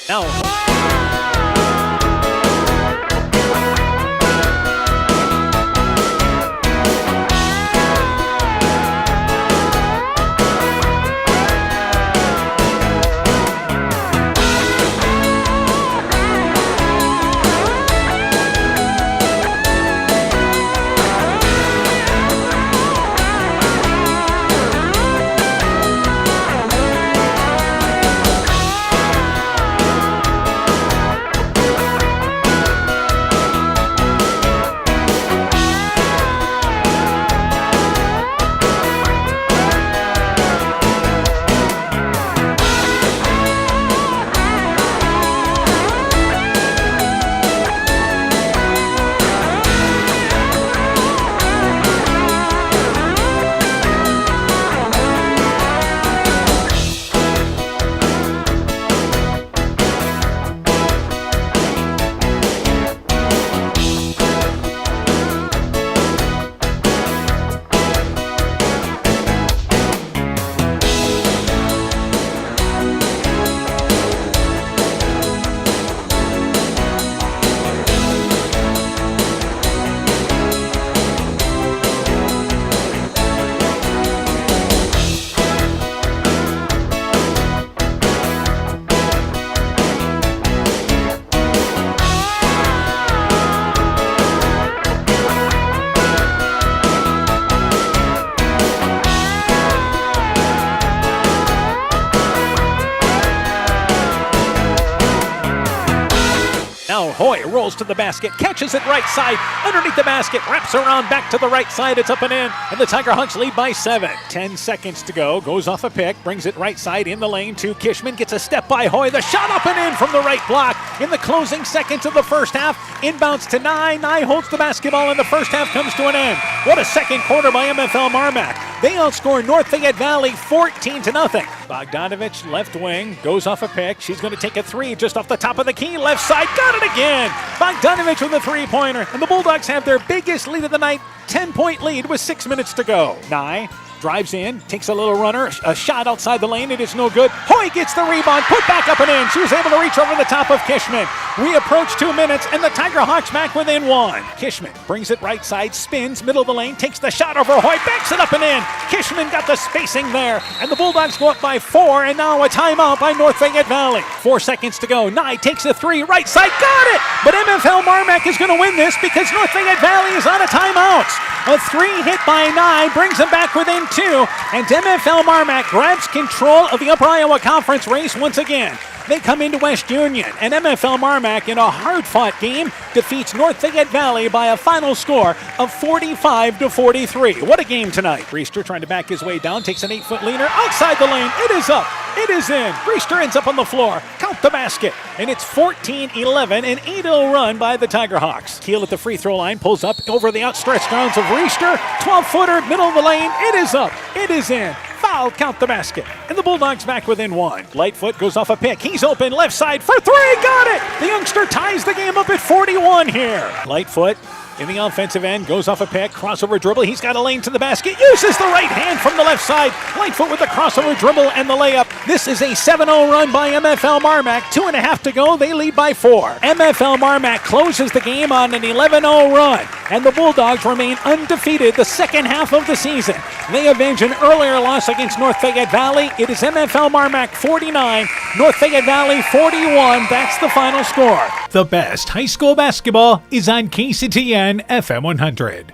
Now, Hoy rolls to the basket, catches it right side, underneath the basket, wraps around back to the right side, it's up and in, and the Tiger Hawks lead by 7. 10 seconds to go, goes off a pick, brings it right side in the lane to Kishman, gets a step by Hoy, the shot up and in from the right block in the closing seconds of the first half, inbounds to Nye, Nye holds the basketball and the first half comes to an end. What a second quarter by MFL Marmac. They outscore North Fayette Valley 14-0. Bogdanovich, left wing, goes off a pick. She's going to take a three just off the top of the key. Left side, got it again. Bogdanovich with a three-pointer. And the Bulldogs have their biggest lead of the night, 10-point lead with 6 minutes to go. Nye drives in, takes a little runner, a shot outside the lane, it is no good. Hoy gets the rebound, put back up and in. She was able to reach over the top of Kishman. We approach 2 minutes, and the Tiger Hawks back within 1. Kishman brings it right side, spins, middle of the lane, takes the shot over Hoy, backs it up and in. Kishman got the spacing there, and the Bulldogs go up by 4, and now a timeout by North Fayette Valley. 4 seconds to go. Nye takes a three, right side, got it! But MFL Marmac is going to win this because North Fayette Valley is on a timeout. A three hit by Nye brings them back within 2, and MFL Marmac grabs control of the Upper Iowa Conference race once again. They come into West Union, and MFL Marmac, in a hard-fought game, defeats North Fayette Valley by a final score of 45-43. What a game tonight. Reister trying to back his way down, takes an 8-foot leaner outside the lane. It is up. It is in. Reister ends up on the floor. Count the basket. And it's 14-11, an 8-0 run by the Tiger Hawks. Keel at the free throw line, pulls up over the outstretched arms of Reister. 12-footer, middle of the lane. It is up. It is in. Foul, count the basket. And the Bulldogs back within 1. Lightfoot goes off a pick. He's open left side for three. Got it! The youngster ties the game up at 41 here. Lightfoot in the offensive end, goes off a pick, crossover dribble. He's got a lane to the basket, uses the right hand from the left side. Lightfoot with the crossover dribble and the layup. This is a 7-0 run by MFL Marmac. 2.5 to go, they lead by 4. MFL Marmac closes the game on an 11-0 run, and the Bulldogs remain undefeated the second half of the season. They avenge an earlier loss against North Fayette Valley. It is MFL Marmac 49, North Fayette Valley 41. That's the final score. The best high school basketball is on KCTN FM 100.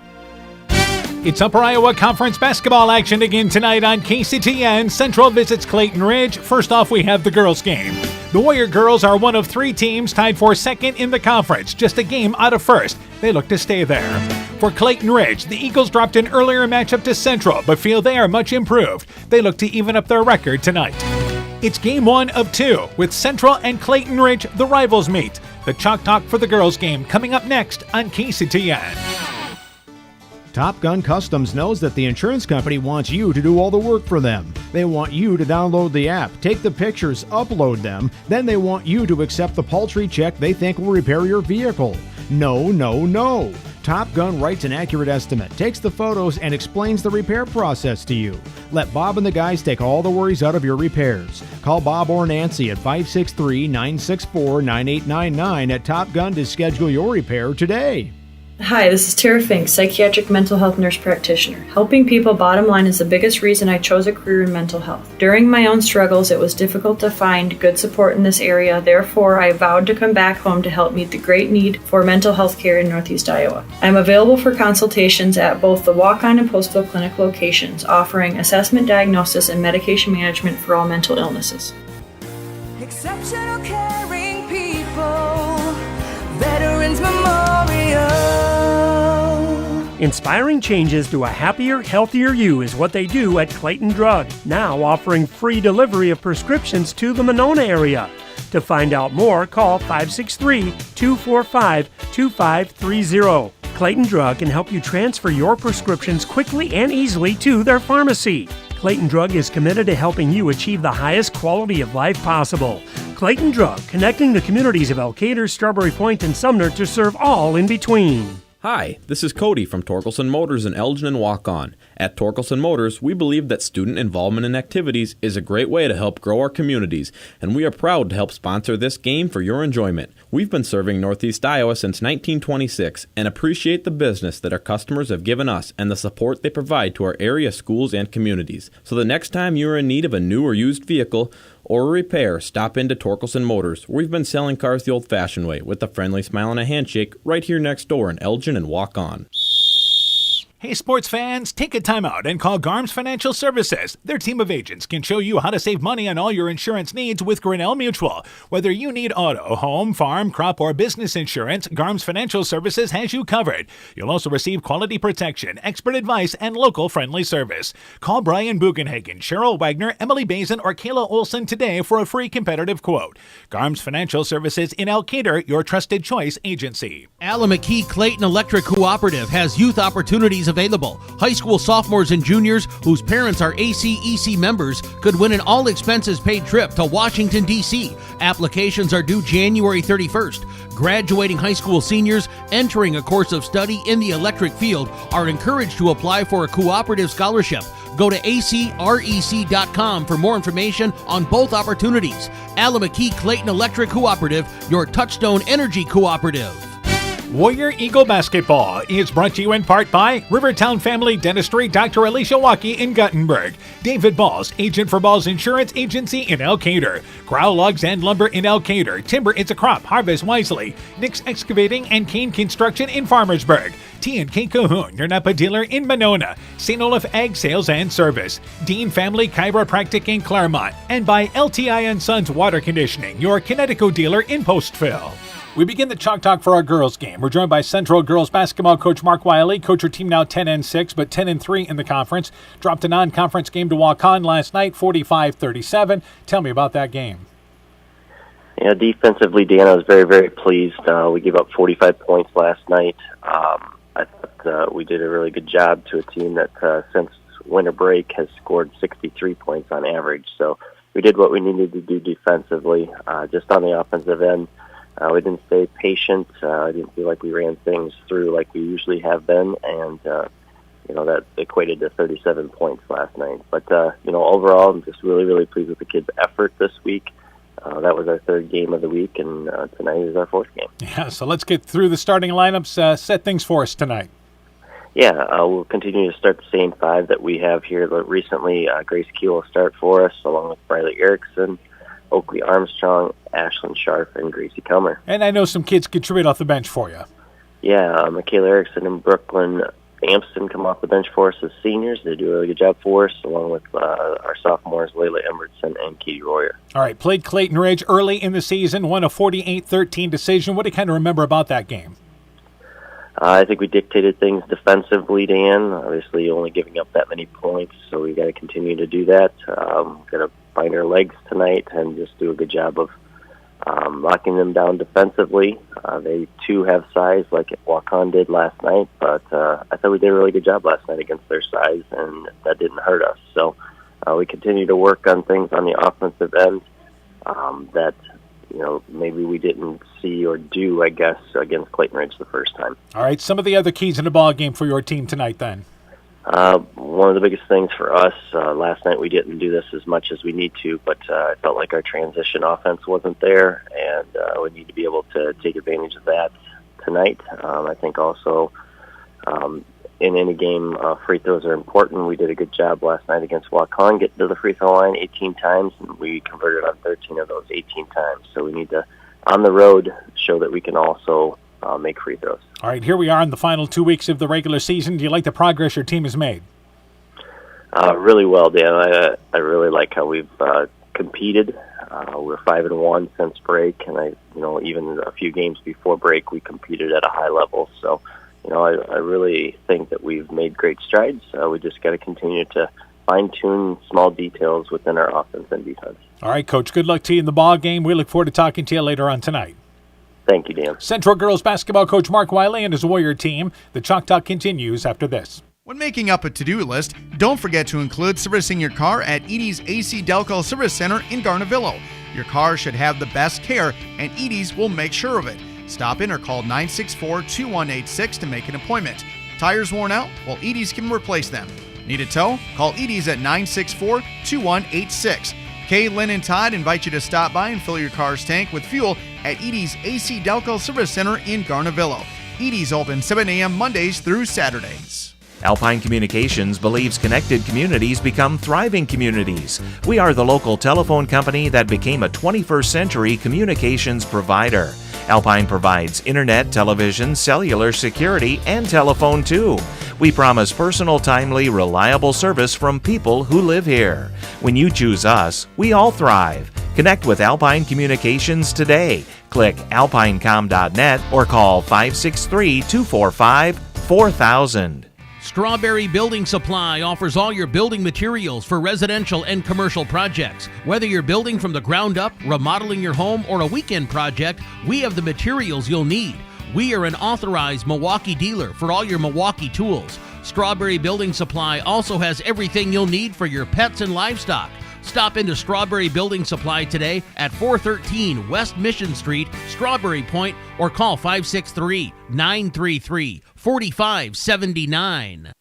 It's Upper Iowa Conference basketball action again tonight on KCTN. Central visits Clayton Ridge. First off, we have the girls' game. The Warrior girls are one of 3 teams tied for second in the conference, just a game out of first. They look to stay there. For Clayton Ridge, the Eagles dropped an earlier matchup to Central, but feel they are much improved. They look to even up their record tonight. It's game 1 of 2, with Central and Clayton Ridge, the rivals, meet. The Chalk Talk for the girls' game coming up next on KCTN. Top Gun Customs knows that the insurance company wants you to do all the work for them. They want you to download the app, take the pictures, upload them, then they want you to accept the paltry check they think will repair your vehicle. No, no, no. Top Gun writes an accurate estimate, takes the photos, and explains the repair process to you. Let Bob and the guys take all the worries out of your repairs. Call Bob or Nancy at 563-964-9899 at Top Gun to schedule your repair today. Hi, this is Tara Fink, psychiatric mental health nurse practitioner. Helping people, bottom line, is the biggest reason I chose a career in mental health. During my own struggles, it was difficult to find good support in this area. Therefore, I vowed to come back home to help meet the great need for mental health care in Northeast Iowa. I'm available for consultations at both the Walk-On and Postville Clinic locations, offering assessment, diagnosis, and medication management for all mental illnesses. Exceptional caring people, Veterans Memorial. Inspiring changes to a happier, healthier you is what they do at Clayton Drug, now offering free delivery of prescriptions to the Monona area. To find out more, call 563-245-2530. Clayton Drug can help you transfer your prescriptions quickly and easily to their pharmacy. Clayton Drug is committed to helping you achieve the highest quality of life possible. Clayton Drug, connecting the communities of Elkader, Strawberry Point, and Sumner to serve all in between. Hi, this is Cody from Torkelson Motors in Elgin and Walk-On. At Torkelson Motors, we believe that student involvement in activities is a great way to help grow our communities, and we are proud to help sponsor this game for your enjoyment. We've been serving Northeast Iowa since 1926 and appreciate the business that our customers have given us and the support they provide to our area schools and communities. So the next time you are in need of a new or used vehicle or a repair, stop into Torkelson Motors. We've been selling cars the old-fashioned way with a friendly smile and a handshake right here next door in Elgin and Walk-On. Hey sports fans, take a time out and call Garms Financial Services. Their team of agents can show you how to save money on all your insurance needs with Grinnell Mutual. Whether you need auto, home, farm, crop, or business insurance, Garms Financial Services has you covered. You'll also receive quality protection, expert advice, and local friendly service. Call Brian Bugenhagen, Cheryl Wagner, Emily Bazin, or Kayla Olson today for a free competitive quote. Garms Financial Services in Elkader, your trusted choice agency. Alameda Clayton Electric Cooperative has youth opportunities available. High school sophomores and juniors whose parents are ACEC members could win an all-expenses-paid trip to Washington, D.C. Applications are due January 31st. Graduating high school seniors entering a course of study in the electric field are encouraged to apply for a cooperative scholarship. Go to acrec.com for more information on both opportunities. Alameda Clayton Electric Cooperative, your Touchstone Energy Cooperative. Warrior Eagle Basketball is brought to you in part by Rivertown Family Dentistry, Dr. Alicia Waukee in Guttenberg, David Balls, agent for Balls Insurance Agency in Elkader, Growl Logs and Lumber in Elkader, Timber It's a Crop, Harvest Wisely, Nick's Excavating and Kane Construction in Farmersburg, T&K Cahoon, your Napa dealer in Monona, St. Olaf Ag Sales and Service, Dean Family Chiropractic in Claremont, and by LTI & Sons Water Conditioning, your Connecticut dealer in Postville. We begin the Chalk Talk for our girls game. We're joined by Central girls basketball coach Mark Wiley. Coach, your team now 10-6, but 10-3 in the conference. Dropped a non-conference game to Walk-On last night, 45-37. Tell me about that game. Yeah, defensively, Dan, I was very, very pleased. We gave up 45 points last night. I thought we did a really good job to a team that since winter break has scored 63 points on average. So we did what we needed to do defensively. Just on the offensive end, we didn't stay patient. I didn't feel like we ran things through like we usually have been, and that equated to 37 points last night. But overall, I'm just really, really pleased with the kids' effort this week. That was our third game of the week, and tonight is our fourth game. Yeah, so let's get through the starting lineups. Set things for us tonight. Yeah, we'll continue to start the same five that we have here. But recently, Grace Keel will start for us, along with Briley Erickson, Oakley Armstrong, Ashlyn Sharp, and Gracie Comer. And I know some kids contribute off the bench for you. Yeah, Michaela Erickson and Brooklyn Amston come off the bench for us as seniors. They do a really good job for us, along with our sophomores, Layla Embertson and Katie Royer. All right, played Clayton Ridge early in the season, won a 48-13 decision. What do you kind of remember about that game? I think we dictated things defensively, Dan. Obviously, only giving up that many points, so we got to continue to do that. Got to find our legs tonight and just do a good job of locking them down defensively. They, too, have size like Walk-On did last night, but I thought we did a really good job last night against their size, and that didn't hurt us. So we continue to work on things on the offensive end that maybe we didn't see or do, I guess, against Clayton Ridge the first time. All right, some of the other keys in the ball game for your team tonight then. One of the biggest things for us, last night we didn't do this as much as we need to, but I felt like our transition offense wasn't there, and we need to be able to take advantage of that tonight. I think also in any game, free throws are important. We did a good job last night against Waukon, getting to the free throw line 18 times, and we converted on 13 of those 18 times. So we need to, on the road, show that we can also make free throws. All right, here we are in the final 2 weeks of the regular season. Do you like the progress your team has made? Really well, Dan. I really like how we've competed. We're 5-1 since break, and even a few games before break, we competed at a high level. So, I really think that we've made great strides. We just got to continue to fine-tune small details within our offense and defense. All right, Coach, good luck to you in the ball game. We look forward to talking to you later on tonight. Thank you, Dan. Central Girls Basketball Coach Mark Wiley and his Warrior team. The Chalk Talk continues after this. When making up a to-do list, don't forget to include servicing your car at Edie's AC Delco Service Center in Garnavillo. Your car should have the best care, and Edie's will make sure of it. Stop in or call 964-2186 to make an appointment. Tires worn out? Well, Edie's can replace them. Need a tow? Call Edie's at 964-2186. Kay, Lynn, and Todd invite you to stop by and fill your car's tank with fuel at Edie's AC Delco Service Center in Garnavillo. Edie's open 7 a.m. Mondays through Saturdays. Alpine Communications believes connected communities become thriving communities. We are the local telephone company that became a 21st century communications provider. Alpine provides internet, television, cellular security, and telephone too. We promise personal, timely, reliable service from people who live here. When you choose us, we all thrive. Connect with Alpine Communications today. Click alpinecom.net or call 563-245-4000. Strawberry Building Supply offers all your building materials for residential and commercial projects. Whether you're building from the ground up, remodeling your home, or a weekend project, we have the materials you'll need. We are an authorized Milwaukee dealer for all your Milwaukee tools. Strawberry Building Supply also has everything you'll need for your pets and livestock. Stop into Strawberry Building Supply today at 413 West Mission Street, Strawberry Point, or call 563-933-4579.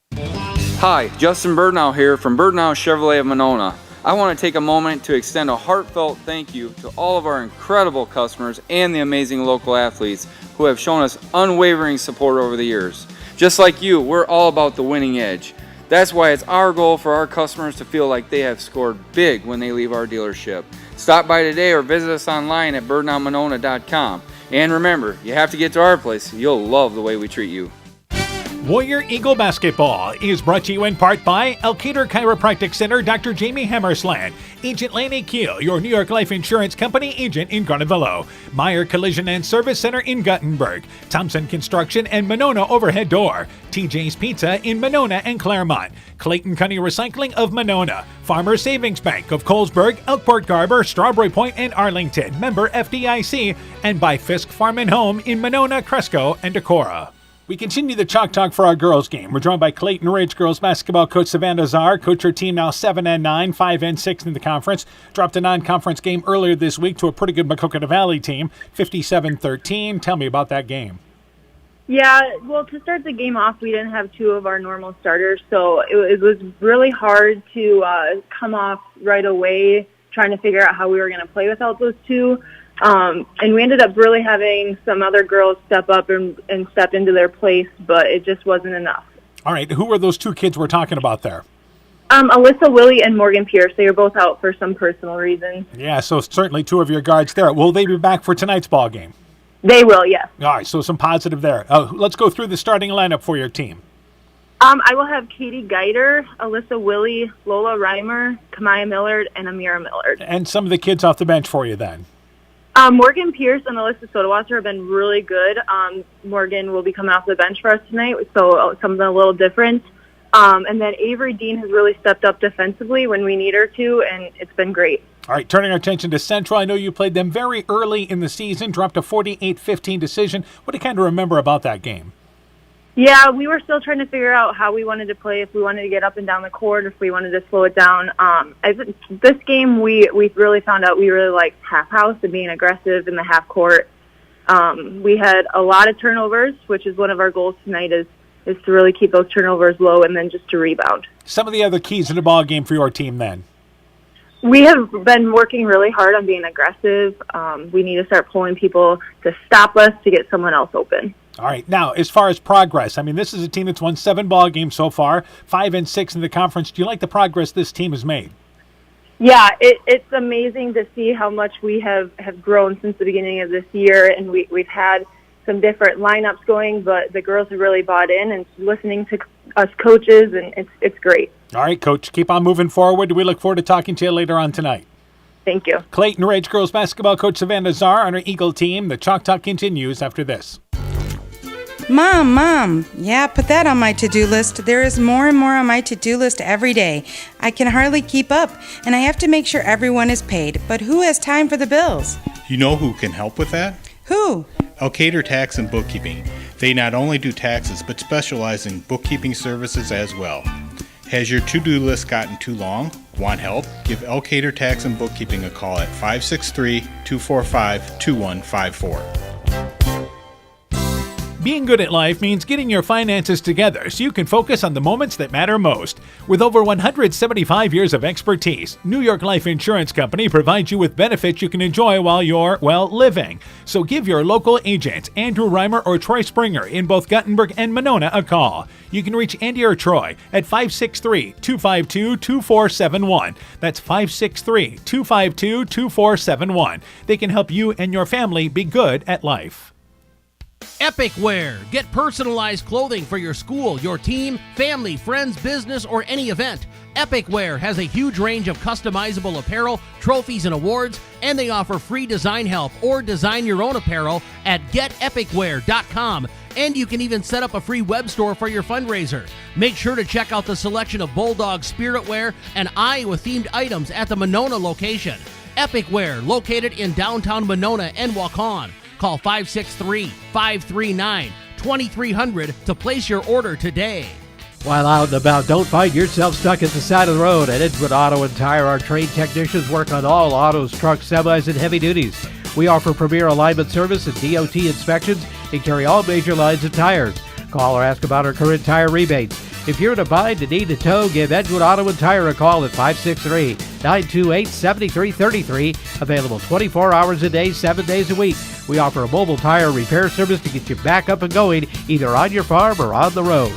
Hi, Justin Burdnow here from Burdnow Chevrolet of Monona. I want to take a moment to extend a heartfelt thank you to all of our incredible customers and the amazing local athletes who have shown us unwavering support over the years. Just like you, we're all about the winning edge. That's why it's our goal for our customers to feel like they have scored big when they leave our dealership. Stop by today or visit us online at birdnowmonona.com. And remember, you have to get to our place. You'll love the way we treat you. Warrior Eagle Basketball is brought to you in part by Elkader Chiropractic Center, Dr. Jamie Hammersland, Agent Laney Keel, your New York Life Insurance Company agent in Garnavillo, Meyer Collision and Service Center in Guttenberg, Thompson Construction and Monona Overhead Door, TJ's Pizza in Monona and Claremont, Clayton County Recycling of Monona, Farmer Savings Bank of Colesburg, Elkport Garber, Strawberry Point, and Arlington, member FDIC, and by Fisk Farm and Home in Monona, Cresco, and Decorah. We continue the Chalk Talk for our girls game. We're joined by Clayton Ridge girls basketball coach Savannah Czar. Coach her team now 7-9, 5-6 in the conference. Dropped a non-conference game earlier this week to a pretty good Maquoketa Valley team, 57-13. Tell me about that game. Yeah, well, to start the game off, we didn't have two of our normal starters, so it was really hard to come off right away trying to figure out how we were going to play without those two. And we ended up really having some other girls step up and step into their place, but it just wasn't enough. All right, who are those two kids we're talking about there? Alyssa Willie and Morgan Pierce. They were both out for some personal reasons. Yeah, so certainly two of your guards there. Will they be back for tonight's ball game? They will, yes. All right, so some positive there. Let's go through the starting lineup for your team. I will have Katie Geiter, Alyssa Willie, Lola Reimer, Kamaya Millard, and Amira Millard. And some of the kids off the bench for you then. Morgan Pierce and Alyssa Sodawasser have been really good. Morgan will be coming off the bench for us tonight, so something a little different. And then Avery Dean has really stepped up defensively when we need her to, and it's been great. All right, turning our attention to Central. I know you played them very early in the season, dropped a 48-15 decision. What do you kind of remember about that game? Yeah, we were still trying to figure out how we wanted to play, if we wanted to get up and down the court, if we wanted to slow it down. I think this game, we really found out we really liked half house and being aggressive in the half court. We had a lot of turnovers, which is one of our goals tonight is to really keep those turnovers low and then just to rebound. Some of the other keys in the ball game for your team then? We have been working really hard on being aggressive. We need to start pulling people to stop us to get someone else open. All right. Now, as far as progress, I mean, this is a team that's won 7 ball games so far, 5-6 in the conference. Do you like the progress this team has made? Yeah, it's amazing to see how much we have grown since the beginning of this year, and we've had some different lineups going, but the girls have really bought in and listening to us coaches, and it's great. All right, Coach, keep on moving forward. We look forward to talking to you later on tonight. Thank you. Clayton Ridge girls basketball coach Savannah Czar on her Eagle team. The Chalk Talk continues after this. Mom, yeah, put that on my to-do list. There is more and more on my to-do list every day. I can hardly keep up, and I have to make sure everyone is paid. But who has time for the bills? You know who can help with that? Who? Alcator Tax and Bookkeeping. They not only do taxes, but specialize in bookkeeping services as well. Has your to-do list gotten too long? Want help? Give Alcator Tax and Bookkeeping a call at 563-245-2154. Being good at life means getting your finances together so you can focus on the moments that matter most. With over 175 years of expertise, New York Life Insurance Company provides you with benefits you can enjoy while you're, living. So give your local agents, Andrew Reimer or Troy Springer in both Guttenberg and Monona, a call. You can reach Andy or Troy at 563-252-2471. That's 563-252-2471. They can help you and your family be good at life. Epic Wear. Get personalized clothing for your school, your team, family, friends, business, or any event. Epic Wear has a huge range of customizable apparel, trophies, and awards, and they offer free design help or design your own apparel at getepicwear.com. And you can even set up a free web store for your fundraiser. Make sure to check out the selection of Bulldog Spirit Wear and Iowa-themed items at the Monona location. Epic Wear, located in downtown Monona and Waukon. Call 563-539-2300 to place your order today. While out and about, don't find yourself stuck at the side of the road. At Edgewood Auto and Tire, our trained technicians work on all autos, trucks, semis, and heavy duties. We offer premier alignment service and DOT inspections and carry all major lines of tires. Call or ask about our current tire rebates. If you're in a bind and need a tow, give Edgewood Auto and Tire a call at 563-928-7333. Available 24 hours a day, 7 days a week. We offer a mobile tire repair service to get you back up and going, either on your farm or on the road.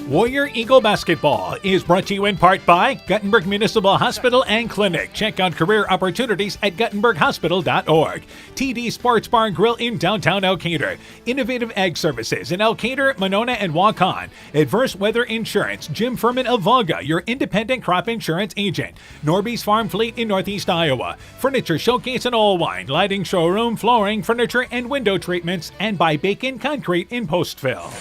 Warrior Eagle Basketball is brought to you in part by Guttenberg Municipal Hospital and Clinic. Check out career opportunities at guttenberghospital.org. TD Sports Bar and Grill in downtown Elkader. Innovative Ag Services in Elkader, Monona, and Waukon. Adverse Weather Insurance. Jim Furman of Volga, your independent crop insurance agent. Norby's Farm Fleet in Northeast Iowa. Furniture Showcase in Allwine. Lighting Showroom, Flooring, Furniture, and Window Treatments. And by Bacon Concrete in Postville.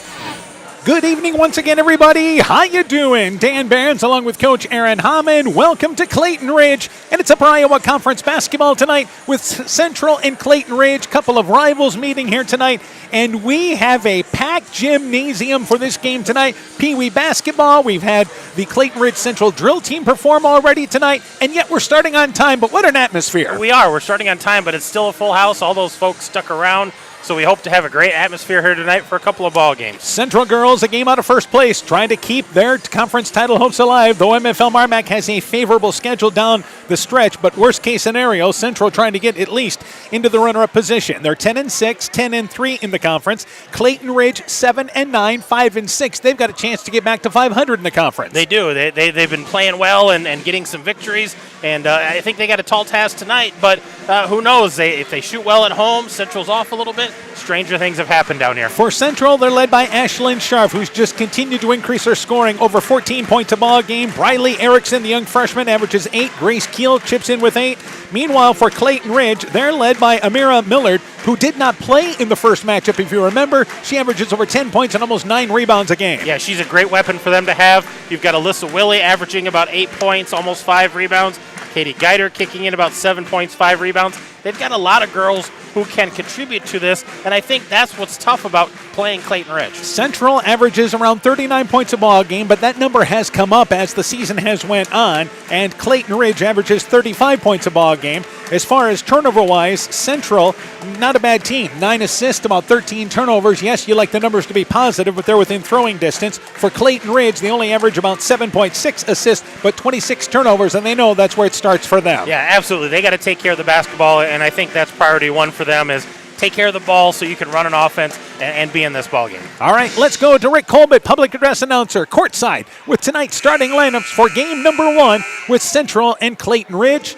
Good evening once again, everybody. How you doing? Dan Barnes along with Coach Aaron Hammond. Welcome to Clayton Ridge. And it's Upper Iowa Conference basketball tonight with Central and Clayton Ridge. Couple of rivals meeting here tonight. And we have a packed gymnasium for this game tonight. Pee Wee basketball. We've had the Clayton Ridge Central drill team perform already tonight. And yet we're starting on time. But what an atmosphere. We are. We're starting on time, but it's still a full house. All those folks stuck around. So we hope to have a great atmosphere here tonight for a couple of ball games. Central girls a game out of first place, trying to keep their conference title hopes alive. Though MFL Marmac has a favorable schedule down the stretch, but worst case scenario, Central trying to get at least into the runner-up position. They're 10-6, 10-3 in the conference. Clayton Ridge 7-9, 5-6. They've got a chance to get back to 500 in the conference. They do. They've been playing well and getting some victories, and I think they got a tall task tonight. But who knows? If they shoot well at home, Central's off a little bit. Stranger things have happened down here. For Central, they're led by Ashlyn Scharf, who's just continued to increase her scoring, over 14 points a ball game. Briley Erickson, the young freshman, averages 8. Grace Keel chips in with 8. Meanwhile, for Clayton Ridge, they're led by Amira Millard, who did not play in the first matchup. If you remember, she averages over 10 points and almost 9 rebounds a game. Yeah, she's a great weapon for them to have. You've got Alyssa Willie averaging about 8 points, almost 5 rebounds. Katie Geider kicking in about 7 points, 5 rebounds. They've got a lot of girls who can contribute to this, and I think that's what's tough about playing Clayton Ridge. Central averages around 39 points a ball game, but that number has come up as the season has went on, and Clayton Ridge averages 35 points a ball game. As far as turnover-wise, Central, not a bad team. 9 assists, about 13 turnovers. Yes, you like the numbers to be positive, but they're within throwing distance. For Clayton Ridge, they only average about 7.6 assists, but 26 turnovers, and they know that's where it starts for them. Yeah, absolutely. They got to take care of the basketball, and I think that's priority one for them is take care of the ball so you can run an offense and be in this ball game. All right, let's go to Rick Colbert, public address announcer, courtside, with tonight's starting lineups for game number 1 with Central and Clayton Ridge.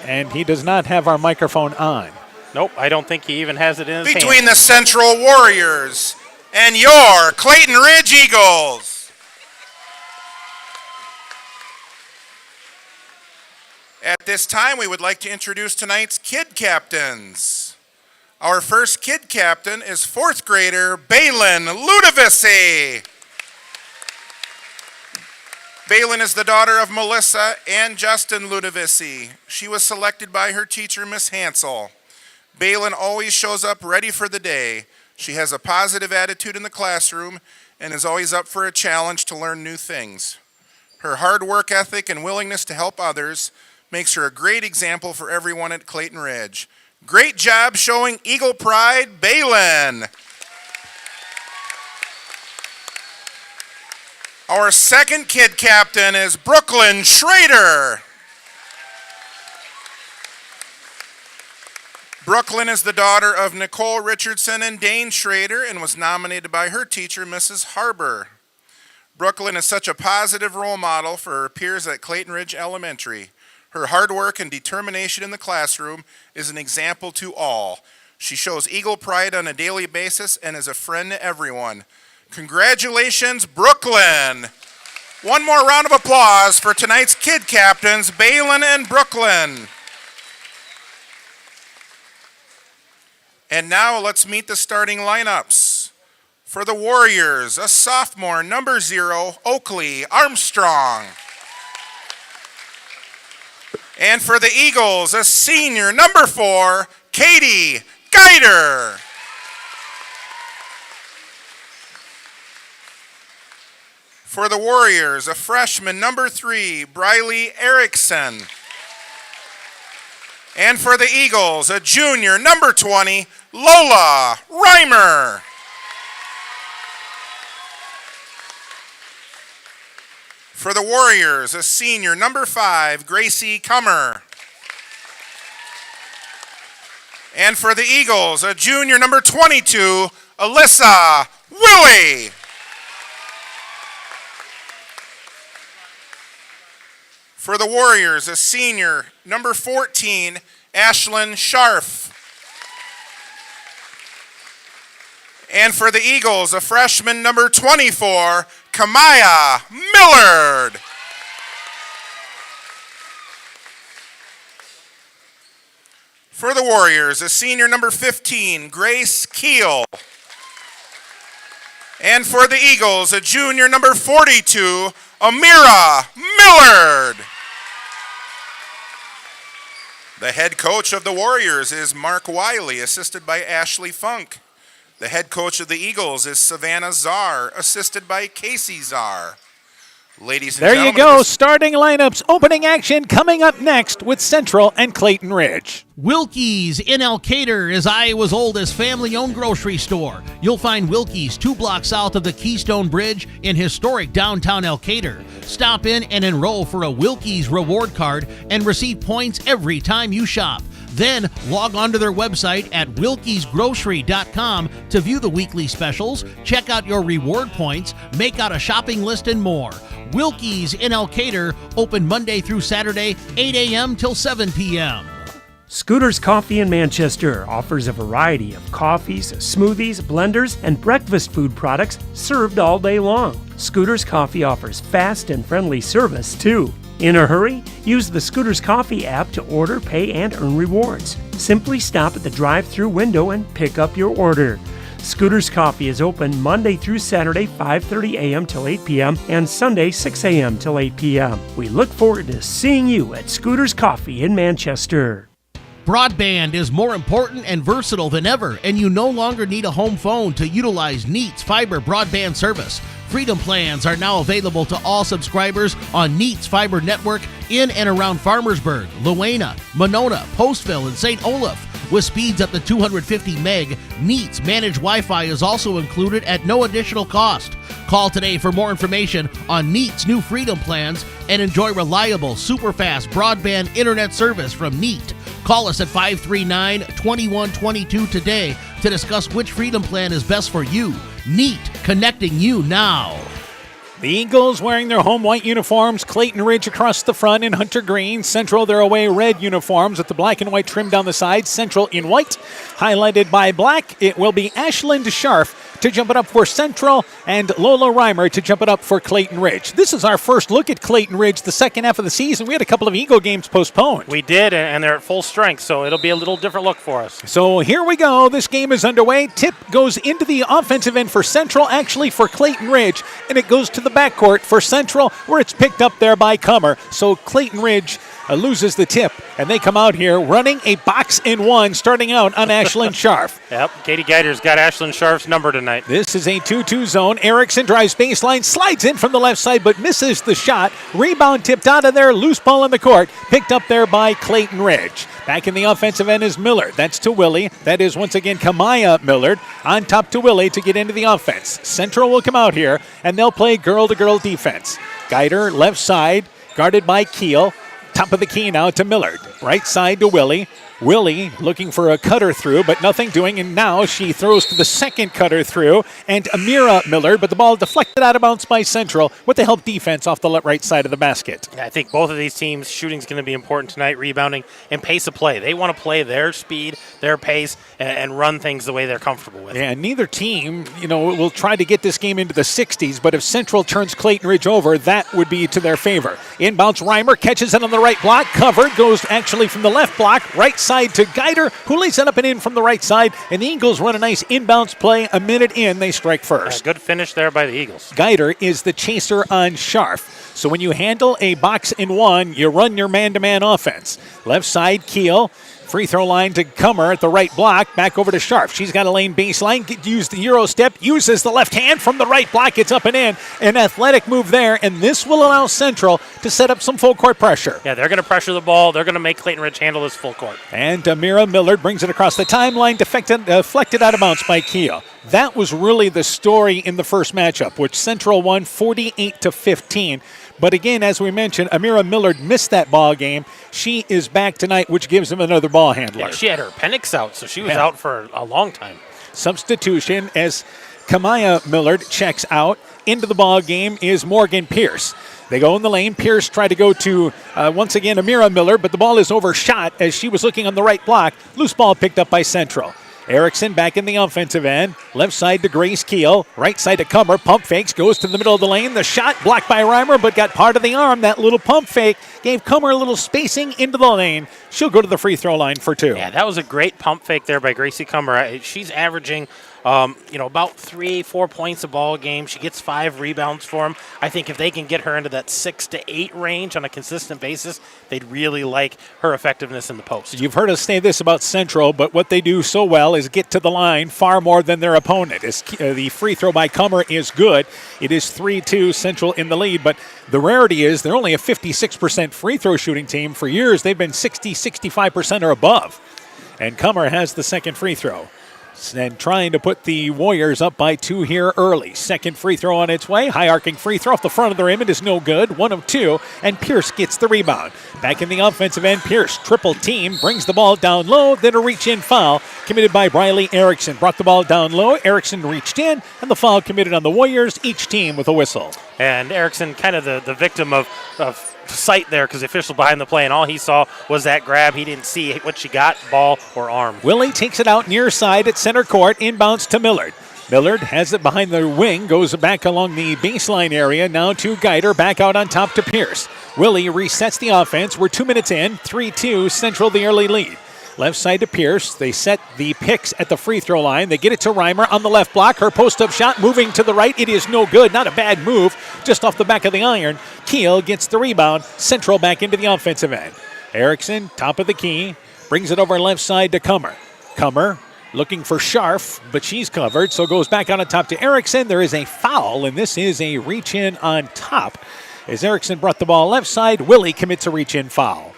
And he does not have our microphone on. Nope, I don't think he even has it in his hand. Between the Central Warriors and your Clayton Ridge Eagles. At this time, we would like to introduce tonight's kid captains. Our first kid captain is 4th grader Baylin Ludovici. Baylin is the daughter of Melissa and Justin Ludovici. She was selected by her teacher, Miss Hansel. Baylin always shows up ready for the day. She has a positive attitude in the classroom and is always up for a challenge to learn new things. Her hard work ethic and willingness to help others makes her a great example for everyone at Clayton Ridge. Great job showing Eagle Pride, Baylin. Our second kid captain is Brooklyn Schrader. Brooklyn is the daughter of Nicole Richardson and Dane Schrader and was nominated by her teacher, Mrs. Harbour. Brooklyn is such a positive role model for her peers at Clayton Ridge Elementary. Her hard work and determination in the classroom is an example to all. She shows Eagle Pride on a daily basis and is a friend to everyone. Congratulations, Brooklyn. One more round of applause for tonight's kid captains, Baylin and Brooklyn. And now let's meet the starting lineups. For the Warriors, a sophomore, number 0, Oakley Armstrong. And for the Eagles, a senior, number 4, Katie Geider. For the Warriors, a freshman, number 3, Briley Erickson. And for the Eagles, a junior, number 20, Lola Reimer. For the Warriors, a senior, number 5, Gracie Kummer. And for the Eagles, a junior, number 22, Alyssa Willie. For the Warriors, a senior, number 14, Ashlyn Scharf. And for the Eagles, a freshman, number 24, Kamaya Millard. For the Warriors, a senior, number 15, Grace Keel. And for the Eagles, a junior, number 42, Amira Millard. The head coach of the Warriors is Mark Wiley, assisted by Ashley Funk. The head coach of the Eagles is Savannah Czar, assisted by Casey Czar. Ladies and there gentlemen. There you go. Starting lineups, opening action coming up next with Central and Clayton Ridge. Wilkie's in Elkader is Iowa's oldest family-owned grocery store. You'll find Wilkie's 2 blocks south of the Keystone Bridge in historic downtown Elkader. Stop in and enroll for a Wilkie's reward card and receive points every time you shop. Then log on to their website at wilkiesgrocery.com to view the weekly specials, check out your reward points, make out a shopping list, and more. Wilkie's in Elkader, open Monday through Saturday, 8 a.m. till 7 p.m. Scooter's Coffee in Manchester offers a variety of coffees, smoothies, blenders, and breakfast food products served all day long. Scooter's Coffee offers fast and friendly service, too. In a hurry? Use the Scooter's Coffee app to order, pay, and earn rewards. Simply stop at the drive-thru window and pick up your order. Scooter's Coffee is open Monday through Saturday, 5:30 a.m. till 8 p.m. and Sunday, 6 a.m. till 8 p.m. We look forward to seeing you at Scooter's Coffee in Manchester. Broadband is more important and versatile than ever, and you no longer need a home phone to utilize Neat's fiber broadband service. Freedom plans are now available to all subscribers on Neat's fiber network in and around Farmersburg, Luena, Monona, Postville, and St. Olaf. With speeds up to 250 meg, Neat's managed Wi-Fi is also included at no additional cost. Call today for more information on Neat's new Freedom plans and enjoy reliable, super-fast broadband internet service from Neat. Call us at 539-2122 today to discuss which Freedom plan is best for you. Neat, connecting you now. The Eagles wearing their home white uniforms, Clayton Ridge across the front in hunter green. Central their away red uniforms with the black and white trim down the side. Central in white, highlighted by black. It will be Ashland Scharf to jump it up for Central and Lola Reimer to jump it up for Clayton Ridge. This is our first look at Clayton Ridge the second half of the season. We had a couple of Eagle games postponed. We did, and they're at full strength, so it'll be a little different look for us. So here we go. This game is underway. Tip goes into the offensive end for Central, actually for Clayton Ridge, and it goes to the backcourt for Central, where it's picked up there by Comer. So Clayton Ridge loses the tip, and they come out here running a box in one, starting out on Ashland Scharf. Yep, Katie Geider's got Ashland Scharf's number tonight. This is a 2-2 zone. Erickson drives baseline, slides in from the left side, but misses the shot. Rebound tipped out of there, loose ball in the court, picked up there by Clayton Ridge. Back in the offensive end is Millard. That's to Willie. That is once again Kamaya Millard. On top to Willie to get into the offense. Central will come out here, and they'll play girl-to-girl defense. Geider, left side, guarded by Keel. Top of the key now to Millard. Right side to Willie. Willie looking for a cutter through, but nothing doing, and now she throws to the second cutter through, and Amira Millard, but the ball deflected out of bounds by Central with the help defense off the right side of the basket. I think both of these teams, shooting's going to be important tonight, rebounding and pace of play. They want to play their speed, their pace, and run things the way they're comfortable with. Yeah, neither team, will try to get this game into the 60s, but if Central turns Clayton Ridge over, that would be to their favor. Inbounds Reimer, catches it on the right block, covered, goes actually from the left block, right side to Geider, who lays it up and in from the right side, and the Eagles run a nice inbounds play. A minute in, they strike first. Good finish there by the Eagles. Geider is the chaser on Scharf. So when you handle a box in one, you run your man-to-man offense. Left side, Keel. Free throw line to Comer at the right block. Back over to Scharf. She's got a lane baseline. Use the Euro step. Uses the left hand from the right block. It's up and in. An athletic move there. And this will allow Central to set up some full court pressure. Yeah, they're going to pressure the ball. They're going to make Clayton Ridge handle this full court. And Amira Millard brings it across the timeline. Deflected out of bounds by Keel. That was really the story in the first matchup, which Central won 48-15. But again, as we mentioned, Amira Millard missed that ball game. She is back tonight, which gives him another ball handler. Yeah, she had her appendix out, so she was out for a long time. Substitution as Kamaya Millard checks out. Into the ball game is Morgan Pierce. They go in the lane. Pierce tried to go to, once again, Amira Millard, but the ball is overshot as she was looking on the right block. Loose ball picked up by Central. Erickson back in the offensive end. Left side to Grace Keel. Right side to Comer. Pump fakes. Goes to the middle of the lane. The shot blocked by Reimer, but got part of the arm. That little pump fake gave Comer a little spacing into the lane. She'll go to the free throw line for two. Yeah, that was a great pump fake there by Gracie Comer. She's averaging about 3-4 points a ball game. She gets 5 rebounds for them. I think if they can get her into that 6 to 8 range on a consistent basis, they'd really like her effectiveness in the post. You've heard us say this about Central, but what they do so well is get to the line far more than their opponent. The free throw by Comer is good. It is 3-2, Central in the lead, but the rarity is they're only a 56% free throw shooting team. For years, they've been 60-65% or above. And Comer has the second free throw. And trying to put the Warriors up by 2 here early. Second free throw on its way. High arcing free throw off the front of the rim. It is no good. 1 of 2. And Pierce gets the rebound. Back in the offensive end, Pierce triple team. Brings the ball down low. Then a reach in foul committed by Briley Erickson. Brought the ball down low. Erickson reached in. And the foul committed on the Warriors. Each team with a whistle. And Erickson kind of the victim of sight there because the official behind the play, and all he saw was that grab. He didn't see what she got, ball or arm. Willie takes it out near side at center court, inbounds to Millard. Millard has it behind the wing, goes back along the baseline area, now to Geider, back out on top to Pierce. Willie resets the offense. We're 2 minutes in, 3-2, Central the early lead. Left side to Pierce. They set the picks at the free throw line. They get it to Reimer on the left block. Her post-up shot moving to the right. It is no good. Not a bad move. Just off the back of the iron. Keel gets the rebound. Central back into the offensive end. Erickson, top of the key. Brings it over left side to Kummer. Kummer looking for Scharf, but she's covered, so goes back on top to Erickson. There is a foul, and this is a reach-in on top. As Erickson brought the ball left side, Willie commits a reach-in foul.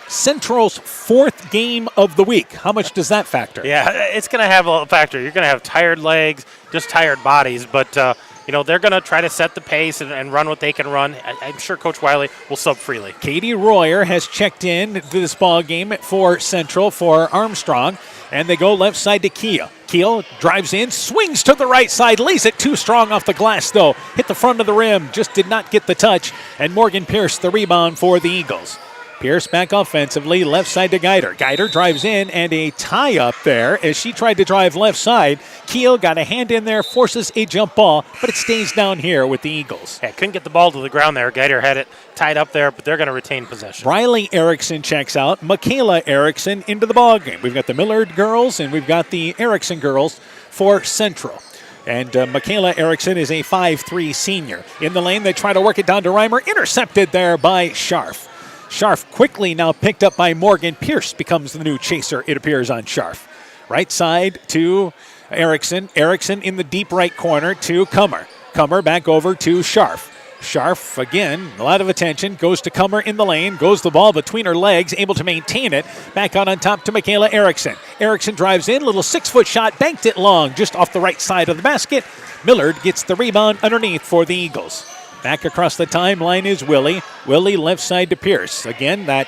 Central's 4th game of the week. How much does that factor? Yeah, it's going to have a factor. You're going to have tired legs, just tired bodies, but they're going to try to set the pace and run what they can run. I'm sure Coach Wiley will sub freely. Katie Royer has checked in to this ball game for Central for Armstrong, and they go left side to Keel. Keel drives in, swings to the right side, lays it too strong off the glass, though. Hit the front of the rim, just did not get the touch, and Morgan Pierce the rebound for the Eagles. Pierce back offensively, left side to Geider. Geider drives in, and a tie up there as she tried to drive left side. Keel got a hand in there, forces a jump ball, but it stays down here with the Eagles. Yeah, couldn't get the ball to the ground there. Geider had it tied up there, but they're going to retain possession. Briley Erickson checks out. Michaela Erickson into the ball game. We've got the Millard girls, and we've got the Erickson girls for Central. And Michaela Erickson is a 5'3" senior. In the lane, they try to work it down to Reimer. Intercepted there by Scharf. Scharf quickly now picked up by Morgan. Pierce becomes the new chaser, it appears, on Scharf. Right side to Erickson. Erickson in the deep right corner to Kummer. Kummer back over to Scharf. Scharf, again, a lot of attention, goes to Kummer in the lane, goes the ball between her legs, able to maintain it. Back on top to Michaela Erickson. Erickson drives in, little 6-foot shot, banked it long, just off the right side of the basket. Millard gets the rebound underneath for the Eagles. Back across the timeline is Willie. Willie left side to Pierce. Again, that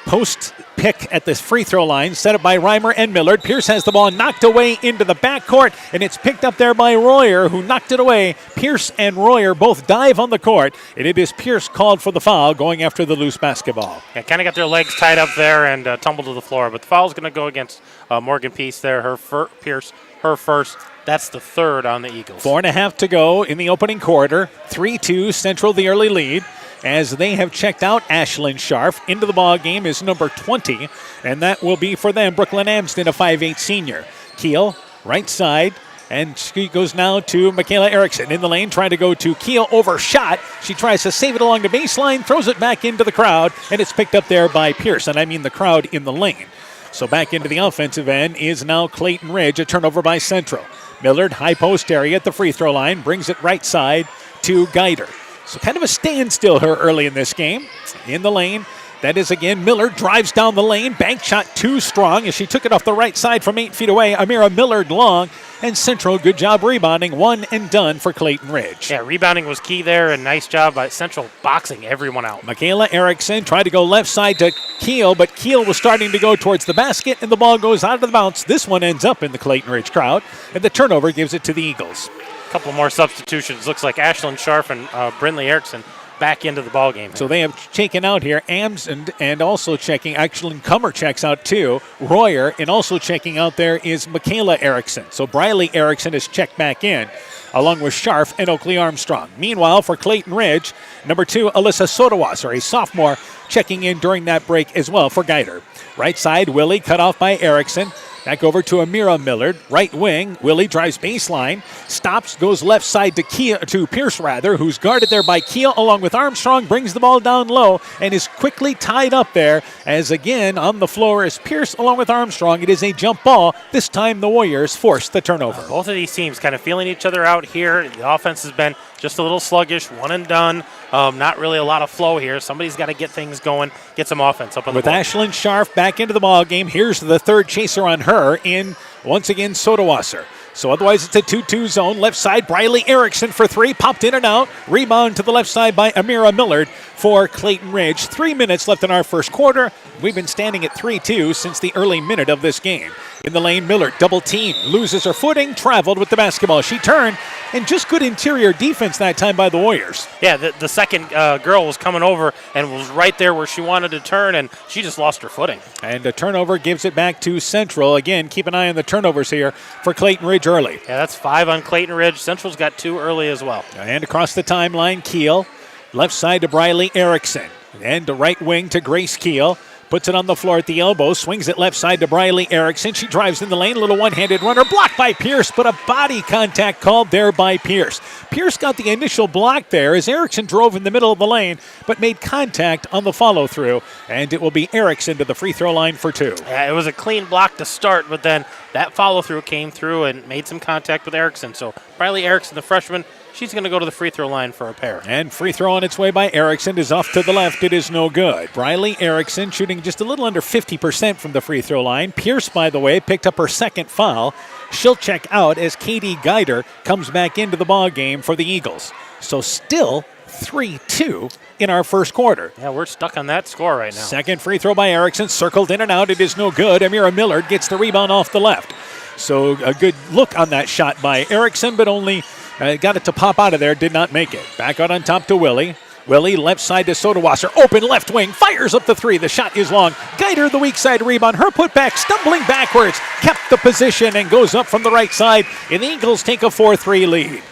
post pick at the free throw line set up by Reimer and Millard. Pierce has the ball knocked away into the backcourt, and it's picked up there by Royer, who knocked it away. Pierce and Royer both dive on the court, and it is Pierce called for the foul, going after the loose basketball. Yeah, kind of got their legs tied up there and tumbled to the floor, but the foul's going to go against Morgan Peace there. Pierce, her first. That's the third on the Eagles. 4.5 to go in the opening quarter. 3-2 Central, the early lead. As they have checked out Ashlyn Scharf. Into the ball game is number 20, and that will be for them, Brooklyn Amsden, a 5'8" senior. Keel, right side, and she goes now to Michaela Erickson. In the lane, trying to go to Keel, overshot. She tries to save it along the baseline, throws it back into the crowd, and it's picked up there by Pierce, and I mean the crowd in the lane. So back into the offensive end is now Clayton Ridge, a turnover by Central. Millard, high post area at the free throw line, brings it right side to Geider. So kind of a standstill her early in this game. In the lane, that is again Millard, drives down the lane, bank shot too strong as she took it off the right side from 8 feet away. Amira Millard long, and Central, good job rebounding, one and done for Clayton Ridge. Yeah, rebounding was key there, and nice job by Central boxing everyone out. Michaela Erickson tried to go left side to Keel, but Keel was starting to go towards the basket, and the ball goes out of the bounce. This one ends up in the Clayton Ridge crowd, and the turnover gives it to the Eagles. A couple more substitutions. Looks like Ashlyn Scharf and Brindley Erickson back into the ball game. So they have taken out here Amsden, and also checking, actually Kummer checks out too, Royer, and also checking out there is Michaela Erickson. So Briley Erickson is checked back in, along with Scharf and Oakley Armstrong. Meanwhile, for Clayton Ridge, number 2, Alyssa Sotawasser, a sophomore, checking in during that break as well for Geider. Right side, Willie cut off by Erickson. Back over to Amira Millard, right wing. Willie drives baseline, stops, goes left side to Pierce, who's guarded there by Keel along with Armstrong, brings the ball down low and is quickly tied up there. As again on the floor is Pierce along with Armstrong. It is a jump ball. This time the Warriors force the turnover. Both of these teams kind of feeling each other out here. The offense has been just a little sluggish, one and done. Not really a lot of flow here. Somebody's got to get things going, get some offense up on the board. With Ashlyn Scharf back into the ball game, here's the third chaser on her in, once again, Sotawasser. So otherwise it's a 2-2 zone. Left side, Briley Erickson for 3. Popped in and out. Rebound to the left side by Amira Millard for Clayton Ridge. 3 minutes left in our first quarter. We've been standing at 3-2 since the early minute of this game. In the lane, Millard, double team, loses her footing, traveled with the basketball. She turned, and just good interior defense that time by the Warriors. Yeah, the second girl was coming over and was right there where she wanted to turn, and she just lost her footing. And a turnover gives it back to Central. Again, keep an eye on the turnovers here for Clayton Ridge early. Yeah, that's 5 on Clayton Ridge. Central's got 2 early as well. And across the timeline, Keel. Left side to Briley Erickson. And to right wing to Grace Keel. Puts it on the floor at the elbow, swings it left side to Briley Erickson. She drives in the lane, little one-handed runner, blocked by Pierce, but a body contact called there by Pierce. Pierce got the initial block there as Erickson drove in the middle of the lane, but made contact on the follow-through, and it will be Erickson to the free throw line for 2. Yeah, it was a clean block to start, but then that follow-through came through and made some contact with Erickson. So Briley Erickson, the freshman, she's going to go to the free throw line for a pair. And free throw on its way by Erickson is off to the left. It is no good. Briley Erickson shooting just a little under 50% from the free throw line. Pierce, by the way, picked up her second foul. She'll check out as Katie Geider comes back into the ball game for the Eagles. So still 3-2 in our first quarter. Yeah, we're stuck on that score right now. Second free throw by Erickson, circled in and out. It is no good. Amira Millard gets the rebound off the left. So a good look on that shot by Erickson, but only got it to pop out of there, did not make it. Back out on top to Willie. Willie left side to Sodawasser, open left wing, fires up the three. The shot is long. Geider, the weak side rebound. Her putback, stumbling backwards, kept the position and goes up from the right side. And the Eagles take a 4-3 lead.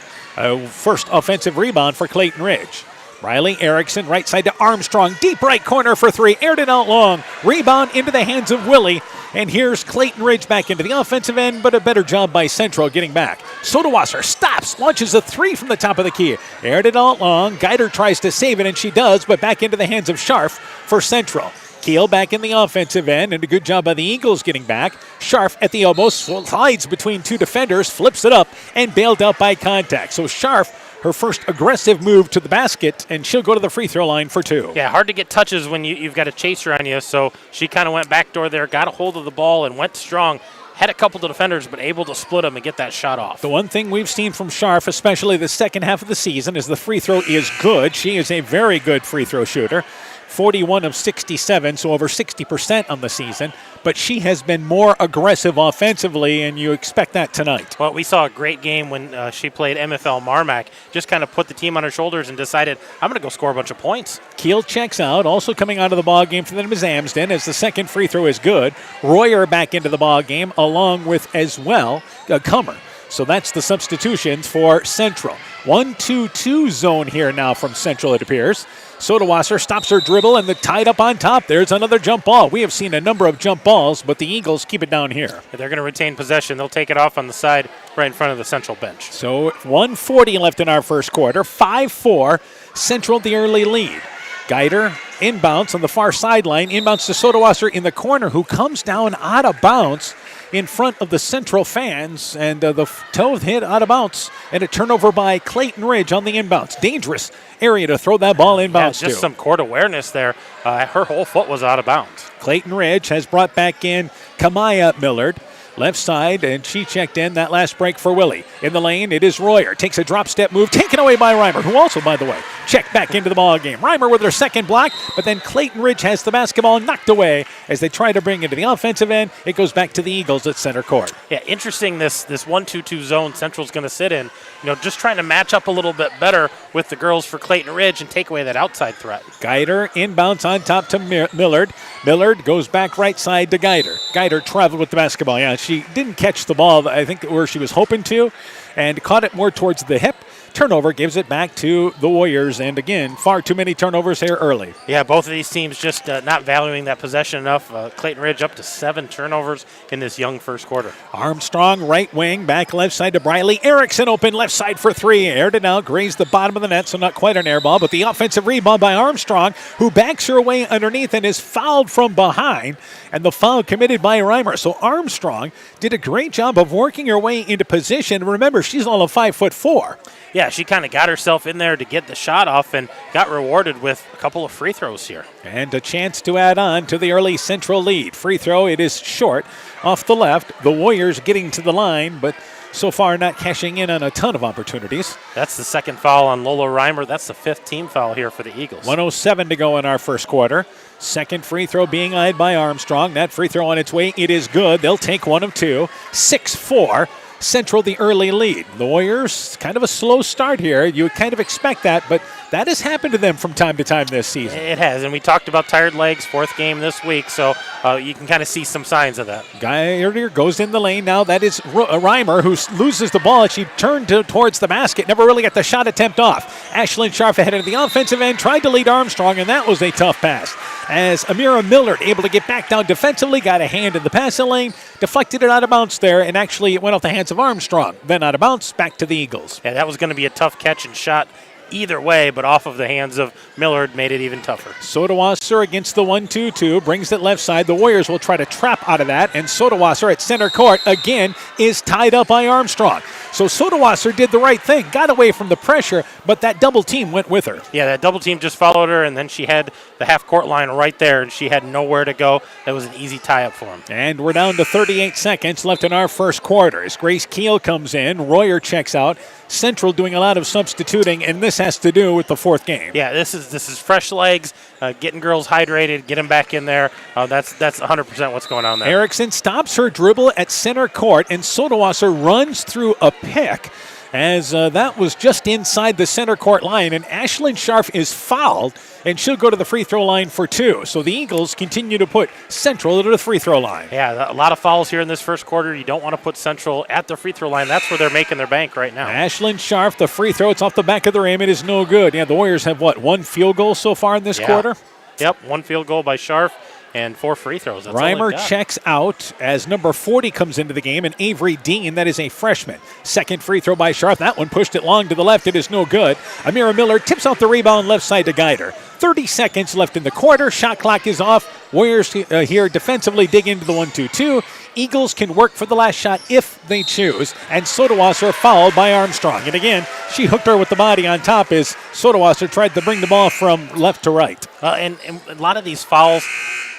First offensive rebound for Clayton Ridge. Riley Erickson, right side to Armstrong, deep right corner for 3, aired it out long. Rebound into the hands of Willie. And here's Clayton Ridge back into the offensive end, but a better job by Central getting back. Sodawasser stops, launches a 3 from the top of the key. Aired it out long. Geider tries to save it, and she does, but back into the hands of Scharf for Central. Keel back in the offensive end, and a good job by the Eagles getting back. Scharf at the elbow, slides between 2 defenders, flips it up, and bailed out by contact. So Scharf, her first aggressive move to the basket, and she'll go to the free throw line for 2. Yeah, hard to get touches when you've got a chaser on you, so she kind of went backdoor there, got a hold of the ball, and went strong. Had a couple of defenders, but able to split them and get that shot off. The one thing we've seen from Scharf, especially the second half of the season, is the free throw is good. She is a very good free throw shooter. 41 of 67, so over 60% on the season. But she has been more aggressive offensively, and you expect that tonight. Well, we saw a great game when she played MFL Marmac. Just kind of put the team on her shoulders and decided, I'm going to go score a bunch of points. Keel checks out. Also coming out of the ball game for them is Amsden, as the second free throw is good. Royer back into the ball game, along with as well Comer. So that's the substitutions for Central. 1-2-2 zone here now from Central, it appears. Sodawasser stops her dribble, and the tied up on top. There's another jump ball. We have seen a number of jump balls, but the Eagles keep it down here. They're going to retain possession. They'll take it off on the side right in front of the Central bench. So 1:40 left in our first quarter. 5-4, Central the early lead. Geider inbounds on the far sideline. Inbounds to Sodawasser in the corner, who comes down out of bounds in front of the Central fans, and the toe hit out of bounds, and a turnover by Clayton Ridge on the inbounds. Dangerous area to throw that ball inbounds to. Just some court awareness there. Her whole foot was out of bounds. Clayton Ridge has brought back in Kamaya Millard. Left side, and she checked in that last break for Willie. In the lane, it is Royer. Takes a drop step move, taken away by Reimer, who also, by the way, checked back into the ball game. Reimer with her second block, but then Clayton Ridge has the basketball knocked away as they try to bring it to the offensive end. It goes back to the Eagles at center court. Yeah, interesting this 1-2-2 zone Central's going to sit in. You know, just trying to match up a little bit better with the girls for Clayton Ridge and take away that outside threat. Geider inbounds on top to Millard. Millard goes back right side to Geider. Geider traveled with the basketball. Yeah, she didn't catch the ball, I think, where she was hoping to, and caught it more towards the hip. Turnover gives it back to the Warriors, and again, far too many turnovers here early. Yeah, both of these teams just not valuing that possession enough. Clayton Ridge up to 7 turnovers in this young first quarter. Armstrong, right wing, back left side to Briley. Erickson open left side for 3. Aired it out, grazed the bottom of the net, so not quite an air ball, but the offensive rebound by Armstrong, who backs her away underneath and is fouled from behind, and the foul committed by Reimer. So Armstrong did a great job of working her way into position. Remember, she's all of 5'4". Yeah, she kind of got herself in there to get the shot off and got rewarded with a couple of free throws here. And a chance to add on to the early Central lead. Free throw, it is short off the left. The Warriors getting to the line, but so far not cashing in on a ton of opportunities. That's the second foul on Lola Reimer. That's the 5th team foul here for the Eagles. 1:07 to go in our first quarter. Second free throw being eyed by Armstrong. That free throw on its way. It is good. They'll take one of 2. 6-4. Central the early lead. The Warriors, kind of a slow start here. You would kind of expect that, but That has happened to them from time to time this season. It has, and we talked about tired legs, 4th game this week, so you can kind of see some signs of that. Geyer goes in the lane now. That is Reimer, who loses the ball. She turned towards the basket, never really got the shot attempt off. Ashlyn Scharf ahead of the offensive end, tried to lead Armstrong, and that was a tough pass. As Amira Millard able to get back down defensively, got a hand in the passing lane, deflected it out of bounds there, and actually it went off the hands of Armstrong. Then out of bounds, back to the Eagles. Yeah, that was going to be a tough catch and shot either way, but off of the hands of Millard made it even tougher. Sodawasser against the 1-2-2, brings it left side. The Warriors will try to trap out of that, and Sodawasser at center court again is tied up by Armstrong. So Sodawasser did the right thing, got away from the pressure, but that double team went with her. Yeah, that double team just followed her, and then she had the half-court line right there, and she had nowhere to go. That was an easy tie-up for him. And we're down to 38 seconds left in our first quarter. As Grace Keel comes in, Royer checks out. Central doing a lot of substituting, and this has to do with the 4th game. Yeah, this is fresh legs, getting girls hydrated, get them back in there. That's 100% what's going on there. Erickson stops her dribble at center court, and Sodawasser runs through a pick as that was just inside the center court line, and Ashlyn Scharf is fouled, and she'll go to the free throw line for 2. So the Eagles continue to put Central to the free throw line. Yeah, a lot of fouls here in this first quarter. You don't want to put Central at the free throw line. That's where they're making their bank right now. Ashlyn Scharf, the free throw, it's off the back of the rim. It is no good. Yeah, the Warriors have, 1 field goal so far in this quarter? Yep, 1 field goal by Scharf and 4 free throws. That's Reimer checks out as number 40 comes into the game, and Avery Dean, that is a freshman. Second free throw by Scharf. That one pushed it long to the left. It is no good. Amira Miller tips out the rebound left side to Geider. 30 seconds left in the quarter. Shot clock is off. Warriors here defensively dig into the 1-2-2. Eagles can work for the last shot if they choose. And Sodawasser fouled by Armstrong. And again, she hooked her with the body on top as Sodawasser tried to bring the ball from left to right. And a lot of these fouls,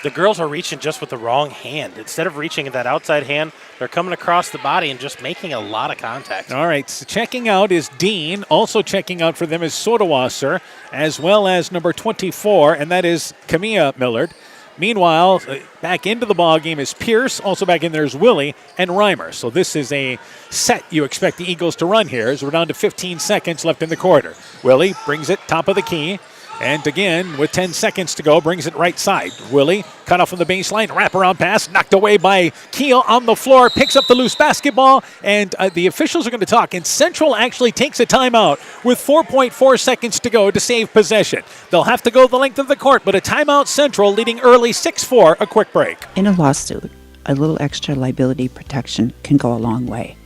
the girls are reaching just with the wrong hand. Instead of reaching at that outside hand, they're coming across the body and just making a lot of contact. All right, so checking out is Dean. Also checking out for them is Sodawasser, as well as number 24, and that is Camilla Millard. Meanwhile, back into the ball game is Pierce. Also back in there is Willie and Reimer. So this is a set you expect the Eagles to run here as we're down to 15 seconds left in the quarter. Willie brings it top of the key. And again, with 10 seconds to go, brings it right side. Willie, cut off from the baseline, wraparound pass, knocked away by Keel on the floor, picks up the loose basketball, and the officials are going to talk. And Central actually takes a timeout with 4.4 seconds to go to save possession. They'll have to go the length of the court, but a timeout Central leading early 6-4, a quick break. In a lawsuit, a little extra liability protection can go a long way.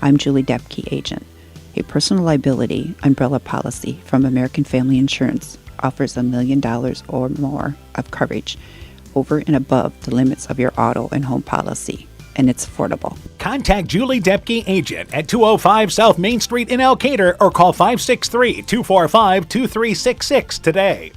I'm Julie Debke, agent. A personal liability umbrella policy from American Family Insurance offers $1 million or more of coverage over and above the limits of your auto and home policy, and it's affordable. Contact Julie Debke, agent, at 205 South Main Street in Elkader or call 563-245-2366 today.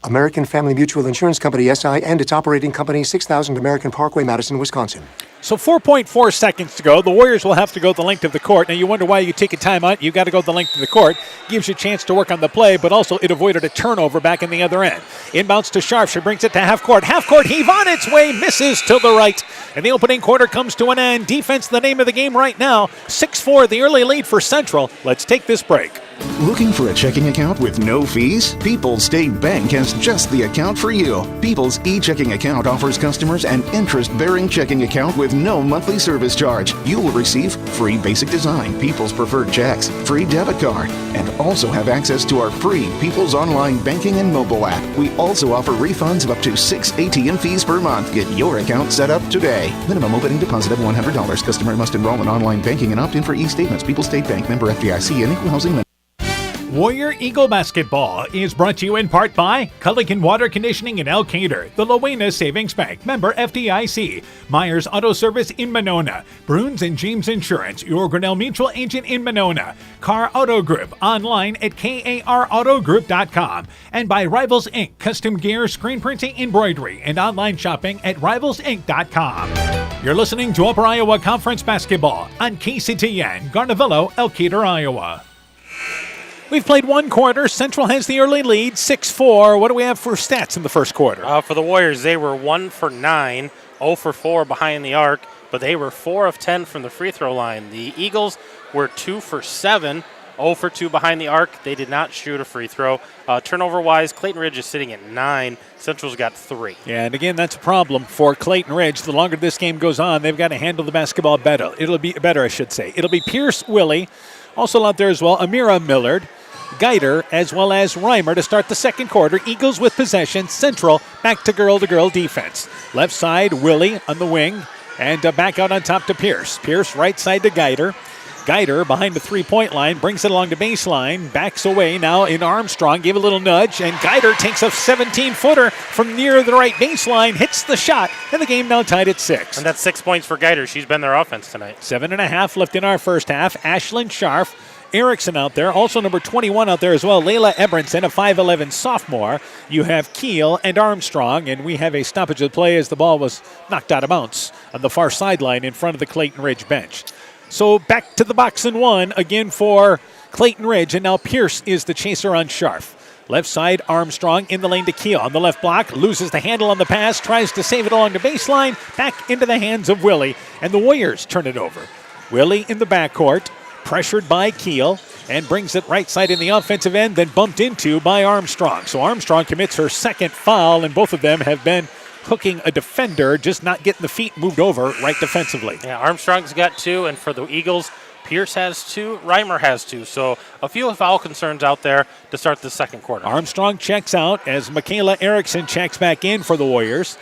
American Family Mutual Insurance Company, SI, and its operating company, 6000 American Parkway, Madison, Wisconsin. So 4.4 seconds to go. The Warriors will have to go the length of the court. Now, you wonder why you take a timeout. You've got to go the length of the court. Gives you a chance to work on the play, but also it avoided a turnover back in the other end. Inbounds to Scharf. She brings it to half court. Half court heave on its way. Misses to the right. And the opening quarter comes to an end. Defense, the name of the game right now. 6-4, the early lead for Central. Let's take this break. Looking for a checking account with no fees? People's State Bank has just the account for you. People's e-checking account offers customers an interest-bearing checking account with no monthly service charge. You will receive free basic design, People's Preferred Checks, free debit card, and also have access to our free People's Online Banking and mobile app. We also offer refunds of up to 6 ATM fees per month. Get your account set up today. Minimum opening deposit of $100. Customer must enroll in online banking and opt in for e-statements. People's State Bank, member FDIC, and equal housing lender. Warrior Eagle Basketball is brought to you in part by Culligan Water Conditioning in Elkader, the Loena Savings Bank, member FDIC, Myers Auto Service in Monona, Bruins and James Insurance, your Grinnell Mutual agent in Monona, Car Auto Group, online at karautogroup.com, and by Rivals Inc., custom gear, screen printing, embroidery, and online shopping at rivalsinc.com. You're listening to Upper Iowa Conference Basketball on KCTN, Garnavillo, Elkader, Iowa. We've played one quarter. Central has the early lead, 6-4. What do we have for stats in the first quarter? For the Warriors, they were 1 for 9, 0 for 4 behind the arc, but they were 4 of 10 from the free throw line. The Eagles were 2 for 7, 0 for 2 behind the arc. They did not shoot a free throw. Turnover-wise, Clayton Ridge is sitting at 9. Central's got 3. Yeah, and again, that's a problem for Clayton Ridge. The longer this game goes on, they've got to handle the basketball better. It'll be Pierce Willie, also out there as well, Amira Millard, Geider, as well as Reimer to start the second quarter. Eagles with possession. Central back to girl defense. Left side, Willie on the wing, and back out on top to Pierce. Pierce right side to Geider. Geider behind the three-point line, brings it along to baseline, backs away now in Armstrong, gave a little nudge, and Geider takes a 17-footer from near the right baseline, hits the shot, and the game now tied at 6. And that's 6 points for Geider. She's been their offense tonight. 7.5 left in our first half. Ashlyn Scharf, Erickson out there, also number 21 out there as well. Layla Ebronson, a 5'11 sophomore. You have Keel and Armstrong, and we have a stoppage of play as the ball was knocked out of bounds on the far sideline in front of the Clayton Ridge bench. So back to the box and one again for Clayton Ridge, and now Pierce is the chaser on Scharf. Left side, Armstrong in the lane to Keel. On the left block, loses the handle on the pass, tries to save it along the baseline, back into the hands of Willie, and the Warriors turn it over. Willie in the backcourt, pressured by Keel, and brings it right side in the offensive end, then bumped into by Armstrong. So Armstrong commits her second foul, and both of them have been hooking a defender, just not getting the feet moved over right defensively. Yeah, Armstrong's got 2, and for the Eagles, Pierce has 2, Reimer has 2. So a few foul concerns out there to start the second quarter. Armstrong checks out as Michaela Erickson checks back in for the Warriors,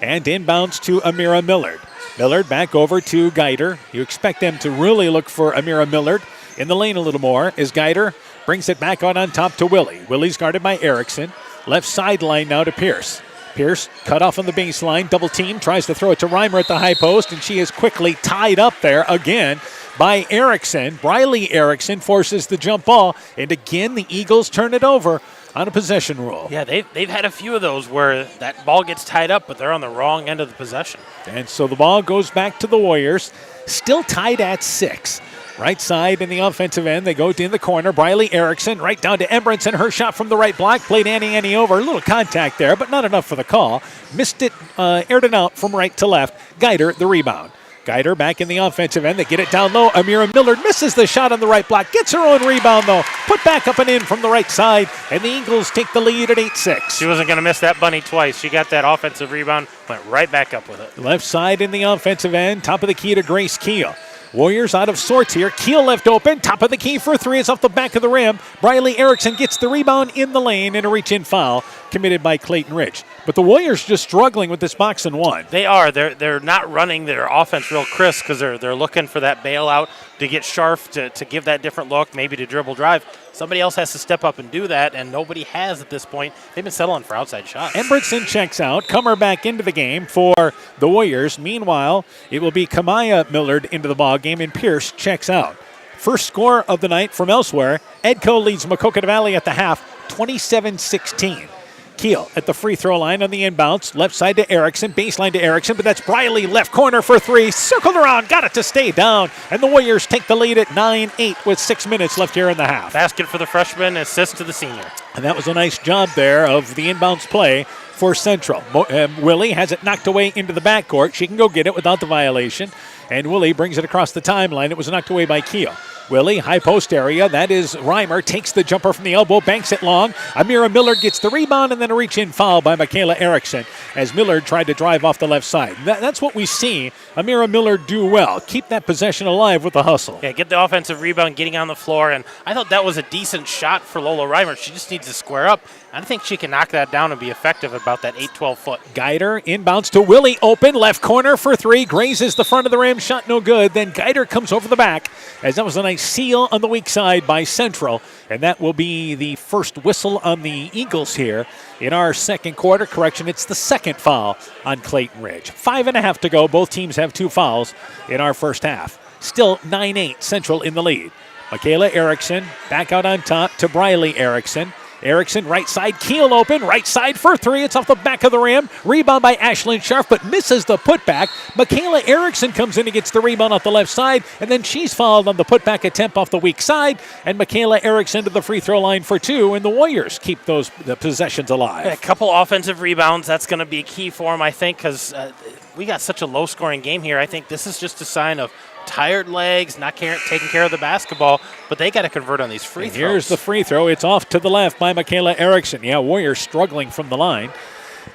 and inbounds to Amira Millard. Millard back over to Geider. You expect them to really look for Amira Millard in the lane a little more as Geider brings it back on top to Willie. Willie's guarded by Erickson. Left sideline now to Pierce. Pierce cut off on the baseline, double team, tries to throw it to Reimer at the high post, and she is quickly tied up there again by Erickson. Briley Erickson forces the jump ball, and again the Eagles turn it over on a possession rule. Yeah, they've had a few of those where that ball gets tied up, but they're on the wrong end of the possession. And so the ball goes back to the Warriors, still tied at 6. Right side in the offensive end, they go in the corner. Briley Erickson right down to Embronson. Her shot from the right block, played Annie over. A little contact there, but not enough for the call. Missed it, aired it out from right to left. Geider, the rebound. Geider back in the offensive end. They get it down low. Amira Millard misses the shot on the right block. Gets her own rebound, though. Put back up and in from the right side, and the Eagles take the lead at 8-6. She wasn't going to miss that bunny twice. She got that offensive rebound, went right back up with it. Left side in the offensive end. Top of the key to Grace Keel. Warriors out of sorts here. Keel left open. Top of the key for 3. It's off the back of the rim. Briley Erickson gets the rebound in the lane, and a reach-in foul committed by Clayton Ridge. But the Warriors just struggling with this box and one. They are. They're not running their offense real crisp because they're looking for that bailout to get Scharf to give that different look, maybe to dribble drive. Somebody else has to step up and do that, and nobody has at this point. They've been settling for outside shots. Embronson checks out. Comer back into the game for the Warriors. Meanwhile, it will be Kamaya Millard into the ball game, and Pierce checks out. First score of the night from elsewhere. Edco leads Maquoketa Valley at the half, 27-16. Keel at the free throw line on the inbounds. Left side to Erickson, baseline to Erickson, but that's Briley, left corner for 3. Circled around, got it to stay down, and the Warriors take the lead at 9-8 with 6 minutes left here in the half. Basket for the freshman, assist to the senior. And that was a nice job there of the inbounds play for Central. Willie has it knocked away into the backcourt. She can go get it without the violation, and Willie brings it across the timeline. It was knocked away by Keel. Willie, high post area. That is Reimer. Takes the jumper from the elbow, banks it long. Amira Millard gets the rebound, and then a reach-in foul by Michaela Erickson as Millard tried to drive off the left side. That's what we see Amira Millard do well. Keep that possession alive with the hustle. Yeah, get the offensive rebound, getting on the floor, and I thought that was a decent shot for Lola Reimer. She just needs to square up. I think she can knock that down and be effective about that 8-12 foot. Geider inbounds to Willie, open, left corner for 3, grazes the front of the rim, shot no good. Then Geider comes over the back as that was a nice seal on the weak side by Central. And that will be the first whistle on the Eagles here in our second quarter. Correction, it's the second foul on Clayton Ridge. 5.5 to go. Both teams have 2 fouls in our first half. Still 9-8, Central in the lead. Michaela Erickson back out on top to Briley Erickson. Erickson, right side, Keel open, right side for 3. It's off the back of the rim. Rebound by Ashlyn Scharf, but misses the putback. Michaela Erickson comes in and gets the rebound off the left side, and then she's fouled on the putback attempt off the weak side, and Michaela Erickson to the free throw line for 2, and the Warriors keep the possessions alive. A couple offensive rebounds, that's going to be key for them, I think, because we got such a low-scoring game here. I think this is just a sign of tired legs, not taking care of the basketball, but they got to convert on these free throws. Here's the free throw. It's off to the left by Michaela Erickson. Yeah, Warriors struggling from the line.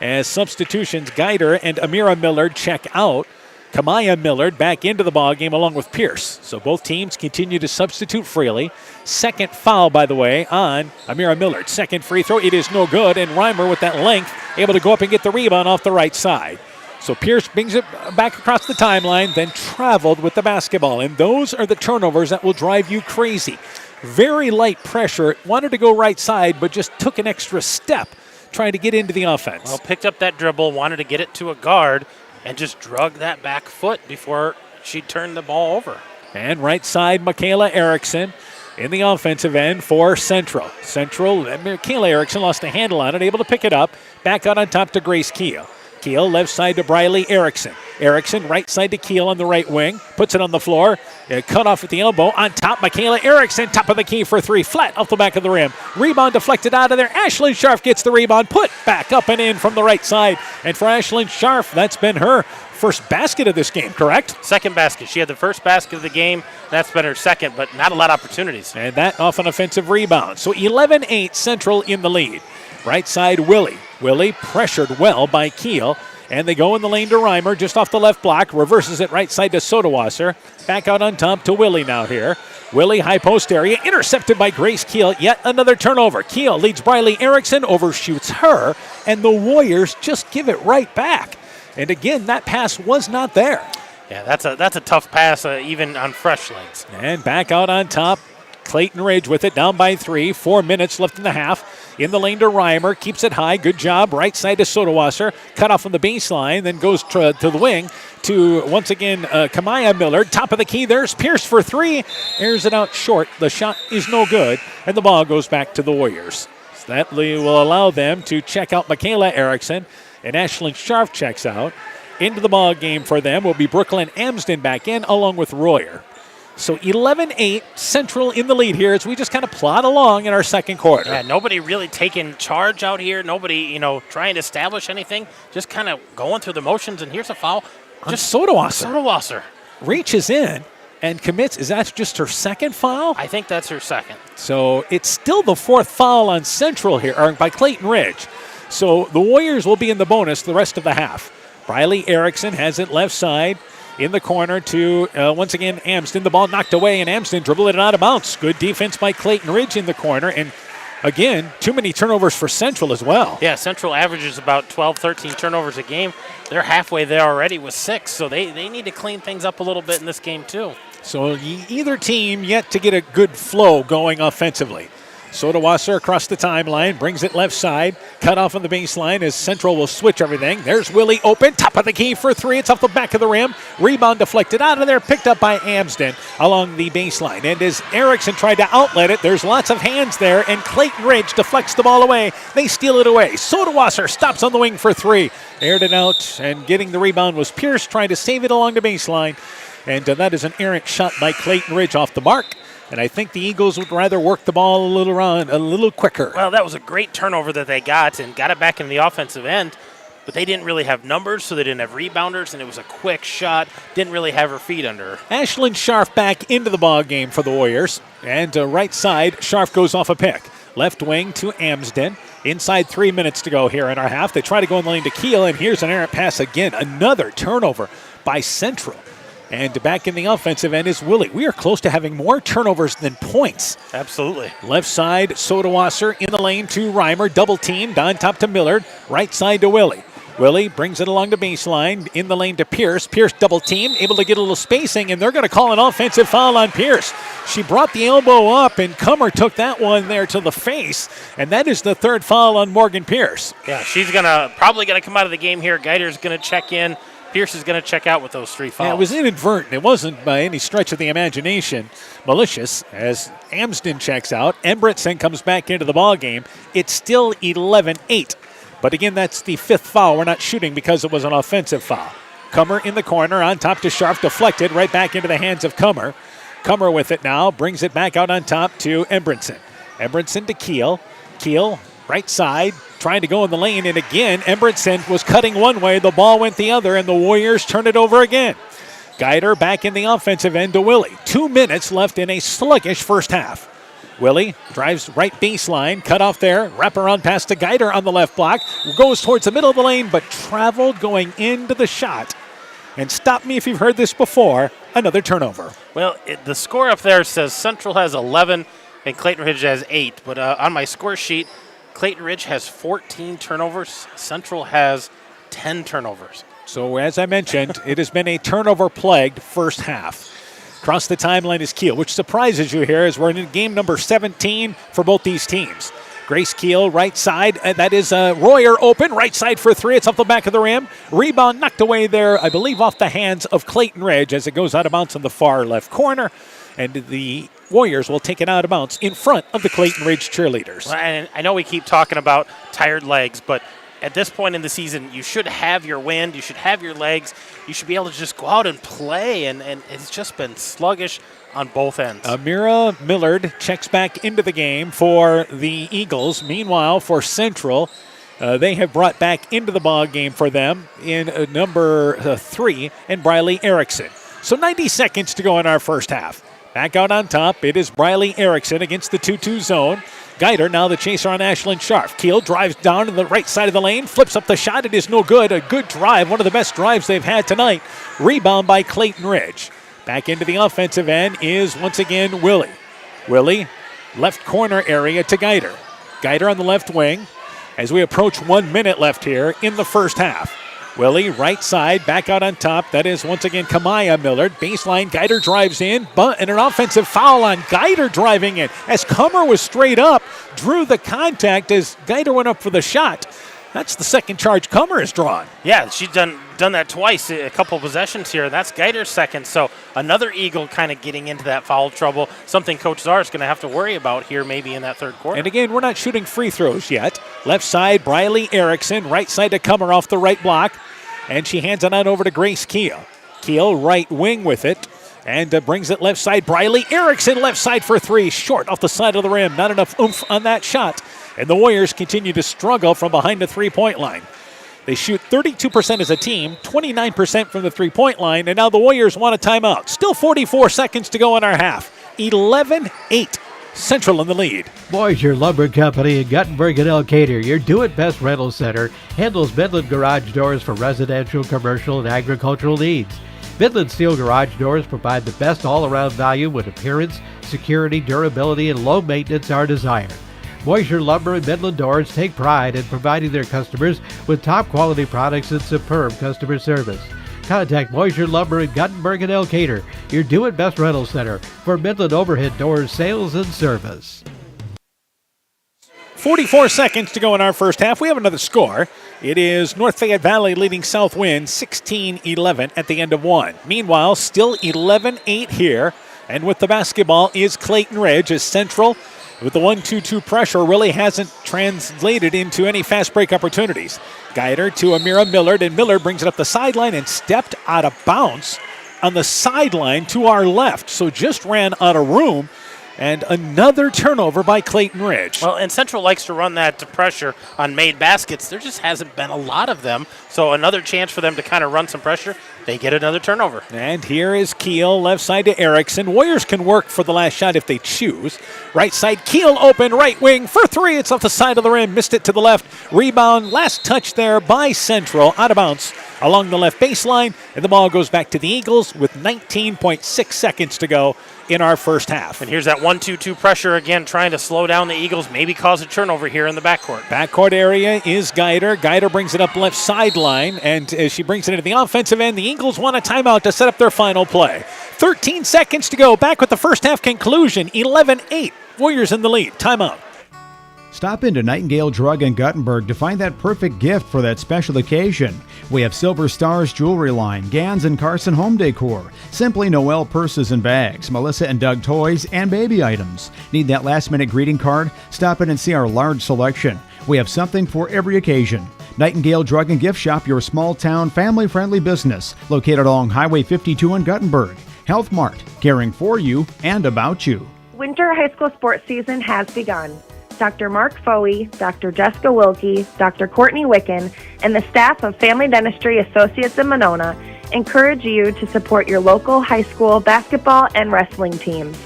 As substitutions, Geider and Amira Millard check out. Kamaya Millard back into the ballgame along with Pierce. So both teams continue to substitute freely. Second foul, by the way, on Amira Millard. Second free throw. It is no good, and Reimer with that length able to go up and get the rebound off the right side. So Pierce brings it back across the timeline, then traveled with the basketball. And those are the turnovers that will drive you crazy. Very light pressure. Wanted to go right side, but just took an extra step trying to get into the offense. Well, picked up that dribble, wanted to get it to a guard, and just drug that back foot before she turned the ball over. And right side, Michaela Erickson in the offensive end for Central. Michaela Erickson lost a handle on it, able to pick it up. Back out on top to Grace Keel. Keel left side to Briley Erickson. Erickson right side to Keel on the right wing. Puts it on the floor. Cut off at the elbow. On top, Michaela Erickson. Top of the key for three. Flat off the back of the rim. Rebound deflected out of there. Ashlyn Scharf gets the rebound. Put back up and in from the right side. And for Ashlyn Scharf, that's been her first basket of this game, correct? Second basket. She had the first basket of the game. That's been her second, but not a lot of opportunities. And that off an offensive rebound. So 11-8 Central in the lead. Right side, Willie. Willie pressured well by Keel. And they go in the lane to Reimer, just off the left block. Reverses it right side to Sodawasser. Back out on top to Willie now here. Willie, high post area, intercepted by Grace Keel. Yet another turnover. Keel leads Briley Erickson, overshoots her, and the Warriors just give it right back. And again, that pass was not there. Yeah, that's a tough pass, even on fresh legs. And back out on top, Clayton Ridge with it, down by 3. 4 minutes left in the half. In the lane to Reimer, keeps it high. Good job. Right side to Sodawasser. Cut off on the baseline, then goes to the wing to, once again, Kamaya Millard. Top of the key. There's Pierce for 3. Airs it out short. The shot is no good, and the ball goes back to the Warriors. So that will allow them to check out Michaela Erickson, and Ashlyn Scharf checks out. Into the ball game for them will be Brooklyn Amsden back in, along with Royer. So 11-8, Central in the lead here as we just kind of plod along in our second quarter. Yeah, nobody really taking charge out here. Nobody, trying to establish anything. Just kind of going through the motions, and here's a foul. Just Sodawasser. Sodawasser. Reaches in and commits. Is that just her second foul? I think that's her second. So it's still the fourth foul on Central here, or by Clayton Ridge. So the Warriors will be in the bonus the rest of the half. Briley Erickson has it left side. In the corner to, once again, Amsden. The ball knocked away, and Amsden dribbled it out of bounds. Good defense by Clayton Ridge in the corner. And, again, too many turnovers for Central as well. Yeah, Central averages about 12, 13 turnovers a game. They're halfway there already with 6, so they need to clean things up a little bit in this game, too. So either team yet to get a good flow going offensively. Sodawasser across the timeline, brings it left side. Cut off on the baseline as Central will switch everything. There's Willie open, top of the key for 3. It's off the back of the rim. Rebound deflected out of there, picked up by Amsden along the baseline. And as Erickson tried to outlet it, there's lots of hands there, and Clayton Ridge deflects the ball away. They steal it away. Sodawasser stops on the wing for 3. Aired it out, and getting the rebound was Pierce trying to save it along the baseline. And that is an errant shot by Clayton Ridge off the mark. And I think the Eagles would rather work the ball a little quicker. Well, that was a great turnover that they got and got it back in the offensive end. But they didn't really have numbers, so they didn't have rebounders, and it was a quick shot. Didn't really have her feet under her. Ashlyn Scharf back into the ball game for the Warriors. And right side, Scharf goes off a pick. Left wing to Amsden. Inside 3 minutes to go here in our half. They try to go in the lane to Keel, and here's an errant pass again. Another turnover by Central. And back in the offensive end is Willie. We are close to having more turnovers than points. Absolutely. Left side, Sodawasser in the lane to Reimer. Double teamed on top to Millard. Right side to Willie. Willie brings it along the baseline. In the lane to Pierce. Pierce double teamed, able to get a little spacing, and they're going to call an offensive foul on Pierce. She brought the elbow up, and Cummer took that one there to the face. And that is the third foul on Morgan Pierce. Yeah, she's probably going to come out of the game here. Geider's going to check in. Pierce is going to check out with those 3 fouls. Yeah, it was inadvertent. It wasn't by any stretch of the imagination malicious as Amsden checks out. Embretson comes back into the ballgame. It's still 11-8. But again, that's the 5th foul. We're not shooting because it was an offensive foul. Cummer in the corner, on top to Scharf, deflected right back into the hands of Cummer. Cummer with it now, brings it back out on top to Embretson. Embretson to Keel. Keel, right side, trying to go in the lane, and again, Embretson was cutting one way, the ball went the other, and the Warriors turn it over again. Guider back in the offensive end to Willie. 2 minutes left in a sluggish first half. Willie drives right baseline, cut off there, wrap around pass to Guider on the left block, goes towards the middle of the lane, but traveled going into the shot. And stop me if you've heard this before, another turnover. Well, the score up there says Central has 11 and Clayton Ridge has 8, but on my score sheet, Clayton Ridge has 14 turnovers, Central has 10 turnovers. So as I mentioned, it has been a turnover-plagued first half. Across the timeline is Keel, which surprises you here as we're in game number 17 for both these teams. Grace Keel, right side. That is Royer open. Right side for three. It's off the back of the rim. Rebound knocked away there, I believe, off the hands of Clayton Ridge as it goes out of bounds in the far left corner. And the Warriors will take it out of bounds in front of the Clayton Ridge cheerleaders. Well, and I know we keep talking about tired legs, but at this point in the season, you should have your wind, you should have your legs, you should be able to just go out and play, and it's just been sluggish on both ends. Amira Millard checks back into the game for the Eagles. Meanwhile, for Central, they have brought back into the ball game for them in number 3 and Briley Erickson. So 90 seconds to go in our first half. Back out on top, it is Briley Erickson against the 2-2 zone. Guider, now the chaser on Ashlyn Scharf. Keel drives down to the right side of the lane, flips up the shot. It is no good. A good drive, one of the best drives they've had tonight. Rebound by Clayton Ridge. Back into the offensive end is once again Willie. Willie, left corner area to Guider. Guider on the left wing as we approach 1 minute left here in the first half. Willie, right side, back out on top. That is once again Kamaya Millard. Baseline, Guider drives in, and an offensive foul on Guider driving in. As Comer was straight up, drew the contact as Guider went up for the shot. That's the second charge Comer has drawn. Yeah, she's done that twice, a couple possessions here. That's Guider's second, so another Eagle kind of getting into that foul trouble, something Coach Czar is going to have to worry about here maybe in that third quarter. And again, we're not shooting free throws yet. Left side, Briley Erickson. Right side to Comer off the right block. And she hands it on over to Grace Keel. Keel right wing with it and brings it left side. Briley Erickson left side for three. Short off the side of the rim. Not enough oomph on that shot. And the Warriors continue to struggle from behind the three-point line. They shoot 32% as a team, 29% from the three-point line, and now the Warriors want a timeout. Still 44 seconds to go in our half. 11-8. Central in the lead. Boisier Lumber Company in Guttenberg and Elkader, your do-it-best rental center, handles Midland garage doors for residential, commercial, and agricultural needs. Midland Steel garage doors provide the best all-around value when appearance, security, durability, and low maintenance are desired. Boisier Lumber and Midland Doors take pride in providing their customers with top-quality products and superb customer service. Contact Boisier Lumber in Guttenberg and Elkader, your do-it-best rental center for Midland overhead doors sales and service. 44 seconds to go in our first half. We have another score. It is North Fayette Valley leading Southwind 16-11 at the end of one. Meanwhile, still 11-8 here. And with the basketball is Clayton Ridge as Central with the 1-2-2 pressure really hasn't translated into any fast break opportunities. Guider to Amira Millard, and Millard brings it up the sideline and stepped out of bounds on the sideline to our left. So just ran out of room. And another turnover by Clayton Ridge. Well, and Central likes to run that to pressure on made baskets. There just hasn't been a lot of them. So another chance for them to kind of run some pressure. They get another turnover. And here is Keel, left side to Erickson. Warriors can work for the last shot if they choose. Right side, Keel open, right wing for three. It's off the side of the rim, missed it to the left. Rebound, last touch there by Central, out of bounds along the left baseline. And the ball goes back to the Eagles with 19.6 seconds to go in our first half. And here's that 1-2-2 pressure again, trying to slow down the Eagles, maybe cause a turnover here in the backcourt. Backcourt area is Guider. Guider brings it up left sideline, and as she brings it into the offensive end, the Eagles want a timeout to set up their final play. 13 seconds to go. Back with the first half conclusion. 11-8. Warriors in the lead. Timeout. Stop into Nightingale Drug in Guttenberg to find that perfect gift for that special occasion. We have Silver Stars jewelry line, Gans and Carson home decor, Simply Noel purses and bags, Melissa and Doug toys, and baby items. Need that last-minute greeting card? Stop in and see our large selection. We have something for every occasion. Nightingale Drug and Gift Shop, your small-town, family-friendly business, located along Highway 52 in Guttenberg. Health Mart, caring for you and about you. Winter high school sports season has begun. Dr. Mark Foey, Dr. Jessica Wilkie, Dr. Courtney Wicken, and the staff of Family Dentistry Associates in Monona encourage you to support your local high school basketball and wrestling teams.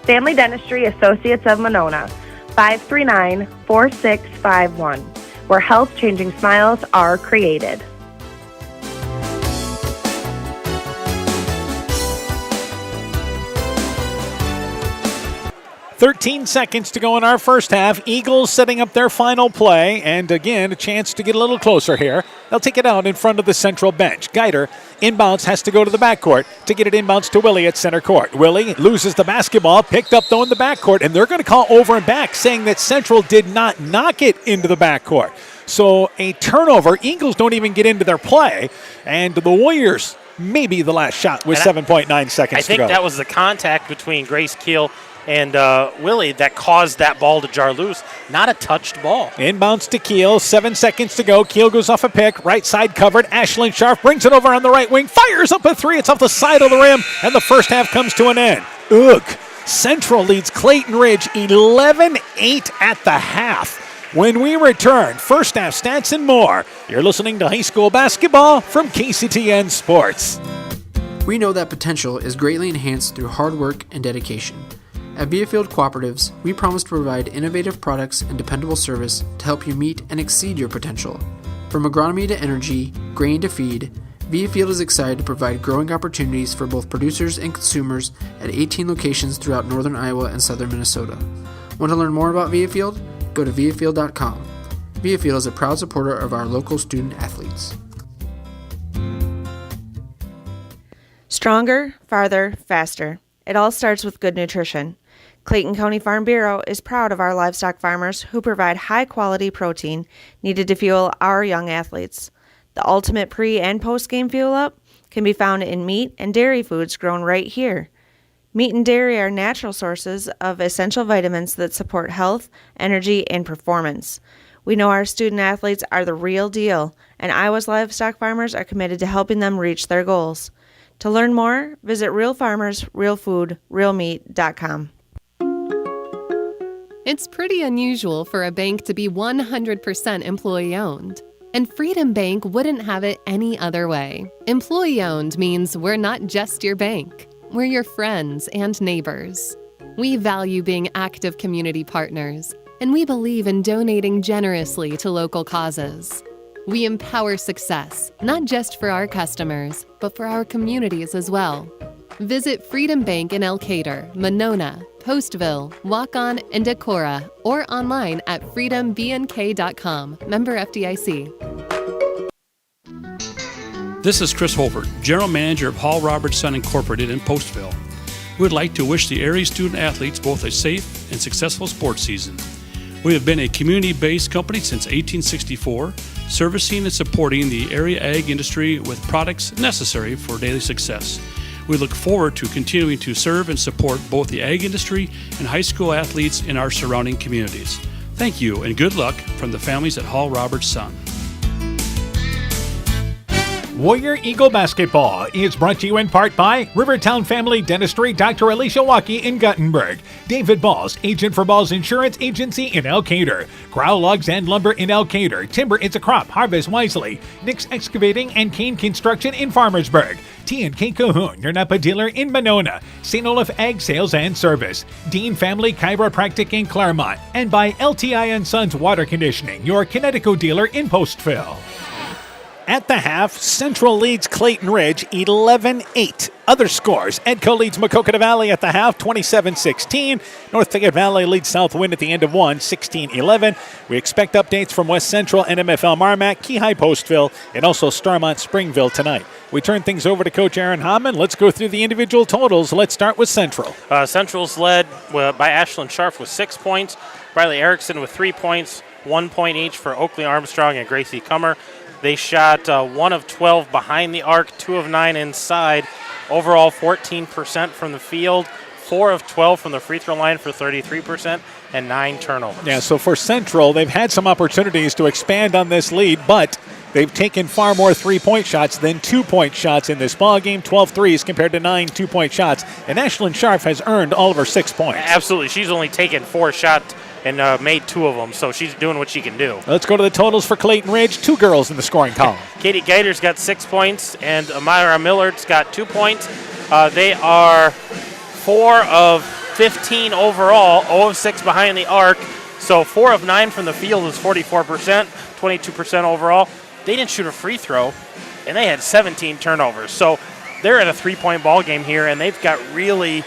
Family Dentistry Associates of Monona, 539-4651, where health-changing smiles are created. 13 seconds to go in our first half. Eagles setting up their final play, and again, a chance to get a little closer here. They'll take it out in front of the central bench. Geider inbounds, has to go to the backcourt to get it inbounds to Willie at center court. Willie loses the basketball, picked up though in the backcourt, and they're going to call over and back, saying that Central did not knock it into the backcourt. So a turnover. Eagles don't even get into their play, and the Warriors maybe the last shot with 7.9 seconds to go. I think that was the contact between Grace Keel and Willie that caused that ball to jar loose. Not a touched ball. Inbounds to Keel, 7 seconds to go. Keel goes off a pick, right side covered. Ashlyn Scharf brings it over on the right wing, fires up a three. It's off the side of the rim, and the first half comes to an end. Central leads Clayton Ridge 11-8 at the half. When we return, first half stats and more. You're listening to high school basketball from KCTN Sports. We know that potential is greatly enhanced through hard work and dedication. At Viafield Cooperatives, we promise to provide innovative products and dependable service to help you meet and exceed your potential. From agronomy to energy, grain to feed, Viafield is excited to provide growing opportunities for both producers and consumers at 18 locations throughout northern Iowa and southern Minnesota. Want to learn more about Viafield? Go to viafield.com. Viafield is a proud supporter of our local student athletes. Stronger, farther, faster. It all starts with good nutrition. Clayton County Farm Bureau is proud of our livestock farmers who provide high-quality protein needed to fuel our young athletes. The ultimate pre- and post-game fuel-up can be found in meat and dairy foods grown right here. Meat and dairy are natural sources of essential vitamins that support health, energy, and performance. We know our student athletes are the real deal, and Iowa's livestock farmers are committed to helping them reach their goals. To learn more, visit realfarmersrealfoodrealmeat.com. It's pretty unusual for a bank to be 100% employee-owned. And Freedom Bank wouldn't have it any other way. Employee-owned means we're not just your bank. We're your friends and neighbors. We value being active community partners, and we believe in donating generously to local causes. We empower success, not just for our customers, but for our communities as well. Visit Freedom Bank in Elkader, Monona, Postville, Waukon, and Decorah, or online at freedombnk.com. Member FDIC. This is Chris Holbert, General Manager of Hall Roberts Son Incorporated in Postville. We would like to wish the area student athletes both a safe and successful sports season. We have been a community-based company since 1864, servicing and supporting the area ag industry with products necessary for daily success. We look forward to continuing to serve and support both the ag industry and high school athletes in our surrounding communities. Thank you and good luck from the families at Hall Roberts Son. Warrior Eagle Basketball is brought to you in part by Rivertown Family Dentistry, Dr. Alicia Waukee in Guttenberg, David Balls, agent for Balls Insurance Agency in Elkader, Grow Logs and Lumber in Elkader, Timber It's a Crop, Harvest Wisely, Nick's Excavating and Kane Construction in Farmersburg, T&K Cahoon, your Napa dealer in Monona, St. Olaf Ag Sales and Service, Dean Family Chiropractic in Claremont, and by LTI & Sons Water Conditioning, your Connecticut dealer in Postville. At the half, Central leads Clayton Ridge 11-8. Other scores, Edco leads Maquoketa Valley at the half 27-16. North Fayette Valley leads Southwind at the end of one 16-11. We expect updates from West Central and MFL Marmac, Keyhigh Postville, and also Starmont Springville tonight. We turn things over to Coach Aaron Hammond. Let's go through the individual totals. Let's start with Central. Central's led by Ashlyn Scharf with 6 points, Riley Erickson with 3 points, 1 point each for Oakley Armstrong and Gracie Kummer. They shot 1 of 12 behind the arc, 2 of 9 inside. Overall, 14% from the field, 4 of 12 from the free throw line for 33%, and 9 turnovers. Yeah, so for Central, they've had some opportunities to expand on this lead, but they've taken far more three-point shots than two-point shots in this ballgame, 12 threes compared to 9 two-point shots. And Ashlyn Scharf has earned all of her 6 points. Absolutely. She's only taken 4 shots and made 2 of them. So she's doing what she can do. Let's go to the totals for Clayton Ridge. 2 girls in the scoring column. Katie Gator's got 6 points, and Amira Millard's got 2 points. They are 4 of 15 overall, 0 of 6 behind the arc. So 4 of 9 from the field is 44%, 22% overall. They didn't shoot a free throw, and they had 17 turnovers. So they're in a 3-point ball game here, and they've got really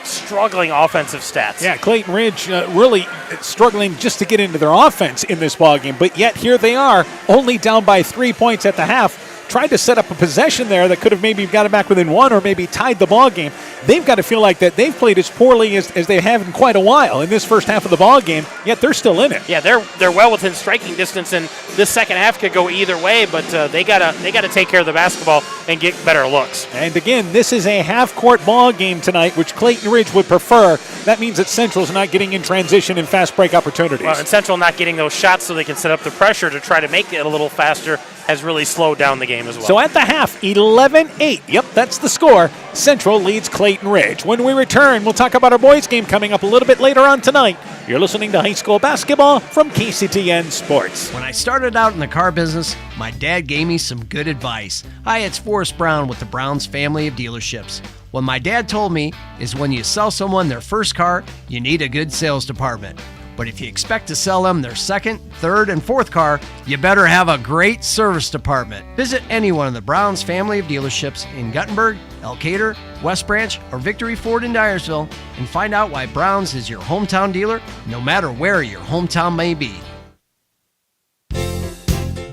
struggling offensive stats. Yeah, Clayton Ridge really struggling just to get into their offense in this ball game, but yet here they are, only down by 3 points at the half. Tried to set up a possession there that could have maybe got it back within 1 or maybe tied the ball game. They've got to feel like that they've played as poorly as they have in quite a while in this first half of the ball game, yet they're still in it. Yeah, they're well within striking distance, and this second half could go either way, but they gotta take care of the basketball and get better looks. And again, this is a half-court ball game tonight, which Clayton Ridge would prefer. That means that Central's not getting in transition and fast break opportunities. Well, and Central not getting those shots so they can set up the pressure to try to make it a little faster has really slowed down the game as well. So at the half, 11-8. Yep, that's the score. Central leads Clayton Ridge. When we return, we'll talk about our boys' game coming up a little bit later on tonight. You're listening to high school basketball from KCTN Sports. When I started out in the car business, my dad gave me some good advice. Hi, it's Forrest Brown with the Browns family of dealerships. What my dad told me is when you sell someone their first car, you need a good sales department. But if you expect to sell them their second, third, and fourth car, you better have a great service department. Visit any one of the Browns family of dealerships in Guttenberg, Elkader, West Branch, or Victory Ford in Dyersville and find out why Browns is your hometown dealer, no matter where your hometown may be.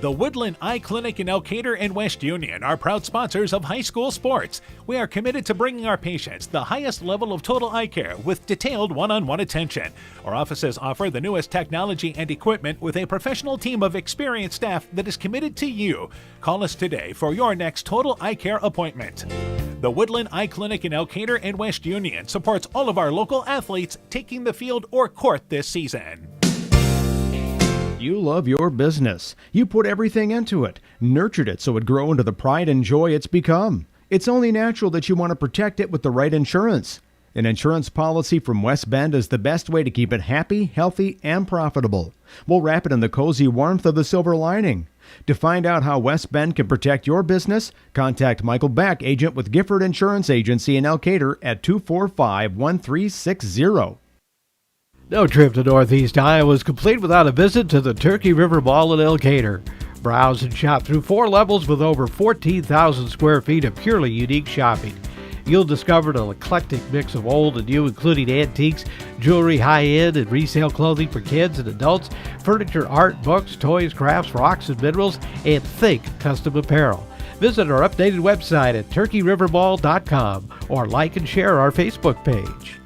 The Woodland Eye Clinic in Elkader and West Union are proud sponsors of high school sports. We are committed to bringing our patients the highest level of total eye care with detailed one-on-one attention. Our offices offer the newest technology and equipment with a professional team of experienced staff that is committed to you. Call us today for your next total eye care appointment. The Woodland Eye Clinic in Elkader and West Union supports all of our local athletes taking the field or court this season. You love your business. You put everything into it, nurtured it so it would grow into the pride and joy it's become. It's only natural that you want to protect it with the right insurance. An insurance policy from West Bend is the best way to keep it happy, healthy, and profitable. We'll wrap it in the cozy warmth of the silver lining. To find out how West Bend can protect your business, contact Michael Beck, agent with Gifford Insurance Agency in Elkader at 245-1360. No trip to Northeast Iowa is complete without a visit to the Turkey River Mall in Elkader. Browse and shop through 4 levels with over 14,000 square feet of purely unique shopping. You'll discover an eclectic mix of old and new, including antiques, jewelry, high-end and resale clothing for kids and adults, furniture, art, books, toys, crafts, rocks and minerals, and think custom apparel. Visit our updated website at turkeyrivermall.com or like and share our Facebook page.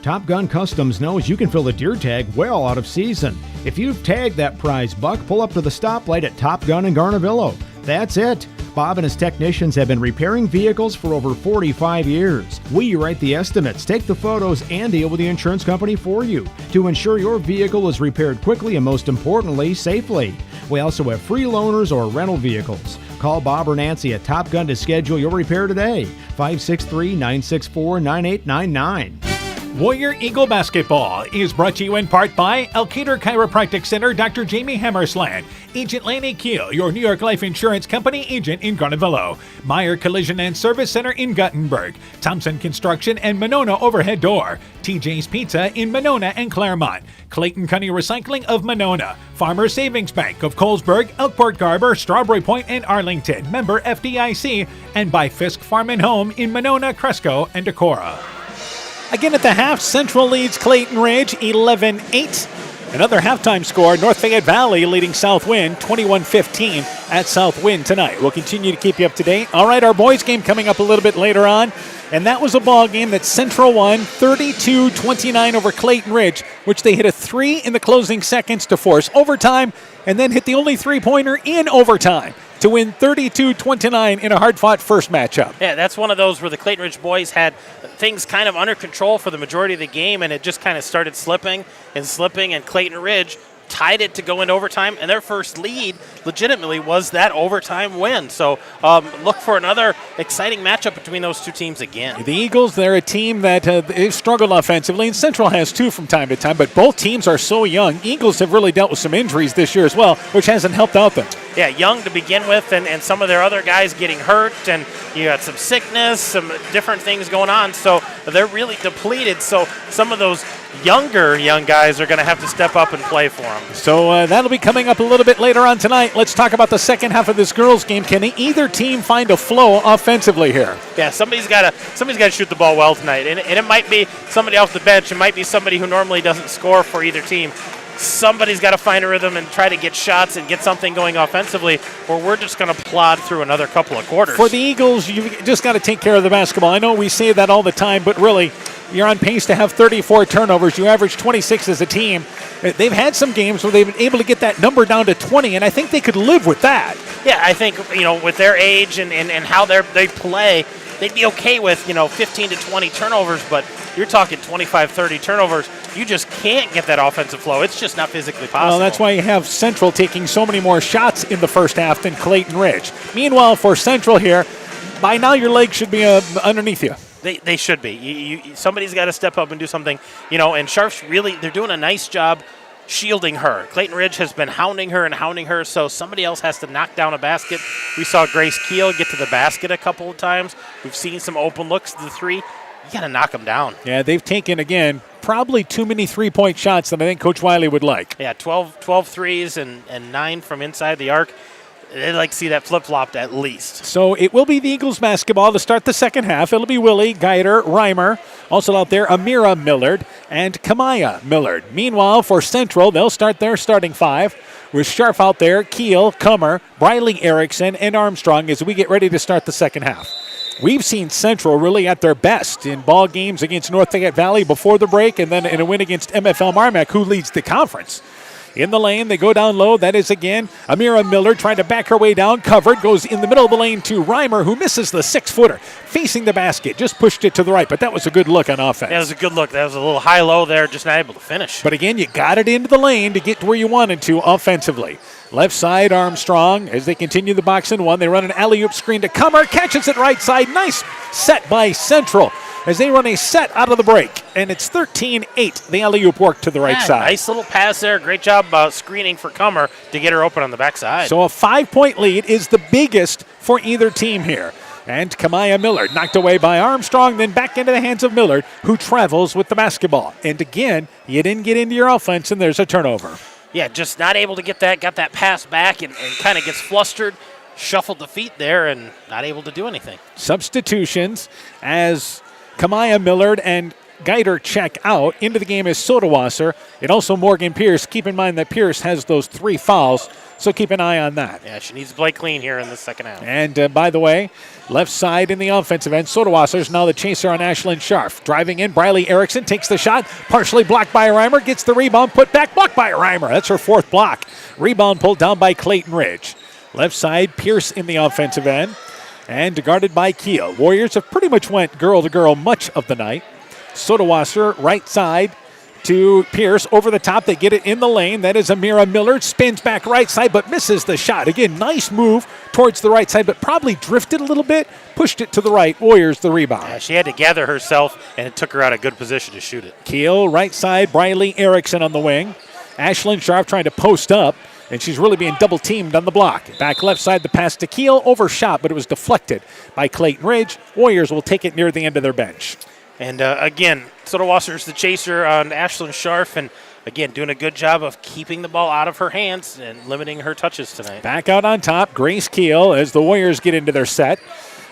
Top Gun Customs knows you can fill the deer tag well out of season. If you've tagged that prize buck, pull up to the stoplight at Top Gun in Garnavillo. That's it. Bob and his technicians have been repairing vehicles for over 45 years. We write the estimates, take the photos, and deal with the insurance company for you to ensure your vehicle is repaired quickly and, most importantly, safely. We also have free loaners or rental vehicles. Call Bob or Nancy at Top Gun to schedule your repair today. 563-964-9899. Warrior Eagle Basketball is brought to you in part by Elkader Chiropractic Center, Dr. Jamie Hammersland, Agent Lanny Keel, your New York Life Insurance Company agent in Garnavillo, Meyer Collision and Service Center in Guttenberg, Thompson Construction and Monona Overhead Door, TJ's Pizza in Monona and Claremont, Clayton County Recycling of Monona, Farmer Savings Bank of Colesburg, Elkport Garber, Strawberry Point, and Arlington, member FDIC, and by Fisk Farm and Home in Monona, Cresco, and Decorah. Again at the half, Central leads Clayton Ridge 11-8. Another halftime score, North Fayette Valley leading Southwind 21-15 at Southwind tonight. We'll continue to keep you up to date. All right, our boys game coming up a little bit later on. And that was a ball game that Central won 32-29 over Clayton Ridge, which they hit a 3 in the closing seconds to force overtime and then hit the only three-pointer in overtime to win 32-29 in a hard-fought first matchup. Yeah, that's one of those where the Clayton Ridge boys had things kind of under control for the majority of the game, and it just kind of started slipping, and Clayton Ridge tied it to go into overtime, and their first lead legitimately was that overtime win. So look for another exciting matchup between those two teams again. The Eagles, they're a team that they've struggled offensively, and Central has too from time to time, but both teams are so young. Eagles have really dealt with some injuries this year as well, which hasn't helped out them. Yeah, young to begin with, and some of their other guys getting hurt, and you got some sickness, some different things going on, so they're really depleted. So some of those young guys are going to have to step up and play for them. So that'll be coming up a little bit later on tonight. Let's talk about the second half of this girls' game. Can either team find a flow offensively here? Yeah, somebody's got to shoot the ball well tonight, and it might be somebody off the bench. It might be somebody who normally doesn't score for either team. Somebody's got to find a rhythm and try to get shots and get something going offensively, or we're just going to plod through another couple of quarters. For the Eagles, you've just got to take care of the basketball. I know we say that all the time, but really, you're on pace to have 34 turnovers. You average 26 as a team. They've had some games where they've been able to get that number down to 20, and I think they could live with that. Yeah, I think, with their age and how they play, they'd be okay with, 15 to 20 turnovers, but you're talking 25, 30 turnovers. You just can't get that offensive flow. It's just not physically possible. Well, that's why you have Central taking so many more shots in the first half than Clayton Ridge. Meanwhile, for Central here, by now your legs should be underneath you. They should be. Somebody's got to step up and do something. And Sharp's they're doing a nice job shielding her. Clayton Ridge has been hounding her, so somebody else has to knock down a basket. We saw Grace Keel get to the basket a couple of times. We've seen some open looks to the three. You got to knock them down. Yeah, they've taken, again, probably too many three-point shots that I think Coach Wiley would like. Yeah, 12 threes and 9 from inside the arc. They'd like to see that flip-flopped at least. So it will be the Eagles basketball to start the second half. It'll be Willie, Geider, Reimer. Also out there, Amira Millard and Kamaya Millard. Meanwhile, for Central, they'll start their starting five with Sharp out there, Keel, Kummer, Briley Erickson, and Armstrong as we get ready to start the second half. We've seen Central really at their best in ball games against North Fayette Valley before the break, and then in a win against MFL Marmac, who leads the conference. In the lane, they go down low. That is, again, Amira Miller trying to back her way down. Covered, goes in the middle of the lane to Reimer, who misses the 6-footer. Facing the basket, just pushed it to the right, but that was a good look on offense. That was a good look. That was a little high-low there, just not able to finish. But again, you got it into the lane to get to where you wanted to offensively. Left side, Armstrong, as they continue the box and one. They run an alley-oop screen to Kummer, catches it right side. Nice set by Central as they run a set out of the break. And it's 13-8, the alley-oop work to the right side. Nice little pass there. Great job screening for Kummer to get her open on the backside. So a 5-point lead is the biggest for either team here. And Kamaya Millard knocked away by Armstrong, then back into the hands of Millard, who travels with the basketball. And again, you didn't get into your offense, and there's a turnover. Yeah, just not able to get that, got that pass back and kind of gets flustered, shuffled the feet there and not able to do anything. Substitutions as Kamaya Millard and Geider check out. Into the game is Sodawasser and also Morgan Pierce. Keep in mind that Pierce has those 3 fouls, so keep an eye on that. Yeah, she needs to play clean here in the second half. And by the way, left side in the offensive end, Sodawasser's now the chaser on Ashlyn Scharf. Driving in, Briley Erickson takes the shot, partially blocked by Reimer, gets the rebound, put back, blocked by Reimer. That's her 4th block. Rebound pulled down by Clayton Ridge. Left side, Pierce in the offensive end, and guarded by Keel. Warriors have pretty much went girl to girl much of the night. Sodawasser, right side to Pierce, over the top. They get it in the lane. That is Amira Millard. Spins back right side, but misses the shot. Again, nice move towards the right side, but probably drifted a little bit. Pushed it to the right. Warriors the rebound. Yeah, she had to gather herself, and it took her out of good position to shoot it. Keel, right side. Briley Erickson on the wing. Ashlyn Scharf trying to post up, and she's really being double-teamed on the block. Back left side, the pass to Keel. Overshot, but it was deflected by Clayton Ridge. Warriors will take it near the end of their bench. And again, Sodawasser's the chaser on Ashlyn Scharf, and again, doing a good job of keeping the ball out of her hands and limiting her touches tonight. Back out on top, Grace Keel as the Warriors get into their set.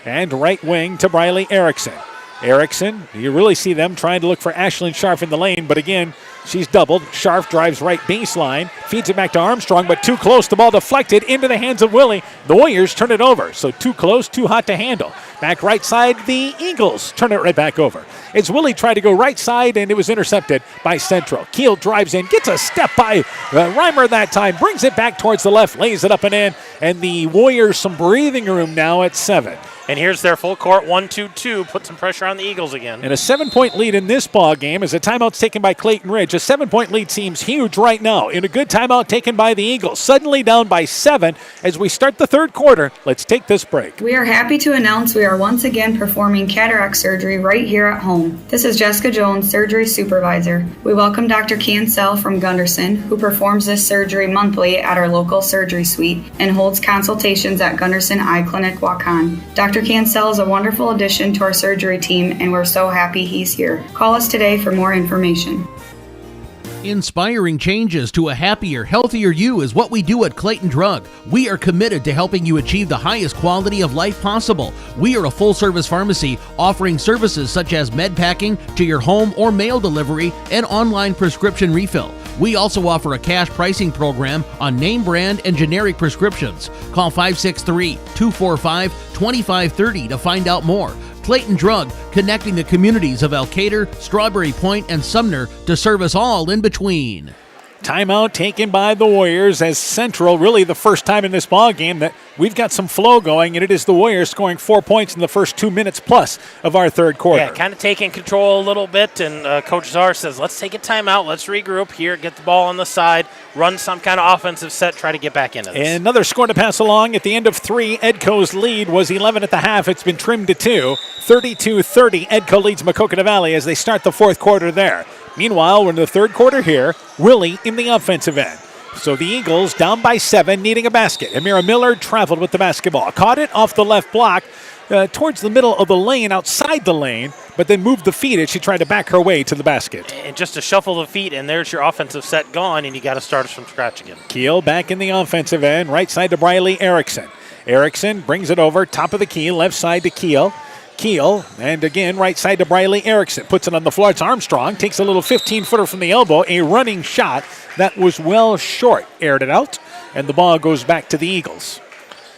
And right wing to Briley Erickson. Erickson, you really see them trying to look for Ashlyn Scharf in the lane, but again, she's doubled. Scharf drives right baseline, feeds it back to Armstrong, but too close. The ball deflected into the hands of Willie. The Warriors turn it over, so too close, too hot to handle. Back right side, the Eagles turn it right back over. As Willie tried to go right side, and it was intercepted by Central. Keel drives in, gets a step by Reimer that time, brings it back towards the left, lays it up and in, and the Warriors some breathing room now at 7. And here's their full court 1-2-2. Put some pressure on the Eagles again. And a 7-point lead in this ball game as a timeout's taken by Clayton Ridge. A 7-point lead seems huge right now. In a good timeout taken by the Eagles. Suddenly down by 7 as we start the third quarter. Let's take this break. We are happy to announce we are once again performing cataract surgery right here at home. This is Jessica Jones, surgery supervisor. We welcome Dr. Cancel from Gunderson, who performs this surgery monthly at our local surgery suite and holds consultations at Gunderson Eye Clinic, Waukon. Dr. Cancel is a wonderful addition to our surgery team, and we're so happy he's here. Call us today for more information. Inspiring changes to a happier, healthier you is what we do at Clayton Drug. We are committed to helping you achieve the highest quality of life possible. We are a full-service pharmacy offering services such as med packing to your home or mail delivery and online prescription refill. We also offer a cash pricing program on name brand and generic prescriptions. Call 563-245-2530 to find out more. Clayton Drug, connecting the communities of Elkader, Strawberry Point, and Sumner to serve us all in between. Timeout taken by the Warriors as Central, really the first time in this ball game that we've got some flow going, and it is the Warriors scoring 4 points in the first 2 minutes plus of our third quarter. Yeah, kind of taking control a little bit, and Coach Czar says, let's take a timeout, let's regroup here, get the ball on the side, run some kind of offensive set, try to get back into this. Another score to pass along at the end of 3. Edco's lead was 11 at the half. It's been trimmed to 2. 32-30, Edco leads Maquoketa Valley as they start the fourth quarter there. Meanwhile, we're in the third quarter here. Willie in the offensive end. So the Eagles down by 7, needing a basket. Amira Millard traveled with the basketball. Caught it off the left block towards the middle of the lane, outside the lane, but then moved the feet as she tried to back her way to the basket. And just to shuffle the feet, and there's your offensive set gone, and you got to start us from scratch again. Keel back in the offensive end, right side to Briley Erickson. Erickson brings it over, top of the key, left side to Keel. Keel, and again, right side to Briley Erickson. Puts it on the floor. It's Armstrong. Takes a little 15-footer from the elbow. A running shot that was well short. Aired it out, and the ball goes back to the Eagles.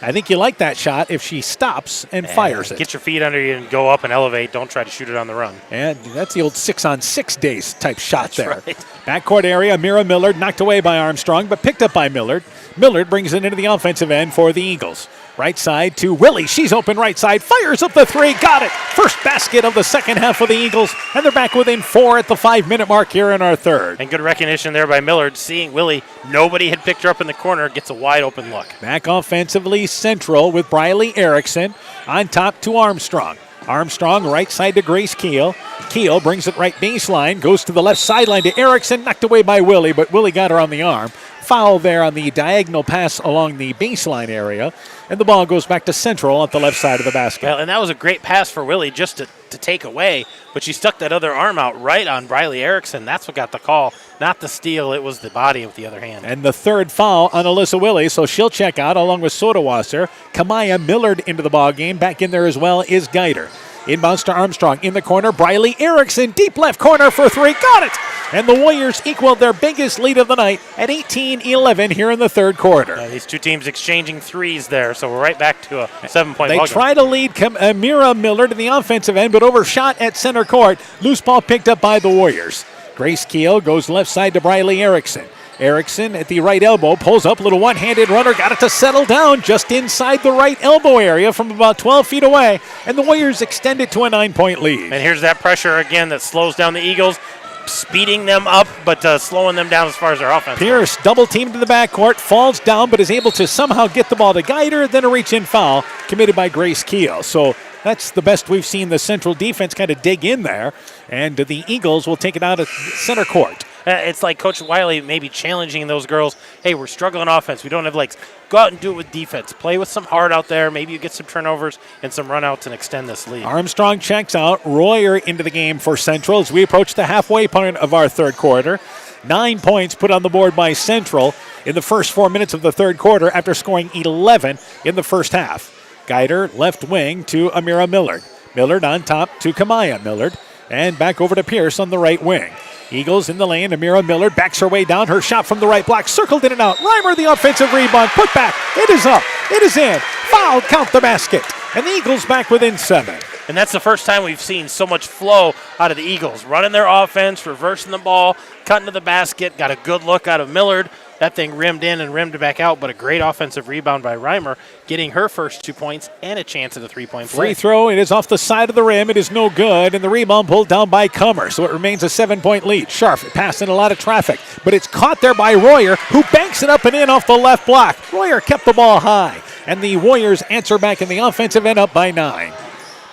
I think you like that shot if she stops and fires it. Get your feet under you and go up and elevate. Don't try to shoot it on the run. And that's the old 6-on-6 days type shot there. Right. Backcourt area, Mira Millard knocked away by Armstrong, but picked up by Millard. Millard brings it into the offensive end for the Eagles. Right side to Willie. She's open right side. Fires up the 3. Got it. First basket of the second half for the Eagles. And they're back within 4 at the 5-minute mark here in our third. And good recognition there by Millard. Seeing Willie, nobody had picked her up in the corner. Gets a wide open look. Back offensively Central with Briley Erickson. On top to Armstrong. Armstrong right side to Grace Keel. Keel brings it right baseline. Goes to the left sideline to Erickson. Knocked away by Willie, but Willie got her on the arm. Foul there on the diagonal pass along the baseline area. And the ball goes back to Central at the left side of the basket. Well, and that was a great pass for Willie just to take away, but she stuck that other arm out right on Briley Erickson. That's what got the call, not the steal. It was the body with the other hand. And the third foul on Alyssa Willie, so she'll check out along with Sodawasser. Kamaya Millard into the ball game. Back in there as well is Geider. Inbounds to Armstrong in the corner. Briley Erickson, deep left corner for 3. Got it! And the Warriors equaled their biggest lead of the night at 18-11 here in the third quarter. These two teams exchanging threes there, so we're right back to a 7-point They ball try to lead Amira Millard in the offensive end, but overshot at center court. Loose ball picked up by the Warriors. Grace Keel goes left side to Briley Erickson. Erickson at the right elbow, pulls up, little one-handed runner, got it to settle down just inside the right elbow area from about 12 feet away, and the Warriors extend it to a 9-point lead. And here's that pressure again that slows down the Eagles, speeding them up, but slowing them down as far as their offense. Pierce double-teamed to the backcourt, falls down, but is able to somehow get the ball to Geider, then a reach-in foul committed by Grace Keel. So that's the best we've seen the Central defense kind of dig in there, and the Eagles will take it out of center court. It's like Coach Wiley maybe challenging those girls, hey, we're struggling offense. We don't have legs. Go out and do it with defense. Play with some heart out there. Maybe you get some turnovers and some runouts and extend this lead. Armstrong checks out. Royer into the game for Central as we approach the halfway point of our third quarter. 9 points put on the board by Central in the first 4 minutes of the third quarter after scoring 11 in the first half. Geider left wing to Amira Millard. Millard on top to Kamaya Millard. And back over to Pierce on the right wing. Eagles in the lane. Amira Millard backs her way down. Her shot from the right block circled in and out. Reimer the offensive rebound. Put back. It is up. It is in. Foul. Count the basket. and the Eagles back within 7. And that's the first time we've seen so much flow out of the Eagles. Running their offense, reversing the ball, cutting to the basket, got a good look out of Millard. That thing rimmed in and rimmed back out, but a great offensive rebound by Reimer, getting her first 2 points and a chance at a three-point play. Free throw, it is off the side of the rim. It is no good, and the rebound pulled down by Comer, so it remains a 7-point lead. Scharf passing a lot of traffic, but it's caught there by Royer, who banks it up and in off the left block. Royer kept the ball high, and the Warriors answer back in the offensive end up by 9.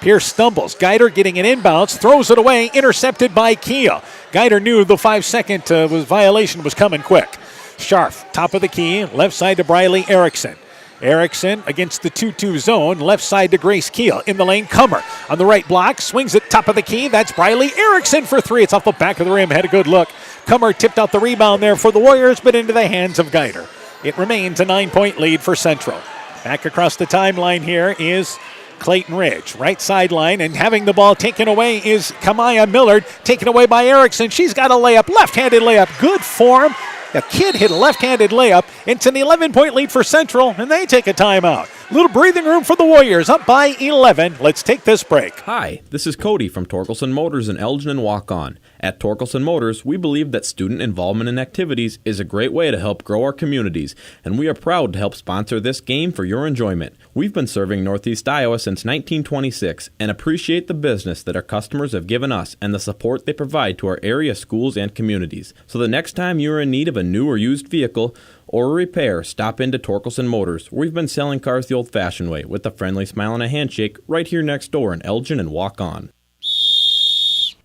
Pierce stumbles. Geider getting an inbounds, throws it away, intercepted by Keel. Geider knew the 5-second violation was coming quick. Scharf, top of the key, left side to Briley Erickson. Erickson against the 2-2 zone, left side to Grace Keel. In the lane, Comer on the right block, swings it top of the key. That's Briley Erickson for 3. It's off the back of the rim, had a good look. Comer tipped out the rebound there for the Warriors, but into the hands of Geider. It remains a 9-point lead for Central. Back across the timeline here is Clayton Ridge, right sideline, and having the ball taken away is Kamaya Millard, taken away by Erickson. She's got a layup, left-handed layup, good form. The kid hit a left-handed layup. It's an 11-point lead for Central, and they take a timeout. Little breathing room for the Warriors, up by 11. Let's take this break. Hi, this is Cody from Torkelson Motors in Elgin and Walk-On. At Torkelson Motors, we believe that student involvement in activities is a great way to help grow our communities, and we are proud to help sponsor this game for your enjoyment. We've been serving Northeast Iowa since 1926 and appreciate the business that our customers have given us and the support they provide to our area schools and communities. So the next time you are in need of a new or used vehicle or a repair, stop into Torkelson Motors. We've been selling cars the old-fashioned way with a friendly smile and a handshake right here next door in Elgin and Walk-On.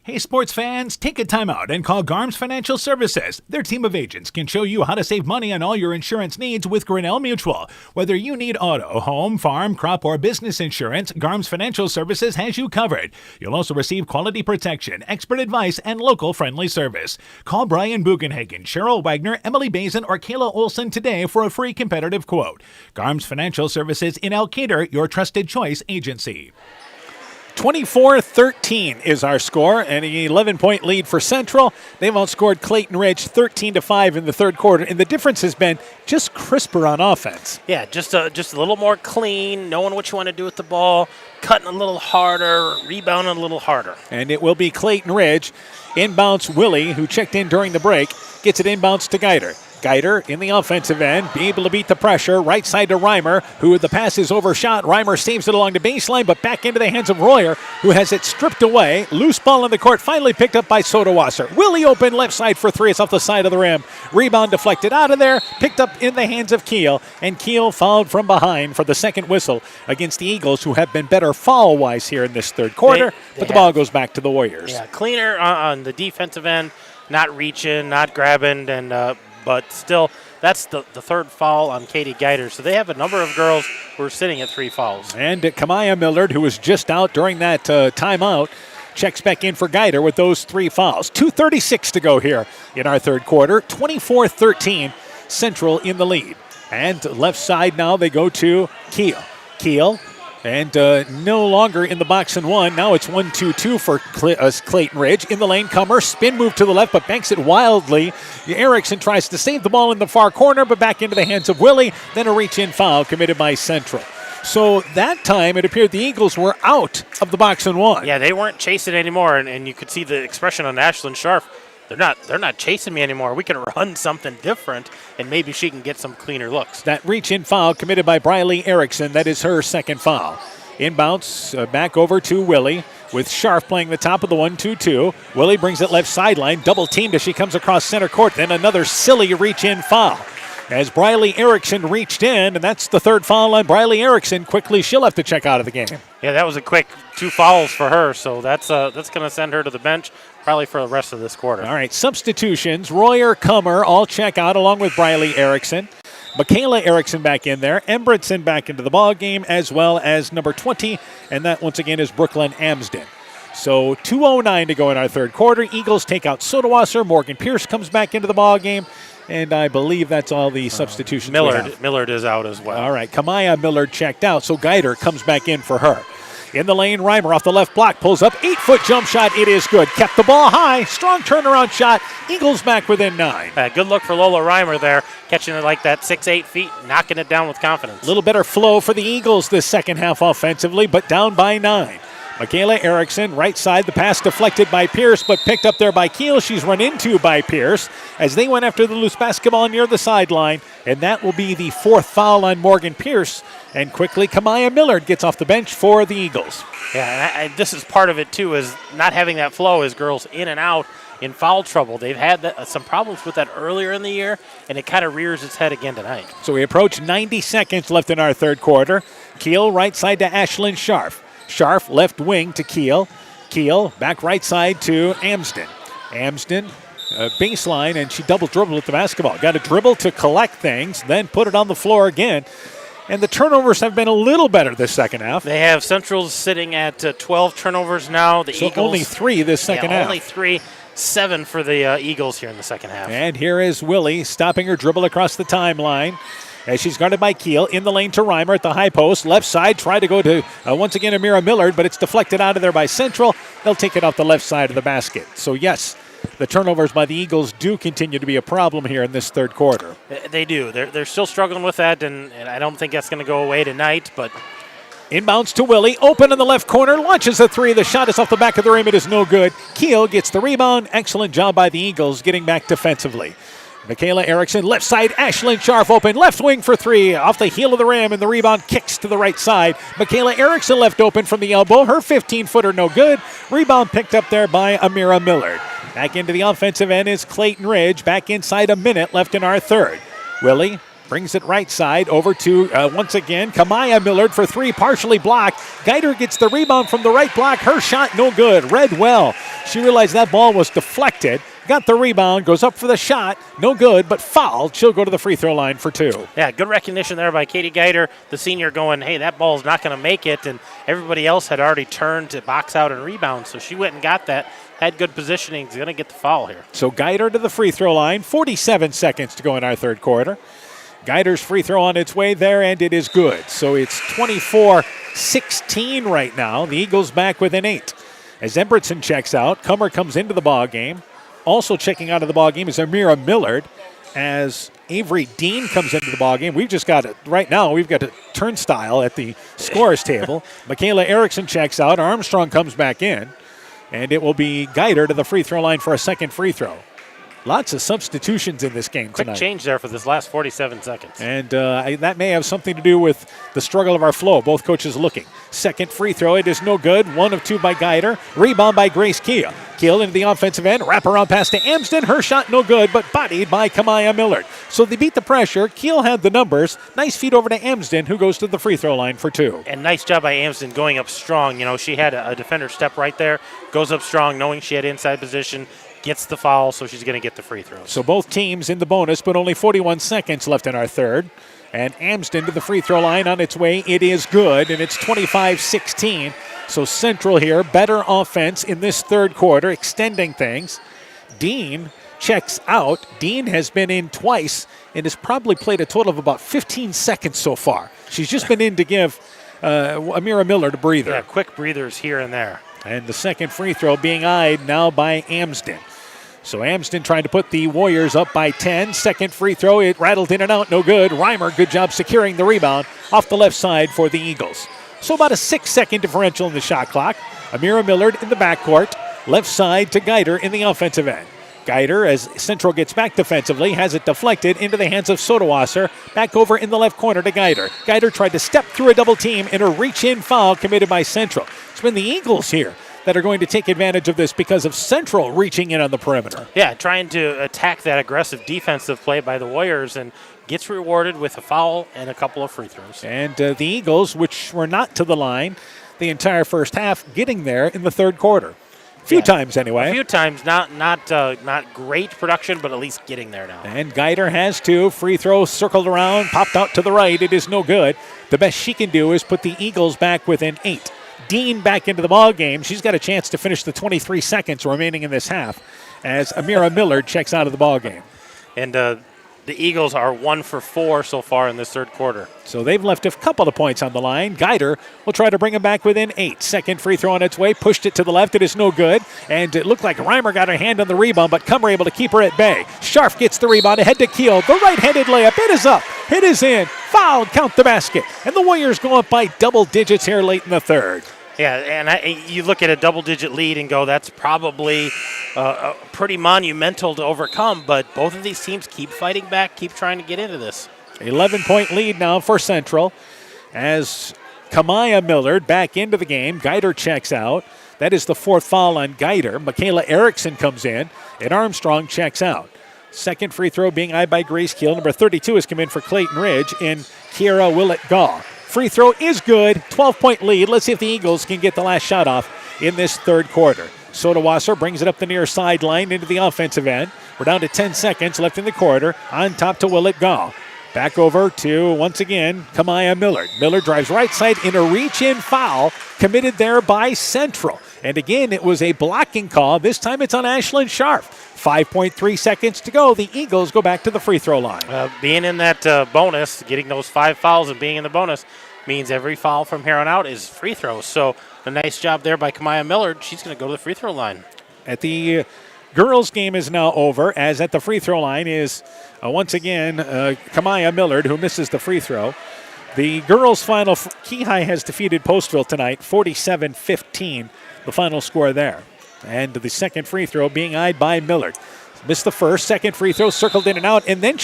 Hey, sports fans, take a time out and call Garms Financial Services. Their team of agents can show you how to save money on all your insurance needs with Grinnell Mutual. Whether you need auto, home, farm, crop, or business insurance, Garms Financial Services has you covered. You'll also receive quality protection, expert advice, and local friendly service. Call Brian Bugenhagen, Cheryl Wagner, Emily Bazin, or Kayla Olson today for a free competitive quote. Garms Financial Services in Elkader, your trusted choice agency. 24-13 is our score, and an 11-point lead for Central. They've outscored Clayton Ridge 13-5 in the third quarter, and the difference has been just crisper on offense. Yeah, just a little more clean, knowing what you want to do with the ball, cutting a little harder, rebounding a little harder. And it will be Clayton Ridge. Inbounds Willie, who checked in during the break, gets it inbounds to Geider. Geider in the offensive end, be able to beat the pressure. Right side to Reimer, who the pass is overshot. Reimer saves it along the baseline, but back into the hands of Royer, who has it stripped away. Loose ball in the court, finally picked up by Sodawasser. Willie open left side for 3. It's off the side of the rim. Rebound deflected out of there, picked up in the hands of Keel, and Keel fouled from behind for the second whistle against the Eagles, who have been better foul-wise here in this third quarter, but the ball goes back to the Warriors. Yeah, cleaner on the defensive end, not reaching, not grabbing, and but still, that's the third foul on Katie Geider. So they have a number of girls who are sitting at 3 fouls. And Kamaya Millard, who was just out during that timeout, checks back in for Geider with those 3 fouls. 2:36 to go here in our third quarter. 24-13, Central in the lead. And left side now they go to Keel. Keel. And no longer in the box and one. Now it's 1-2-2 for Clayton Ridge. In the lane, Comer. Spin move to the left, but banks it wildly. Erickson tries to save the ball in the far corner, but back into the hands of Willie. Then a reach-in foul committed by Central. So that time it appeared the Eagles were out of the box and one. Yeah, they weren't chasing anymore, and you could see the expression on Ashlyn Scharf. They're not chasing me anymore. We can run something different, and maybe she can get some cleaner looks. That reach-in foul committed by Briley Erickson. That is her second foul. Inbounds back over to Willie with Scharf playing the top of the 1-2-2. Willie brings it left sideline, double teamed as she comes across center court. Then another silly reach-in foul as Briley Erickson reached in, and that's the third foul on Briley Erickson. Quickly, she'll have to check out of the game. Yeah, that was a quick 2 fouls for her, so that's going to send her to the bench probably for the rest of this quarter. All right, substitutions. Royer, Comer all check out along with Briley Erickson. Michaela Erickson back in there. Embretson back into the ball game, as well as number 20, and that once again is Brooklyn Amsden. So 2:09 to go in our third quarter. Eagles take out Sodawasser. Morgan Pierce comes back into the ball game. And I believe that's all the substitutions. Millard is out as well. All right, Kamaya Millard checked out, so Geider comes back in for her. In the lane, Reimer off the left block, pulls up, 8-foot jump shot. It is good. Kept the ball high. Strong turnaround shot. Eagles back within 9. Good look for Lola Reimer there, catching it like that 6-8 feet, knocking it down with confidence. A little better flow for the Eagles this second half offensively, but down by 9. Michaela Erickson, right side, the pass deflected by Pierce, but picked up there by Keel. She's run into by Pierce as they went after the loose basketball near the sideline, and that will be the 4th foul on Morgan Pierce. And quickly, Kamaya Millard gets off the bench for the Eagles. Yeah, and this is part of it, too, is not having that flow as girls in and out in foul trouble. They've had some problems with that earlier in the year, and it kind of rears its head again tonight. So we approach 90 seconds left in our third quarter. Keel right side to Ashlyn Scharf. Scharf left wing to Keel. Keel back right side to Amsden. Amsden baseline, and she double dribbled with the basketball. Got a dribble to collect things, then put it on the floor again. And the turnovers have been a little better this second half. They have Central's sitting at 12 turnovers now. The Eagles only 3 this second half. Only 3. 7 for the Eagles here in the second half. And here is Willie stopping her dribble across the timeline as she's guarded by Keel. In the lane to Reimer at the high post. Left side, try to go to, once again, Amira Millard, but it's deflected out of there by Central. They'll take it off the left side of the basket. So, yes, the turnovers by the Eagles do continue to be a problem here in this third quarter. They do. They're still struggling with that, and I don't think that's going to go away tonight, but... Inbounds to Willie, open in the left corner, launches a 3. The shot is off the back of the rim. It is no good. Keel gets the rebound. Excellent job by the Eagles getting back defensively. Michaela Erickson, left side, Ashlyn Scharf open, left wing for 3, off the heel of the rim, and the rebound kicks to the right side. Michaela Erickson left open from the elbow. Her 15-footer no good. Rebound picked up there by Amira Millard. Back into the offensive end is Clayton Ridge. Back inside, a minute left in our third. Willie brings it right side over to, once again, Kamaya Millard for 3, partially blocked. Geider gets the rebound from the right block. Her shot no good. Read well. She realized that ball was deflected. Got the rebound, goes up for the shot. No good, but fouled. She'll go to the free throw line for 2. Yeah, good recognition there by Katie Geider, the senior, going, hey, that ball's not going to make it. And everybody else had already turned to box out and rebound. So she went and got that. Had good positioning. He's going to get the foul here. So Geider to the free throw line. 47 seconds to go in our third quarter. Geider's free throw on its way there, and it is good. So it's 24-16 right now. The Eagles back within 8. As Embretson checks out, Cummer comes into the ball game. Also checking out of the ball game is Amira Millard. As Avery Dean comes into the ball game, we've just got right now we've got a turnstile at the scorer's table. Michaela Erickson checks out. Armstrong comes back in, and it will be Geider to the free throw line for a second free throw. Lots of substitutions in this game tonight. Quick change there for this last 47 seconds. And that may have something to do with the struggle of our flow. Both coaches looking. Second free throw. It is no good. 1 of 2 by Geider. Rebound by Grace Keel. Keel into the offensive end. Wraparound pass to Amsden. Her shot no good, but bodied by Kamaya Millard. So they beat the pressure. Keel had the numbers. Nice feed over to Amsden, who goes to the free throw line for 2. And nice job by Amsden going up strong. You know, she had a defender step right there. Goes up strong, knowing she had inside position. Gets the foul, so she's going to get the free throws. So both teams in the bonus, but only 41 seconds left in our third. And Amsden to the free throw line on its way. It is good, and it's 25-16. So Central here, better offense in this third quarter, extending things. Dean checks out. Dean has been in twice and has probably played a total of about 15 seconds so far. She's just been in to give Amira Millard a breather. Yeah, quick breathers here and there. And the second free throw being eyed now by Amsden. So Amsden trying to put the Warriors up by 10. Second free throw, it rattled in and out, no good. Reimer, good job securing the rebound off the left side for the Eagles. So about a 6-second differential in the shot clock. Amira Millard in the backcourt. Left side to Geider in the offensive end. Geider, as Central gets back defensively, has it deflected into the hands of Sodawasser. Back over in the left corner to Geider. Geider tried to step through a double team and a reach-in foul committed by Central. It's been the Eagles here that are going to take advantage of this because of Central reaching in on the perimeter. Yeah, trying to attack that aggressive defensive play by the Warriors, and gets rewarded with a foul and a couple of free throws. And the Eagles, which were not to the line the entire first half, getting there in the third quarter. A few times anyway. A few times, not great production, but at least getting there now. And Geider has 2. Free throw circled around, popped out to the right. It is no good. The best she can do is put the Eagles back within 8. Dean back into the ball game. She's got a chance to finish the 23 seconds remaining in this half as Amira Millard checks out of the ball game. And the Eagles are 1 for 4 so far in this third quarter. So they've left a couple of points on the line. Guider will try to bring them back within 8. Second free throw on its way. Pushed it to the left. It is no good. And it looked like Reimer got her hand on the rebound, but Kummer able to keep her at bay. Scharf gets the rebound ahead to Keel. The right-handed layup. It is up. It is in. Foul. Count the basket. And the Warriors go up by double digits here late in the third. Yeah, and you look at a double-digit lead and go, that's probably pretty monumental to overcome, but both of these teams keep fighting back, keep trying to get into this. 11-point lead now for Central as Kamaya Millard back into the game. Guider checks out. That is the 4th foul on Guider. Michaela Erickson comes in, and Armstrong checks out. Second free throw being eyed by Grace Keel. Number 32 has come in for Clayton Ridge in Kiera Willett-Gaw. Free throw is good. 12-point lead. Let's see if the Eagles can get the last shot off in this third quarter. Sodawasser brings it up the near sideline into the offensive end. We're down to 10 seconds left in the quarter. On top to Willett-Gaw. Back over to, once again, Kamaya Millard. Millard drives right side in a reach-in foul committed there by Central. And again, it was a blocking call. This time it's on Ashlyn Scharf. 5.3 seconds to go. The Eagles go back to the free throw line. Being in that bonus, getting those 5 fouls and being in the bonus means every foul from here on out is free throws. So a nice job there by Kamaya Millard. She's going to go to the free throw line. At the girls' game is now over, as at the free throw line is once again Kamaya Millard, who misses the free throw. The girls' final, Keyhigh has defeated Postville tonight, 47-15, the final score there. And the second free throw being eyed by Millard. Missed the first, second free throw, circled in and out, and then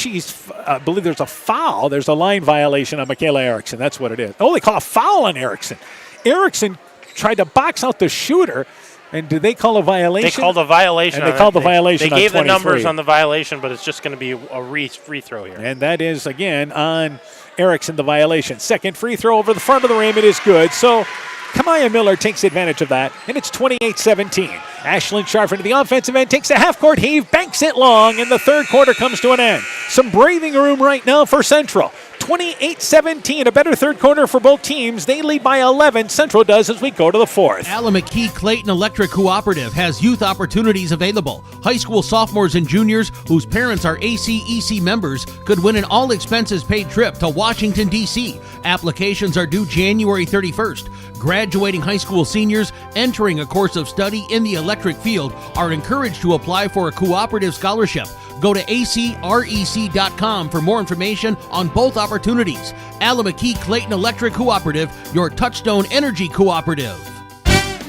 I believe there's a foul. There's a line violation on Michaela Erickson. That's what it is. Oh, they call a foul on Erickson. Erickson tried to box out the shooter, and did they call a violation? They called a violation. And they called the violation They gave on 23. the numbers on the violation, but it's just going to be a free throw here. And that is, again, on Erickson, the violation. Second free throw over the front of the rim. It is good. So Kamaya Miller takes advantage of that, and it's 28-17. Ashlyn Scharf into the offensive end, takes a half-court heave, banks it long, and the third quarter comes to an end. Some breathing room right now for Central. 28-17, a better third quarter for both teams. They lead by 11. Central does as we go to the fourth. Alameda Clayton Electric Cooperative has youth opportunities available. High school sophomores and juniors whose parents are ACEC members could win an all-expenses-paid trip to Washington, D.C. Applications are due January 31st. Graduating high school seniors entering a course of study in the electric field are encouraged to apply for a cooperative scholarship. Go to acrec.com for more information on both opportunities. Alameda Clayton Electric Cooperative, your Touchstone Energy Cooperative.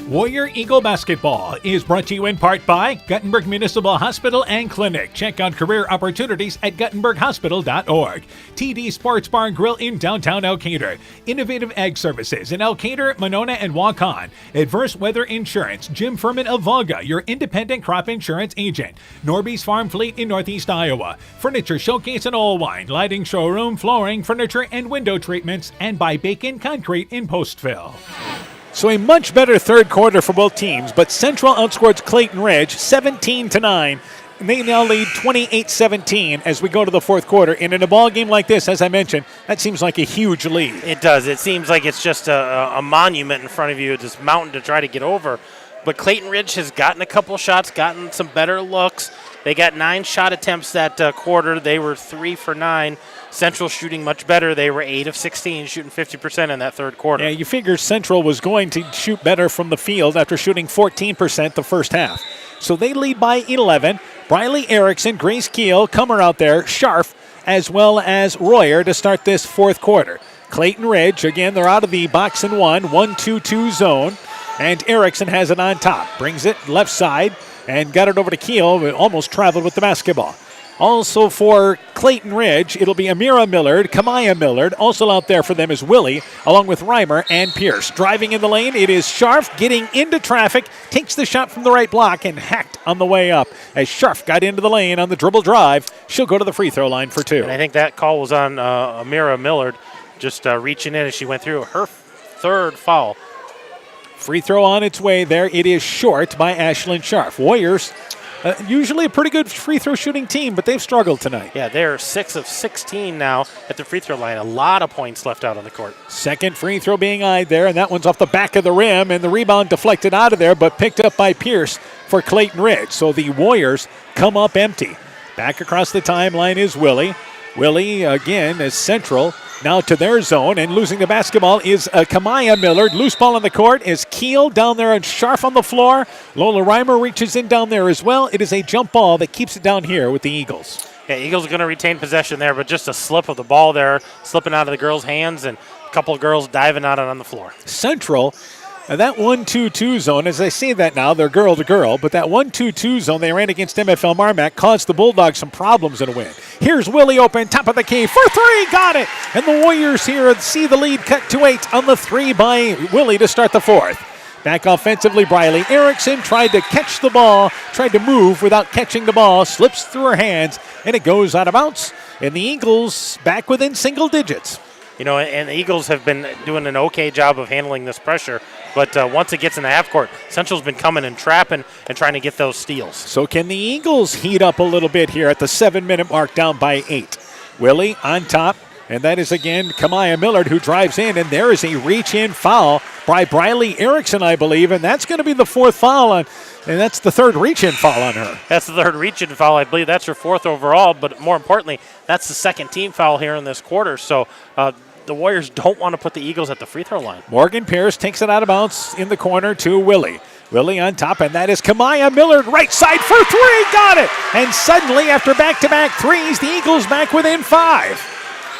Warrior Eagle Basketball is brought to you in part by Guttenberg Municipal Hospital and Clinic. Check out career opportunities at guttenberghospital.org. TD Sports Bar and Grill in downtown Elkader. Innovative Ag Services in Elkader, Monona, and Waukon. Adverse Weather Insurance. Jim Furman of Volga, your independent crop insurance agent. Norby's Farm Fleet in Northeast Iowa. Furniture Showcase in Allwine. Lighting Showroom, Flooring, Furniture, and Window Treatments. And by Bacon Concrete in Postville. So a much better third quarter for both teams, but Central outscored Clayton Ridge 17-9. And they now lead 28-17 as we go to the fourth quarter. And in a ball game like this, as I mentioned, that seems like a huge lead. It does. It seems like it's just a monument in front of you, this mountain to try to get over. But Clayton Ridge has gotten a couple shots, gotten some better looks. They got 9 shot attempts that quarter. They were 3 for 9. Central shooting much better. They were 8 of 16, shooting 50% in that third quarter. Yeah, you figured Central was going to shoot better from the field after shooting 14% the first half. So they lead by 11. Briley Erickson, Grace Keel, Kummer out there, Scharf, as well as Royer to start this fourth quarter. Clayton Ridge, again, they're out of the box and 1-2-2 zone. And Erickson has it on top. Brings it left side and got it over to Keel, who almost traveled with the basketball. Also for Clayton Ridge, it'll be Amira Millard, Kamaya Millard. Also out there for them is Willie, along with Reimer and Pierce. Driving in the lane, it is Scharf getting into traffic, takes the shot from the right block and hacked on the way up. As Scharf got into the lane on the dribble drive, she'll go to the free throw line for 2. And I think that call was on Amira Millard, just reaching in as she went through her third foul. Free throw on its way there. It is short by Ashlyn Scharf. Warriors, usually a pretty good free throw shooting team, but they've struggled tonight. Yeah, they're 6 of 16 now at the free throw line. A lot of points left out on the court. Second free throw being eyed there, and that one's off the back of the rim, and the rebound deflected out of there, but picked up by Pierce for Clayton Ridge. So the Warriors come up empty. Back across the timeline is Willie. Willie again is Central. Now to their zone, and losing the basketball is Kamaya Millard. Loose ball on the court is Keel down there and Scharf on the floor. Lola Reimer reaches in down there as well. It is a jump ball that keeps it down here with the Eagles. Yeah, Eagles are going to retain possession there, but just a slip of the ball there, slipping out of the girls' hands, and a couple of girls diving out on the floor. Central, that 1-2-2 zone, as I say that now, they're girl to girl, but that 1-2-2 zone they ran against MFL Marmac caused the Bulldogs some problems in a win. Here's Willie open, top of the key for three, got it! And the Warriors here see the lead cut to 8 on the 3 by Willie to start the 4th. Back offensively, Briley Erickson tried to catch the ball, tried to move without catching the ball, slips through her hands, and it goes out of bounds. And the Eagles back within single digits. You know, and the Eagles have been doing an okay job of handling this pressure, but once it gets in the half court, Central's been coming and trapping and trying to get those steals. So can the Eagles heat up a little bit here at the 7-minute mark, down by 8? Willie on top, and that is again Kamaya Millard who drives in, and there is a reach-in foul by Briley Erickson, I believe, and that's going to be the 4th foul on, and that's the 3rd reach-in foul on her. That's the 3rd reach-in foul. I believe that's her 4th overall, but more importantly, that's the 2nd team foul here in this quarter. So the Warriors don't want to put the Eagles at the free throw line. Morgan Pierce takes it out of bounds in the corner to Willie. Willie on top, and that is Kamaya Millard, right side for 3, got it! And suddenly, after back-to-back threes, the Eagles back within 5.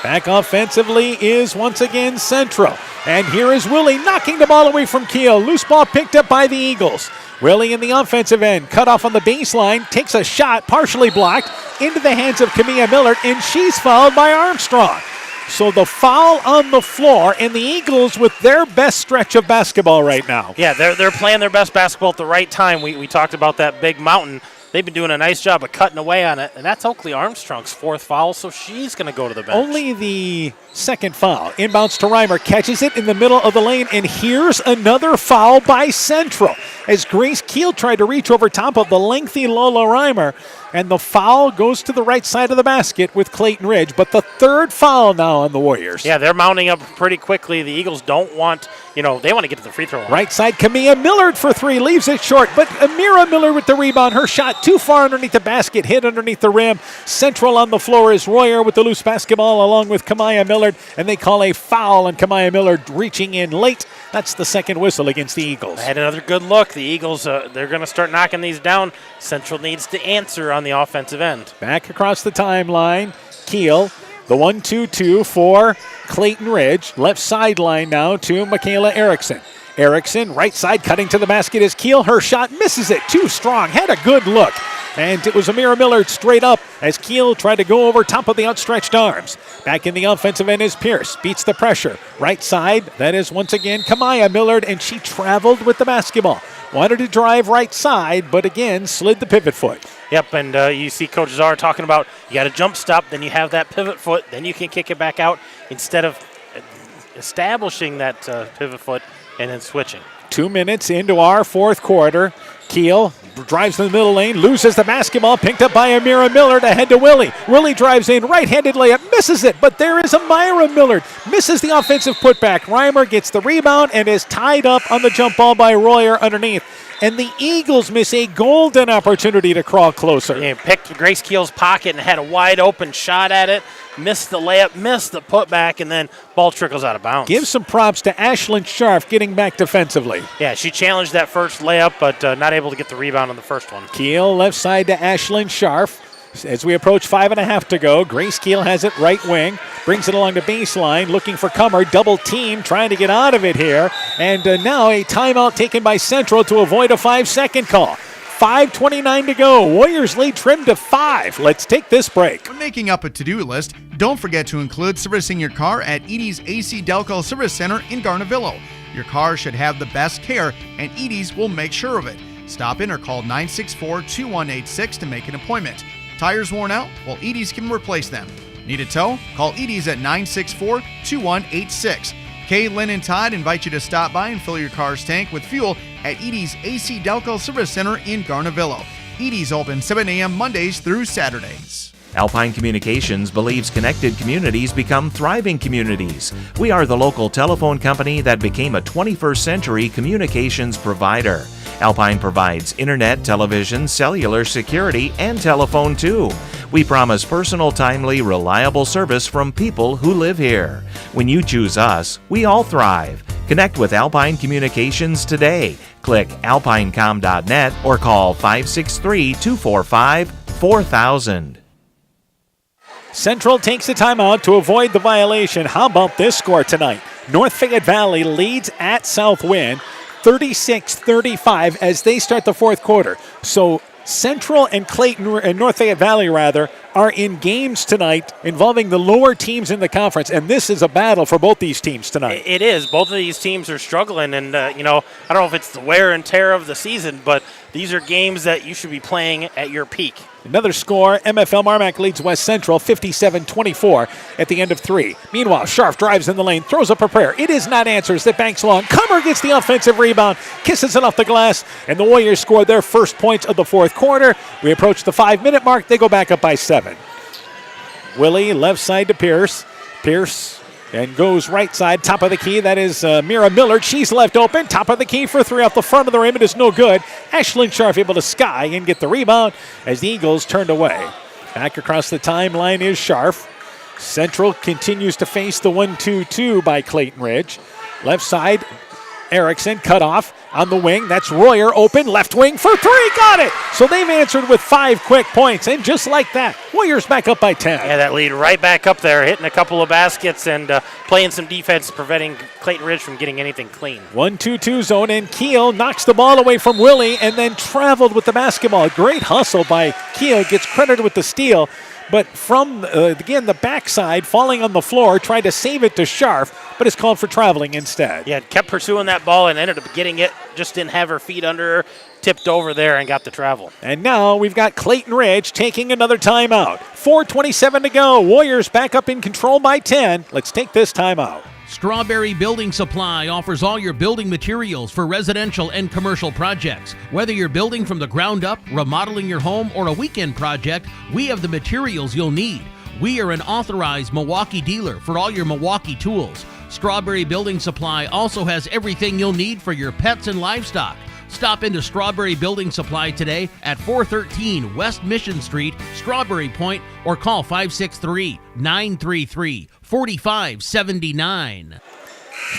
Back offensively is once again Central. And here is Willie knocking the ball away from Keel. Loose ball picked up by the Eagles. Willie in the offensive end, cut off on the baseline, takes a shot, partially blocked, into the hands of Kamaya Millard, and she's fouled by Armstrong. So the foul on the floor, and the Eagles with their best stretch of basketball right now. Yeah, they're playing their best basketball at the right time. We talked about that big mountain. They've been doing a nice job of cutting away on it, and that's Oakley Armstrong's 4th foul, so she's going to go to the bench. Only the 2nd foul. Inbounds to Reimer, catches it in the middle of the lane, and here's another foul by Central as Grace Keel tried to reach over top of the lengthy Lola Reimer, and the foul goes to the right side of the basket with Clayton Ridge, but the 3rd foul now on the Warriors. Yeah, they're mounting up pretty quickly. The Eagles don't want, they want to get to the free throw line. Right side, Kamaya Millard for 3, leaves it short, but Amira Miller with the rebound. Her shot too far underneath the basket, hit underneath the rim. Central on the floor is Royer with the loose basketball along with Kamaya Millard, and they call a foul on Kamaya Millard reaching in late. That's the 2nd whistle against the Eagles. I had another good look. The Eagles, they're going to start knocking these down. Central needs to answer on the offensive end. Back across the timeline, Keel, the 1-2-2 for Clayton Ridge. Left sideline now to Michaela Erickson. Erickson, right side, cutting to the basket is Keel. Her shot misses it. Too strong. Had a good look. And it was Amira Millard straight up as Keel tried to go over top of the outstretched arms. Back in the offensive end is Pierce. Beats the pressure. Right side, that is once again Kamaya Millard, and she traveled with the basketball. Wanted to drive right side, but again, slid the pivot foot. Yep, and you see Coach Czar talking about you got a jump stop, then you have that pivot foot, then you can kick it back out instead of establishing that pivot foot and then switching. 2 minutes into our 4th quarter. Keel drives in the middle lane, loses the basketball, picked up by Amira Millard, ahead to Willie. Willie drives in, right-handed layup, misses it, but there is Amira Millard. Misses the offensive putback. Reimer gets the rebound and is tied up on the jump ball by Royer underneath. And the Eagles miss a golden opportunity to crawl closer. Yeah, picked Grace Keel's pocket and had a wide open shot at it. Missed the layup, missed the putback, and then ball trickles out of bounds. Give some props to Ashlyn Scharf getting back defensively. Yeah, she challenged that first layup, but not able to get the rebound on the first one. Keel left side to Ashlyn Scharf. As we approach 5.5 to go, Grace Keel has it right wing, brings it along the baseline, looking for Cummer, double team, trying to get out of it here. And now a timeout taken by Central to avoid a 5-second call. 5:29 to go. Warriors lead trimmed to 5. Let's take this break. When making up a to-do list, don't forget to include servicing your car at Edie's AC Delco Service Center in Garnavillo. Your car should have the best care, and Edie's will make sure of it. Stop in or call 964-2186 to make an appointment. Tires worn out? Well, Edie's can replace them. Need a tow? Call Edie's at 964-2186. Kay, Lynn, and Todd invite you to stop by and fill your car's tank with fuel at Edie's AC Delco Service Center in Garnavillo. Edie's open 7 a.m. Mondays through Saturdays. Alpine Communications believes connected communities become thriving communities. We are the local telephone company that became a 21st century communications provider. Alpine provides internet, television, cellular security, and telephone too. We promise personal, timely, reliable service from people who live here. When you choose us, we all thrive. Connect with Alpine Communications today. Click alpinecom.net or call 563-245-4000. Central takes a timeout to avoid the violation. How about this score tonight? North Fayette Valley leads at Southwind 36-35 as they start the fourth quarter. So Central and Clayton, and North Fayette Valley rather, are in games tonight involving the lower teams in the conference, and this is a battle for both these teams tonight. It is. Both of these teams are struggling, and, I don't know if it's the wear and tear of the season, but these are games that you should be playing at your peak. Another score, MFL Marmac leads West Central 57-24 at the end of 3. Meanwhile, Scharf drives in the lane, throws up a prayer. It is not answers that banks long. Comer gets the offensive rebound, kisses it off the glass, and the Warriors score their first points of the fourth quarter. We approach the 5-minute mark. They go back up by 7. Willie left side to Pierce. Pierce and goes right side, top of the key. That is Mira Millard. She's left open. Top of the key for 3 off the front of the rim. It is no good. Ashlyn Scharf able to sky and get the rebound as the Eagles turned away. Back across the timeline is Scharf. Central continues to face the 1-2-2 by Clayton Ridge. Left side, Erickson cut off on the wing. That's Royer open. Left wing for 3. Got it. So they've answered with 5 quick points. And just like that, Warriors back up by 10. Yeah, that lead right back up there, hitting a couple of baskets and playing some defense, preventing Clayton Ridge from getting anything clean. 1-2-2 zone, and Keel knocks the ball away from Willie and then traveled with the basketball. Great hustle by Keel. Gets credited with the steal. But from, again, the backside, falling on the floor, tried to save it to Scharf, but is called for traveling instead. Yeah, kept pursuing that ball and ended up getting it, just didn't have her feet under her, tipped over there and got the travel. And now we've got Clayton Ridge taking another timeout. 4:27 to go. Warriors back up in control by 10. Let's take this timeout. Strawberry Building Supply offers all your building materials for residential and commercial projects. Whether you're building from the ground up, remodeling your home, or a weekend project, we have the materials you'll need. We are an authorized Milwaukee dealer for all your Milwaukee tools. Strawberry Building Supply also has everything you'll need for your pets and livestock. Stop into Strawberry Building Supply today at 413 West Mission Street, Strawberry Point, or call 563-933-4579.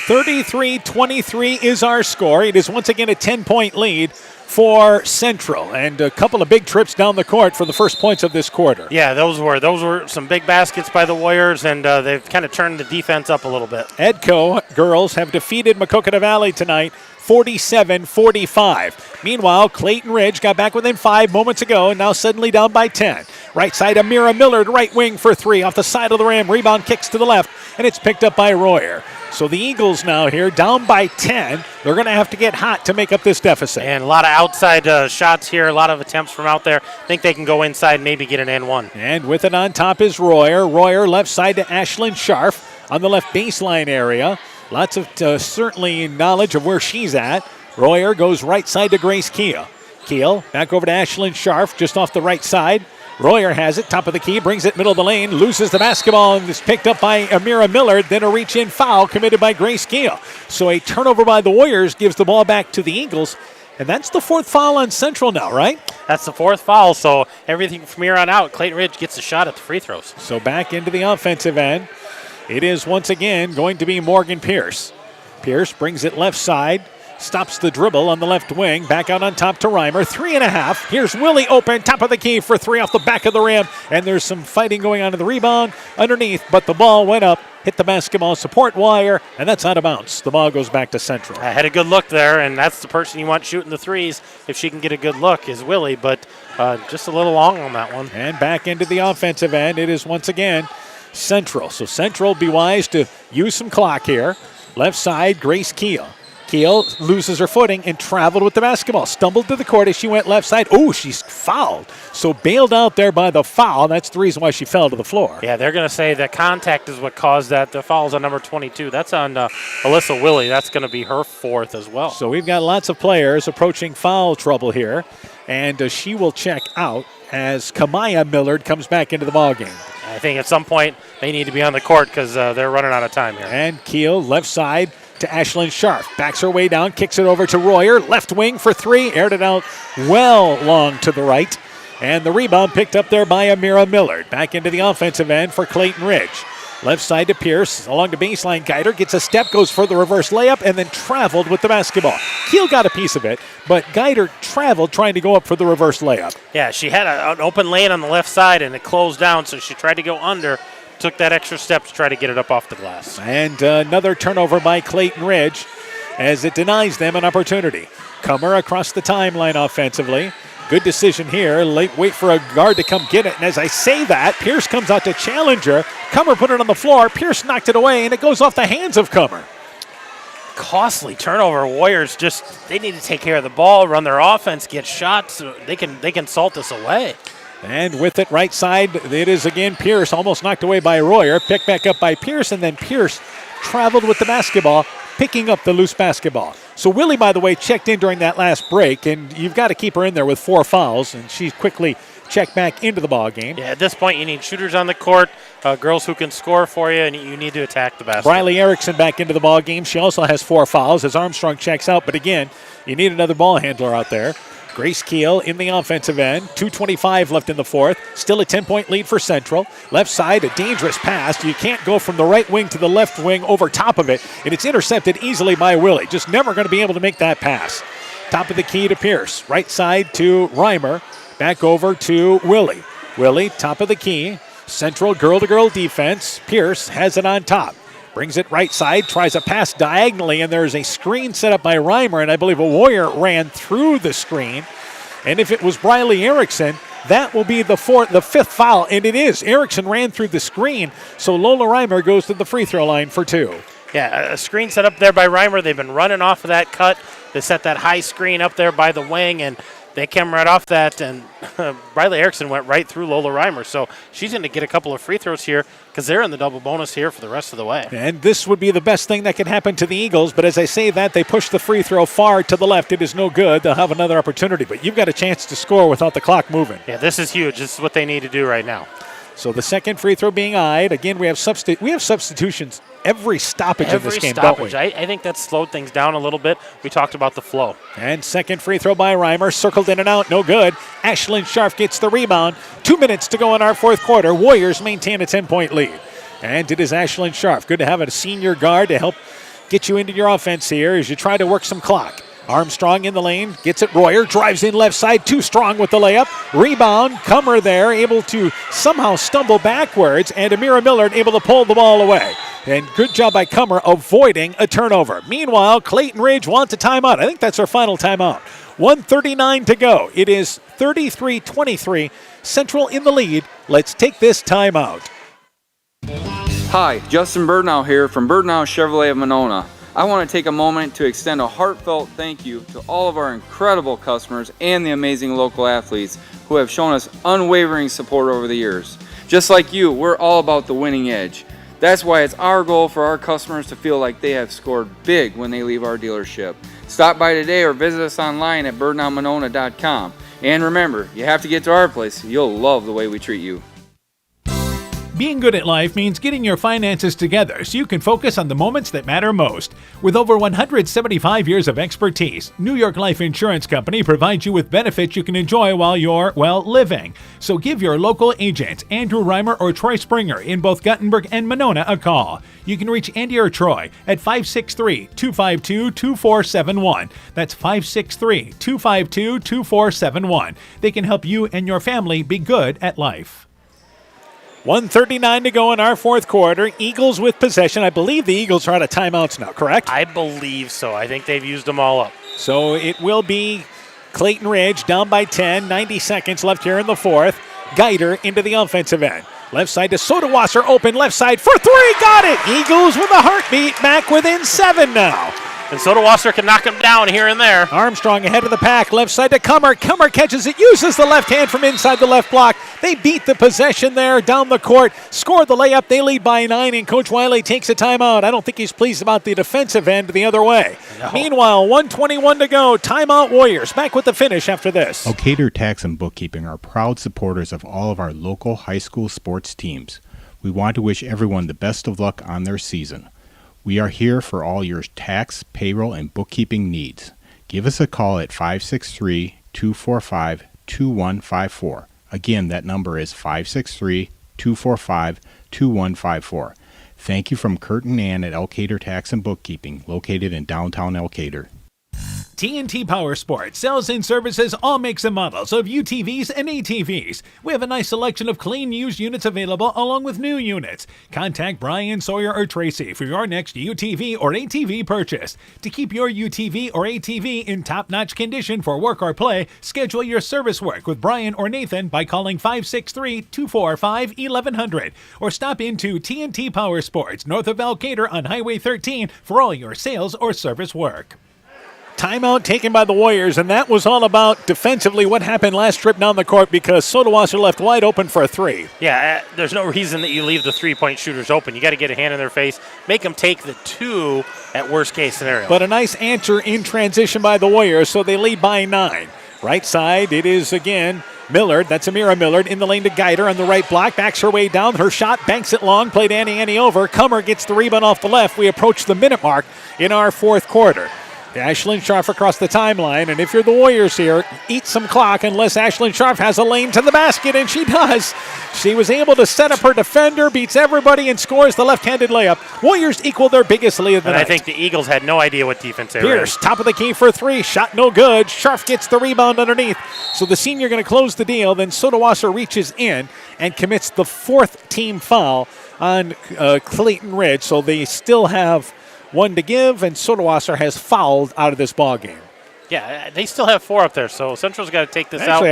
33-23 is our score. It is once again a 10-point lead for Central, and a couple of big trips down the court for the first points of this quarter. Yeah, those were some big baskets by the Warriors, and they've kind of turned the defense up a little bit. Edco girls have defeated Maquoketa Valley tonight 47-45. Meanwhile, Clayton Ridge got back within 5 moments ago and now suddenly down by 10. Right side, Amira Millard, right wing for 3 off the side of the rim. Rebound kicks to the left, and it's picked up by Royer. So the Eagles now here down by 10. They're going to have to get hot to make up this deficit. And a lot of outside shots here, a lot of attempts from out there. I think they can go inside and maybe get an N1. And with it on top is Royer. Royer left side to Ashlyn Scharf on the left baseline area. Lots of certainly knowledge of where she's at. Royer goes right side to Grace Keel. Keel back over to Ashlyn Scharf just off the right side. Royer has it, top of the key, brings it middle of the lane, loses the basketball, and is picked up by Amira Millard. Then a reach-in foul committed by Grace Keel. So a turnover by the Warriors gives the ball back to the Eagles. And that's the 4th foul on Central now, right? That's the 4th foul, so everything from here on out, Clayton Ridge gets a shot at the free throws. So back into the offensive end. It is once again going to be Morgan Pierce. Pierce brings it left side. Stops the dribble on the left wing. Back out on top to Reimer. 3.5. Here's Willie open. Top of the key for 3 off the back of the rim. And there's some fighting going on to the rebound underneath. But the ball went up, hit the basketball support wire, and that's out of bounds. The ball goes back to Central. I had a good look there, and that's the person you want shooting the threes if she can get a good look is Willie. But just a little long on that one. And back into the offensive end. It is once again Central. So Central be wise to use some clock here. Left side, Grace Keel. Keel loses her footing and traveled with the basketball. Stumbled to the court as she went left side. Oh, she's fouled. So bailed out there by the foul. That's the reason why she fell to the floor. Yeah, they're going to say that contact is what caused that. The foul's on number 22. That's on Alyssa Willie. That's going to be her 4th as well. So we've got lots of players approaching foul trouble here. And she will check out as Kamaya Millard comes back into the ballgame. I think at some point they need to be on the court because they're running out of time here. And Keel, left side, to Ashlyn Scharf. Backs her way down, kicks it over to Royer. Left wing for three. Aired it out well long to the right. And the rebound picked up there by Amira Millard. Back into the offensive end for Clayton Ridge. Left side to Pierce. Along the baseline, Geider gets a step, goes for the reverse layup, and then traveled with the basketball. Keel got a piece of it, but Geider traveled trying to go up for the reverse layup. Yeah, she had an open lane on the left side, and it closed down, so she tried to go under. Took that extra step to try to get it up off the glass. And another turnover by Clayton Ridge as it denies them an opportunity. Comer across the timeline offensively. Good decision here. Wait for a guard to come get it. And as I say that, Pierce comes out to challenge her. Comer put it on the floor. Pierce knocked it away, and it goes off the hands of Comer. Costly turnover. Warriors they need to take care of the ball, run their offense, get shots. So they can salt this away. And with it right side, it is again Pierce, almost knocked away by Royer. Picked back up by Pierce, and then Pierce traveled with the basketball, picking up the loose basketball. So Willie, by the way, checked in during that last break, and you've got to keep her in there with 4 fouls, and she quickly checked back into the ball game. Yeah, at this point, you need shooters on the court, girls who can score for you, and you need to attack the basket. Briley Erickson back into the ball game. She also has 4 fouls as Armstrong checks out, but again, you need another ball handler out there. Grace Keel in the offensive end. 2:25 left in the fourth. Still a 10-point lead for Central. Left side, a dangerous pass. You can't go from the right wing to the left wing over top of it, and it's intercepted easily by Willie. Just never going to be able to make that pass. Top of the key to Pierce. Right side to Reimer. Back over to Willie. Willie, top of the key. Central girl-to-girl defense. Pierce has it on top. Brings it right side, tries a pass diagonally, and there's a screen set up by Reimer, and I believe a Warrior ran through the screen. And if it was Briley Erickson, that will be the 5th foul, and it is. Erickson ran through the screen, so Lola Reimer goes to the free throw line for 2. Yeah, a screen set up there by Reimer. They've been running off of that cut. They set that high screen up there by the wing, and they came right off that, and Briley Erickson went right through Lola Reimer. So she's going to get a couple of free throws here because they're in the double bonus here for the rest of the way. And this would be the best thing that can happen to the Eagles, but as I say that, they push the free throw far to the left. It is no good. They'll have another opportunity, but you've got a chance to score without the clock moving. Yeah, this is huge. This is what they need to do right now. So the second free throw being eyed. Again, we have substitutions every stoppage of this game, don't we? I think that slowed things down a little bit. We talked about the flow. And second free throw by Reimer, circled in and out, no good. Ashlyn Scharf gets the rebound. 2 minutes to go in our fourth quarter. Warriors maintain a 10-point lead. And it is Ashlyn Scharf. Good to have a senior guard to help get you into your offense here as you try to work some clock. Armstrong in the lane, gets it Royer, drives in left side, too strong with the layup. Rebound, Comer there, able to somehow stumble backwards, and Amira Millard able to pull the ball away. And good job by Comer avoiding a turnover. Meanwhile, Clayton Ridge wants a timeout. I think that's her final timeout. 1:39 to go. It is 33-23. Central in the lead. Let's take this timeout. Hi, Justin Birdnow here from Birdnow Chevrolet of Monona. I want to take a moment to extend a heartfelt thank you to all of our incredible customers and the amazing local athletes who have shown us unwavering support over the years. Just like you, we're all about the winning edge. That's why it's our goal for our customers to feel like they have scored big when they leave our dealership. Stop by today or visit us online at birdnowmonona.com. And remember, you have to get to our place. You'll love the way we treat you. Being good at life means getting your finances together so you can focus on the moments that matter most. With over 175 years of expertise, New York Life Insurance Company provides you with benefits you can enjoy while you're, living. So give your local agents, Andrew Reimer or Troy Springer in both Guttenberg and Monona, a call. You can reach Andy or Troy at 563-252-2471. That's 563-252-2471. They can help you and your family be good at life. 1:39 to go in our fourth quarter. Eagles with possession. I believe the Eagles are out of timeouts now, correct? I believe so. I think they've used them all up. So it will be Clayton Ridge down by 10. 90 seconds left here in the fourth. Geider into the offensive end. Left side to Sodawasser, open left side for 3. Got it! Eagles with a heartbeat, back within 7 now. And Sodawasser can knock him down here and there. Armstrong ahead of the pack, left side to Comer. Comer catches it, uses the left hand from inside the left block. They beat the possession there down the court, score the layup. They lead by 9, and Coach Wiley takes a timeout. I don't think he's pleased about the defensive end the other way. No. Meanwhile, 1:21 to go. Timeout Warriors. Back with the finish after this. Ocator Tax and Bookkeeping are proud supporters of all of our local high school sports teams. We want to wish everyone the best of luck on their season. We are here for all your tax, payroll, and bookkeeping needs. Give us a call at 563-245-2154. Again, that number is 563-245-2154. Thank you from Kurt and Ann at Elkader Tax and Bookkeeping, located in downtown Elkader. TNT Power Sports sells and services all makes and models of UTVs and ATVs. We have a nice selection of clean used units available along with new units. Contact Brian, Sawyer, or Tracy for your next UTV or ATV purchase. To keep your UTV or ATV in top-notch condition for work or play, schedule your service work with Brian or Nathan by calling 563-245-1100 or stop into TNT Power Sports north of Elkader on Highway 13 for all your sales or service work. Timeout taken by the Warriors, and that was all about defensively what happened last trip down the court because Sodawasser left wide open for a three. Yeah, there's no reason that you leave the three-point shooters open. You got to get a hand in their face, make them take the two at worst-case scenario. But a nice answer in transition by the Warriors, so they lead by 9. Right side, it is again Millard. That's Amira Millard in the lane to Geider on the right block. Backs her way down. Her shot banks it long. Played Annie over. Kummer gets the rebound off the left. We approach the minute mark in our fourth quarter. Ashlyn Scharf across the timeline, and if you're the Warriors here, eat some clock unless Ashlyn Scharf has a lane to the basket, and she does. She was able to set up her defender, beats everybody, and scores the left-handed layup. Warriors equal their biggest lead of the night. I think the Eagles had no idea what defense they were in. Pierce, top of the key for 3, shot no good. Scharf gets the rebound underneath, so the senior going to close the deal. Then Sodawasser reaches in and commits the 4th team foul on Clayton Ridge, so they still have 1 to give, and Sodawasser has fouled out of this ball game. Yeah, they still have 4 up there, so Central's got to take this out.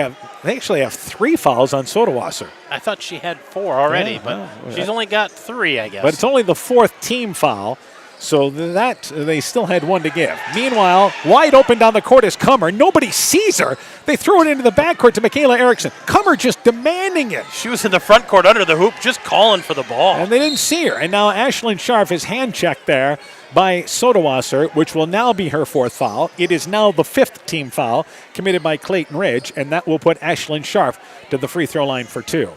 They actually have 3 fouls on Sodawasser. I thought she had 4 already, but she's only got 3, I guess. But it's only the 4th team foul, so that they still had 1 to give. Meanwhile, wide open down the court is Kummer. Nobody sees her. They throw it into the backcourt to Michaela Erickson. Kummer just demanding it. She was in the front court under the hoop just calling for the ball. And they didn't see her. And now Ashlyn Scharf is hand-checked there by Sodawasser, which will now be her 4th foul. It is now the 5th team foul committed by Clayton Ridge, and that will put Ashlyn Scharf to the free throw line for 2.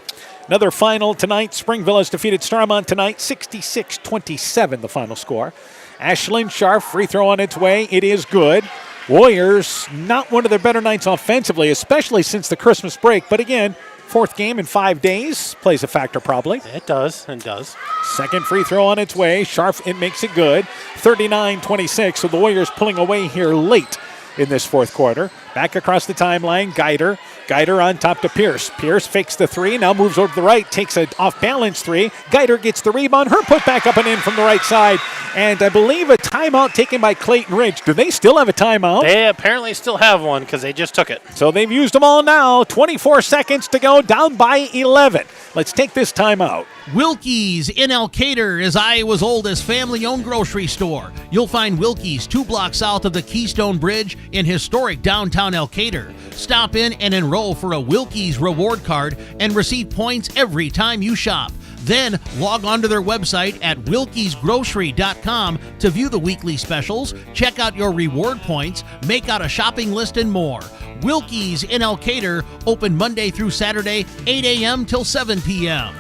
Another final tonight. Springville has defeated Starmont tonight, 66-27 the final score. Ashlyn Scharf, free throw on its way. It is good. Warriors, not one of their better nights offensively, especially since the Christmas break. But again, 4th game in 5 days plays a factor probably. It does, and does. Second free throw on its way. Scharf, it makes it good. 39-26, so the Warriors pulling away here late in this 4th quarter. Back across the timeline, Geider. Geider on top to Pierce. Pierce fakes the 3, now moves over to the right, takes an off-balance 3. Geider gets the rebound. Her put back up and in from the right side. And I believe a timeout taken by Clayton Ridge. Do they still have a timeout? They apparently still have one because they just took it. So they've used them all now. 24 seconds to go, down by 11. Let's take this timeout. Wilkie's in Elkader is Iowa's oldest family-owned grocery store. You'll find Wilkie's 2 blocks south of the Keystone Bridge in historic downtown Elkader. Stop in and enroll for a Wilkie's reward card and receive points every time you shop. Then log on to their website at wilkiesgrocery.com to view the weekly specials, check out your reward points, make out a shopping list, and more. Wilkie's in Elkader, open Monday through Saturday, 8 a.m. till 7 p.m.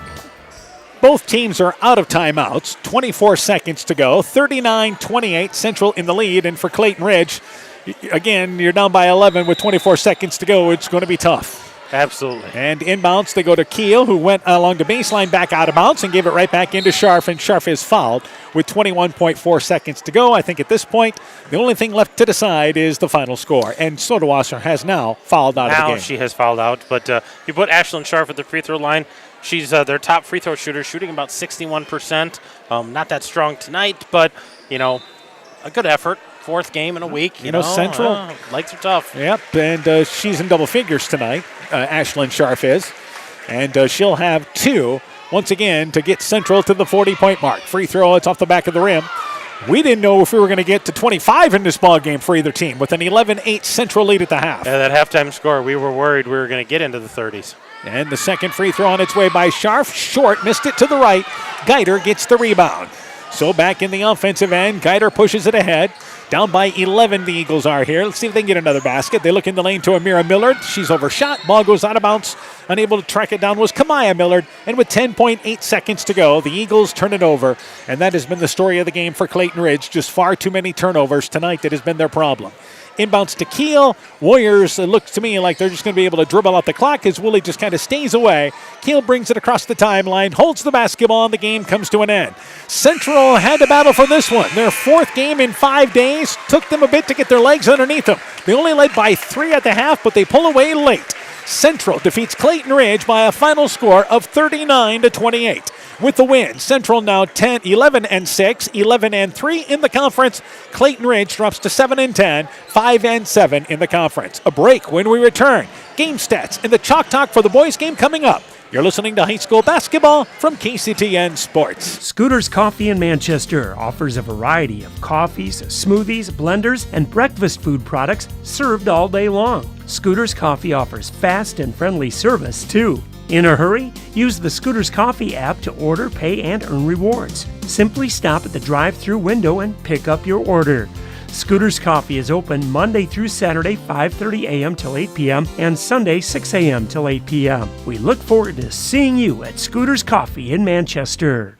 Both teams are out of timeouts. 24 seconds to go. 39-28, Central in the lead. And for Clayton Ridge, again, you're down by 11 with 24 seconds to go. It's going to be tough. Absolutely. And inbounds, they go to Keel, who went along the baseline back out of bounds and gave it right back into Scharf, and Scharf is fouled with 21.4 seconds to go. I think at this point, the only thing left to decide is the final score, and Sodawasser has now fouled out of the game. Now she has fouled out, but you put Ashlyn Scharf at the free throw line. She's their top free throw shooter, shooting about 61%. Not that strong tonight, but, a good effort. 4th game in a week. You know Central. Legs are tough. Yep, and she's in double figures tonight. Ashlyn Scharf is. And she'll have 2, once again, to get Central to the 40-point mark. Free throw, it's off the back of the rim. We didn't know if we were going to get to 25 in this ball game for either team with an 11-8 Central lead at the half. Yeah, that halftime score, we were worried we were going to get into the 30s. And the second free throw on its way by Scharf. Short, missed it to the right. Geider gets the rebound. So back in the offensive end, Geider pushes it ahead Down by 11, the Eagles are here. Let's see if they can get another basket. They look in the lane to Amira Millard. She's overshot. Ball goes out of bounds. Unable to track it down was Kamaya Millard. And with 10.8 seconds to go, the Eagles turn it over. And that has been the story of the game for Clayton Ridge. Just far too many turnovers tonight. That has been their problem. Inbounds to Kiel. Warriors, it looks to me like they're just going to be able to dribble out the clock as Woolley just kind of stays away. Kiel brings it across the timeline, holds the basketball, and the game comes to an end. Central had to battle for this one. Their fourth game in 5 days. Took them a bit to get their legs underneath them. They only led by 3 at the half, but they pull away late. Central defeats Clayton Ridge by a final score of 39-28. With the win, Central now 11-6, 11-3 in the conference. Clayton Ridge drops to 7-10, 5-7 in the conference. A break when we return. Game stats and the Chalk Talk for the boys game coming up. You're listening to high school basketball from KCTN Sports. Scooters Coffee in Manchester offers a variety of coffees, smoothies, blenders, and breakfast food products served all day long. Scooters Coffee offers fast and friendly service, too. In a hurry? Use the Scooters Coffee app to order, pay, and earn rewards. Simply stop at the drive-thru window and pick up your order. Scooters Coffee is open Monday through Saturday, 5:30 a.m. till 8 p.m. and Sunday, 6 a.m. till 8 p.m. We look forward to seeing you at Scooters Coffee in Manchester.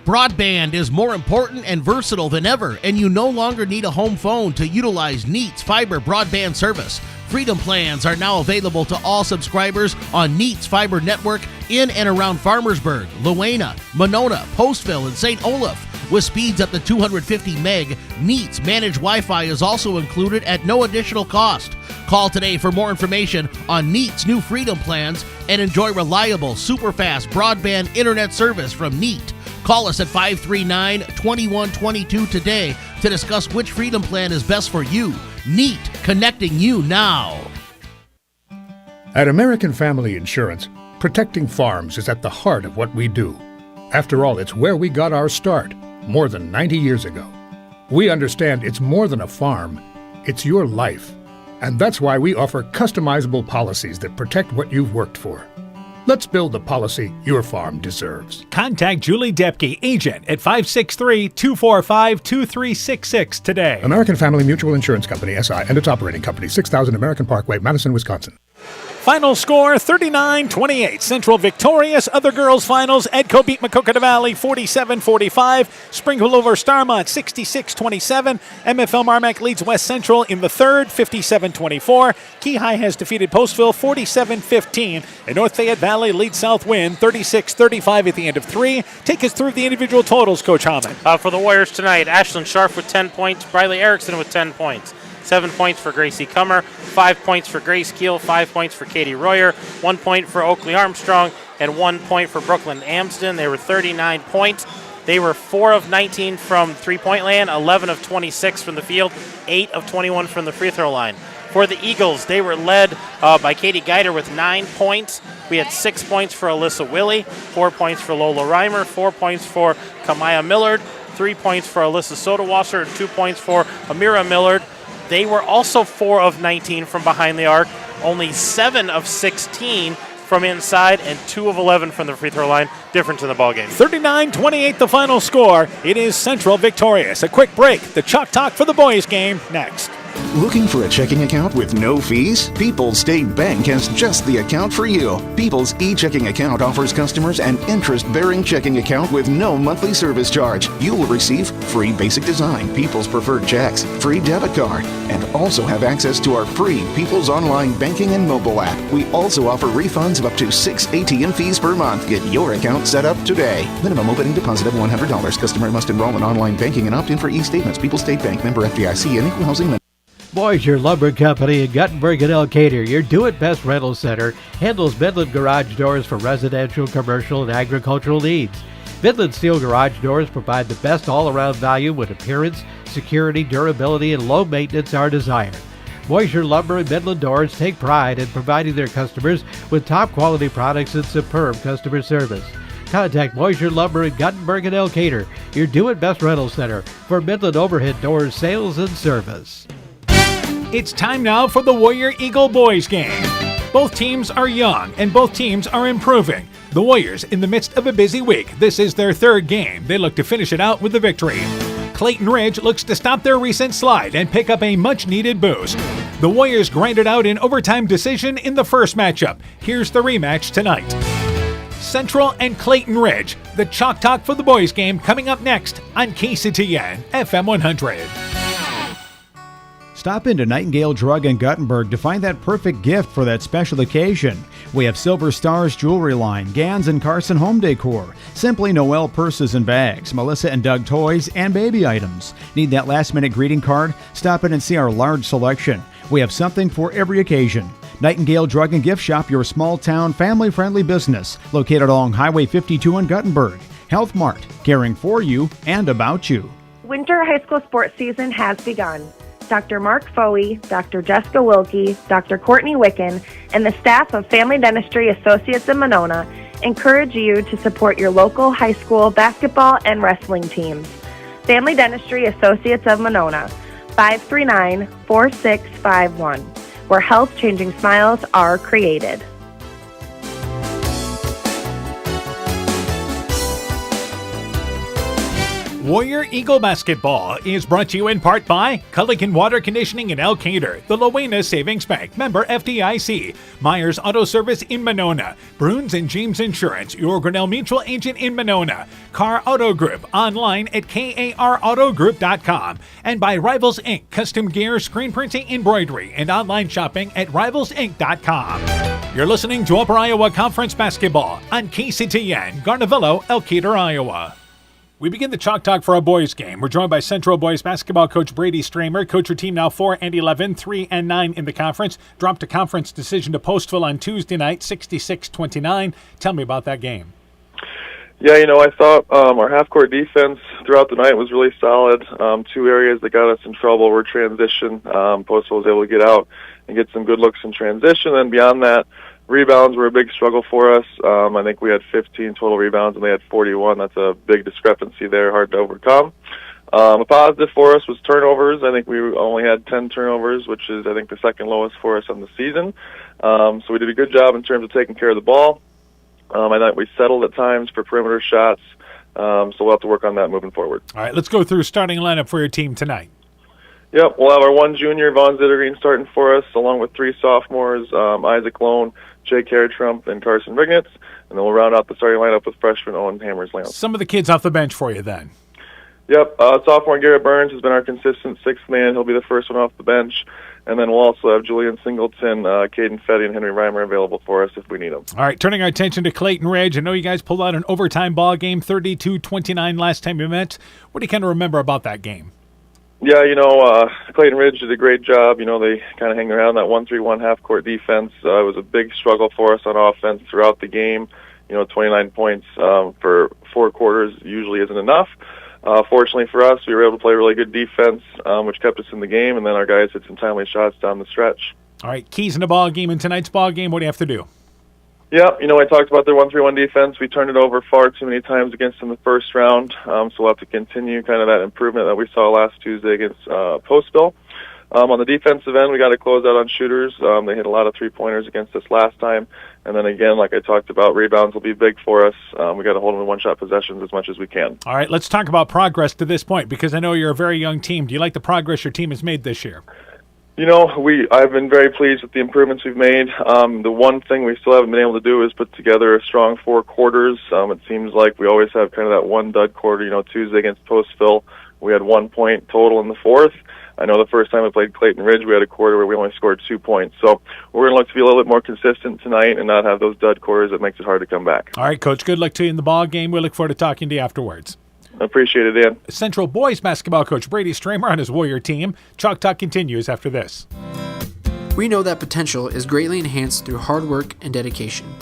Broadband is more important and versatile than ever, and you no longer need a home phone to utilize Neat's fiber broadband service. Freedom plans are now available to all subscribers on Neat's fiber network in and around Farmersburg, Luena, Monona, Postville, and St. Olaf. With speeds up to 250 meg, Neat's managed Wi-Fi is also included at no additional cost. Call today for more information on Neat's new Freedom plans and enjoy reliable, super-fast broadband internet service from Neat. Call us at 539-2122 today to discuss which Freedom plan is best for you. Neat, connecting you now. At American Family Insurance, protecting farms is at the heart of what we do. After all, it's where we got our start, more than 90 years ago. We understand it's more than a farm, it's your life. And that's why we offer customizable policies that protect what you've worked for. Let's build the policy your farm deserves. Contact Julie Depke, agent, at 563-245-2366 today. American Family Mutual Insurance Company, SI, and its operating company, 6000 American Parkway, Madison, Wisconsin. Final score, 39-28. Central victorious. Other girls finals, Edco beat Maquoketa Valley 47-45. Springville over Starmont 66-27. MFL Marmac leads West Central in the third 57-24. Keyhigh has defeated Postville 47-15. And North Fayette Valley leads Southwind 36-35 at the end of 3. Take us through the individual totals, Coach Hammond. For the Warriors tonight, Ashlyn Scharf with 10 points, Briley Erickson with 10 points. 7 points for Gracie Kummer, 5 points for Grace Keel, 5 points for Katie Royer, 1 point for Oakley Armstrong, and 1 point for Brooklyn Amsden. They were 39 points. They were 4 of 19 from three-point land, 11 of 26 from the field, 8 of 21 from the free throw line. For the Eagles, they were led by Katie Geider with 9 points. We had 6 points for Alyssa Willie, 4 points for Lola Reimer, 4 points for Kamaya Millard, 3 points for Alyssa Sodawasser, and 2 points for Amira Millard. They were also 4 of 19 from behind the arc, only 7 of 16 from inside, and 2 of 11 from the free throw line. Difference in the ballgame. 39-28 the final score. It is Central victorious. A quick break. The Chalk Talk for the boys game next. Looking for a checking account with no fees? People's State Bank has just the account for you. People's e-checking account offers customers an interest-bearing checking account with no monthly service charge. You will receive free basic design People's Preferred Checks, free debit card, and also have access to our free People's Online Banking and mobile app. We also offer refunds of up to 6 ATM fees per month. Get your account set up today. Minimum opening deposit of $100. Customer must enroll in online banking and opt in for e-statements. People's State Bank, member FDIC, and equal housing member. Boisier Lumber Company in Guttenberg and Elkader, your do-it-best rental center, handles Midland garage doors for residential, commercial, and agricultural needs. Midland Steel garage doors provide the best all-around value when appearance, security, durability, and low maintenance are desired. Boisier Lumber and Midland Doors take pride in providing their customers with top-quality products and superb customer service. Contact Boisier Lumber in Guttenberg and Elkader, your do-it-best rental center, for Midland overhead doors sales and service. It's time now for the Warrior Eagle boys game. Both teams are young and both teams are improving. The Warriors in the midst of a busy week. This is their third game. They look to finish it out with a victory. Clayton Ridge looks to stop their recent slide and pick up a much-needed boost. The Warriors grinded out an overtime decision in the first matchup. Here's the rematch tonight. Central and Clayton Ridge, the Chalk Talk for the boys game coming up next on KCTN FM 100. Stop into Nightingale Drug in Guttenberg to find that perfect gift for that special occasion. We have Silver Stars jewelry line, Gans and Carson home decor, Simply Noel purses and bags, Melissa and Doug toys, and baby items. Need that last-minute greeting card? Stop in and see our large selection. We have something for every occasion. Nightingale Drug and Gift Shop, your small-town, family-friendly business, located along Highway 52 in Guttenberg. Health Mart, caring for you and about you. Winter high school sports season has begun. Dr. Mark Foey, Dr. Jessica Wilkie, Dr. Courtney Wicken, and the staff of Family Dentistry Associates in Monona encourage you to support your local high school basketball and wrestling teams. Family Dentistry Associates of Monona, 539-4651, where health-changing smiles are created. Warrior Eagle Basketball is brought to you in part by Culligan Water Conditioning in Elkader, the Loena Savings Bank, member FDIC, Myers Auto Service in Monona, Bruins and James Insurance, your Grinnell Mutual agent in Monona, Car Auto Group, online at karautogroup.com, and by Rivals Inc., custom gear, screen printing, embroidery, and online shopping at rivalsinc.com. You're listening to Upper Iowa Conference Basketball on KCTN, Garnavillo, Elkader, Iowa. We begin the Chalk Talk for a boys game. We're joined by Central boys basketball coach Brady Stramer. Coach, your team now 4-11, 3-9 in the conference. Dropped a conference decision to Postville on Tuesday night, 66-29. Tell me about that game. Yeah, I thought our half-court defense throughout the night was really solid. Two areas that got us in trouble were transition. Postville was able to get out and get some good looks in transition. And beyond that, rebounds were a big struggle for us. I think we had 15 total rebounds, and they had 41. That's a big discrepancy there, hard to overcome. A positive for us was turnovers. I think we only had 10 turnovers, which is, I think, the second lowest for us on the season. So we did a good job in terms of taking care of the ball. I thought we settled at times for perimeter shots, so we'll have to work on that moving forward. All right, let's go through starting lineup for your team tonight. Yep, we'll have our one junior, Vaughn Zittergreen, starting for us, along with three sophomores, Isaac Lone, Jake Carritrump, and Carson Rignitz. And then we'll round out the starting lineup with freshman Owen Hammers-Lamb. Some of the kids off the bench for you then. Yep, sophomore Garrett Burns has been our consistent sixth man. He'll be the first one off the bench. And then we'll also have Julian Singleton, Caden Fetty, and Henry Reimer available for us if we need them. All right, turning our attention to Clayton Ridge. I know you guys pulled out an overtime ball game, 32-29 last time you met. What do you kind of remember about that game? Yeah, Clayton Ridge did a great job. They kind of hang around that 1-3-1 half-court defense. It was a big struggle for us on offense throughout the game. 29 points for 4 quarters usually isn't enough. Fortunately for us, we were able to play really good defense, which kept us in the game, and then our guys hit some timely shots down the stretch. All right, keys in the ball game. In tonight's ball game, what do you have to do? Yeah, I talked about their 1-3-1 defense. We turned it over far too many times against them the first round, so we'll have to continue kind of that improvement that we saw last Tuesday against Postville. On the defensive end, we got to close out on shooters. They hit a lot of three-pointers against us last time. And then again, like I talked about, rebounds will be big for us. We got to hold them in one-shot possessions as much as we can. All right, let's talk about progress to this point, because I know you're a very young team. Do you like the progress your team has made this year? I've been very pleased with the improvements we've made. The one thing we still haven't been able to do is put together a strong 4 quarters. It seems like we always have kind of that one dud quarter. Tuesday against Postville, we had 1 point total in the fourth. I know the first time we played Clayton Ridge, we had a quarter where we only scored 2 points. So we're going to look to be a little bit more consistent tonight and not have those dud quarters that makes it hard to come back. All right, Coach, good luck to you in the ball game. We look forward to talking to you afterwards. I appreciate it, Dan. Central boys basketball coach Brady Stramer on his Warrior team. Chalk Talk continues after this. We know that potential is greatly enhanced through hard work and dedication.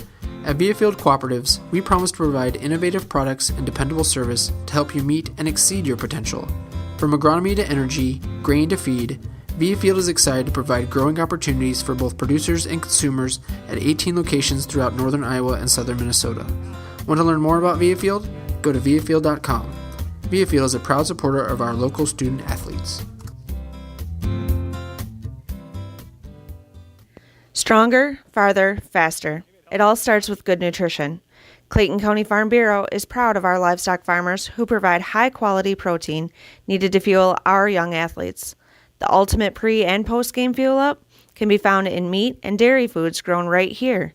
At Viafield Cooperatives, we promise to provide innovative products and dependable service to help you meet and exceed your potential. From agronomy to energy, grain to feed, Viafield is excited to provide growing opportunities for both producers and consumers at 18 locations throughout northern Iowa and southern Minnesota. Want to learn more about Viafield? Go to viafield.com. Viafield is a proud supporter of our local student athletes. Stronger, farther, faster. It all starts with good nutrition. Clayton County Farm Bureau is proud of our livestock farmers who provide high-quality protein needed to fuel our young athletes. The ultimate pre- and post-game fuel-up can be found in meat and dairy foods grown right here.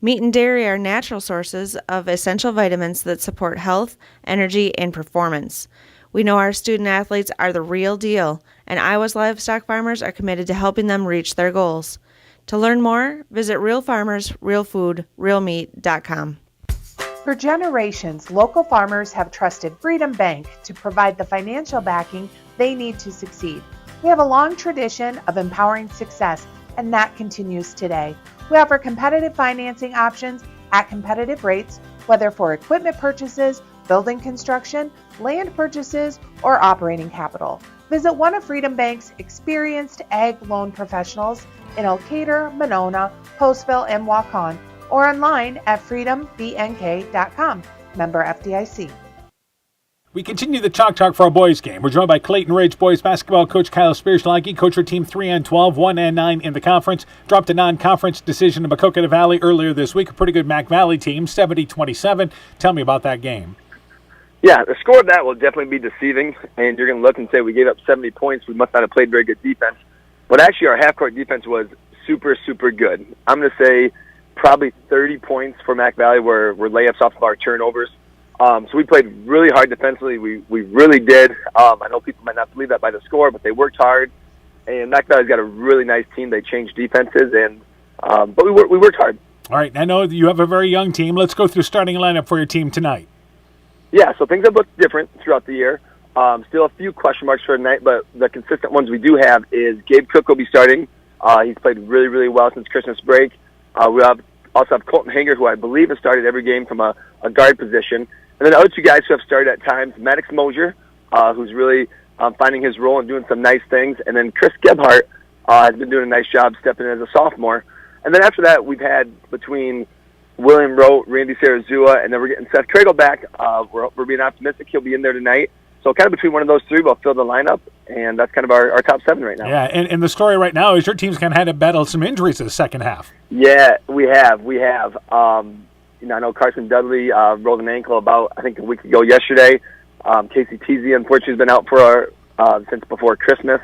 Meat and dairy are natural sources of essential vitamins that support health, energy, and performance. We know our student athletes are the real deal, and Iowa's livestock farmers are committed to helping them reach their goals. To learn more, visit realfarmersrealfoodrealmeat.com. For generations, local farmers have trusted Freedom Bank to provide the financial backing they need to succeed. We have a long tradition of empowering success, and that continues today. We offer competitive financing options at competitive rates, whether for equipment purchases, building construction, land purchases, or operating capital. Visit one of Freedom Bank's experienced ag loan professionals in Elkader, Monona, Postville, and Waukon, or online at freedombnk.com. Member FDIC. We continue the Chalk Talk for our boys game. We're joined by Clayton Ridge boys basketball coach Kyle Spierschlage. Coach her team 3-12, 1-9 in the conference. Dropped a non-conference decision to Maquoketa Valley earlier this week. A pretty good Mac Valley team, 70-27. Tell me about that game. Yeah, the score of that will definitely be deceiving, and you're going to look and say we gave up 70 points. We must not have played very good defense. But actually our half-court defense was super, super good. I'm going to say probably 30 points for Mac Valley were layups off of our turnovers. So we played really hard defensively. We really did. I know people might not believe that by the score, but they worked hard. And Mac Valley's got a really nice team. They changed defenses, and but we worked hard. All right, I know you have a very young team. Let's go through starting lineup for your team tonight. Yeah, so things have looked different throughout the year. Still a few question marks for tonight, but the consistent ones we do have is Gabe Cook will be starting. He's played really, really well since Christmas break. We also have Colton Hanger, who I believe has started every game from a guard position. And then the other two guys who have started at times, Maddox Mosier, who's really finding his role and doing some nice things. And then Chris Gebhardt has been doing a nice job stepping in as a sophomore. And then after that, we've had between William Rote, Randy Sarazua, and then we're getting Seth Cradle back. We're being optimistic. He'll be in there tonight. So kind of between one of those three, we'll fill the lineup, and that's kind of our top seven right now. Yeah, and the story right now is your team's kind of had to battle some injuries in the second half. Yeah, we have. I know Carson Dudley rolled an ankle about, I think, a week ago yesterday. Casey Teasy, unfortunately, has been out for since before Christmas.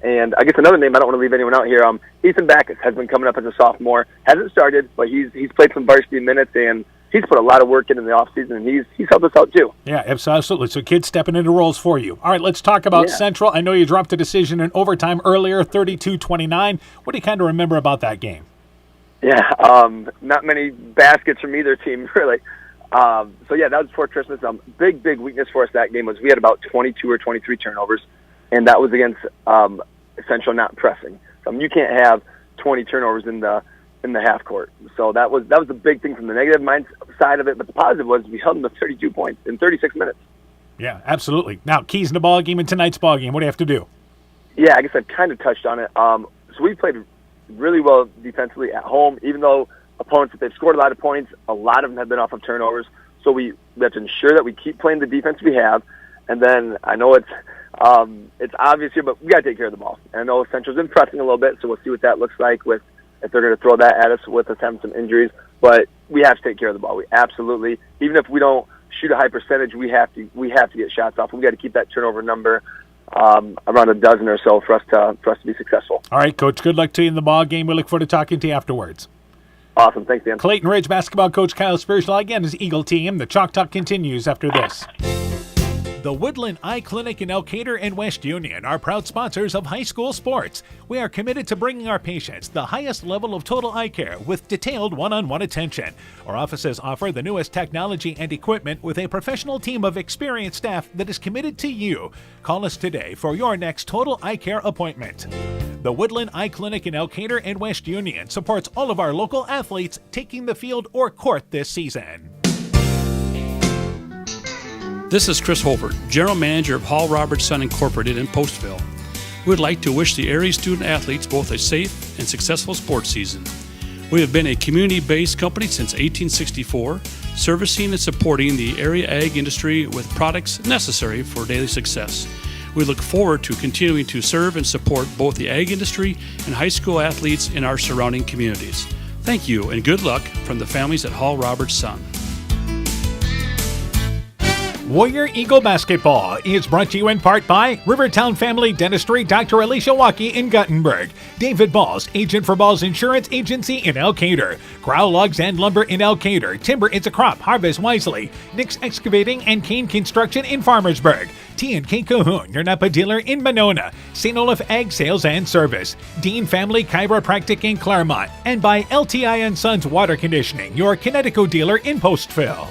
And I guess another name, I don't want to leave anyone out here, Ethan Backus has been coming up as a sophomore. Hasn't started, but he's played some varsity minutes, and he's put a lot of work in the offseason, and he's helped us out too. Yeah, absolutely. So kids stepping into roles for you. All right, let's talk about Central. I know you dropped a decision in overtime earlier, 32-29. What do you kind of remember about that game? Yeah, not many baskets from either team, really. That was before Christmas. Big weakness for us that game was we had about 22 or 23 turnovers, and that was against Central not pressing. You can't have 20 turnovers in the half court. So that was the big thing from the negative side of it. But the positive was we held them to 32 points in 36 minutes. Yeah, absolutely. Now, keys in the ball game in tonight's ball game. What do you have to do? Yeah, I guess I've kind of touched on it. So we played really well defensively at home, even though opponents, if they've scored a lot of points, a lot of them have been off of turnovers. So we have to ensure that we keep playing the defense we have. And then I know it's obvious here, but we got to take care of the ball. And I know Central's been pressing a little bit, so we'll see what that looks like if they're going to throw that at us with us having some injuries. But we have to take care of the ball. We absolutely, even if we don't shoot a high percentage, we have to get shots off. We got to keep that turnover number around a dozen or so for us to be successful. All right, Coach. Good luck to you in the ball game. We look forward to talking to you afterwards. Awesome. Thanks, Dan. Clayton Ridge basketball coach Kyle Spierschlage and his Eagle team. The Chalk Talk continues after this. The Woodland Eye Clinic in Elkader and West Union are proud sponsors of high school sports. We are committed to bringing our patients the highest level of total eye care with detailed one-on-one attention. Our offices offer the newest technology and equipment with a professional team of experienced staff that is committed to you. Call us today for your next total eye care appointment. The Woodland Eye Clinic in Elkader and West Union supports all of our local athletes taking the field or court this season. This is Chris Holbert, General Manager of Hall Roberts Son Incorporated in Postville. We would like to wish the area student athletes both a safe and successful sports season. We have been a community-based company since 1864, servicing and supporting the area ag industry with products necessary for daily success. We look forward to continuing to serve and support both the ag industry and high school athletes in our surrounding communities. Thank you and good luck from the families at Hall Roberts Son. Warrior Eagle Basketball is brought to you in part by Rivertown Family Dentistry, Dr. Alicia Waukee in Guttenberg, David Balls, agent for Balls Insurance Agency in Elkader, Grow Logs and Lumber in Elkader, Timber It's a Crop, Harvest Wisely, Nick's Excavating and Kane Construction in Farmersburg, T&K Cahoon, your Napa dealer in Monona, St. Olaf Ag Sales and Service, Dean Family Chiropractic in Claremont, and by LTI & Sons Water Conditioning, your Connecticut dealer in Postville.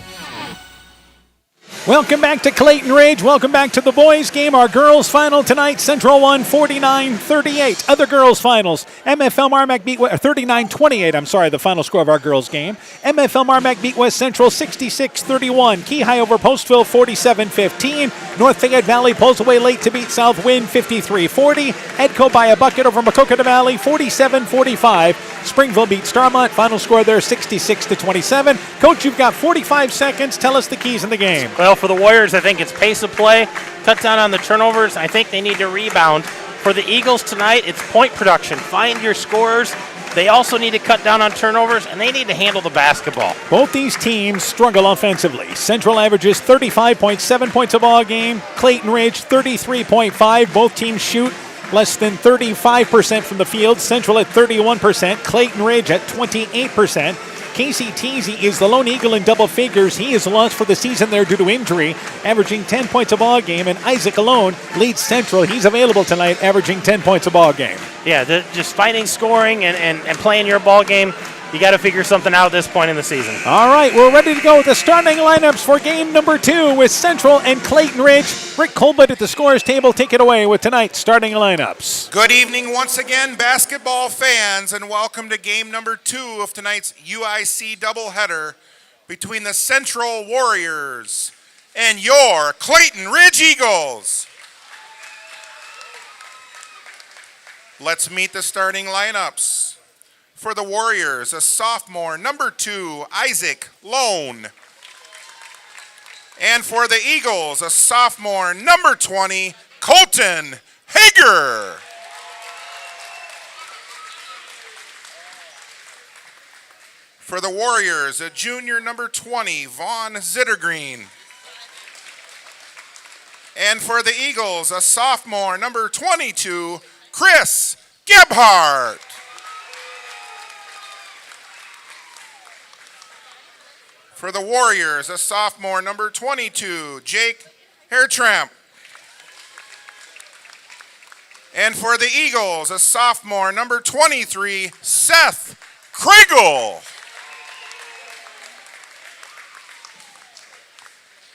Welcome back to Clayton Ridge. Welcome back to the boys' game. Our girls' final tonight, Central won 49-38. Other girls' finals, MFL Marmac beat 39-28. I'm sorry, the final score of our girls' game. MFL Marmac beat West Central 66-31. Keyhigh over Postville 47-15. North Fayette Valley pulls away late to beat South Wind 53-40. Edco by a bucket over Maquoketa Valley 47-45. Springville beat Starmont. Final score there 66-27. Coach, you've got 45 seconds. Tell us the keys in the game. Well, for the Warriors, I think it's pace of play, cut down on the turnovers. I think they need to rebound. For the Eagles tonight, it's point production. Find your scorers. They also need to cut down on turnovers, and they need to handle the basketball. Both these teams struggle offensively. Central averages 35.7 points a ball game. Clayton Ridge 33.5. Both teams shoot less than 35% from the field. Central at 31%. Clayton Ridge at 28%. Casey Teasy is the lone Eagle in double figures. He is lost for the season there due to injury, averaging 10 points a ball game. And Isaac Alone leads Central. He's available tonight, averaging 10 points a ball game. Yeah, just finding scoring and playing your ball game. You got to figure something out at this point in the season. All right, we're ready to go with the starting lineups for game number 2 with Central and Clayton Ridge. Rick Colbert at the scorer's table. Take it away with tonight's starting lineups. Good evening once again, basketball fans, and welcome to game number 2 of tonight's UIC doubleheader between the Central Warriors and your Clayton Ridge Eagles. Let's meet the starting lineups. For the Warriors, a sophomore, number 2, Isaac Lone. And for the Eagles, a sophomore, number 20, Colton Hager. For the Warriors, a junior, number 20, Vaughn Zittergreen. And for the Eagles, a sophomore, number 22, Chris Gebhardt. For the Warriors, a sophomore, number 22, Jake Hairtramp. And for the Eagles, a sophomore, number 23, Seth Kriegel.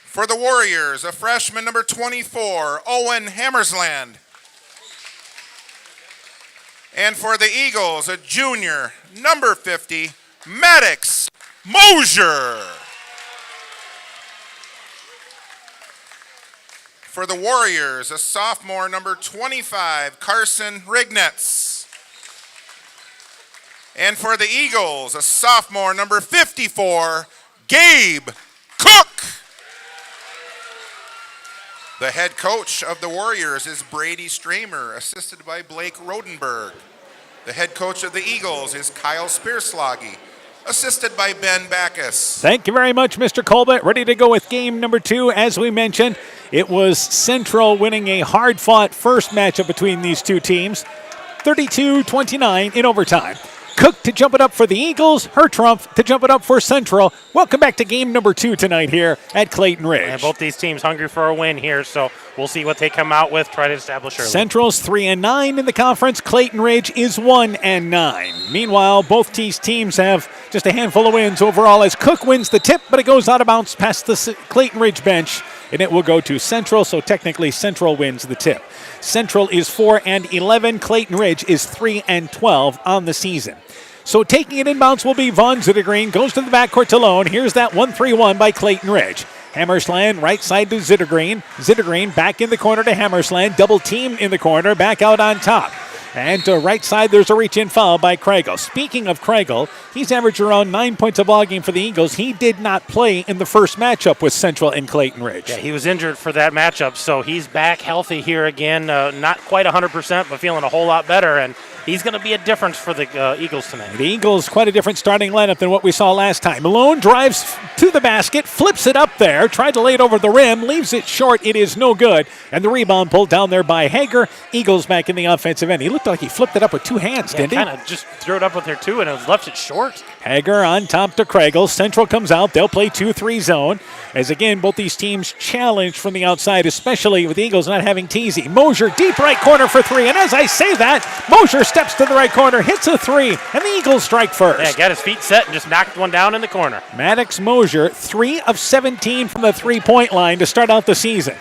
For the Warriors, a freshman, number 24, Owen Hammersland. And for the Eagles, a junior, number 50, Maddox Mosier. For the Warriors, a sophomore, number 25, Carson Rignetz. And for the Eagles, a sophomore, number 54, Gabe Cook. The head coach of the Warriors is Brady Stramer, assisted by Blake Rodenberg. The head coach of the Eagles is Kyle Spearsloggy, assisted by Ben Backus. Thank you very much, Mr. Colbert. Ready to go with game number 2. As we mentioned, it was Central winning a hard-fought first matchup between these two teams, 32-29 in overtime. Cook to jump it up for the Eagles, Hertrump to jump it up for Central. Welcome back to game number 2 tonight here at Clayton Ridge. And both these teams hungry for a win here, so we'll see what they come out with, try to establish early. Central's 3-9 in the conference. Clayton Ridge is 1-9. Meanwhile, both these teams have just a handful of wins overall as Cook wins the tip, but it goes out of bounds past the Clayton Ridge bench, and it will go to Central, so technically Central wins the tip. Central is 4-11. Clayton Ridge is 3-12 on the season. So taking it inbounds will be Vaughn Zittergreen. Goes to the backcourt to Lone. Here's that 1-3-1 by Clayton Ridge. Hammersland right side to Zittergreen. Zittergreen back in the corner to Hammersland. Double team in the corner. Back out on top. And to right side, there's a reach-in foul by Kriegel. Speaking of Kriegel, he's averaged around 9 points a ball game for the Eagles. He did not play in the first matchup with Central and Clayton Ridge. Yeah, he was injured for that matchup, so he's back healthy here again. Not quite 100%, but feeling a whole lot better. And he's going to be a difference for the Eagles tonight. The Eagles, quite a different starting lineup than what we saw last time. Malone drives to the basket, flips it up there, tried to lay it over the rim, leaves it short. It is no good. And the rebound pulled down there by Hager. Eagles back in the offensive end. He looked like he flipped it up with two hands, didn't he? Kind of just threw it up with her two, and it left it short. Hager on top to Craigle. Central comes out. They'll play 2-3 zone. As again, both these teams challenged from the outside, especially with the Eagles not having Teasy. Mosier, deep right corner for three. And as I say that, Mosier steps to the right corner, hits a three, and the Eagles strike first. Yeah, got his feet set and just knocked one down in the corner. Maddox Mosier, 3 of 17 from the three-point line to start out the season.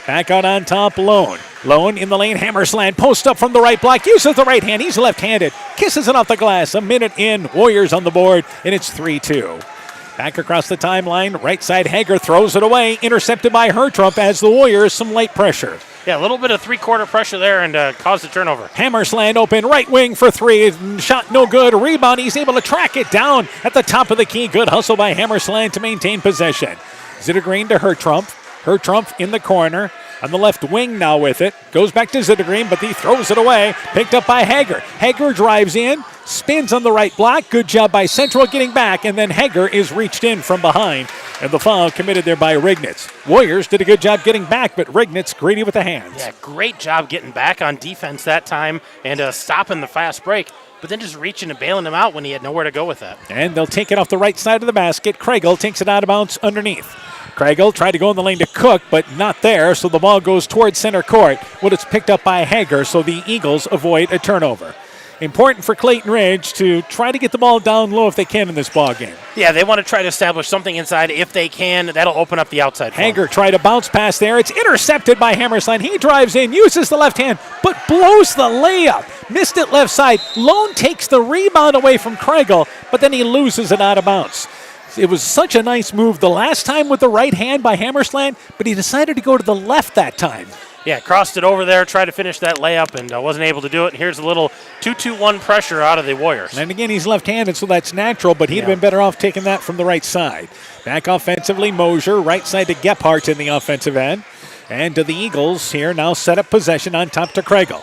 Back out on top, Lone. Lone in the lane, hammer slant, post up from the right block, uses the right hand, he's left-handed, kisses it off the glass. A minute in, Warriors on the board, and it's 3-2. Back across the timeline, right side, Hager throws it away, intercepted by Hertrump as the Warriors some light pressure. Yeah, a little bit of three-quarter pressure there and caused a turnover. Hammersland open, right wing for three. Shot no good. Rebound, he's able to track it down at the top of the key. Good hustle by Hammersland to maintain possession. Zittergreen to Hertrump. Hertrump in the corner. On the left wing now with it. Goes back to Zittergreen, but he throws it away. Picked up by Hager. Hager drives in, spins on the right block. Good job by Central getting back, and then Hager is reached in from behind. And the foul committed there by Rignitz. Warriors did a good job getting back, but Rignitz greedy with the hands. Yeah, great job getting back on defense that time and stopping the fast break, but then just reaching and bailing him out when he had nowhere to go with that. And they'll take it off the right side of the basket. Craigle takes it out of bounds underneath. Craigle tried to go in the lane to Cook, but not there, so the ball goes towards center court. Well, it's picked up by Hager, so the Eagles avoid a turnover. Important for Clayton Ridge to try to get the ball down low if they can in this ball game. Yeah, they want to try to establish something inside if they can. That'll open up the outside. Hager tried a bounce pass there. It's intercepted by Hammersland. He drives in, uses the left hand, but blows the layup. Missed it left side. Lone takes the rebound away from Craigle, but then he loses it out of bounds. It was such a nice move the last time with the right hand by Hammersland, but he decided to go to the left that time. Yeah, crossed it over there, tried to finish that layup, and wasn't able to do it. Here's a little 2-2-1 pressure out of the Warriors. And again, he's left-handed, so that's natural, but he'd have been better off taking that from the right side. Back offensively, Mosier, right side to Gephardt in the offensive end. And to the Eagles here, now set up possession on top to Craigle.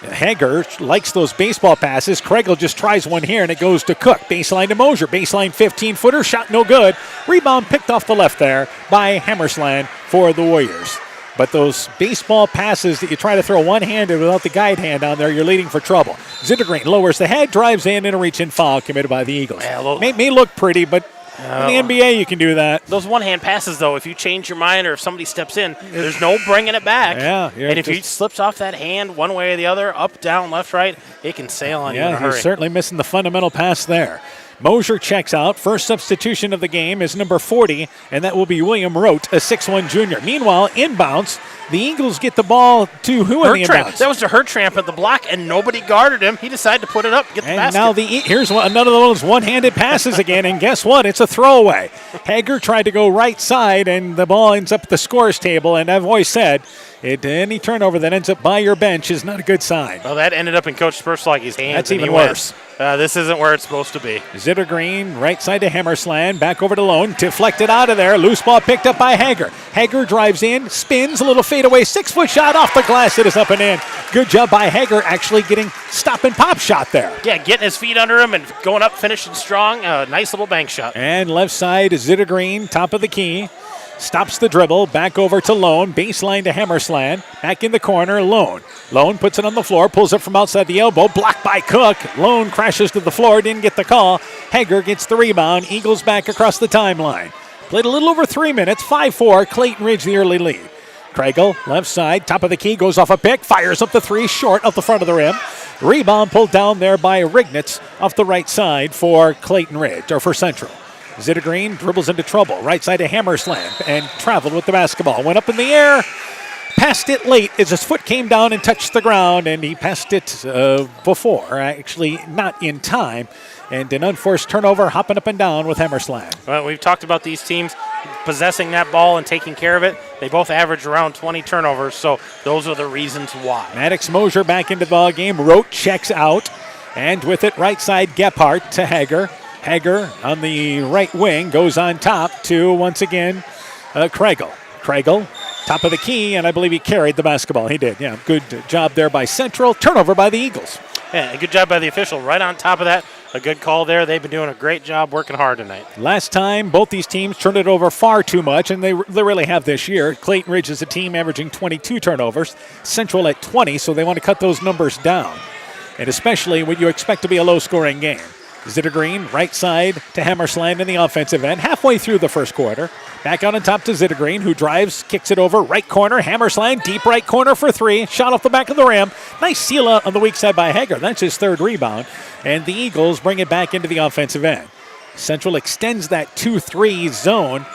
Hager likes those baseball passes. Craigle just tries one here, and it goes to Cook. Baseline to Mosier. Baseline 15-footer. Shot no good. Rebound picked off the left there by Hammersland for the Warriors. But those baseball passes that you try to throw one-handed without the guide hand on there, you're leading for trouble. Zittergreen lowers the head, drives in, and a reach-in foul committed by the Eagles. May look pretty, but in the NBA you can do that. Those one-hand passes, though, if you change your mind or if somebody steps in, there's no bringing it back. Yeah, and if he slips off that hand one way or the other, up, down, left, right, it can sail on you in a hurry. He's certainly missing the fundamental pass there. Mosier checks out. First substitution of the game is number 40, and that will be William Rote, a 6'1 junior. Meanwhile, inbounds, the Eagles get the ball to who in the inbounds? That was to Hertramp at the block, and nobody guarded him. He decided to put it up, get the basket. And now here's another of those one-handed passes again, and guess what? It's a throwaway. Hager tried to go right side, and the ball ends up at the scores table, and I've always said, any turnover that ends up by your bench is not a good sign. Well, that ended up in Coach Spursлагy's hands. That's even worse. This isn't where it's supposed to be. Zittergreen, right side to Hammersland, back over to Lone, deflected out of there. Loose ball picked up by Hager. Hager drives in, spins, a little fadeaway, 6-foot shot off the glass. It is up and in. Good job by Hager, actually getting stop and pop shot there. Yeah, getting his feet under him and going up, finishing strong. Nice little bank shot. And left side, Zittergreen, top of the key. Stops the dribble, back over to Lone, baseline to Hammersland, back in the corner, Lone. Lone puts it on the floor, pulls it from outside the elbow, blocked by Cook. Lone crashes to the floor, didn't get the call. Hager gets the rebound, Eagles back across the timeline. Played a little over 3 minutes, 5-4, Clayton Ridge the early lead. Craigle, left side, top of the key, goes off a pick, fires up the three, short off the front of the rim. Rebound pulled down there by Rignitz off the right side for Clayton Ridge, or for Central. Zittergreen dribbles into trouble. Right side to Hammersland and traveled with the basketball. Went up in the air, passed it late as his foot came down and touched the ground, and he passed it before, actually not in time. And an unforced turnover, hopping up and down with Hammersland. Well, we've talked about these teams possessing that ball and taking care of it. They both average around 20 turnovers, so those are the reasons why. Maddox Mosier back into the ball game. Rote checks out, and with it, right side Gephardt to Hager. Hager on the right wing goes on top to, once again, Craigle. Craigle, top of the key, and I believe he carried the basketball. He did, yeah. Good job there by Central. Turnover by the Eagles. Yeah, good job by the official. Right on top of that, a good call there. They've been doing a great job working hard tonight. Last time, both these teams turned it over far too much, and they really have this year. Clayton Ridge is a team averaging 22 turnovers, Central at 20, so they want to cut those numbers down, and especially when you expect to be a low-scoring game. Zittergreen, right side to Hammersland in the offensive end, halfway through the first quarter. Back out on top to Zittergreen, who drives, kicks it over, right corner, Hammersland, deep right corner for three, shot off the back of the rim. Nice seal on the weak side by Hager. That's his third rebound. And the Eagles bring it back into the offensive end. Central extends that 2-3 zone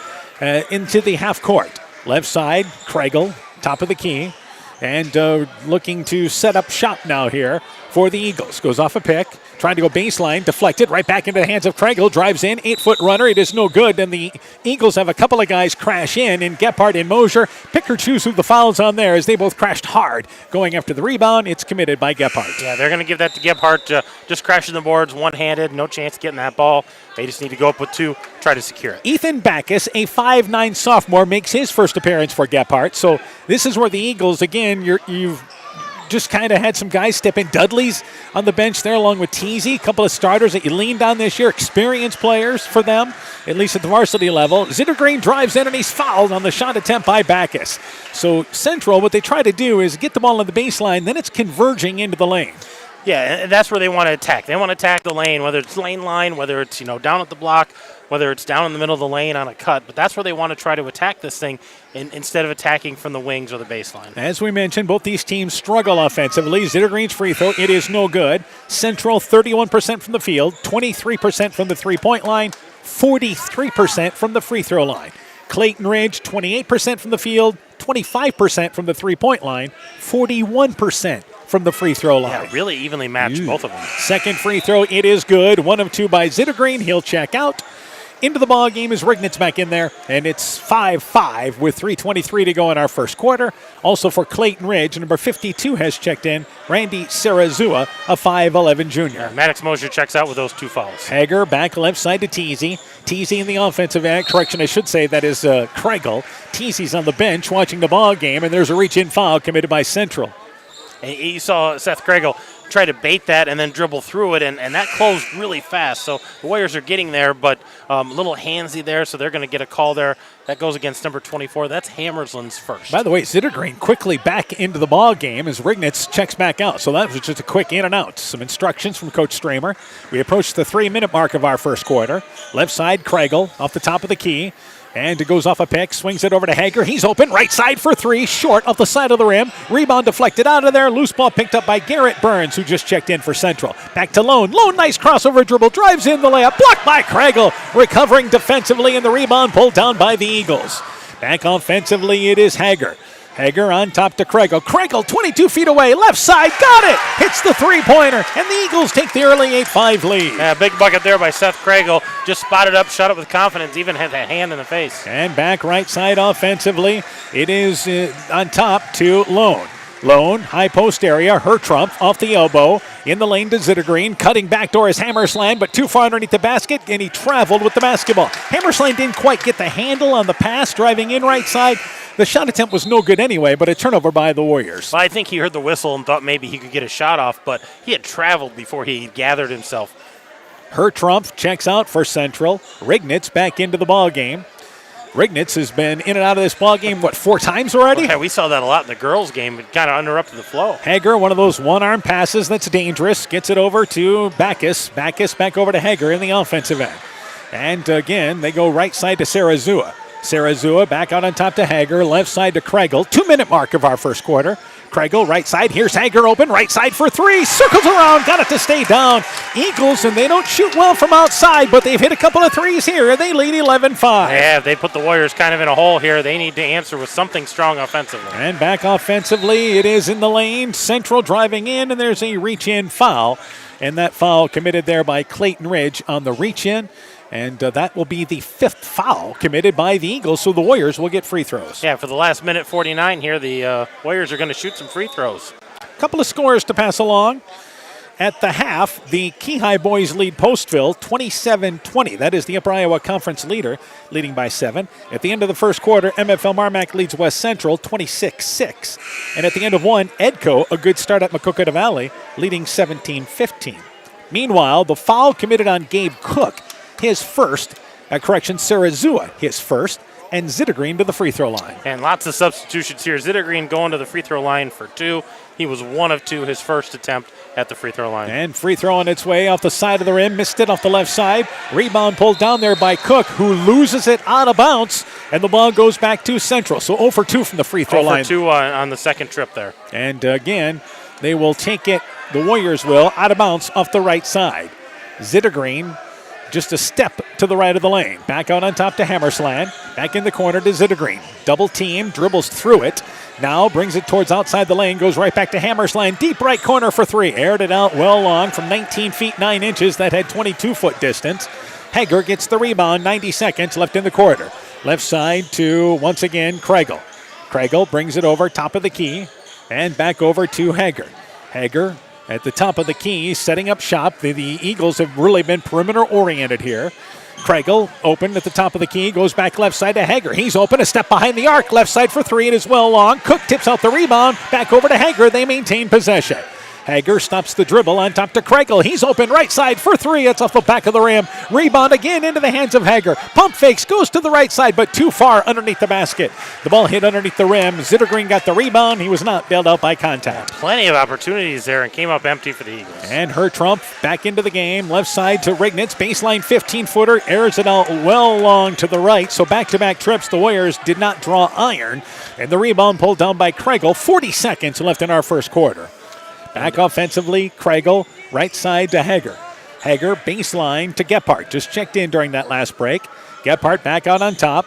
into the half court. Left side, Kregel, top of the key, and looking to set up shop now here for the Eagles. Goes off a pick. Trying to go baseline, deflected, right back into the hands of Kregel, drives in, 8-foot runner, it is no good, and the Eagles have a couple of guys crash in Gephardt and Mosier. Pick or choose who the foul's on there as they both crashed hard. Going after the rebound, it's committed by Gephardt. Yeah, they're going to give that to Gephardt, just crashing the boards, one-handed, no chance of getting that ball. They just need to go up with two, try to secure it. Ethan Backus, a 5'9 sophomore, makes his first appearance for Gephardt, so this is where the Eagles, again, you've just kind of had some guys step in. Dudley's on the bench there along with Teasy, a couple of starters that you leaned on this year, experienced players for them, at least at the varsity level. Zittergreen drives in and he's fouled on the shot attempt by Backus. So Central, what they try to do is get the ball on the baseline, then it's converging into the lane. Yeah, and that's where they want to attack. They want to attack the lane, whether it's lane line, whether it's down at the block, whether it's down in the middle of the lane on a cut. But that's where they want to try to attack this thing instead of attacking from the wings or the baseline. As we mentioned, both these teams struggle offensively. Zittergreen's free throw, it is no good. Central, 31% from the field, 23% from the three-point line, 43% from the free throw line. Clayton Ridge, 28% from the field, 25% from the three-point line, 41% from the free throw line. Yeah, really evenly matched, both of them. Second free throw, it is good. 1 of 2 by Zittergreen. He'll check out. Into the ball game is Rignitz back in there, and it's 5-5 with 3:23 to go in our first quarter. Also for Clayton Ridge, number 52 has checked in, Randy Sarazua, a 5'11 junior. Yeah, Maddox Mosier checks out with those 2 fouls. Hager back left side to Teasy. Teasy in the offensive end. Correction, I should say that is Kregel. Teasy's on the bench watching the ball game, and there's a reach-in foul committed by Central. And you saw Seth Kregel try to bait that and then dribble through it, and that closed really fast. So the Warriors are getting there, but a little handsy there, so they're going to get a call there. That goes against number 24. That's Hammersland's first. By the way, Zittergreen quickly back into the ball game as Rignitz checks back out. So that was just a quick in and out. Some instructions from Coach Stramer. We approach the 3-minute mark of our first quarter. Left side, Kregel off the top of the key. And it goes off a pick, swings it over to Hager. He's open, right side for 3, short off the side of the rim. Rebound deflected out of there. Loose ball picked up by Garrett Burns, who just checked in for Central. Back to Lone. Lone, nice crossover dribble, drives in the layup, blocked by Kregel. Recovering defensively, and the rebound pulled down by the Eagles. Back offensively, it is Hager. Hager on top to Kregel. Kregel 22 feet away, left side, got it! Hits the three-pointer, and the Eagles take the early 8-5 lead. Yeah, big bucket there by Seth Kregel. Just spotted up, shot it with confidence, even had that hand in the face. And back right side offensively, it is on top to Lone. Lone, high post area, her trump off the elbow. In the lane to Zittergreen. Cutting backdoor is Hammersland, but too far underneath the basket, and he traveled with the basketball. Hammersland didn't quite get the handle on the pass, driving in right side. The shot attempt was no good anyway, but a turnover by the Warriors. Well, I think he heard the whistle and thought maybe he could get a shot off, but he had traveled before he gathered himself. Her trump checks out for Central. Rignitz back into the ball game. Rignitz has been in and out of this ball game, 4 times already? Okay, we saw that a lot in the girls' game. It kind of interrupted the flow. Hager, one of those one-arm passes that's dangerous. Gets it over to Backus. Backus back over to Hager in the offensive end. And again, they go right side to Sarazua. Sarazua back out on top to Hager. Left side to Kregel. 2-minute mark of our first quarter. Kregel, right side. Here's Hager open. Right side for 3. Circles around. Got it to stay down. Eagles, and they don't shoot well from outside, but they've hit a couple of threes here, and they lead 11-5. Yeah, they put the Warriors kind of in a hole here. They need to answer with something strong offensively. And back offensively, it is in the lane. Central driving in, and there's a reach-in foul. And that foul committed there by Clayton Ridge on the reach-in. And that will be the 5th foul committed by the Eagles, so the Warriors will get free throws. Yeah, for the last minute 49 here, the Warriors are going to shoot some free throws. A couple of scores to pass along. At the half, the Keyhigh boys lead Postville 27-20. That is the Upper Iowa Conference leader, leading by 7. At the end of the first quarter, MFL Marmac leads West Central 26-6. And at the end of one, Edco, a good start at Maquoketa Valley, leading 17-15. Meanwhile, the foul committed on Gabe Cook, his first. Sarah Zua, his first. And Zittergreen to the free throw line. And lots of substitutions here. Zittergreen going to the free throw line for 2. He was 1 of 2, his first attempt at the free throw line. And free throw on its way off the side of the rim. Missed it off the left side. Rebound pulled down there by Cook, who loses it out of bounds. And the ball goes back to Central. So 0 for 2 from the free throw line. 0 for 2 on the second trip there. And again, they will take it, the Warriors will, out of bounds off the right side. Zittergreen just a step to the right of the lane. Back out on top to Hammersland. Back in the corner to Zittergreen. Double team, dribbles through it. Now brings it towards outside the lane. Goes right back to Hammersland. Deep right corner for 3. Aired it out well long from 19 feet 9 inches. That had 22-foot distance. Hager gets the rebound. 90 seconds left in the quarter. Left side to, once again, Kregel. Kregel brings it over top of the key. And back over to Hager. Hager at the top of the key, setting up shop. The Eagles have really been perimeter-oriented here. Kregel open at the top of the key, goes back left side to Hager. He's open, a step behind the arc, left side for 3. It is well long. Cook tips out the rebound, back over to Hager. They maintain possession. Hager stops the dribble on top to Kregel. He's open right side for 3. It's off the back of the rim. Rebound again into the hands of Hager. Pump fakes, goes to the right side, but too far underneath the basket. The ball hit underneath the rim. Zittergreen got the rebound. He was not bailed out by contact. Plenty of opportunities there and came up empty for the Eagles. And Hertrump back into the game. Left side to Rignitz. Baseline 15-footer. Airs it out well long to the right. So back-to-back trips. The Warriors did not draw iron. And the rebound pulled down by Kregel. 40 seconds left in our first quarter. Back offensively, Kregel, right side to Hager. Hager, baseline to Gephardt. Just checked in during that last break. Gephardt back out on top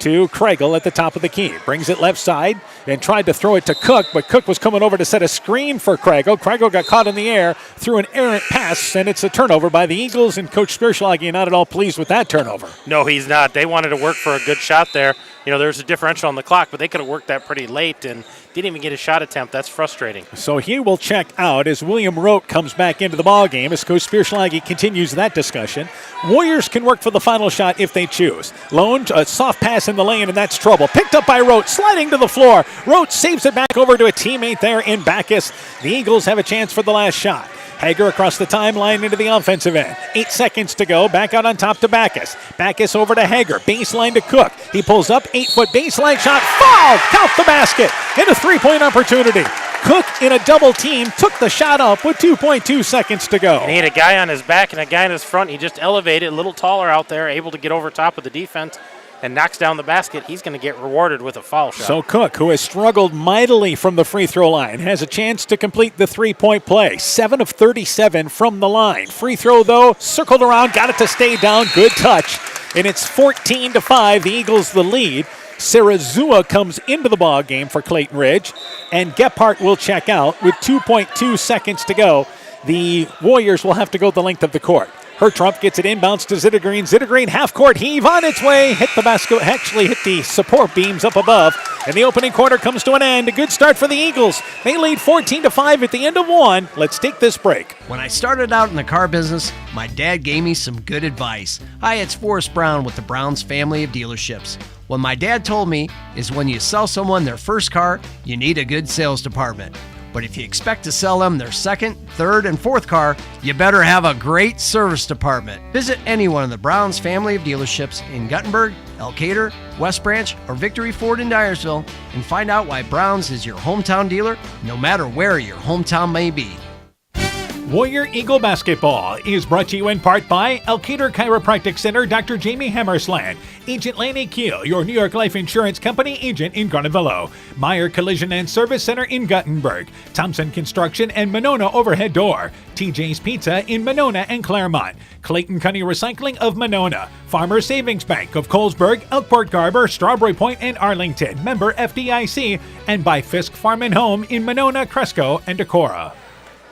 to Kregel at the top of the key. Brings it left side and tried to throw it to Cook, but Cook was coming over to set a screen for Kregel. Kregel got caught in the air, threw an errant pass, and it's a turnover by the Eagles, and Coach Spierschlage not at all pleased with that turnover. No, he's not. They wanted to work for a good shot there. You know, there's a differential on the clock, but they could have worked that pretty late and didn't even get a shot attempt. That's frustrating. So he will check out as William Rote comes back into the ballgame as Coach Spierschlage continues that discussion. Warriors can work for the final shot if they choose. Lone, a soft pass in the lane, and that's trouble. Picked up by Rote, sliding to the floor. Rote saves it back over to a teammate there in Backus. The Eagles have a chance for the last shot. Hager across the timeline into the offensive end. 8 seconds to go. Back out on top to Backus. Backus over to Hager. Baseline to Cook. He pulls up. 8-foot baseline shot. Fouled! Count the basket. And a 3-point opportunity. Cook in a double team took the shot up with 2.2 seconds to go. And he had a guy on his back and a guy in his front. He just elevated, a little taller out there, able to get over top of the defense and knocks down the basket. He's going to get rewarded with a foul shot. So Cook, who has struggled mightily from the free throw line, has a chance to complete the 3-point play. 7 of 37 from the line. Free throw, though, circled around, got it to stay down. Good touch. And it's 14-5. The Eagles the lead. Sarazua comes into the ball game for Clayton Ridge, and Gephardt will check out with 2.2 seconds to go. The Warriors will have to go the length of the court. Hertrump gets it inbounds to Zittergreen. Zittergreen half-court heave on its way. Hit the basket, actually hit the support beams up above. And the opening quarter comes to an end. A good start for the Eagles. They lead 14-5 at the end of one. Let's take this break. When I started out in the car business, my dad gave me some good advice. Hi, it's Forrest Brown with the Brown's family of dealerships. What my dad told me is when you sell someone their first car, you need a good sales department. But if you expect to sell them their second, third, and fourth car, you better have a great service department. Visit any one of the Browns family of dealerships in Guttenberg, Elkader, West Branch, or Victory Ford in Dyersville and find out why Browns is your hometown dealer, no matter where your hometown may be. Warrior Eagle Basketball is brought to you in part by Elkader Chiropractic Center, Dr. Jamie Hammersland, Agent Laney Keel, your New York Life Insurance Company agent in Garnavillo, Meyer Collision and Service Center in Guttenberg, Thompson Construction and Monona Overhead Door, TJ's Pizza in Monona and Claremont, Clayton County Recycling of Monona, Farmer Savings Bank of Colesburg, Elkport Garber, Strawberry Point, and Arlington, member FDIC, and by Fisk Farm and Home in Monona, Cresco, and Decorah.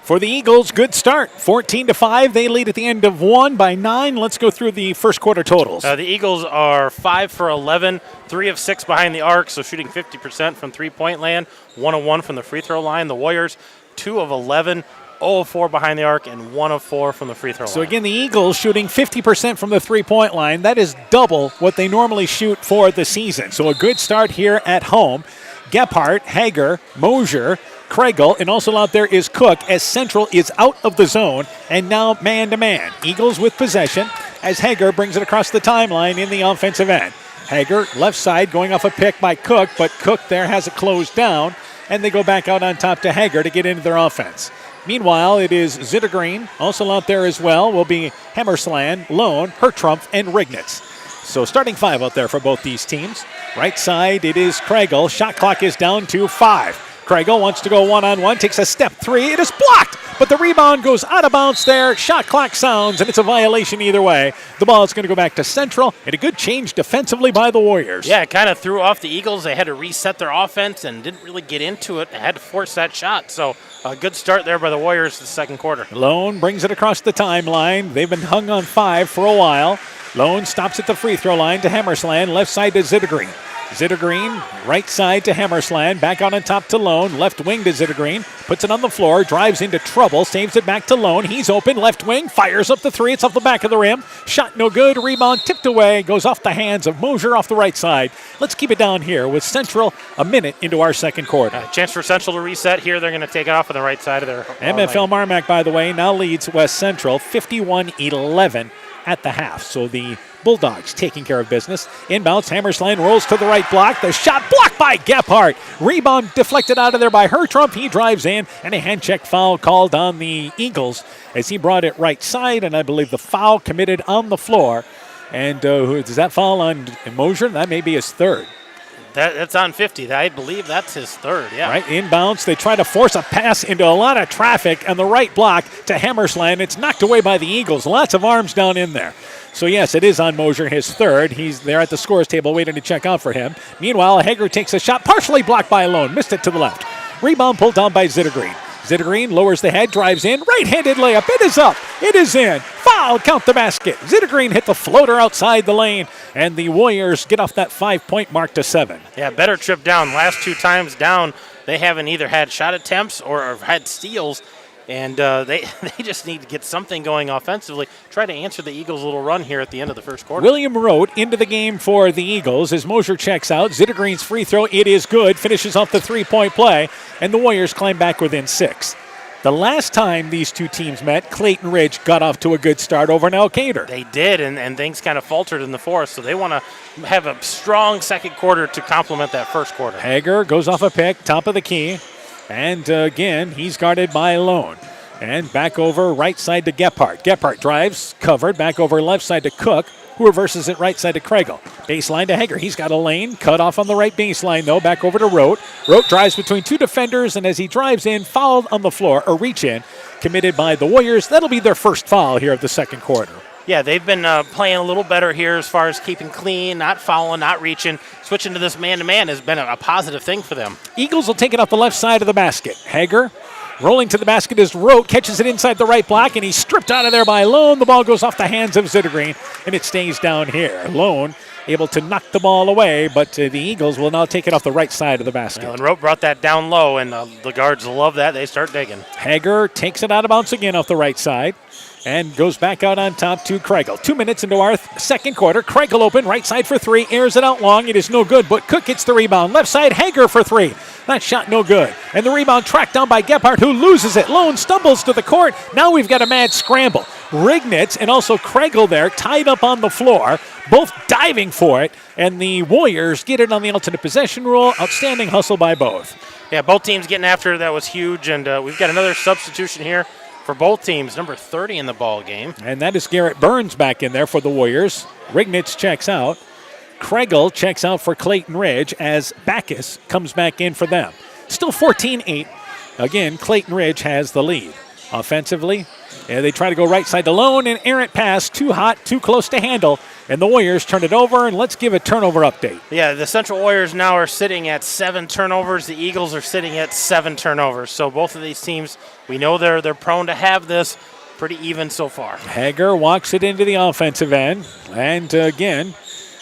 For the Eagles, good start. 14-5. They lead at the end of one by 9. Let's go through the first quarter totals. The Eagles are 5 for 11, 3 of 6 behind the arc, so shooting 50% from three-point land, 1 of 1 from the free throw line. The Warriors, 2 of 11, 0 of 4 behind the arc and 1 of 4 from the free throw line. So again, the Eagles shooting 50% from the three-point line. That is double what they normally shoot for the season. So a good start here at home. Gephardt, Hager, Mosier, Kregel, and also out there is Cook as Central is out of the zone and now man-to-man. Eagles with possession as Hager brings it across the timeline in the offensive end. Hager, left side, going off a pick by Cook, but Cook there has it closed down, and they go back out on top to Hager to get into their offense. Meanwhile, it is Zittergreen, also out there as well, will be Hammersland, Lone, Hertrumpf, and Rignitz. So starting 5 out there for both these teams. Right side, it is Kregel. Shot clock is down to 5. Kregel wants to go one-on-one, takes a step 3. It is blocked, but the rebound goes out of bounds there. Shot clock sounds, and it's a violation either way. The ball is going to go back to Central, and a good change defensively by the Warriors. Yeah, it kind of threw off the Eagles. They had to reset their offense and didn't really get into it. They had to force that shot, so a good start there by the Warriors in the second quarter. Lone brings it across the timeline. They've been hung on 5 for a while. Lone stops at the free throw line to Hammersland, left side to Zittergreen. Zittergreen, right side to Hammersland, back out on top to Lone, left wing to Zittergreen, puts it on the floor, drives into trouble, saves it back to Lone. He's open, left wing, fires up the 3. It's off the back of the rim. Shot no good, rebound tipped away, goes off the hands of Mosier off the right side. Let's keep it down here with Central a minute into our second quarter. Chance for Central to reset here. They're going to take it off on the right side of their MFL Marmac, by the way, now leads West Central 51-11 at the half. So the Bulldogs taking care of business. Inbounds, Hammersland rolls to the right block. The shot blocked by Gephardt. Rebound deflected out of there by Hertrumpf. He drives in, and a hand check foul called on the Eagles as he brought it right side, and I believe the foul committed on the floor. And does that fall on Mosier? That may be his third. That's on 50. I believe that's his third, yeah. Right, inbounds. They try to force a pass into a lot of traffic on the right block to Hammersland. It's knocked away by the Eagles. Lots of arms down in there. So, yes, it is on Mosier, his third. He's there at the scores table waiting to check out for him. Meanwhile, Hager takes a shot, partially blocked by Lone. Missed it to the left. Rebound pulled down by Zittergreen. Zittergreen lowers the head, drives in. Right-handed layup. It is up. It is in. Foul. Count the basket. Zittergreen hit the floater outside the lane, and the Warriors get off that 5-point mark to 7. Yeah, better trip down. Last 2 times down, they haven't either had shot attempts or had steals. And they just need to get something going offensively. Try to answer the Eagles' little run here at the end of the first quarter. William Rote into the game for the Eagles as Mosier checks out. Zittergreen's free throw, it is good. Finishes off the 3-point play, and the Warriors climb back within 6. The last time these two teams met, Clayton Ridge got off to a good start over in Elkader. They did, and things kind of faltered in the fourth, so they want to have a strong second quarter to complement that first quarter. Hager goes off a pick, top of the key. And again, he's guarded by Lone. And back over right side to Gephardt. Gephardt drives, covered, back over left side to Cook, who reverses it right side to Kregel. Baseline to Hager. He's got a lane, cut off on the right baseline, though, back over to Rote. Rote drives between 2 defenders, and as he drives in, fouled on the floor, a reach in, committed by the Warriors. That'll be their first foul here of the second quarter. Yeah, they've been playing a little better here as far as keeping clean, not fouling, not reaching. Switching to this man-to-man has been a positive thing for them. Eagles will take it off the left side of the basket. Hager rolling to the basket is Rote, catches it inside the right block, and he's stripped out of there by Lone. The ball goes off the hands of Zittergreen, and it stays down here. Lone able to knock the ball away, but the Eagles will now take it off the right side of the basket. Well, and Rote brought that down low, and the guards love that. They start digging. Hager takes it out of bounds again off the right side and goes back out on top to Kregel. 2 minutes into our second quarter. Kregel open, right side for 3, airs it out long. It is no good, but Cook gets the rebound. Left side, Hager for 3. That shot no good. And the rebound tracked down by Gephardt, who loses it. Lone stumbles to the court. Now we've got a mad scramble. Rignitz and also Kregel there tied up on the floor, both diving for it, and the Warriors get it on the alternate possession rule. Outstanding hustle by both. Yeah, both teams getting after it. That was huge, and we've got another substitution here for both teams, number 30 in the ball game. And that is Garrett Burns back in there for the Warriors. Rignitz checks out. Kregel checks out for Clayton Ridge as Backus comes back in for them. Still 14-8. Again, Clayton Ridge has the lead. Offensively, they try to go right side to Lone, and errant pass, too hot, too close to handle, and the Warriors turn it over, and let's give a turnover update. Yeah, the Central Warriors now are sitting at 7 turnovers. The Eagles are sitting at 7 turnovers. So both of these teams, we know they're prone to have this. Pretty even so far. Hager walks it into the offensive end, and again,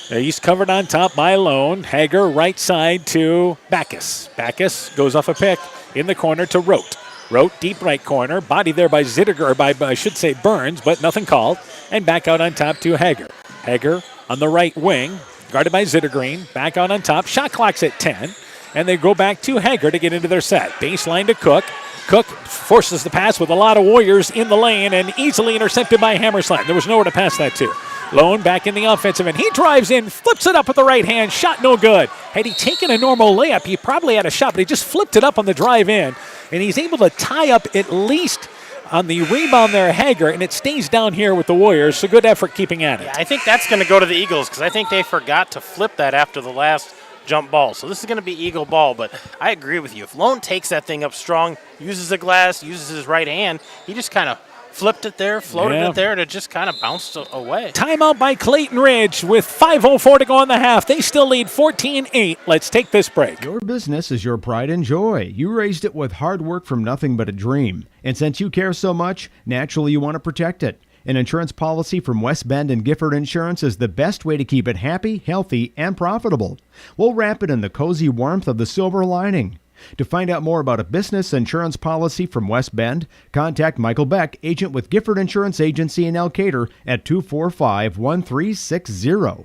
he's covered on top by Lone. Hager right side to Backus. Backus goes off a pick in the corner to Rote. Rote, deep right corner. Body there by Zittiger, or I should say Burns, but nothing called. And back out on top to Hager. Hager on the right wing, guarded by Zittergreen. Back out on top. Shot clock's at 10. And they go back to Hager to get into their set. Baseline to Cook. Cook forces the pass with a lot of Warriors in the lane and easily intercepted by Hammersland. There was nowhere to pass that to. Lone back in the offensive end. He drives in, flips it up with the right hand. Shot no good. Had he taken a normal layup, he probably had a shot, but he just flipped it up on the drive in. And he's able to tie up at least on the rebound there, Hager, and it stays down here with the Warriors. So good effort keeping at it. Yeah, I think that's going to go to the Eagles because I think they forgot to flip that after the last jump ball. So this is going to be Eagle ball, but I agree with you. If Lone takes that thing up strong, uses the glass, uses his right hand, he just kind of flipped it there, floated it there, and it just kind of bounced away. Timeout by Clayton Ridge with 5:04 to go in the half. They still lead 14-8. Let's take this break. Your business is your pride and joy. You raised it with hard work from nothing but a dream. And since you care so much, naturally you want to protect it. An insurance policy from West Bend and Gifford Insurance is the best way to keep it happy, healthy, and profitable. We'll wrap it in the cozy warmth of the silver lining. To find out more about a business insurance policy from West Bend, contact Michael Beck, agent with Gifford Insurance Agency in Elkader at 245-1360.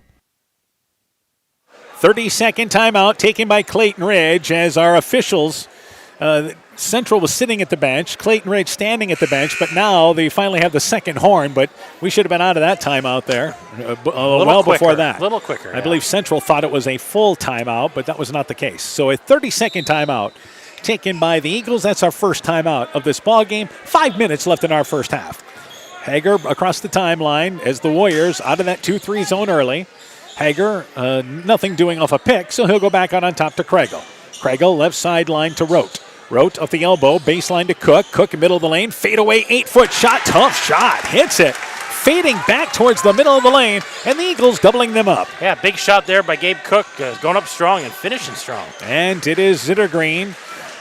30-second timeout taken by Clayton Ridge as our officials. Central was sitting at the bench, Clayton Ridge standing at the bench, but now they finally have the second horn, but we should have been out of that timeout there before that. A little quicker. I believe Central thought it was a full timeout, but that was not the case. So a 30-second timeout taken by the Eagles. That's our first timeout of this ball game. 5 minutes left in our first half. Hager across the timeline as the Warriors out of that 2-3 zone early. Hager, nothing doing off a pick, so he'll go back out on top to Kregel. Kregel left sideline to Rote. Rote off the elbow, baseline to Cook. Cook middle of the lane, fade away, 8-foot shot, tough shot, hits it. Fading back towards the middle of the lane, and the Eagles doubling them up. Yeah, big shot there by Gabe Cook, going up strong and finishing strong. And it is Zittergreen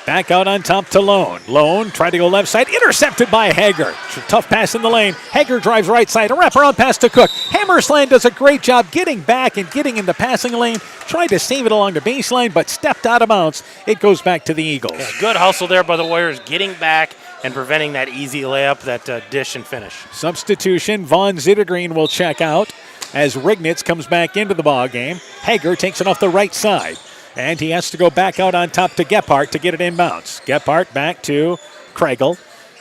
back out on top to Lone. Lone tried to go left side, intercepted by Hager. Tough pass in the lane. Hager drives right side, a wraparound pass to Cook. Hammersland does a great job getting back and getting in the passing lane. Tried to save it along the baseline, but stepped out of bounds. It goes back to the Eagles. Yeah, good hustle there by the Warriors, getting back and preventing that easy layup, that dish and finish. Substitution, Vaughn Zittergreen will check out as Rignitz comes back into the ball game. Hager takes it off the right side. And he has to go back out on top to Gephardt to get it inbounds. Gephardt back to Kregel.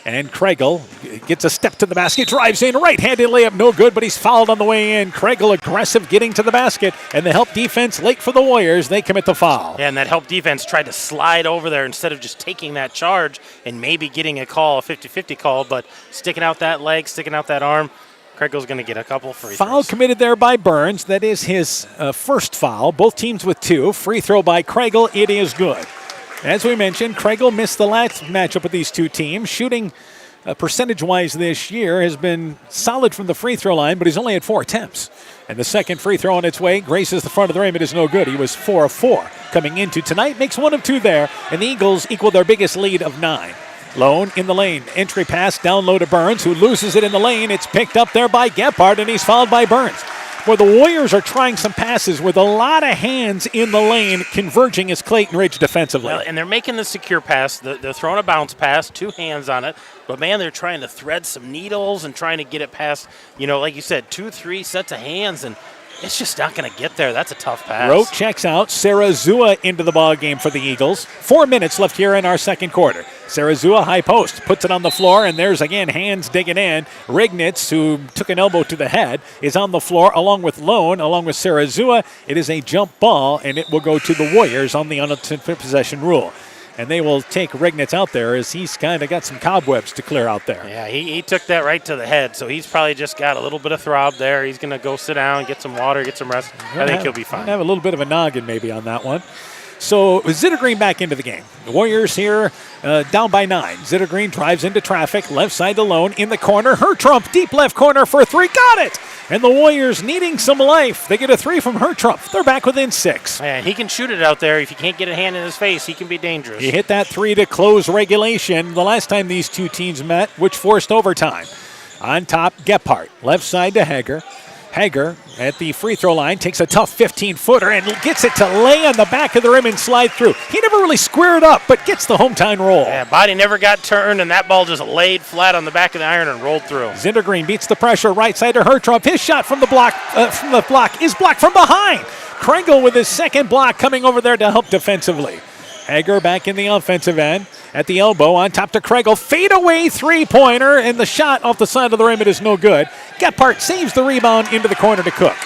And Kregel gets a step to the basket, drives in, right-handed layup, no good, but he's fouled on the way in. Kregel aggressive getting to the basket, and the help defense late for the Warriors. They commit the foul. Yeah, and that help defense tried to slide over there instead of just taking that charge and maybe getting a call, a 50-50 call, but sticking out that leg, sticking out that arm. Kregel's going to get a couple free throws. Foul committed there by Burns. That is his first foul. Both teams with 2. Free throw by Kregel. It is good. As we mentioned, Kregel missed the last matchup with these two teams. Shooting percentage-wise this year has been solid from the free throw line, but he's only had 4 attempts. And the second free throw on its way graces the front of the rim. It is no good. He was 4 of 4 coming into tonight. Makes 1 of 2 there, and the Eagles equal their biggest lead of 9. Lone in the lane. Entry pass down low to Burns, who loses it in the lane. It's picked up there by Gephardt, and he's fouled by Burns. Where the Warriors are trying some passes with a lot of hands in the lane, converging as Clayton Ridge defensively. Well, and they're making the secure pass. They're throwing a bounce pass, 2 hands on it. But, man, they're trying to thread some needles and trying to get it past, like you said, 2-3 sets of hands, and it's just not going to get there. That's a tough pass. Rote checks out. Sarazua into the ball game for the Eagles. 4 minutes left here in our second quarter. Sarazua high post, puts it on the floor, and there's again hands digging in. Rignitz, who took an elbow to the head, is on the floor along with Lone, along with Sarazua. It is a jump ball, and it will go to the Warriors on the unattempted possession rule. And they will take Rignitz out there as he's kind of got some cobwebs to clear out there. Yeah, he took that right to the head, so he's probably just got a little bit of throb there. He's going to go sit down, get some water, get some rest. I think he'll be fine. Have a little bit of a noggin maybe on that one. So Zittergreen back into the game. The Warriors here down by 9. Zittergreen drives into traffic, left side to Lone, in the corner. Hertrump, deep left corner for 3, got it! And the Warriors needing some life. They get a 3 from Hertrump. They're back within 6. Yeah, he can shoot it out there. If you can't get a hand in his face, he can be dangerous. He hit that 3 to close regulation the last time these two teams met, which forced overtime. On top, Gephardt, left side to Hager. Hager at the free throw line, takes a tough 15-footer and gets it to lay on the back of the rim and slide through. He never really squared up, but gets the hometown roll. Yeah, body never got turned, and that ball just laid flat on the back of the iron and rolled through. Zindergreen beats the pressure, right side to Hertrump. His shot from the block is blocked from behind. Kregel with his second block coming over there to help defensively. Hager back in the offensive end. At the elbow, on top to Kregel. Fadeaway three-pointer, and the shot off the side of the rim, it is no good. Gephardt saves the rebound into the corner to Cook.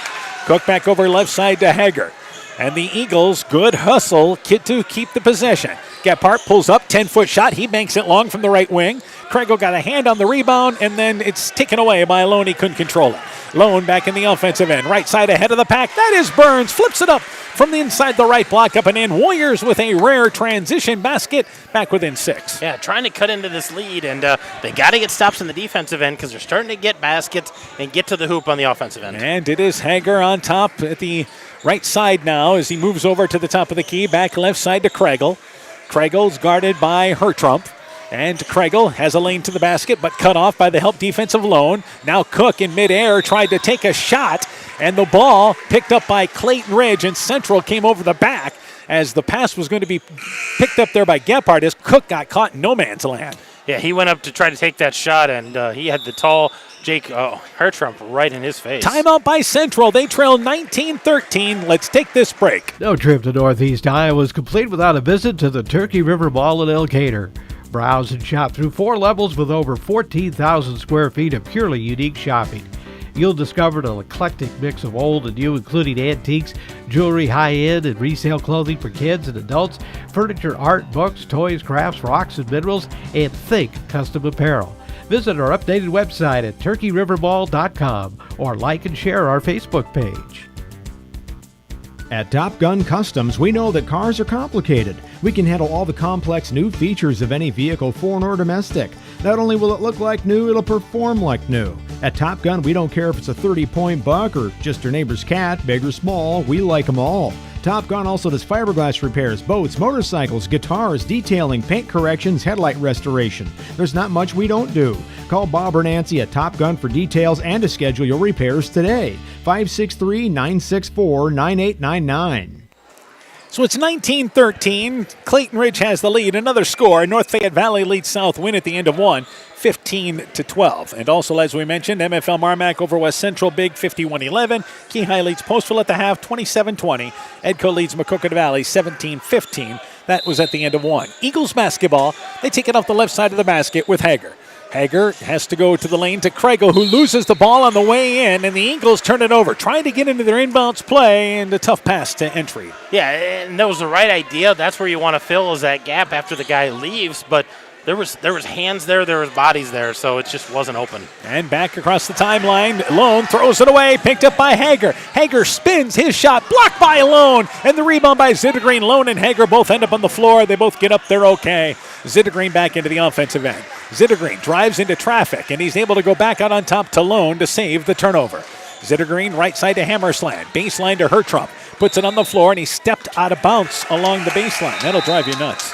Cook back over left side to Hager. And the Eagles, good hustle to keep the possession. Gephardt pulls up, 10-foot shot. He banks it long from the right wing. Kregel got a hand on the rebound, and then it's taken away by Lone. He couldn't control it. Lone back in the offensive end. Right side ahead of the pack. That is Burns. Flips it up from the inside the right block up and in. Warriors with a rare transition basket back within 6. Yeah, trying to cut into this lead, and they got to get stops in the defensive end because they're starting to get baskets and get to the hoop on the offensive end. And it is Hager on top at the right side now as he moves over to the top of the key. Back left side to Kregel. Kregel's guarded by Hertrump. And Kregel has a lane to the basket, but cut off by the help defensive Lone. Now Cook in midair tried to take a shot, and the ball picked up by Clayton Ridge, and Central came over the back as the pass was going to be picked up there by Gephardt as Cook got caught in no man's land. Yeah, he went up to try to take that shot, and he had the tall Jake Hertrump right in his face. Timeout by Central. They trail 19-13. Let's take this break. No trip to Northeast Iowa is complete without a visit to the Turkey River Mall in Elkader. Browse and shop through 4 levels with over 14,000 square feet of purely unique shopping. You'll discover an eclectic mix of old and new, including antiques, jewelry, high-end, and resale clothing for kids and adults, furniture, art, books, toys, crafts, rocks, and minerals, and think custom apparel. Visit our updated website at turkeyrivermall.com or like and share our Facebook page. At Top Gun Customs, we know that cars are complicated. We can handle all the complex new features of any vehicle, foreign or domestic. Not only will it look like new, it'll perform like new. At Top Gun, we don't care if it's a 30-point buck or just your neighbor's cat, big or small, we like them all. Top Gun also does fiberglass repairs, boats, motorcycles, guitars, detailing, paint corrections, headlight restoration. There's not much we don't do. Call Bob or Nancy at Top Gun for details and to schedule your repairs today. 563-964-9899. So it's 19-13. Clayton Ridge has the lead. Another score. North Fayette Valley leads South Win at the end of one, 15-12. And also, as we mentioned, MFL Marmac over West Central, big 51-11. Keyhigh leads Postville at the half, 27-20. Edco leads Maquoketa Valley, 17-15. That was at the end of one. Eagles basketball, they take it off the left side of the basket with Hager. Hager has to go to the lane to Kregel, who loses the ball on the way in, and the Eagles turn it over, trying to get into their inbounds play, and a tough pass to entry. Yeah, and that was the right idea. That's where you want to fill is that gap after the guy leaves, but there was hands there was bodies there, so it just wasn't open. And back across the timeline, Lone throws it away, picked up by Hager. Hager spins his shot, blocked by Lone, and the rebound by Zindergreen. Lone and Hager both end up on the floor. They both get up there okay. Zindergreen back into the offensive end. Zindergreen drives into traffic, and he's able to go back out on top to Lone to save the turnover. Zindergreen right side to Hammersland. Baseline to Hertrump. Puts it on the floor, and he stepped out of bounds along the baseline. That'll drive you nuts.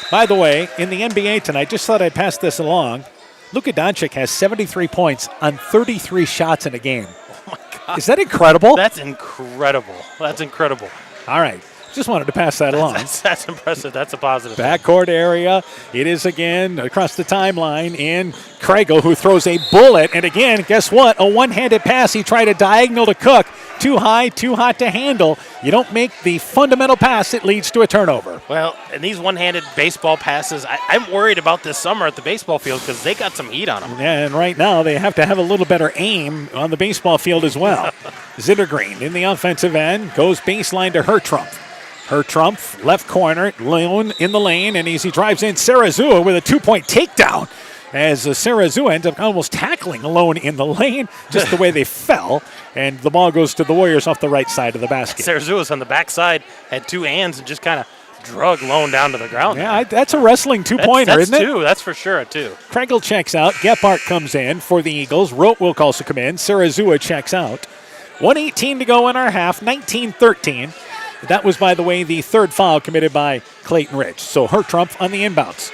By the way, in the NBA tonight, just thought I'd pass this along. Luka Doncic has 73 points on 33 shots in a game. Oh, my God. Is that incredible? That's incredible. That's incredible. All right. Just wanted to pass that along. That's impressive. That's a positive. Backcourt area. It is again across the timeline in Kregel, who throws a bullet. And again, guess what? A one-handed pass. He tried a diagonal to Cook. Too high, too hot to handle. You don't make the fundamental pass. It leads to a turnover. Well, and these one-handed baseball passes, I'm worried about this summer at the baseball field because they got some heat on them. Yeah, and right now they have to have a little better aim on the baseball field as well. Zindergreen in the offensive end goes baseline to Hertrump. Hertrump, left corner, Lone in the lane, and as he drives in, Sarazua with a 2-point takedown. As Sarazua ends up almost tackling Lone in the lane, just the way they fell, and the ball goes to the Warriors off the right side of the basket. Sarazua's on the backside, had two hands, and just kind of drug Lone down to the ground. Yeah, that's a wrestling two-pointer, isn't it? That's two. That's for sure, a two. Kregel checks out. Gephardt comes in for the Eagles. Rote will also come in. Sarazua checks out. 1:18 to go in our half, 19-13. That was, by the way, the third foul committed by Clayton Ridge. So Hertrump on the inbounds.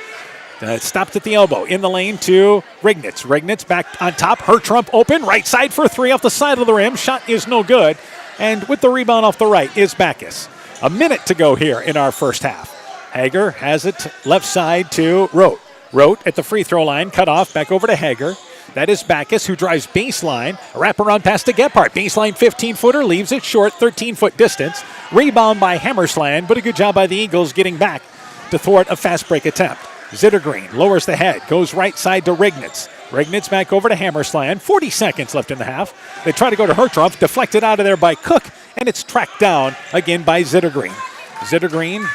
Stopped at the elbow. In the lane to Rignitz. Rignitz back on top. Her trump open. Right side for three off the side of the rim. Shot is no good. And with the rebound off the right is Backus. A minute to go here in our first half. Hager has it left side to Rote. Rote at the free throw line. Cut off. Back over to Hager. That is Backus, who drives baseline. A wraparound pass to Gephardt. Baseline 15-footer. Leaves it short. 13-foot distance. Rebound by Hammersland. But a good job by the Eagles getting back to thwart a fast break attempt. Zittergreen lowers the head, goes right side to Rignitz. Rignitz back over to Hammersland. 40 seconds left in the half. They try to go to Hertrump, deflected out of there by Cook, and it's tracked down again by Zittergreen. Zittergreen,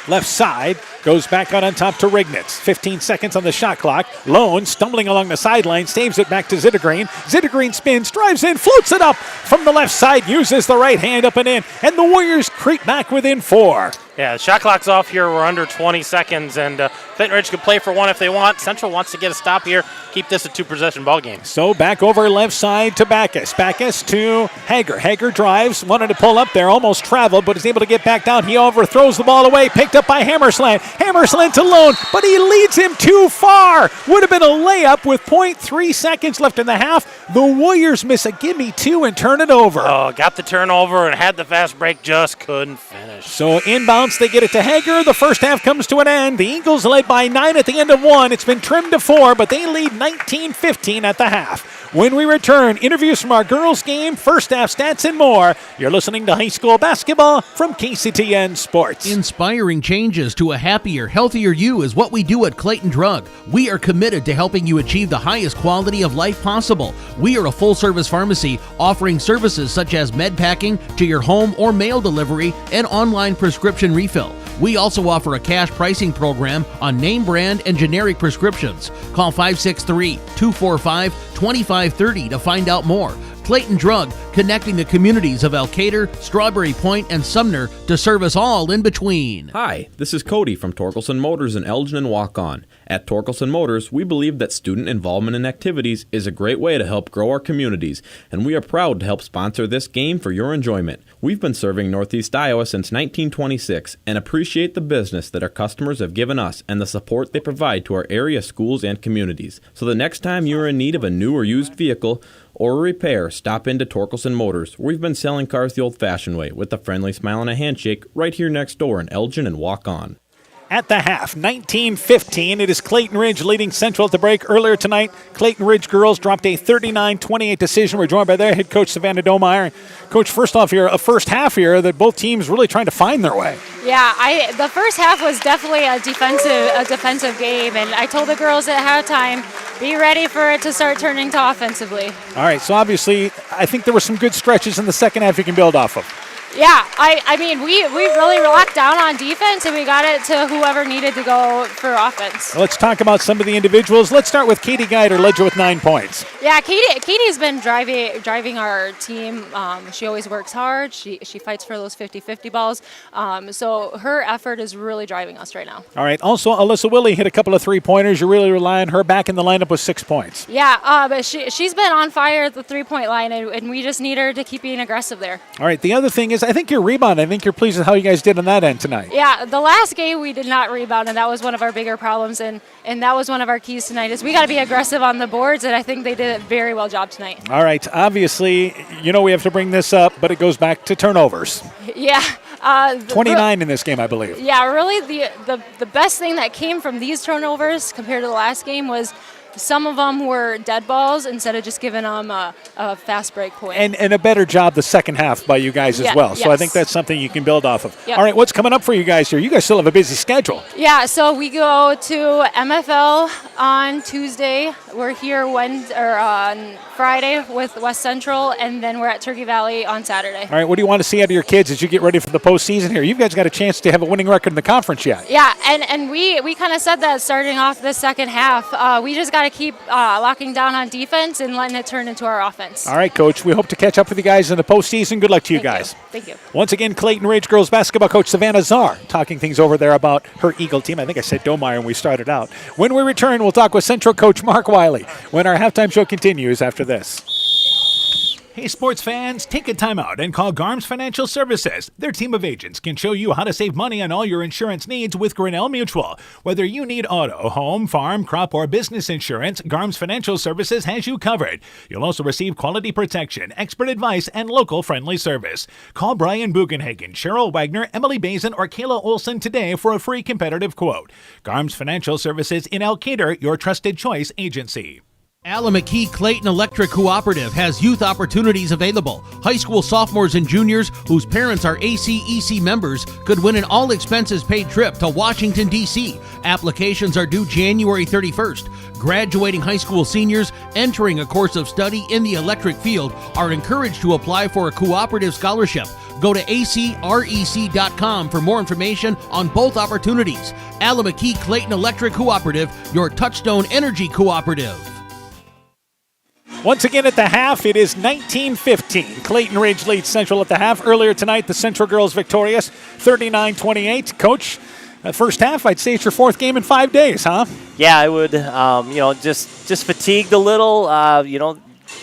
left side, goes back out on top to Rignitz. 15 seconds on the shot clock. Lone stumbling along the sideline, saves it back to Zittergreen. Zittergreen spins, drives in, floats it up from the left side, uses the right hand up and in, and the Warriors creep back within 4. Yeah, the shot clock's off here. We're under 20 seconds, and Clayton Ridge can play for one if they want. Central wants to get a stop here, keep this a two-possession ball game. So back over left side to Backus. Backus to Hager. Hager drives, wanted to pull up there, almost traveled, but is able to get back down. He overthrows the ball away, picked up by Hammersland. Hammersland to Lone, but he leads him too far. Would have been a layup with 0.3 seconds left in the half. The Warriors miss a gimme two and turn it over. Oh, got the turnover and had the fast break, just couldn't finish. So inbounds, they get it to Hager. The first half comes to an end. The Eagles led by 9 at the end of 1. It's been trimmed to 4, but they lead 19-15 at the half. When we return, interviews from our girls' game, first half stats, and more. You're listening to high school basketball from KCTN Sports. Inspiring changes to a happier, healthier you is what we do at Clayton Drug. We are committed to helping you achieve the highest quality of life possible. We are a full-service pharmacy offering services such as med packing to your home or mail delivery and online prescription refill. We also offer a cash pricing program on name brand and generic prescriptions. Call 563-245-2530 to find out more. Clayton Drug, connecting the communities of Elkader, Strawberry Point, and Sumner to serve us all in between. Hi, this is Cody from Torkelson Motors in Elgin and Waukon. At Torkelson Motors, we believe that student involvement in activities is a great way to help grow our communities, and we are proud to help sponsor this game for your enjoyment. We've been serving Northeast Iowa since 1926 and appreciate the business that our customers have given us and the support they provide to our area schools and communities. So the next time you are in need of a new or used vehicle or a repair, stop into Torkelson Motors. We've been selling cars the old-fashioned way with a friendly smile and a handshake right here next door in Elgin and Waukon. At the half, 19-15. It is Clayton Ridge leading Central at the break. Earlier tonight, Clayton Ridge girls dropped a 39-28 decision. We're joined by their head coach, Savannah Domeyer. Coach, first off here, a first half here that both teams really trying to find their way. Yeah, the first half was definitely a defensive game, and I told the girls at halftime, be ready for it to start turning to offensively. All right, so obviously, I think there were some good stretches in the second half you can build off of. Yeah, I mean, we really locked down on defense, and we got it to whoever needed to go for offense. Let's talk about some of the individuals. Let's start with Katie Geider, led you with 9 points. Yeah, Katie's been driving our team. She always works hard. She fights for those 50-50 balls. So her effort is really driving us right now. All right. Also, Alyssa Willie hit a couple of three-pointers. You really rely on her back in the lineup with 6 points. Yeah, but she's been on fire at the three-point line, and we just need her to keep being aggressive there. All right. The other thing is, I think your rebound. I think you're pleased with how you guys did on that end tonight. Yeah, the last game we did not rebound, and that was one of our bigger problems, and that was one of our keys tonight is we got to be aggressive on the boards, and I think they did a very well job tonight. All right. Obviously, you know we have to bring this up, but it goes back to turnovers. Yeah. 29 in this game, I believe. Yeah, really the best thing that came from these turnovers compared to the last game was some of them were dead balls instead of just giving them a fast break point. And a better job the second half by you guys as well. So I think that's something you can build off of. Yep. All right, what's coming up for you guys here? You guys still have a busy schedule. Yeah, so we go to MFL on Tuesday. We're here on Friday with West Central, and then we're at Turkey Valley on Saturday. All right, what do you want to see out of your kids as you get ready for the postseason here? You guys got a chance to have a winning record in the conference yet. Yeah, and we kind of said that starting off the second half. We just got to keep locking down on defense and letting it turn into our offense. All right, Coach, we hope to catch up with you guys in the postseason. Good luck to you guys. Thank you. Once again, Clayton Ridge girls basketball coach Savannah Czar talking things over there about her Eagle team. I think I said Domeyer when we started out. When we return, we'll talk with Central coach Mark Wiley when our halftime show continues after this. Hey, sports fans, take a time out and call Garms Financial Services. Their team of agents can show you how to save money on all your insurance needs with Grinnell Mutual. Whether you need auto, home, farm, crop, or business insurance, Garms Financial Services has you covered. You'll also receive quality protection, expert advice, and local friendly service. Call Brian Bugenhagen, Cheryl Wagner, Emily Bazin, or Kayla Olson today for a free competitive quote. Garms Financial Services in Elkader, your trusted choice agency. Alameda Clayton Electric Cooperative has youth opportunities available. High school sophomores and juniors whose parents are ACEC members could win an all-expenses-paid trip to Washington, D.C. Applications are due January 31st. Graduating high school seniors entering a course of study in the electric field are encouraged to apply for a cooperative scholarship. Go to acrec.com for more information on both opportunities. Alameda Clayton Electric Cooperative, your Touchstone Energy Cooperative. Once again at the half, it is 19-15. Clayton Ridge leads Central at the half. Earlier tonight, the Central girls victorious, 39-28. Coach, first half, I'd say it's your fourth game in 5 days, huh? Yeah, I would. Just fatigued a little.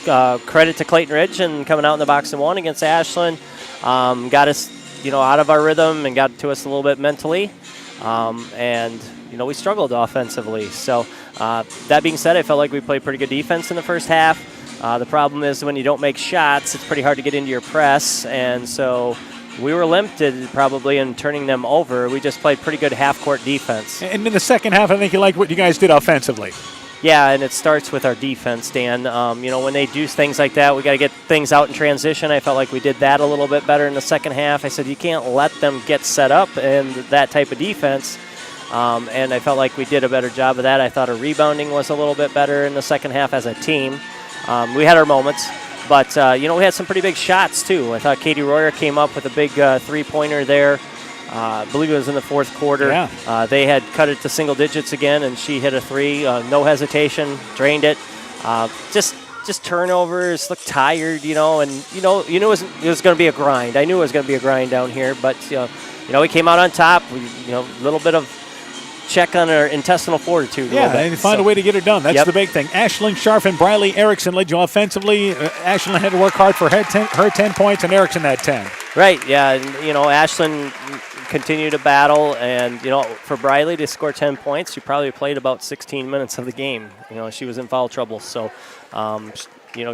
Credit to Clayton Ridge and coming out in the box and one against Ashland. Got us, out of our rhythm and got to us a little bit mentally. We struggled offensively. So that being said, I felt like we played pretty good defense in the first half. The problem is when you don't make shots, it's pretty hard to get into your press. And so we were limited probably in turning them over. We just played pretty good half-court defense. And in the second half, I think you like what you guys did offensively. Yeah, and it starts with our defense, Dan. When they do things like that, we got to get things out in transition. I felt like we did that a little bit better in the second half. I said you can't let them get set up in that type of defense. And I felt like we did a better job of that. I thought our rebounding was a little bit better in the second half as a team. We had our moments, but, we had some pretty big shots, too. I thought Katie Royer came up with a big three-pointer there. I believe it was in the fourth quarter. Yeah. They had cut it to single digits again, and she hit a three. No hesitation, drained it. Just turnovers, looked tired, and you knew it was going to be a grind. I knew it was going to be a grind down here, but we came out on top. A little bit of check on our intestinal fortitude. And find a way to get it done. That's the big thing. Ashlyn Scharf and Briley Erickson led you offensively. Ashlyn had to work hard for her 10 points, and Erickson had 10. Right, yeah. And, Ashlyn continued to battle, and, for Briley to score 10 points, she probably played about 16 minutes of the game. She was in foul trouble. So,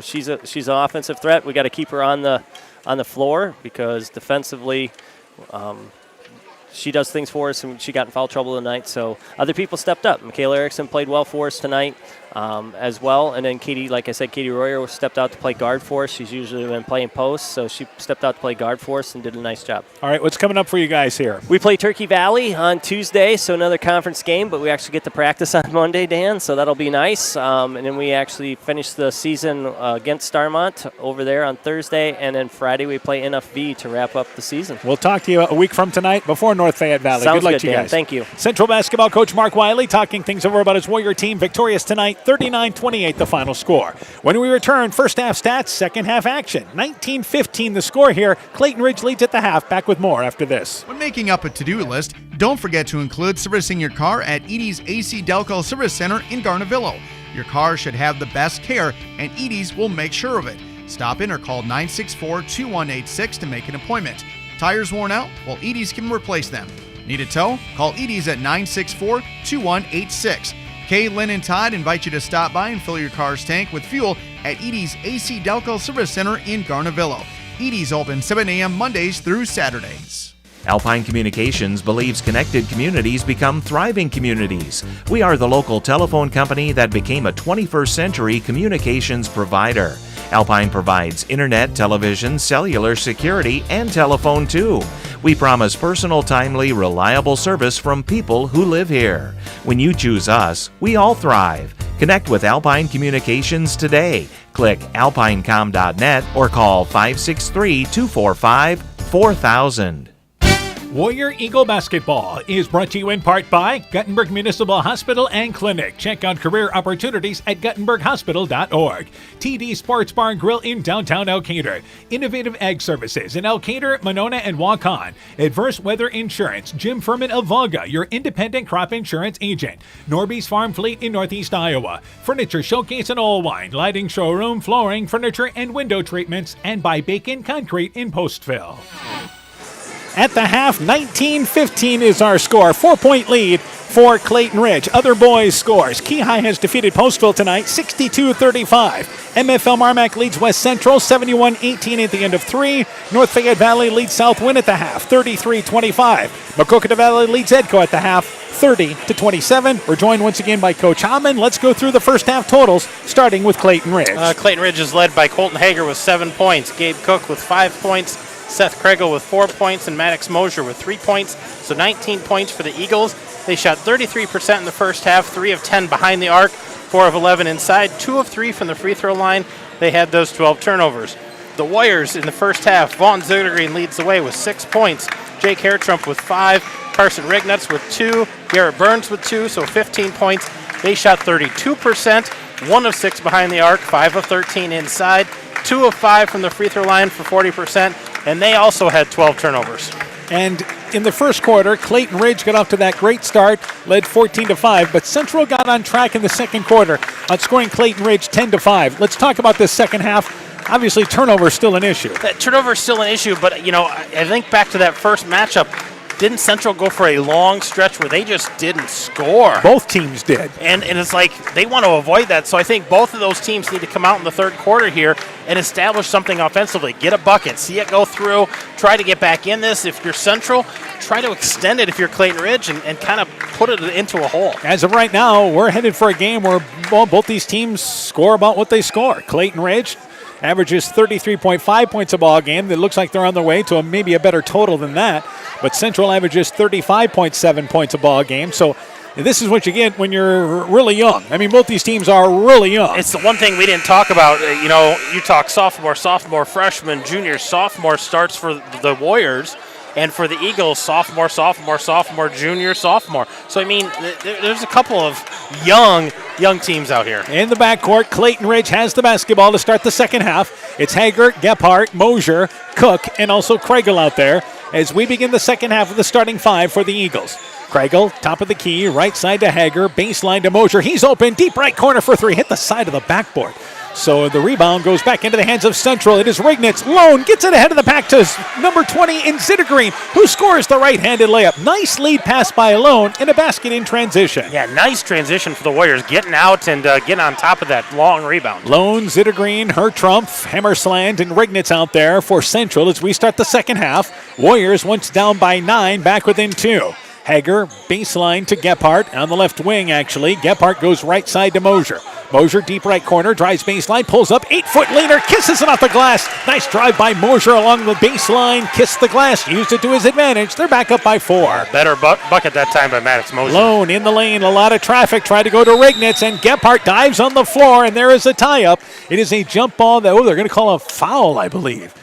she's an offensive threat. We got to keep her on the floor because defensively, she does things for us, and she got in foul trouble tonight. So other people stepped up. Michaela Erickson played well for us tonight as well. And then Katie, like I said, Katie Royer stepped out to play guard for us. She's usually been playing post, so she stepped out to play guard for us and did a nice job. All right, what's coming up for you guys here? We play Turkey Valley on Tuesday, so another conference game, but we actually get to practice on Monday, Dan, so that'll be nice. And then we actually finish the season against Starmont over there on Thursday, and then Friday we play NFV to wrap up the season. We'll talk to you a week from tonight before North Fayette Valley. Sounds good luck good, to you Dan. guys. Thank you. Central basketball coach Mark Wiley talking things over about his Warrior team. Victorious tonight, 39-28 the final score. When we return, first half stats, second half action. 19-15 the score here. Clayton Ridge leads at the half. Back with more after this. When making up a to-do list, don't forget to include servicing your car at Edie's AC Delco Service Center in Garnavillo. Your car should have the best care, and Edie's will make sure of it. Stop in or call 964-2186 to make an appointment. Tires worn out? Well, Edie's can replace them. Need a tow? Call Edie's at 964-2186. Kay, Lynn, and Todd invite you to stop by and fill your car's tank with fuel at Edie's AC Delco Service Center in Garnavillo. Edie's open 7 a.m. Mondays through Saturdays. Alpine Communications believes connected communities become thriving communities. We are the local telephone company that became a 21st century communications provider. Alpine provides internet, television, cellular security, and telephone too. We promise personal, timely, reliable service from people who live here. When you choose us, we all thrive. Connect with Alpine Communications today. Click alpinecom.net or call 563-245-4000. Warrior Eagle Basketball is brought to you in part by Guttenberg Municipal Hospital and Clinic. Check out career opportunities at guttenberghospital.org. TD Sports Bar and Grill in downtown Elkader. Innovative Ag Services in Elkader, Monona, and Waukon. Adverse Weather Insurance. Jim Furman of Volga, your independent crop insurance agent. Norby's Farm Fleet in Northeast Iowa. Furniture Showcase and Allwine. Lighting Showroom, Flooring, Furniture, and Window Treatments. And by Bacon Concrete in Postville. At the half, 19-15 is our score. 4-point lead for Clayton Ridge. Other boys' scores. Keyhigh has defeated Postville tonight, 62-35. MFL Marmac leads West Central, 71-18 at the end of 3. North Fayette Valley leads Southwind at the half, 33-25. Maquoketa Valley leads Edco at the half, 30-27. We're joined once again by Coach Hammond. Let's go through the first half totals, starting with Clayton Ridge. Clayton Ridge is led by Colton Hager with 7 points, Gabe Cook with 5 points, Seth Kregel with 4 points, and Maddox Mosier with 3 points. So 19 points for the Eagles. They shot 33% in the first half, 3 of 10 behind the arc, 4 of 11 inside, 2 of 3 from the free throw line. They had those 12 turnovers. The Warriors in the first half, Vaughn Zittergreen leads the way with 6 points, Jake Hairtrump with 5, Carson Rignutz with 2, Garrett Burns with 2, so 15 points. They shot 32%, 1 of 6 behind the arc, 5 of 13 inside, 2 of 5 from the free throw line for 40%, and they also had 12 turnovers. And in the first quarter, Clayton Ridge got off to that great start, led 14-5, but Central got on track in the second quarter, outscoring Clayton Ridge 10-5. Let's talk about this second half. Obviously, turnover is still an issue. That turnover is still an issue, but, I think back to that first matchup, didn't Central go for a long stretch where they just didn't score? Both teams did. And it's like they want to avoid that. So I think both of those teams need to come out in the third quarter here and establish something offensively. Get a bucket, see it go through, try to get back in this. If you're Central, try to extend it if you're Clayton Ridge and kind of put it into a hole. As of right now, we're headed for a game where both these teams score about what they score. Clayton Ridge averages 33.5 points a ball game. It looks like they're on their way to maybe a better total than that. But Central averages 35.7 points a ball game. So this is what you get when you're really young. I mean, both these teams are really young. It's the one thing we didn't talk about. You talk sophomore, freshman, junior, sophomore starts for the Warriors. And for the Eagles, sophomore, junior, sophomore. So, I mean, there's a couple of young teams out here. In the backcourt, Clayton Ridge has the basketball to start the second half. It's Hager, Gephardt, Mosier, Cook, and also Kregel out there as we begin the second half of the starting 5 for the Eagles. Kregel, top of the key, right side to Hager, baseline to Mosier. He's open, deep right corner for 3. Hit the side of the backboard. So the rebound goes back into the hands of Central. It is Rignitz. Lone gets it ahead of the pack to number 20 in Zittergreen, who scores the right-handed layup. Nice lead pass by Lone and a basket in transition. Yeah, nice transition for the Warriors, getting out and getting on top of that long rebound. Lone, Zittergreen, Hertrump, Hammersland, and Rignitz out there for Central as we start the second half. Warriors, once down by 9, back within 2. Hager, baseline to Gephardt, on the left wing actually. Gephardt goes right side to Mosier. Mosier, deep right corner, drives baseline, pulls up, 8-foot leaner, kisses it off the glass. Nice drive by Mosier along the baseline, kissed the glass, used it to his advantage. They're back up by 4. Better bucket that time by Maddox Mosier. Lone in the lane, a lot of traffic, tried to go to Rignitz, and Gephardt dives on the floor, and there is a tie-up. It is a jump ball that, they're going to call a foul, I believe.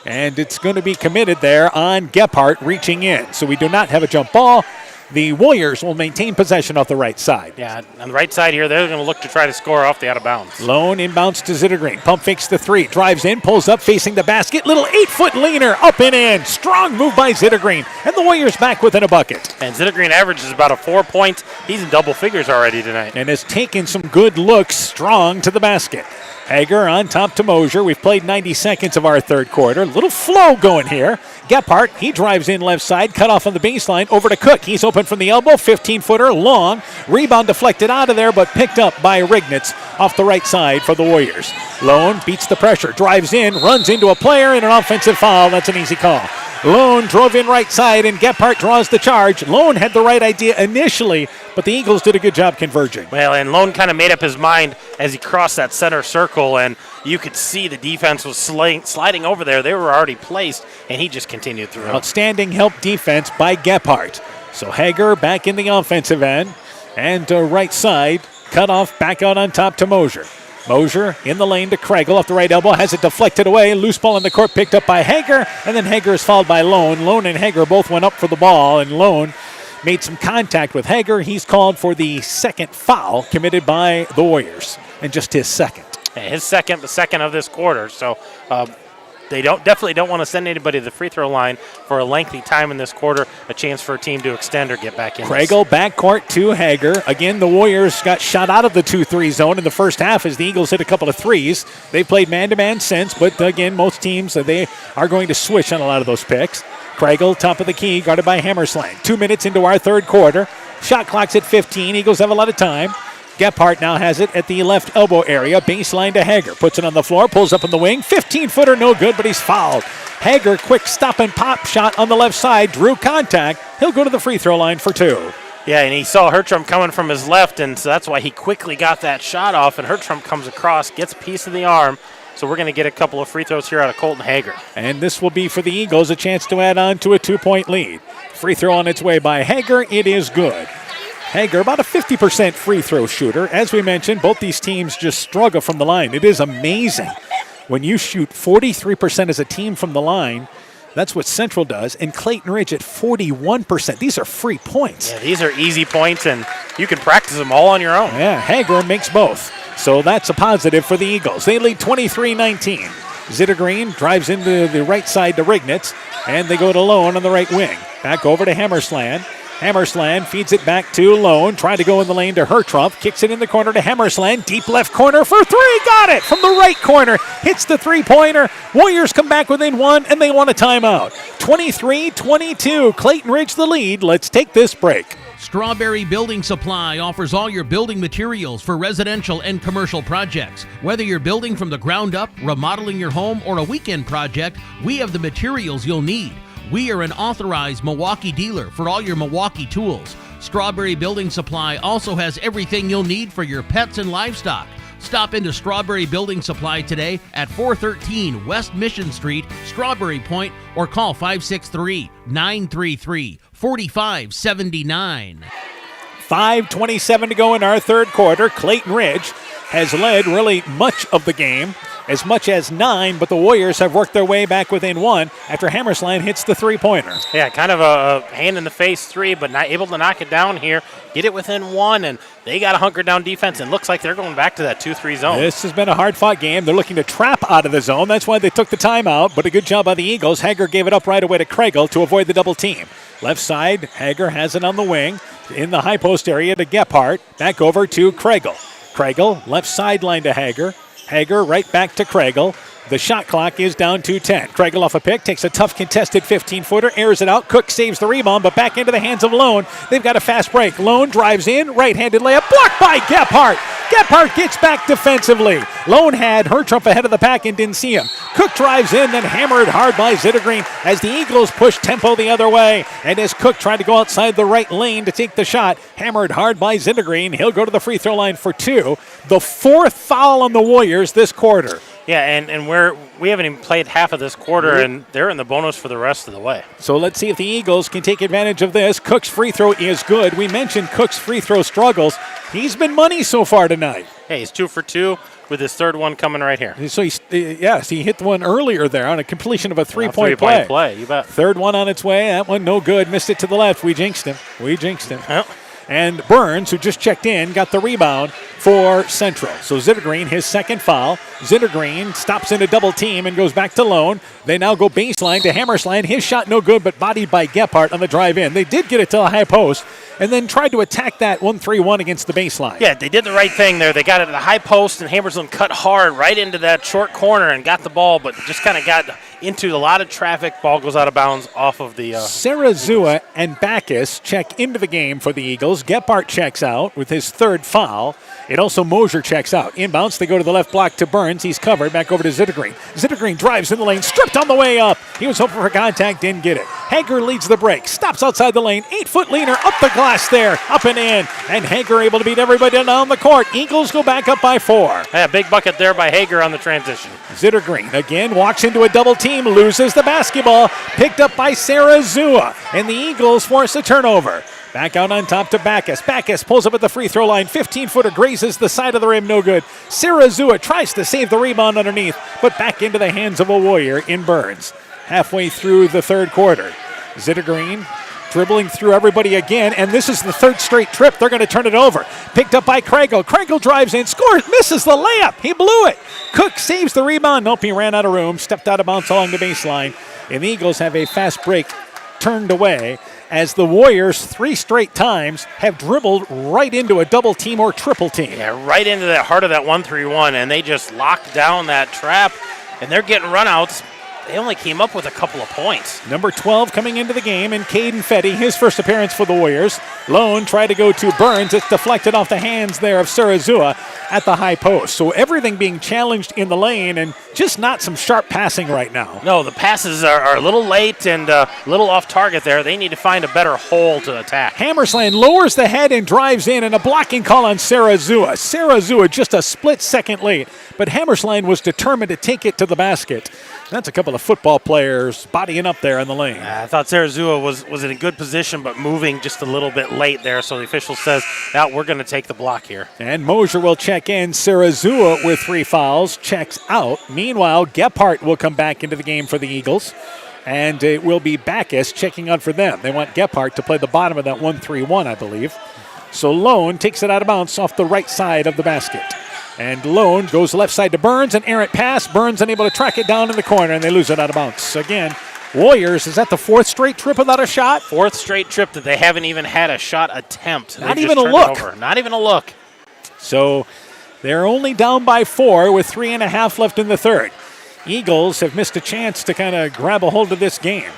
And it's going to be committed there on Gephardt reaching in. So we do not have a jump ball. The Warriors will maintain possession off the right side. Yeah, on the right side here, they're going to look to try to score off the out of bounds. Lone inbounds to Zittergreen. Pump fakes the 3. Drives in, pulls up, facing the basket. Little 8-foot leaner, up and in. Strong move by Zittergreen. And the Warriors back within a bucket. And Zittergreen averages about 4 points. He's in double figures already tonight. And has taken some good looks strong to the basket. Hager on top to Mosier. We've played 90 seconds of our third quarter. Little flow going here. Gephardt, he drives in left side, cut off on the baseline, over to Cook. He's open from the elbow, 15-footer, long. Rebound deflected out of there, but picked up by Rignitz off the right side for the Warriors. Lone beats the pressure, drives in, runs into a player, and an offensive foul. That's an easy call. Lone drove in right side, and Gephardt draws the charge. Lone had the right idea initially, but the Eagles did a good job converging. Well, and Lone kind of made up his mind as he crossed that center circle, and you could see the defense was sliding over there. They were already placed, and he just continued through. Outstanding help defense by Gephardt. So Hager back in the offensive end, and right side, cut off back out on top to Mosier. Mosier in the lane to Kregel off the right elbow, has it deflected away. Loose ball in the court picked up by Hager, and then Hager is fouled by Lone. Lone and Hager both went up for the ball, and Lone made some contact with Hager. He's called for the second foul committed by the Warriors, and just his second. His second, the second of this quarter. So they definitely don't want to send anybody to the free throw line for a lengthy time in this quarter, a chance for a team to extend or get back in. Kregel backcourt to Hager. Again, the Warriors got shot out of the 2-3 zone in the first half as the Eagles hit a couple of threes. They've played man-to-man since, but again, most teams, they are going to switch on a lot of those picks. Kregel, top of the key, guarded by Hammerslang. 2 minutes into our third quarter. Shot clock's at 15. Eagles have a lot of time. Gephardt now has it at the left elbow area. Baseline to Hager. Puts it on the floor, pulls up in the wing. 15-footer, no good, but he's fouled. Hager, quick stop and pop shot on the left side. Drew contact. He'll go to the free throw line for 2. Yeah, and he saw Hertram coming from his left, and so that's why he quickly got that shot off, and Hertram comes across, gets a piece of the arm. So we're going to get a couple of free throws here out of Colton Hager. And this will be for the Eagles, a chance to add on to a 2-point lead. Free throw on its way by Hager. It is good. Hager, about a 50% free throw shooter. As we mentioned, both these teams just struggle from the line. It is amazing. When you shoot 43% as a team from the line, that's what Central does. And Clayton Ridge at 41%. These are free points. Yeah, these are easy points, and you can practice them all on your own. Yeah, Hager makes both. So that's a positive for the Eagles. They lead 23-19. Zittergreen drives into the right side to Rignitz, and they go to Lone on the right wing. Back over to Hammersland. Hammersland feeds it back to Lone. Trying to go in the lane to Hertrump. Kicks it in the corner to Hammersland. Deep left corner for 3. Got it from the right corner. Hits the three-pointer. Warriors come back within 1, and they want a timeout. 23-22. Clayton Ridge the lead. Let's take this break. Strawberry Building Supply offers all your building materials for residential and commercial projects. Whether you're building from the ground up, remodeling your home, or a weekend project, we have the materials you'll need. We are an authorized Milwaukee dealer for all your Milwaukee tools. Strawberry Building Supply also has everything you'll need for your pets and livestock. Stop into Strawberry Building Supply today at 413 West Mission Street, Strawberry Point, or call 563-933-4579. 5:27 to go in our third quarter. Clayton Ridge has led really much of the game, as much as 9, but the Warriors have worked their way back within 1 after Hammersland hits the three-pointer. Yeah, kind of a hand-in-the-face 3, but not able to knock it down here. Get it within 1, and they got a hunker-down defense, and looks like they're going back to that 2-3 zone. This has been a hard-fought game. They're looking to trap out of the zone. That's why they took the timeout, but a good job by the Eagles. Hager gave it up right away to Kregel to avoid the double team. Left side, Hager has it on the wing. In the high post area to Gephardt. Back over to Kregel. Kregel, left sideline to Hager. Hager right back to Kregel. The shot clock is down to 10. Kregel off a pick, takes a tough contested 15-footer, airs it out. Cook saves the rebound, but back into the hands of Lone. They've got a fast break. Lone drives in, right-handed layup, blocked by Gephardt. Gephardt gets back defensively. Lone had Hertrump ahead of the pack and didn't see him. Cook drives in, then hammered hard by Zittergreen as the Eagles push tempo the other way. And as Cook tried to go outside the right lane to take the shot, hammered hard by Zittergreen. He'll go to the free throw line for 2. The 4th foul on the Warriors this quarter. Yeah, and we haven't even played half of this quarter, and they're in the bonus for the rest of the way. So let's see if the Eagles can take advantage of this. Cook's free throw is good. We mentioned Cook's free throw struggles. He's been money so far tonight. Hey, he's 2 for 2 with his third one coming right here. So he hit one earlier there on a completion of a three-point play. You bet. Third one on its way. That one no good. Missed it to the left. We jinxed him. Yep. And Burns, who just checked in, got the rebound for Central. So Zittergreen, his second foul. Zittergreen stops in a double team and goes back to Lone. They now go baseline to Hammersland. His shot no good, but bodied by Gephardt on the drive in. They did get it to the high post and then tried to attack that 1-3-1 against the baseline. Yeah, they did the right thing there. They got it at the high post, and Hammersland cut hard right into that short corner and got the ball, but just kind of got into a lot of traffic. Ball goes out of bounds off of the... Sarazua and Backus check into the game for the Eagles. Gephardt checks out with his third foul. It also Mosier checks out. Inbounds, they go to the left block to Burns. He's covered. Back over to Zittergreen. Zittergreen drives in the lane, stripped on the way up. He was hoping for contact, didn't get it. Hager leads the break, stops outside the lane. 8-foot leaner up the glass there, up and in. And Hager able to beat everybody down the court. Eagles go back up by 4. Yeah, big bucket there by Hager on the transition. Zittergreen again walks into a double team, loses the basketball. Picked up by Sarazua. And the Eagles force a turnover. Back out on top to Backus. Backus pulls up at the free throw line. 15-footer grazes the side of the rim. No good. Sarazua tries to save the rebound underneath, but back into the hands of a Warrior in Burns. Halfway through the third quarter. Zittergreen dribbling through everybody again, and this is the third straight trip. They're going to turn it over. Picked up by Kregel. Kregel drives in, scores, misses the layup. He blew it. Cook saves the rebound. Nope, he ran out of room, stepped out of bounds along the baseline, and the Eagles have a fast break turned away as the Warriors 3 straight times have dribbled right into a double team or triple team. Yeah, right into the heart of that 1-3-1, and they just locked down that trap, and they're getting runouts. They only came up with a couple of points. Number 12 coming into the game, and Caden Fetty, his first appearance for the Warriors. Lone tried to go to Burns. It's deflected off the hands there of Sarazua at the high post. So everything being challenged in the lane and just not some sharp passing right now. No, the passes are a little late and a little off target there. They need to find a better hole to attack. Hammersland lowers the head and drives in, and a blocking call on Sarazua. Sarazua just a split second late, but Hammersland was determined to take it to the basket. That's a couple of football players bodying up there in the lane. I thought Sarazua was in a good position, but moving just a little bit late there, so the official says, now we're going to take the block here. And Mosier will check in. Sarazua with 3 fouls, checks out. Meanwhile, Gephardt will come back into the game for the Eagles, and it will be Backus checking out for them. They want Gephardt to play the bottom of that 1-3-1, I believe. So Lone takes it out of bounds off the right side of the basket. And Lone goes left side to Burns, an errant pass. Burns unable to track it down in the corner, and they lose it out of bounds. Again, Warriors, is that the 4th straight trip without a shot? 4th straight trip that they haven't even had a shot attempt. Not even a look. Not even a look. So they're only down by 4 with 3.5 left in the third. Eagles have missed a chance to kind of grab a hold of this game.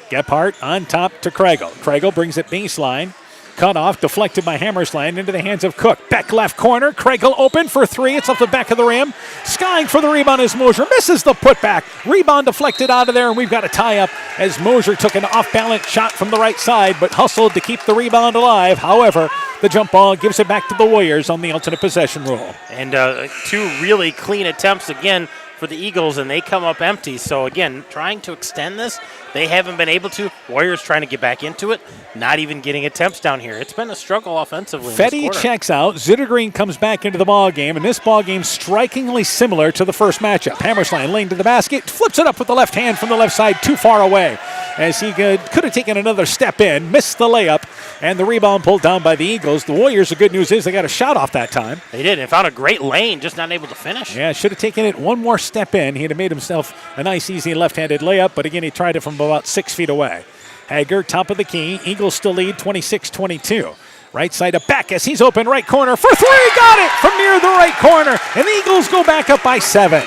Gephardt on top to Kregel. Kregel brings it baseline. Cut off, deflected by Hammersland into the hands of Cook. Back left corner, Kregel open for 3. It's off the back of the rim. Skying for the rebound is Mosier. Misses the putback. Rebound deflected out of there, and we've got a tie-up as Mosier took an off-balance shot from the right side, but hustled to keep the rebound alive. However, the jump ball gives it back to the Warriors on the alternate possession rule. And 2 really clean attempts again for the Eagles, and they come up empty. So again, trying to extend this, they haven't been able to. Warriors trying to get back into it, not even getting attempts down here. It's been a struggle offensively. Fetty checks out. Zittergreen comes back into the ball game, and this ball game strikingly similar to the first matchup. Hammersland lane to the basket, flips it up with the left hand from the left side, too far away, as he could have taken another step in, missed the layup, and the rebound pulled down by the Eagles. The Warriors, the good news is they got a shot off that time. They did, and found a great lane, just not able to finish. Yeah, should have taken it one more step in. He'd have made himself a nice, easy left-handed layup, but again, he tried it from about 6 feet away. Hager, top of the key. Eagles still lead 26-22. Right side of Backus. He's open right corner for 3. Got it from near the right corner, and the Eagles go back up by 7.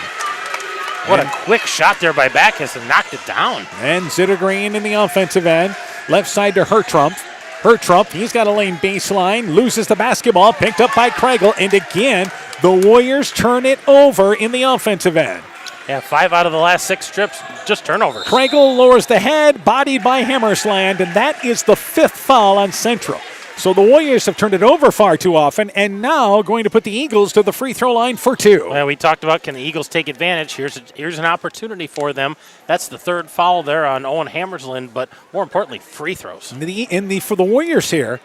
What a quick shot there by Backus and knocked it down. And Zittergreen in the offensive end. Left side to Hertrump. Hertrump, he's got a lane baseline, loses the basketball, picked up by Kregel, and again, the Warriors turn it over in the offensive end. Yeah, 5 out of the last 6 trips, just turnovers. Kregel lowers the head, bodied by Hammersland, and that is the 5th foul on Central. So the Warriors have turned it over far too often, and now going to put the Eagles to the free throw line for 2. Well, we talked about, can the Eagles take advantage? Here's an opportunity for them. That's the 3rd foul there on Owen Hammersland, but more importantly, free throws. For the Warriors here,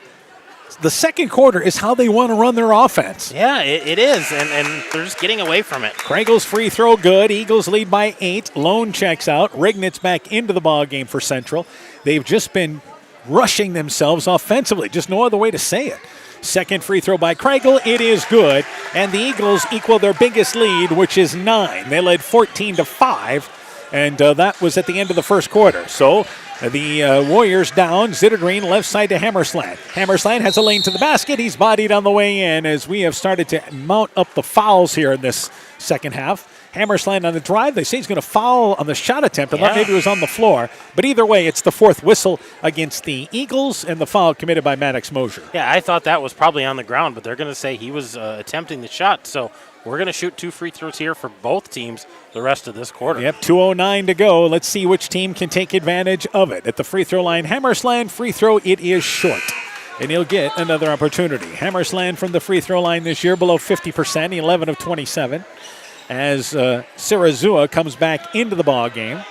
the second quarter is how they want to run their offense. Yeah, it is, and they're just getting away from it. Kregel's free throw good. Eagles lead by 8. Lone checks out. Rignitz back into the ball game for Central. They've just been rushing themselves offensively. Just no other way to say it. Second free throw by Kregel. It is good. And the Eagles equal their biggest lead, which is 9. They led 14-5. And that was at the end of the first quarter. So the Warriors down. Zittergreen left side to Hammersland. Hammersland has a lane to the basket. He's bodied on the way in as we have started to mount up the fouls here in this second half. Hammersland on the drive. They say he's going to foul on the shot attempt. I thought maybe it was on the floor. But either way, it's the 4th whistle against the Eagles and the foul committed by Maddox Mosier. Yeah, I thought that was probably on the ground, but they're going to say he was attempting the shot. So we're going to shoot 2 free throws here for both teams the rest of this quarter. Yep, 2:09 to go. Let's see which team can take advantage of it. At the free throw line, Hammersland free throw, it is short. And he'll get another opportunity. Hammersland from the free throw line this year below 50%, 11 of 27. As Sarazua comes back into the ball game.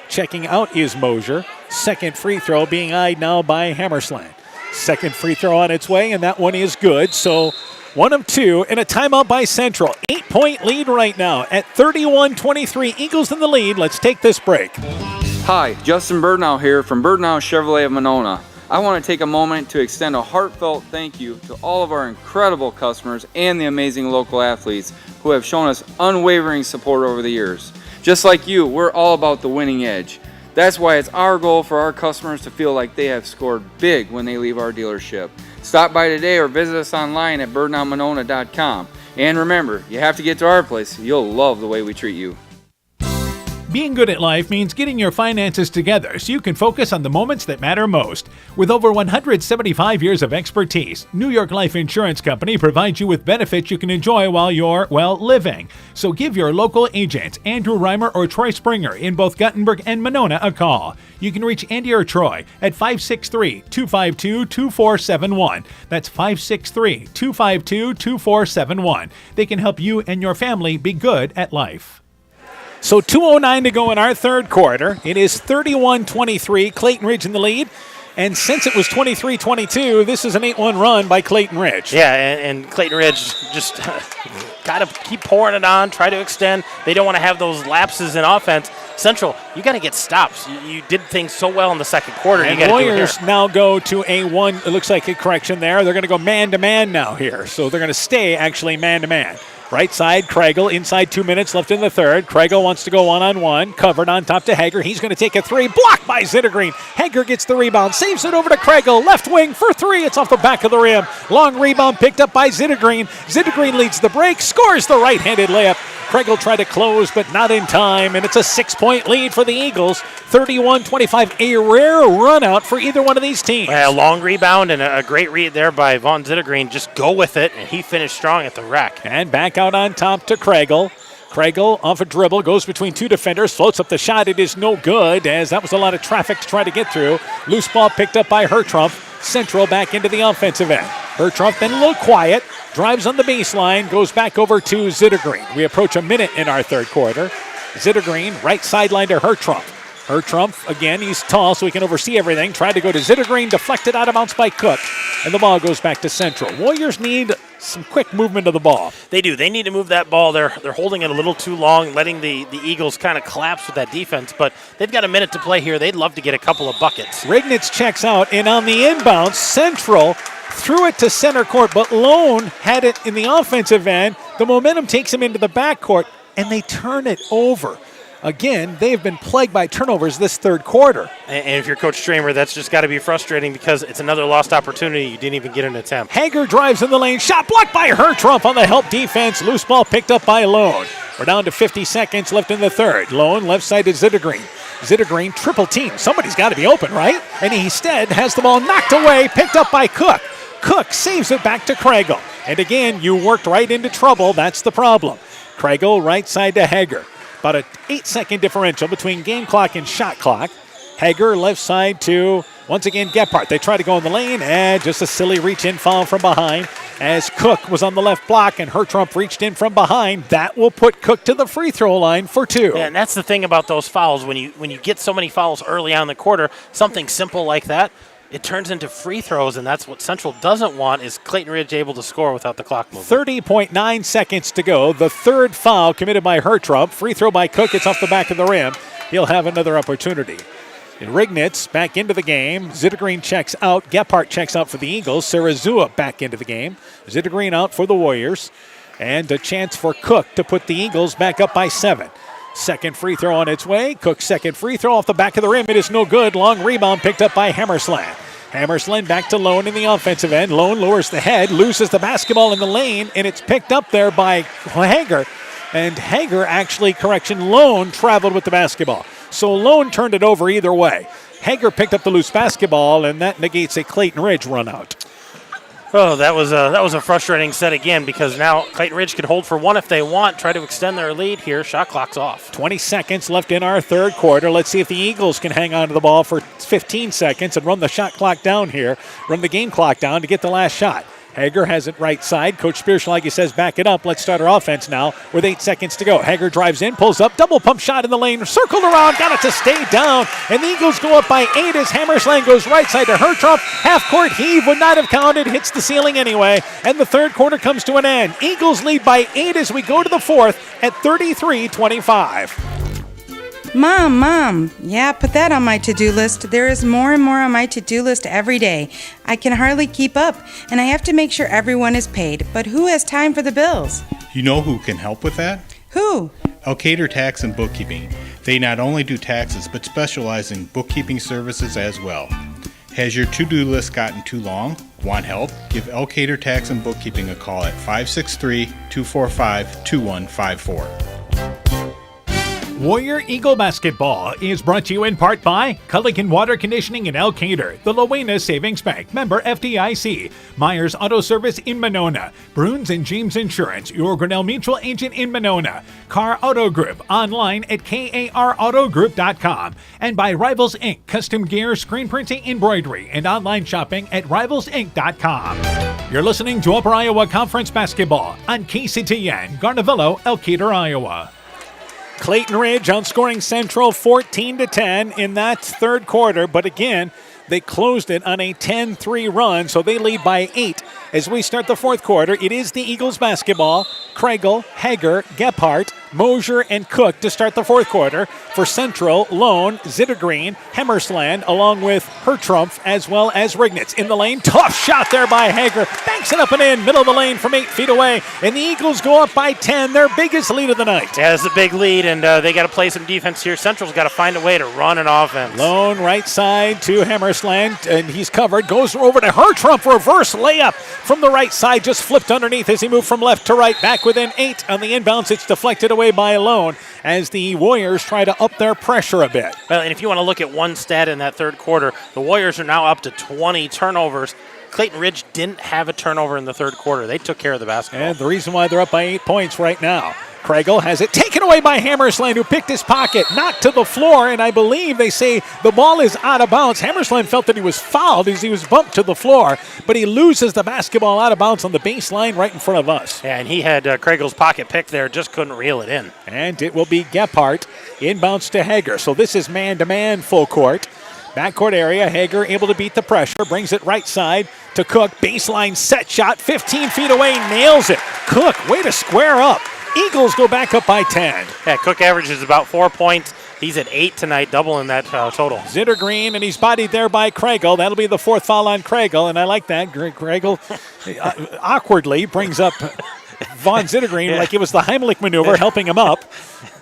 Checking out is Mosier. Second free throw being eyed now by Hammersland. Second free throw on its way, and that one is good. So 1 of 2, and a timeout by Central. 8-point lead right now at 31-23. Eagles in the lead. Let's take this break. Hi, Justin Birdnow here from Birdnow Chevrolet of Monona. I want to take a moment to extend a heartfelt thank you to all of our incredible customers and the amazing local athletes who have shown us unwavering support over the years. Just like you, we're all about the winning edge. That's why it's our goal for our customers to feel like they have scored big when they leave our dealership. Stop by today or visit us online at birdnowmonona.com. And remember, you have to get to our place. You'll love the way we treat you. Being good at life means getting your finances together so you can focus on the moments that matter most. With over 175 years of expertise, New York Life Insurance Company provides you with benefits you can enjoy while you're, living. So give your local agents, Andrew Reimer or Troy Springer in both Guttenberg and Monona, a call. You can reach Andy or Troy at 563-252-2471. That's 563-252-2471. They can help you and your family be good at life. So 2:09 to go in our third quarter. It is 31-23, Clayton Ridge in the lead. And since it was 23-22, this is an 8-1 run by Clayton Ridge. Yeah, and Clayton Ridge just got to keep pouring it on, try to extend. They don't want to have those lapses in offense. Central, you got to get stops. You did things so well in the second quarter. And you got to do it Warriors here. now go to a one, it looks like a correction there. They're going to go man-to-man now here. So they're going to stay actually man-to-man. Right side, Kregel, inside 2 minutes left in the third. Kregel wants to go one-on-one, covered on top to Hager. He's going to take a three, blocked by Zittergreen. Hager gets the rebound, saves it over to Kregel, left wing for three. It's off the back of the rim. Long rebound picked up by Zittergreen. Zittergreen leads the break, scores the right-handed layup. Kregel tried to close, but not in time, and it's a 6-point lead for the Eagles. 31-25, a rare run out for either one of these teams. A long rebound and a great read there by Vaughn Zittergreen. Just go with it, and he finished strong at the rack. And back out on top to Kregel. Kregel off a dribble, goes between two defenders, floats up the shot. It is no good, as that was a lot of traffic to try to get through. Loose ball picked up by Hertrump. Central back into the offensive end. Hertrump been a little quiet, drives on the baseline, goes back over to Zittergreen. We approach a minute in our third quarter. Zittergreen, right sideline to Hertrump. Hertrump, again, he's tall so he can oversee everything. Tried to go to Zittergreen, deflected out of bounds by Cook. And the ball goes back to Central. Warriors need some quick movement of the ball. They do. They need to move that ball. They're holding it a little too long, letting the Eagles kind of collapse with that defense. But they've got a minute to play here. They'd love to get a couple of buckets. Rignitz checks out, and on the inbound, Central threw it to center court, but Lone had it in the offensive end. The momentum takes him into the backcourt, and they turn it over. Again, they've been plagued by turnovers this third quarter. And if you're Coach Stramer, that's just got to be frustrating because it's another lost opportunity. You didn't even get an attempt. Hager drives in the lane. Shot blocked by Hertrump on the help defense. Loose ball picked up by Lone. We're down to 50 seconds left in the third. Lone left side to Zittergreen. Zittergreen triple team. Somebody's got to be open, right? And he instead has the ball knocked away, picked up by Cook. Cook saves it back to Kregel. And again, you worked right into trouble. That's the problem. Kregel right side to Hager. About an 8-second differential between game clock and shot clock. Hager left side to, once again, Gephardt. They try to go in the lane, and just a silly reach-in foul from behind as Cook was on the left block and Hertrump reached in from behind. That will put Cook to the free throw line for two. Yeah, and that's the thing about those fouls. When you get so many fouls early on in the quarter, something simple like that, it turns into free throws, and that's what Central doesn't want, is Clayton Ridge able to score without the clock moving. 30.9 seconds to go. The third foul committed by Hertrump. Free throw by Cook. It's off the back of the rim. He'll have another opportunity. And Rignitz back into the game. Zittergreen checks out. Gephardt checks out for the Eagles. Sarazua back into the game. Zittergreen out for the Warriors. And a chance for Cook to put the Eagles back up by 7. Second free throw on its way. Cook's second free throw off the back of the rim. It is no good. Long rebound picked up by Hammersland. Hammersland back to Lone in the offensive end. Lone lowers the head, loses the basketball in the lane, and it's picked up there by Hager. And Hager actually, Lone traveled with the basketball. So Lone turned it over either way. Hager picked up the loose basketball, and that negates a Clayton Ridge run out. Oh, that was a frustrating set again because now Clayton Ridge can hold for one if they want, try to extend their lead here. Shot clock's off. 20 seconds left in our third quarter. Let's see if the Eagles can hang on to the ball for 15 seconds and run the shot clock down here, run the game clock down to get the last shot. Hager has it right side. Coach Spierschlag says back it up. Let's start our offense now with 8 seconds to go. Hager drives in, pulls up, double pump shot in the lane, circled around, got it to stay down. And the Eagles go up by 8 as Hammersland goes right side to Hertrump. Half-court heave would not have counted, hits the ceiling anyway. And the third quarter comes to an end. Eagles lead by 8 as we go to the fourth at 33-25. Mom, yeah, put that on my to-do list. There is more and more on my to-do list every day. I can hardly keep up, and I have to make sure everyone is paid. But who has time for the bills? You know who can help with that? Who? Elkader Tax and Bookkeeping. They not only do taxes, but specialize in bookkeeping services as well. Has your to-do list gotten too long? Want help? Give Elkader Tax and Bookkeeping a call at 563-245-2154. Warrior Eagle Basketball is brought to you in part by Culligan Water Conditioning in Elkader, the Loena Savings Bank, member FDIC, Myers Auto Service in Monona, Bruins and James Insurance, your Grinnell Mutual agent in Monona, Car Auto Group, online at karautogroup.com, and by Rivals Inc., custom gear, screen printing, embroidery, and online shopping at rivalsinc.com. You're listening to Upper Iowa Conference Basketball on KCTN, Garnavillo, Elkader, Iowa. Clayton Ridge outscoring Central 14-10 in that third quarter, but again, they closed it on a 10-3 run, so they lead by 8. As we start the fourth quarter, it is the Eagles basketball. Kriegel, Hager, Gephardt, Mosier, and Cook to start the fourth quarter. For Central, Lone, Zittergreen, Hammersland, along with Hertrumpf, as well as Rignitz. In the lane, tough shot there by Hager. Banks it up and in, middle of the lane from 8 feet away. And the Eagles go up by 10, their biggest lead of the night. Yeah, it's a big lead, and they got to play some defense here. Central's got to find a way to run an offense. Lone right side to Hammersland, and he's covered. Goes over to Hertrumpf, reverse layup from the right side, just flipped underneath as he moved from left to right. Back within 8 on the inbounds. It's deflected away by Lone as the Warriors try to up their pressure a bit. Well, and if you want to look at one stat in that third quarter, the Warriors are now up to 20 turnovers. Clayton Ridge didn't have a turnover in the third quarter. They took care of the basketball. And the reason why they're up by 8 points right now. Kriegel has it taken away by Hammersland, who picked his pocket, knocked to the floor, and I believe they say the ball is out of bounds. Hammersland felt that he was fouled as he was bumped to the floor, but he loses the basketball out of bounds on the baseline right in front of us. Yeah, and he had Kriegel's pocket picked there, just couldn't reel it in. And it will be Gephardt inbounds to Hager. So this is man-to-man full court. Backcourt area, Hager able to beat the pressure, brings it right side to Cook. Baseline set shot, 15 feet away, nails it. Cook, way to square up. Eagles go back up by 10. Yeah, Cook averages about 4 points. He's at 8 tonight, doubling that total. Zittergreen, and he's bodied there by Kriegel. That'll be the fourth foul on Kriegel, and I like that. Kriegel awkwardly brings up Von Zittergreen like it was the Heimlich maneuver, helping him up.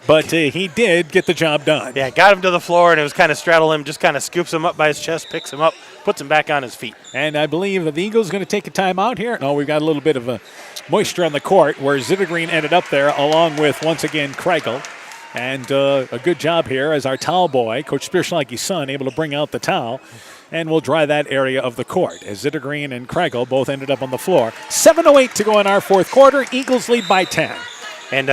But he did get the job done. Yeah, got him to the floor, and it was kind of straddle him, just kind of scoops him up by his chest, picks him up, puts him back on his feet. And I believe that the Eagles are going to take a timeout here. No, we've got a little bit of a moisture on the court where Zittergreen ended up there along with, once again, Kriegel. And a good job here as our towel boy, Coach Spierschlage's son, able to bring out the towel. And we'll dry that area of the court as Zittergreen and Kriegel both ended up on the floor. 7:08 to go in our fourth quarter. Eagles lead by 10. And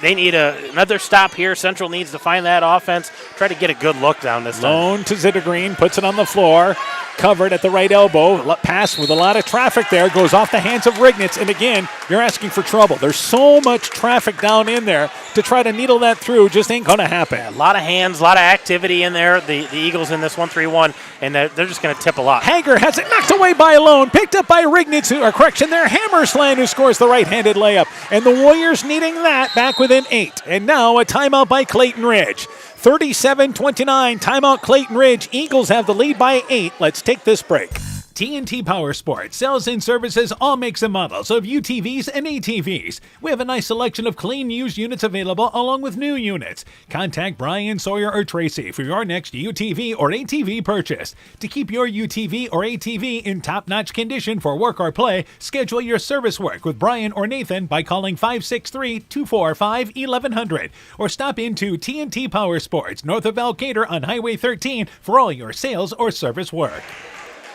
they need another stop here. Central needs to find that offense, try to get a good look down this time. Lone to Zittergreen, puts it on the floor, covered at the right elbow. Pass with a lot of traffic there, goes off the hands of Rignitz. And again, you're asking for trouble. There's so much traffic down in there to try to needle that through. Just ain't going to happen. A lot of hands, a lot of activity in there. The Eagles in this 1-3-1, and they're just going to tip a lot. Hager has it knocked away by Lone, picked up by Rignitz, Hammersland, who scores the right-handed layup. And the Warriors needing that back within 8. And now a timeout by Clayton Ridge. 37-29, timeout Clayton Ridge. Eagles have the lead by 8. Let's take this break. TNT Power Sports sells and services all makes and models of UTVs and ATVs. We have a nice selection of clean used units available along with new units. Contact Brian, Sawyer, or Tracy for your next UTV or ATV purchase. To keep your UTV or ATV in top-notch condition for work or play, schedule your service work with Brian or Nathan by calling 563-245-1100 or stop into TNT Power Sports north of Elkader on Highway 13 for all your sales or service work.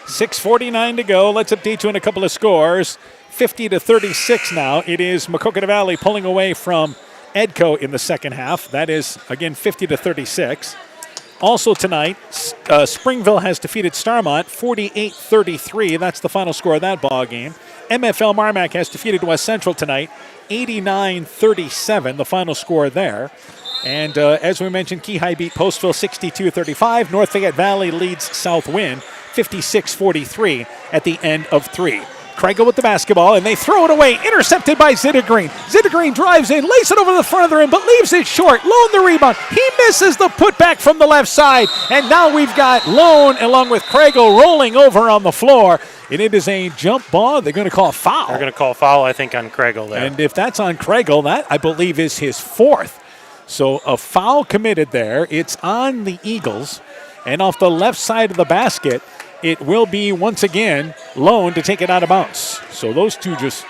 6:49 to go. Let's update you on a couple of scores. 50-36 now. It is Maquoketa Valley pulling away from Edco in the second half. That is, again, 50-36. Also tonight, Springville has defeated Starmont 48-33. That's the final score of that ball game. MFL Marmac has defeated West Central tonight, 89-37, the final score there. And as we mentioned, Keyhigh beat Postville 62-35. North Fayette Valley leads South Wind 56-43 at the end of 3. Kregel with the basketball, and they throw it away. Intercepted by Zittergreen. Zittergreen drives in, lays it over the front of the rim, but leaves it short. Lone the rebound. He misses the putback from the left side. And now we've got Lone along with Kregel rolling over on the floor. And it is a jump ball. They're going to call a foul. They're going to call a foul, I think, on Kregel there. And if that's on Kregel, that I believe is his 4th. So a foul committed there. It's on the Eagles. And off the left side of the basket, it will be, once again, Lone to take it out of bounds. So those two just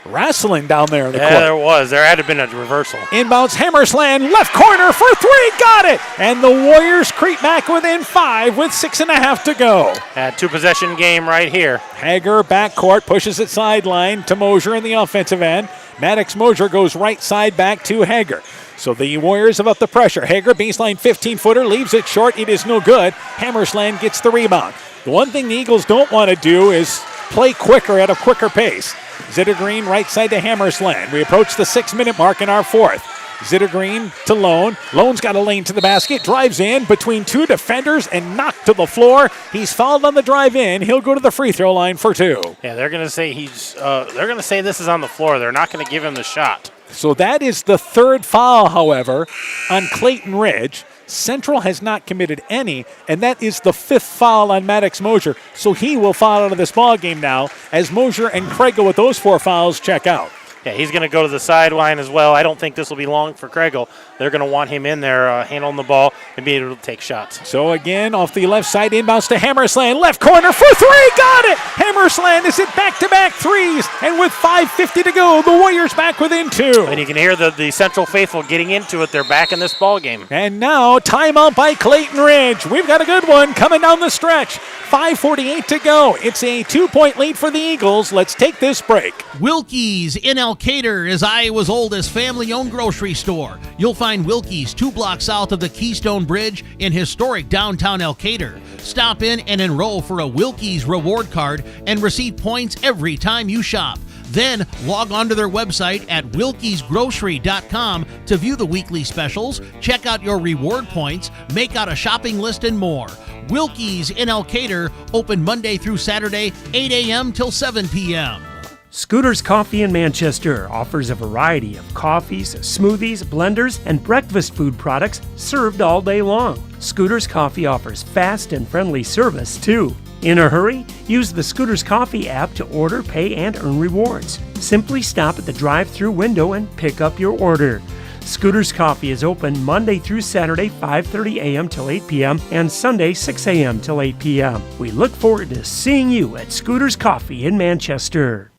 wrestling down there in the court. Yeah, there was. There had to have been a reversal. Inbounds Hammersland, left corner for 3, got it! And the Warriors creep back within 5 with 6.5 to go. Two-possession game right here. Hager, backcourt, pushes it sideline to Mosier in the offensive end. Maddox Mosier goes right side back to Hager. So the Warriors have up the pressure. Hager, baseline 15-footer, leaves it short. It is no good. Hammersland gets the rebound. The one thing the Eagles don't want to do is play quicker at a quicker pace. Zittergreen right side to Hammersland. We approach the 6-minute mark in our 4th. Zittergreen to Lone. Lone's got a lane to the basket, drives in between 2 defenders and knocked to the floor. He's fouled on the drive in. He'll go to the free throw line for 2. Yeah, they're going to say they're going to say this is on the floor. They're not going to give him the shot. So that is the 3rd foul, however, on Clayton Ridge. Central has not committed any, and that is the 5th foul on Maddox Mosier. So he will foul out of this ball game now as Mosier and Kregel with those 4 fouls check out. Yeah, he's going to go to the sideline as well. I don't think this will be long for Kregel. They're going to want him in there handling the ball and being able to take shots. So again, off the left side, inbounds to Hammersland. Left corner for 3, got it! Hammersland is it back-to-back threes, and with 5:50 to go, the Warriors back within 2. And you can hear the Central faithful getting into it. They're back in this ball game. And now, timeout by Clayton Ridge. We've got a good one coming down the stretch. 5:48 to go. It's a 2-point lead for the Eagles. Let's take this break. Wilkie's in Elkader is Iowa's oldest family-owned grocery store. You'll find Wilkie's 2 blocks south of the Keystone Bridge in historic downtown Elkader. Stop in and enroll for a Wilkie's reward card and receive points every time you shop. Then log on to their website at wilkiesgrocery.com to view the weekly specials, check out your reward points, make out a shopping list, and more. Wilkie's in Elkader, open Monday through Saturday, 8 a.m. till 7 p.m. Scooter's Coffee in Manchester offers a variety of coffees, smoothies, blenders, and breakfast food products served all day long. Scooter's Coffee offers fast and friendly service, too. In a hurry? Use the Scooter's Coffee app to order, pay, and earn rewards. Simply stop at the drive-thru window and pick up your order. Scooter's Coffee is open Monday through Saturday, 5:30 a.m. till 8 p.m. and Sunday, 6 a.m. till 8 p.m. We look forward to seeing you at Scooter's Coffee in Manchester.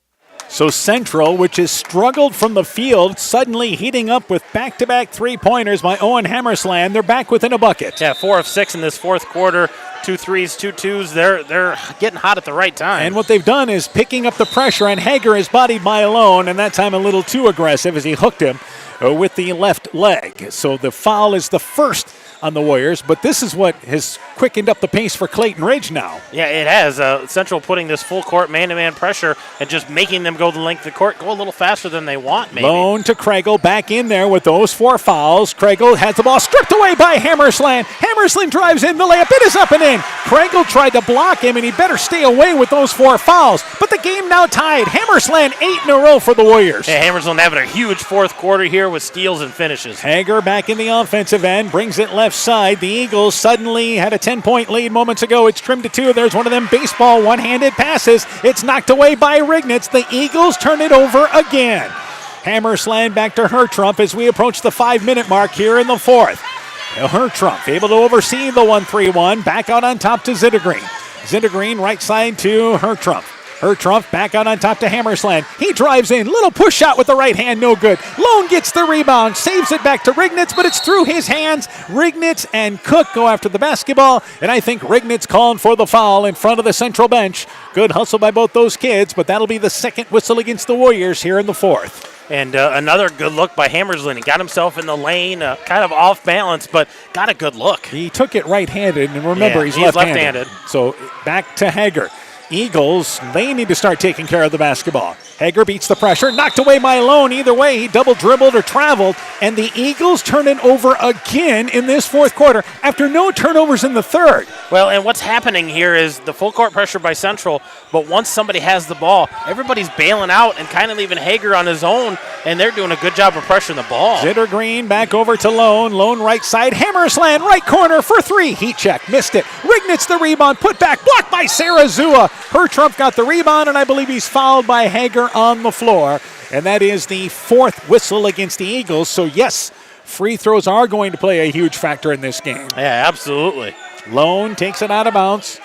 So Central, which has struggled from the field, suddenly heating up with back-to-back 3-pointers by Owen Hammersland. They're back within a bucket. Yeah, 4 of 6 in this 4th quarter. 2 threes, 2 twos. They're getting hot at the right time. And what they've done is picking up the pressure, and Hager is bodied by Alone, and that time a little too aggressive as he hooked him with the left leg. So the foul is the first on the Warriors, but this is what has quickened up the pace for Clayton Ridge now. Yeah, it has. Central putting this full court man-to-man pressure and just making them go the length of the court, go a little faster than they want, maybe. Lone to Kregel, back in there with those 4 fouls. Kregel has the ball stripped away by Hammersland. Hammersland drives in, the layup, it is up and in. Kregel tried to block him, and he better stay away with those 4 fouls. But the game now tied. Hammersland 8 in a row for the Warriors. Yeah, Hammersland having a huge 4th quarter here with steals and finishes. Hager back in the offensive end, brings it left side. The Eagles suddenly had a 10-point lead moments ago. It's trimmed to 2. There's one of them baseball one-handed passes. It's knocked away by Rignitz. The Eagles turn it over again. Hammersland back to Hertrump as we approach the 5-minute mark here in the 4th. Hertrump able to oversee the 1-3-1. Back out on top to Zittergreen. Zittergreen right side to Hertrump. Hertrump back out on top to Hammersland. He drives in. Little push shot with the right hand. No good. Lone gets the rebound. Saves it back to Rignitz, but it's through his hands. Rignitz and Cook go after the basketball, and I think Rignitz calling for the foul in front of the Central bench. Good hustle by both those kids, but that'll be the second whistle against the Warriors here in the 4th. And another good look by Hammersland. He got himself in the lane, kind of off balance, but got a good look. He took it right-handed, and remember, he's left-handed. So back to Hager. Eagles, they need to start taking care of the basketball. Hager beats the pressure, knocked away by Lone. Either way, he double dribbled or traveled, and the Eagles turn it over again in this fourth quarter after no turnovers in the third. Well, and what's happening here is the full court pressure by Central, but once somebody has the ball, everybody's bailing out and kind of leaving Hager on his own, and they're doing a good job of pressuring the ball. Zittergreen back over to Lone. Lone right side, Hammersland right corner for three. Heat check, missed it. Rignitz the rebound, put back, blocked by Sarah Zua. Hertrump got the rebound, and I believe he's fouled by Hager on the floor. And that is the fourth whistle against the Eagles. So, yes, free throws are going to play a huge factor in this game. Yeah, absolutely. Lone takes it out of bounds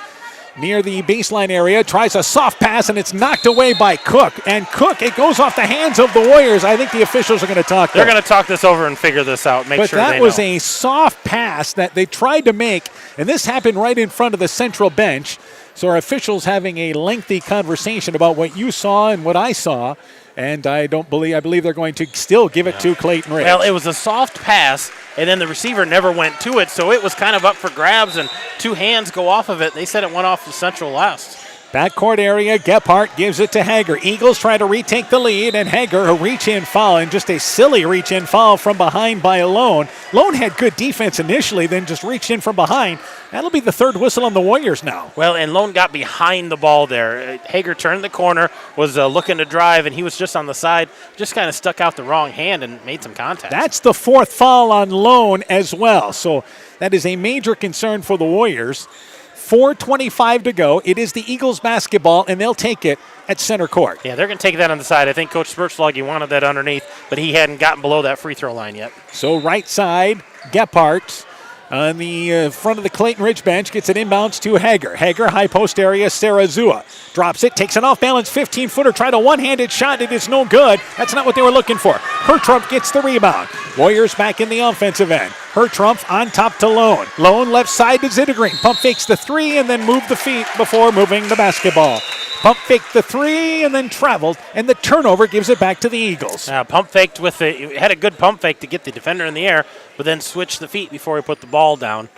near the baseline area, tries a soft pass, and it's knocked away by Cook. And Cook, it goes off the hands of the Warriors. I think the officials are going to talk. They're going to talk this over and figure this out, make sure they know. But that was a soft pass that they tried to make, and this happened right in front of the Central bench. So our officials having a lengthy conversation about what you saw and what I saw, and I believe they're going to still give it to Clayton Ridge. Well, it was a soft pass, and then the receiver never went to it, so it was kind of up for grabs, and two hands go off of it. They said it went off the Central last. Backcourt area, Gephardt gives it to Hager. Eagles try to retake the lead, and Hager, a reach-in foul, and just a silly reach-in foul from behind by Lone. Lone had good defense initially, then just reached in from behind. That'll be the third whistle on the Warriors now. Well, and Lone got behind the ball there. Hager turned the corner, was looking to drive, and he was just on the side, just kind of stuck out the wrong hand and made some contact. That's the fourth foul on Lone as well, so that is a major concern for the Warriors. 4:25 to go. It is the Eagles basketball, and they'll take it at center court. Yeah, they're going to take that on the side. I think Coach Spurtzlog, he wanted that underneath, but he hadn't gotten below that free throw line yet. So right side, Gephardt on the front of the Clayton Ridge bench gets it inbounds to Hager. Hager, high post area, Sarah Zua. Drops it, takes an off-balance 15-footer, tried a one-handed shot. It is no good. That's not what they were looking for. Hertrump gets the rebound. Warriors back in the offensive end. Hertrump on top to Lone. Lone left side to Zittergreen. Pump fakes the three and then moved the feet before moving the basketball. Pump faked the three and then traveled, and the turnover gives it back to the Eagles. Pump faked had a good pump fake to get the defender in the air, but then switched the feet before he put the ball down.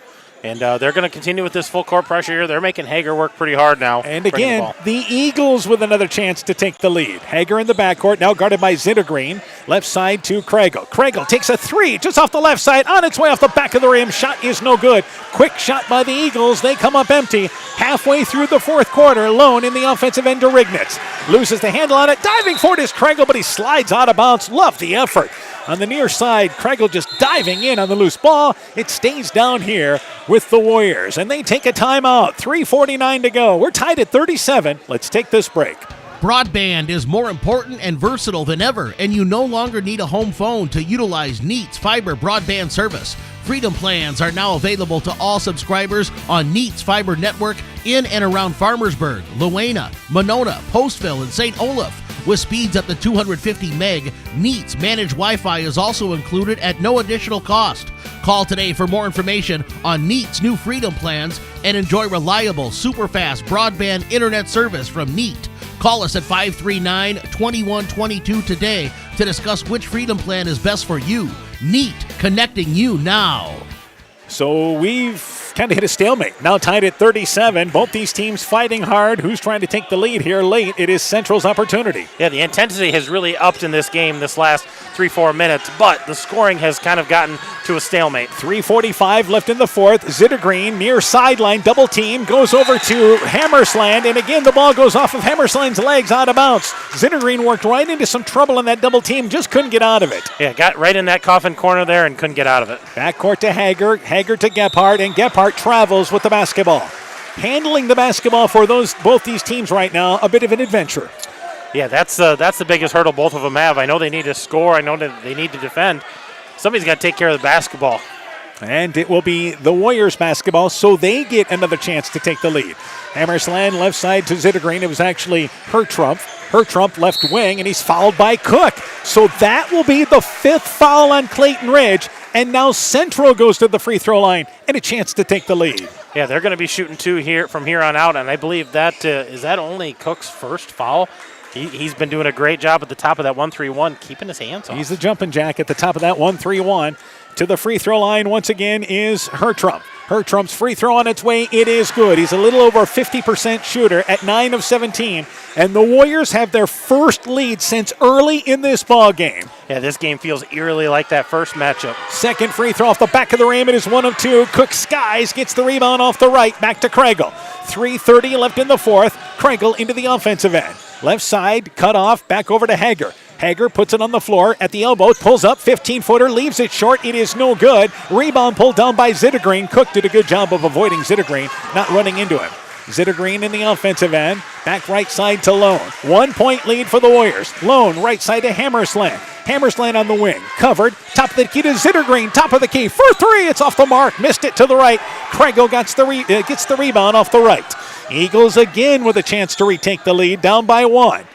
And they're going to continue with this full court pressure here. They're making Hager work pretty hard now. And again, the Eagles with another chance to take the lead. Hager in the backcourt, now guarded by Zittergreen. Left side to Kregel. Kregel takes a three just off the left side, on its way off the back of the rim. Shot is no good. Quick shot by the Eagles. They come up empty. Halfway through the fourth quarter, Lone in the offensive end to Rignitz. Loses the handle on it. Diving for it is Kregel, but he slides out of bounds. Love the effort. On the near side, Kregel just diving in on the loose ball. It stays down here with the Warriors, and they take a timeout. 3:49 to go. We're tied at 37. Let's take this break. Broadband is more important and versatile than ever, and you no longer need a home phone to utilize Neat's fiber broadband service. Freedom plans are now available to all subscribers on Neat's fiber network in and around Farmersburg, Luena, Monona, Postville, and St. Olaf. With speeds up to 250 meg, Neat's managed Wi-Fi is also included at no additional cost. Call today for more information on Neat's new Freedom plans and enjoy reliable, super-fast broadband internet service from Neat. Call us at 539-2122 today to discuss which Freedom plan is best for you. Neat, connecting you now. So we've kind of hit a stalemate. Now tied at 37. Both these teams fighting hard. Who's trying to take the lead here late? It is Central's opportunity. Yeah, the intensity has really upped in this game this last 3-4 minutes, but the scoring has kind of gotten to a stalemate. 3:45 left in the fourth. Zittergreen near sideline, double team, goes over to Hammersland, and again the ball goes off of Hammersland's legs out of bounds. Zittergreen worked right into some trouble in that double team, just couldn't get out of it. Yeah, got right in that coffin corner there and couldn't get out of it. Backcourt to Hager, Hager to Gephardt, and Gephardt travels with the basketball. Handling the basketball for both these teams right now, a bit of an adventure. Yeah, that's the biggest hurdle both of them have. I know they need to score. I know that they need to defend. Somebody's got to take care of the basketball. And it will be the Warriors basketball, so they get another chance to take the lead. Hammersland left side to Zittergreen. It was actually Hertrump. Hertrump left wing, and he's fouled by Cook. So that will be the fifth foul on Clayton Ridge. And now Central goes to the free throw line and a chance to take the lead. Yeah, they're going to be shooting two here from here on out, and I believe that is that only Cook's first foul. He's been doing a great job at the top of that 1-3-1, keeping his hands off. He's the jumping jack at the top of that 1-3-1. To the free throw line once again is Hertrump. Hertrump's free throw on its way. It is good. He's a little over 50% shooter at 9 of 17. And the Warriors have their first lead since early in this ball game. Yeah, this game feels eerily like that first matchup. Second free throw off the back of the rim. It is 1 of 2. Cook Skies gets the rebound off the right. Back to Kregel. 3:30 left in the fourth. Kregel into the offensive end. Left side, cut off, back over to Hager. Hager puts it on the floor at the elbow, pulls up, 15-footer, leaves it short. It is no good. Rebound pulled down by Zittergreen. Cook did a good job of avoiding Zittergreen, not running into him. Zittergreen in the offensive end. Back right side to Lone. 1 point lead for the Warriors. Lone right side to Hammersland. Hammersland on the wing. Covered. Top of the key to Zittergreen. Top of the key for three. It's off the mark. Missed it to the right. Kregel gets the rebound off the right. Eagles again with a chance to retake the lead. Down by 1.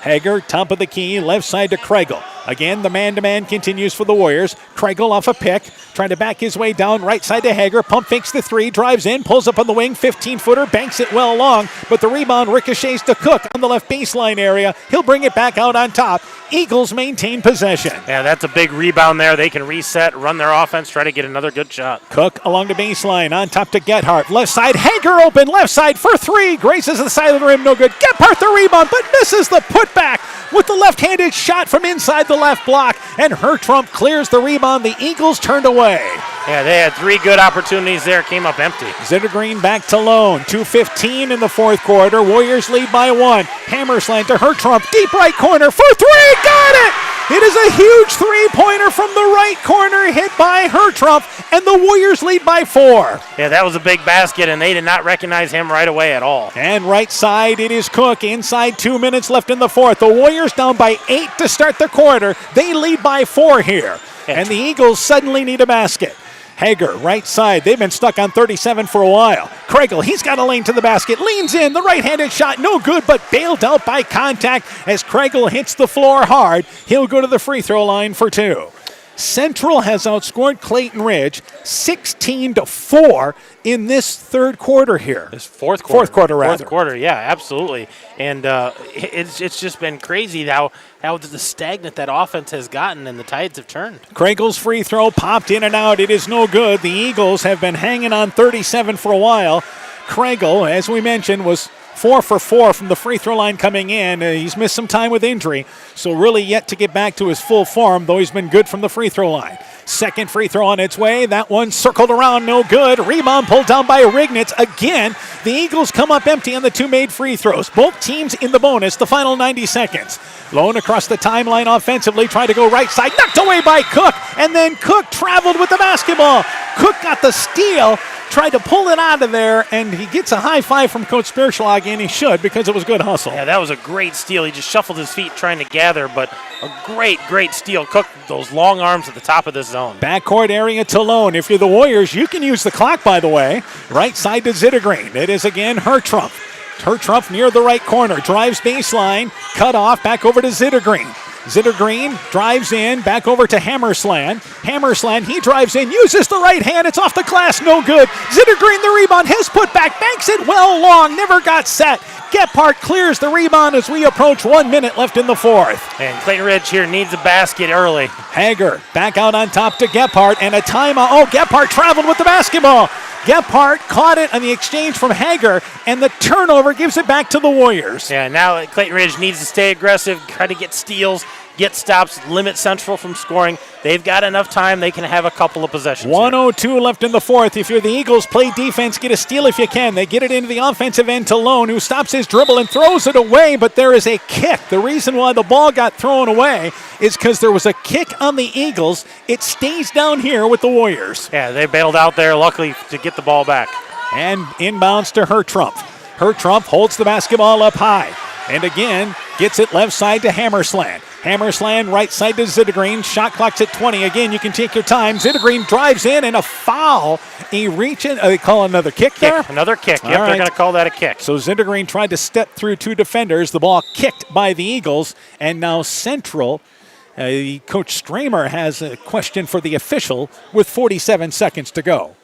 Hager, top of the key, left side to Kregel. Again, the man-to-man continues for the Warriors. Kregel off a pick, trying to back his way down, right side to Hager. Pump fakes the three, drives in, pulls up on the wing, 15-footer, banks it well long, but the rebound ricochets to Cook on the left baseline area. He'll bring it back out on top. Eagles maintain possession. Yeah, that's a big rebound there. They can reset, run their offense, try to get another good shot. Cook along the baseline, on top to Gethard. Left side, Hager open, left side for three. Graces the side of the rim, no good. Gethard the rebound, but misses the putback with the left-handed shot from inside the left block, and Hertrump clears the rebound. The Eagles turned away. Yeah, they had three good opportunities there, came up empty. Zittergreen back to Lone. 2:15 in the fourth quarter. Warriors lead by 1. Hammersland to Hertrump. Deep right corner for three. Got it! It is a huge three-pointer from the right corner, hit by Hertrump, and the Warriors lead by 4. Yeah, that was a big basket, and they did not recognize him right away at all. And right side, it is Cook. Inside 2 minutes left in the fourth. The Warriors down by 8 to start the quarter. They lead by 4 here. And the Eagles suddenly need a basket. Hager, right side. They've been stuck on 37 for a while. Kregel, he's got a lane to the basket. Leans in. The right-handed shot, no good, but bailed out by contact as Kregel hits the floor hard. He'll go to the free throw line for 2. Central has outscored Clayton Ridge 16-4 in this third quarter here. This fourth quarter, rather. Fourth quarter, yeah, absolutely. And it's just been crazy how the stagnant that offense has gotten and the tides have turned. Kregel's free throw popped in and out. It is no good. The Eagles have been hanging on 37 for a while. Kregel, as we mentioned, was 4 for 4 from the free throw line coming in. He's missed some time with injury, so really yet to get back to his full form, though he's been good from the free throw line. Second free throw on its way. That one circled around, no good. Rebound pulled down by Rignitz. Again, the Eagles come up empty on the 2 made free throws. Both teams in the bonus, the final 90 seconds. Lone across the timeline offensively, tried to go right side, knocked away by Cook, and then Cook traveled with the basketball. Cook got the steal, tried to pull it out of there, and he gets a high five from Coach Spirschlag, and he should because it was good hustle. Yeah, that was a great steal. He just shuffled his feet trying to gather, but a great steal. Cook, those long arms at the top of this zone. Backcourt area to Lone. If you're the Warriors, you can use the clock, by the way. Right side to Zittergreen. It is again Hertrump. Hertrump near the right corner. Drives baseline. Cut off. Back over to Zittergreen. Zittergreen drives in, back over to Hammersland. Hammersland, he drives in, uses the right hand. It's off the glass, no good. Zittergreen, the rebound, his putback, banks it well long, never got set. Gephardt clears the rebound as we approach 1 minute left in the fourth. And Clayton Ridge here needs a basket early. Hager back out on top to Gephardt, and a timeout. Oh, Gephardt traveled with the basketball. Gephardt caught it on the exchange from Hager, and the turnover gives it back to the Warriors. Yeah, now Clayton Ridge needs to stay aggressive, try to get steals, get stops, limit Central from scoring. They've got enough time. They can have a couple of possessions. 1:02 left in the fourth. If you're the Eagles, play defense, get a steal if you can. They get it into the offensive end to Lone, who stops his dribble and throws it away, but there is a kick. The reason why the ball got thrown away is because there was a kick on the Eagles. It stays down here with the Warriors. Yeah, they bailed out there, luckily, to get the ball back. And inbounds to Hertrump. Hertrump holds the basketball up high. And again, gets it left side to Hammersland. Hammersland right side to Zittergreen. Shot clock's at 20. Again, you can take your time. Zittergreen drives in and a foul. He reaches. They call another kick there? Another kick. Yep, right. They're going to call that a kick. So Zittergreen tried to step through 2 defenders. The ball kicked by the Eagles. And now Central, Coach Stramer has a question for the official with 47 seconds to go.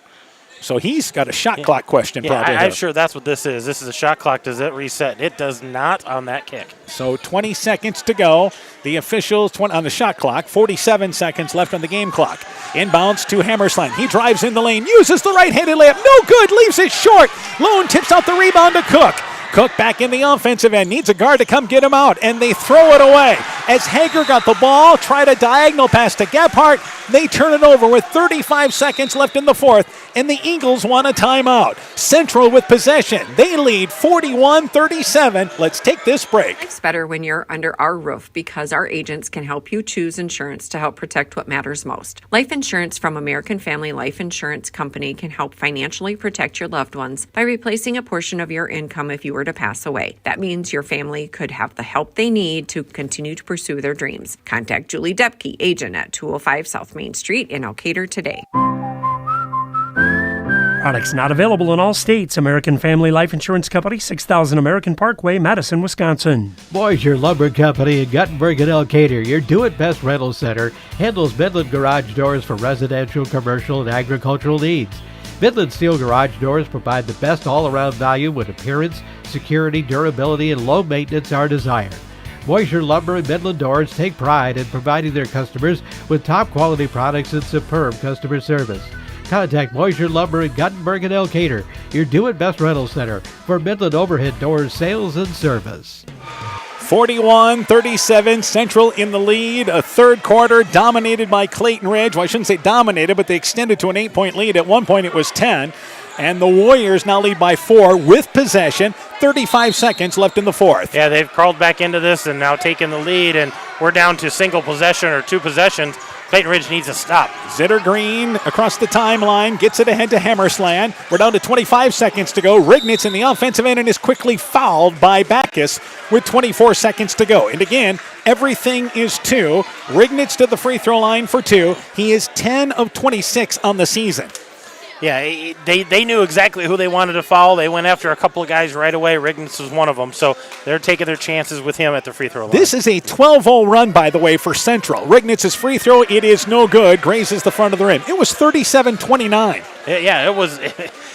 So he's got a shot clock question probably. I'm sure that's what this is. This is a shot clock. Does it reset? It does not on that kick. So 20 seconds to go. The officials on the shot clock. 47 seconds left on the game clock. Inbounds to Hammersland. He drives in the lane, uses the right-handed layup. No good, leaves it short. Lone tips out the rebound to Cook. Cook back in the offensive end, needs a guard to come get him out, and they throw it away. As Hager got the ball, tried a diagonal pass to Gebhardt, they turn it over with 35 seconds left in the fourth, and the Eagles want a timeout. Central with possession. They lead 41-37. Let's take this break. Life's better when you're under our roof because our agents can help you choose insurance to help protect what matters most. Life insurance from American Family Life Insurance Company can help financially protect your loved ones by replacing a portion of your income if you were to pass away. That means your family could have the help they need to continue to pursue their dreams. Contact Julie Depke, agent at 205 South Main Street in Elkader today. Products not available in all states. American Family Life Insurance Company, 6000 American Parkway, Madison, Wisconsin. Boisier Lumber Company in Guttenberg and Elkader, your do-it-best rental center, handles Midland garage doors for residential, commercial, and agricultural needs. Midland Steel garage doors provide the best all-around value when appearance, security, durability, and low maintenance are desired. Boisier Lumber and Midland Doors take pride in providing their customers with top-quality products and superb customer service. Contact Boisier Lumber in Guttenberg and Elkader, your do-it-best rental center for Midland overhead doors sales and service. 41-37, Central in the lead. A third quarter dominated by Clayton Ridge. Well, I shouldn't say dominated, but they extended to an 8-point lead. At one point it was 10. And the Warriors now lead by 4 with possession. 35 seconds left in the fourth. Yeah, they've crawled back into this and now taken the lead, and we're down to single possession or 2 possessions. Clayton Ridge needs to stop. Zittergreen across the timeline, gets it ahead to Hammersland. We're down to 25 seconds to go. Rignitz in the offensive end and is quickly fouled by Backus with 24 seconds to go. And again, everything is 2. Rignitz to the free throw line for 2. He is 10 of 26 on the season. Yeah, they knew exactly who they wanted to foul. They went after a couple of guys right away. Rignitz was one of them, so they're taking their chances with him at the free throw line. This is a 12-0 run, by the way, for Central. Rignitz's free throw, it is no good. Grazes the front of the rim. It was 37-29. Yeah, it was.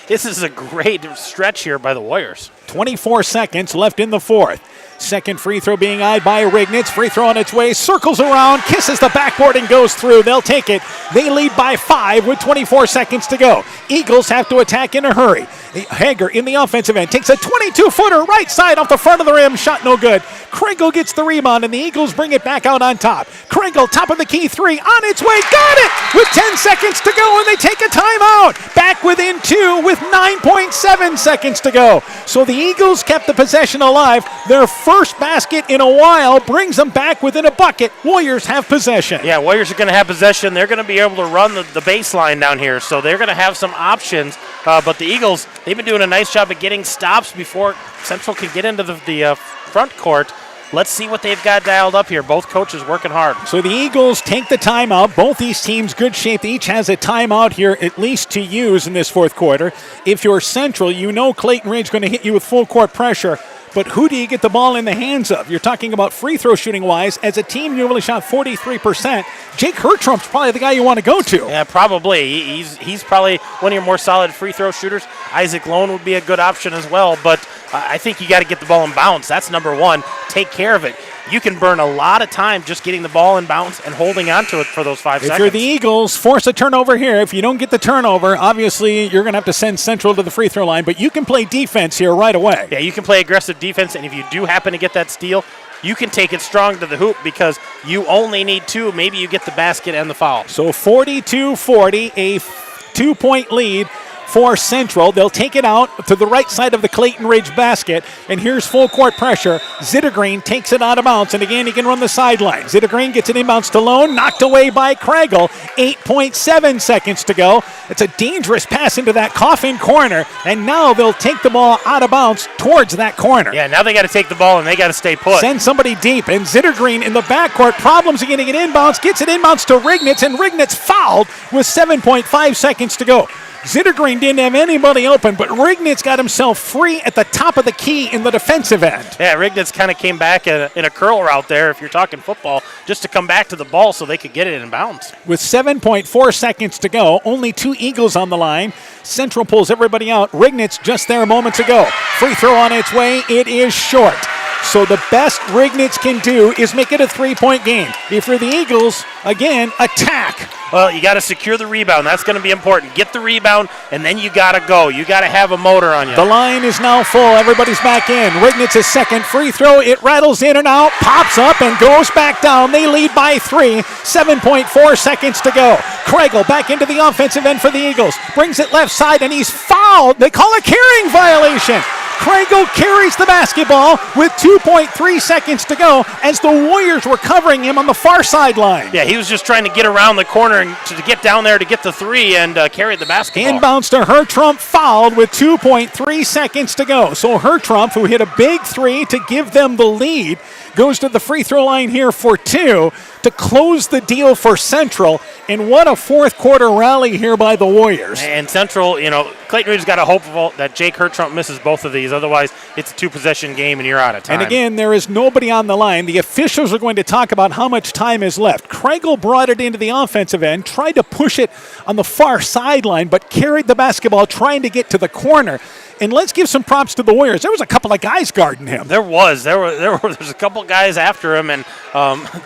This is a great stretch here by the Warriors. 24 seconds left in the fourth. Second free throw being eyed by Rignitz. Free throw on its way. Circles around. Kisses the backboard and goes through. They'll take it. They lead by 5 with 24 seconds to go. Eagles have to attack in a hurry. Hager in the offensive end takes a 22-footer right side off the front of the rim. Shot no good. Kringle gets the rebound, and the Eagles bring it back out on top. Kringle, top of the key three, on its way. Got it! With 10 seconds to go, and they take a timeout. Back within 2 with 9.7 seconds to go. So the Eagles kept the possession alive. Their first basket in a while brings them back within a bucket. Warriors have possession. Yeah, Warriors are going to have possession. They're going to be able to run the baseline down here, so they're going to have some options. But the Eagles, they've been doing a nice job of getting stops before Central can get into the front court. Let's see what they've got dialed up here. Both coaches working hard. So the Eagles take the timeout. Both these teams good shape. Each has a timeout here at least to use in this fourth quarter. If you're Central, you know Clayton Ridge going to hit you with full court pressure. But who do you get the ball in the hands of? You're talking about free throw shooting wise. As a team, you only shot 43%. Jake Hertrum's probably the guy you want to go to. Yeah, probably. He's probably one of your more solid free throw shooters. Isaac Lone would be a good option as well. But I think you got to get the ball in bounds. That's number one. Take care of it. You can burn a lot of time just getting the ball in bounds and holding on to it for those 5 seconds. If you're the Eagles, force a turnover here. If you don't get the turnover, obviously you're going to have to send Central to the free throw line, but you can play defense here right away. Yeah, you can play aggressive defense, and if you do happen to get that steal, you can take it strong to the hoop because you only need 2. Maybe you get the basket and the foul. So 42-40, a 2-point lead for Central. They'll take it out to the right side of the Clayton Ridge basket, and here's full court pressure. Zittergreen takes it out of bounds, and again he can run the sideline. Zittergreen gets it inbounds to Lone, knocked away by Kregel. 8.7 seconds to go. It's a dangerous pass into that coffin corner, and now they'll take the ball out of bounds towards that corner. Yeah, now they got to take the ball and they got to stay put. Send somebody deep, and Zittergreen in the backcourt, problems getting it inbounds, gets it inbounds to Rignitz, and Rignitz fouled with 7.5 seconds to go. Zintergreen didn't have anybody open, but Rignitz got himself free at the top of the key in the defensive end. Yeah, Rignitz kind of came back in a curl route there, if you're talking football, just to come back to the ball so they could get it in bounds. With 7.4 seconds to go, only 2 Eagles on the line. Central pulls everybody out. Rignitz just there moments ago. Free throw on its way. It is short. So the best Rignitz can do is make it a 3-point game. If you're the Eagles, again, attack. Well, you got to secure the rebound. That's going to be important. Get the rebound, and then you got to go. You got to have a motor on you. The line is now full. Everybody's back in. Rignitz's second free throw. It rattles in and out, pops up, and goes back down. They lead by 3. 7.4 seconds to go. Kregel back into the offensive end for the Eagles. Brings it left side, and he's fouled. They call a carrying violation. Kregel carries the basketball with 2.3 seconds to go as the Warriors were covering him on the far sideline. Yeah, he was just trying to get around the corner and to get down there to get the 3 and carry the basketball. Inbounds to Hertrump, fouled with 2.3 seconds to go. So Hertrump, who hit a big 3 to give them the lead, goes to the free throw line here for 2 to close the deal for Central. And what a fourth quarter rally here by the Warriors. And Central, Clayton Ridge's got to hope that Jake Hertrump misses both of these. Otherwise, it's a 2-possession game and you're out of time. And again, there is nobody on the line. The officials are going to talk about how much time is left. Kregel brought it into the offensive end, tried to push it on the far sideline, but carried the basketball trying to get to the corner. And let's give some props to the Warriors. There was a couple of guys guarding him. There's a couple guys after him, and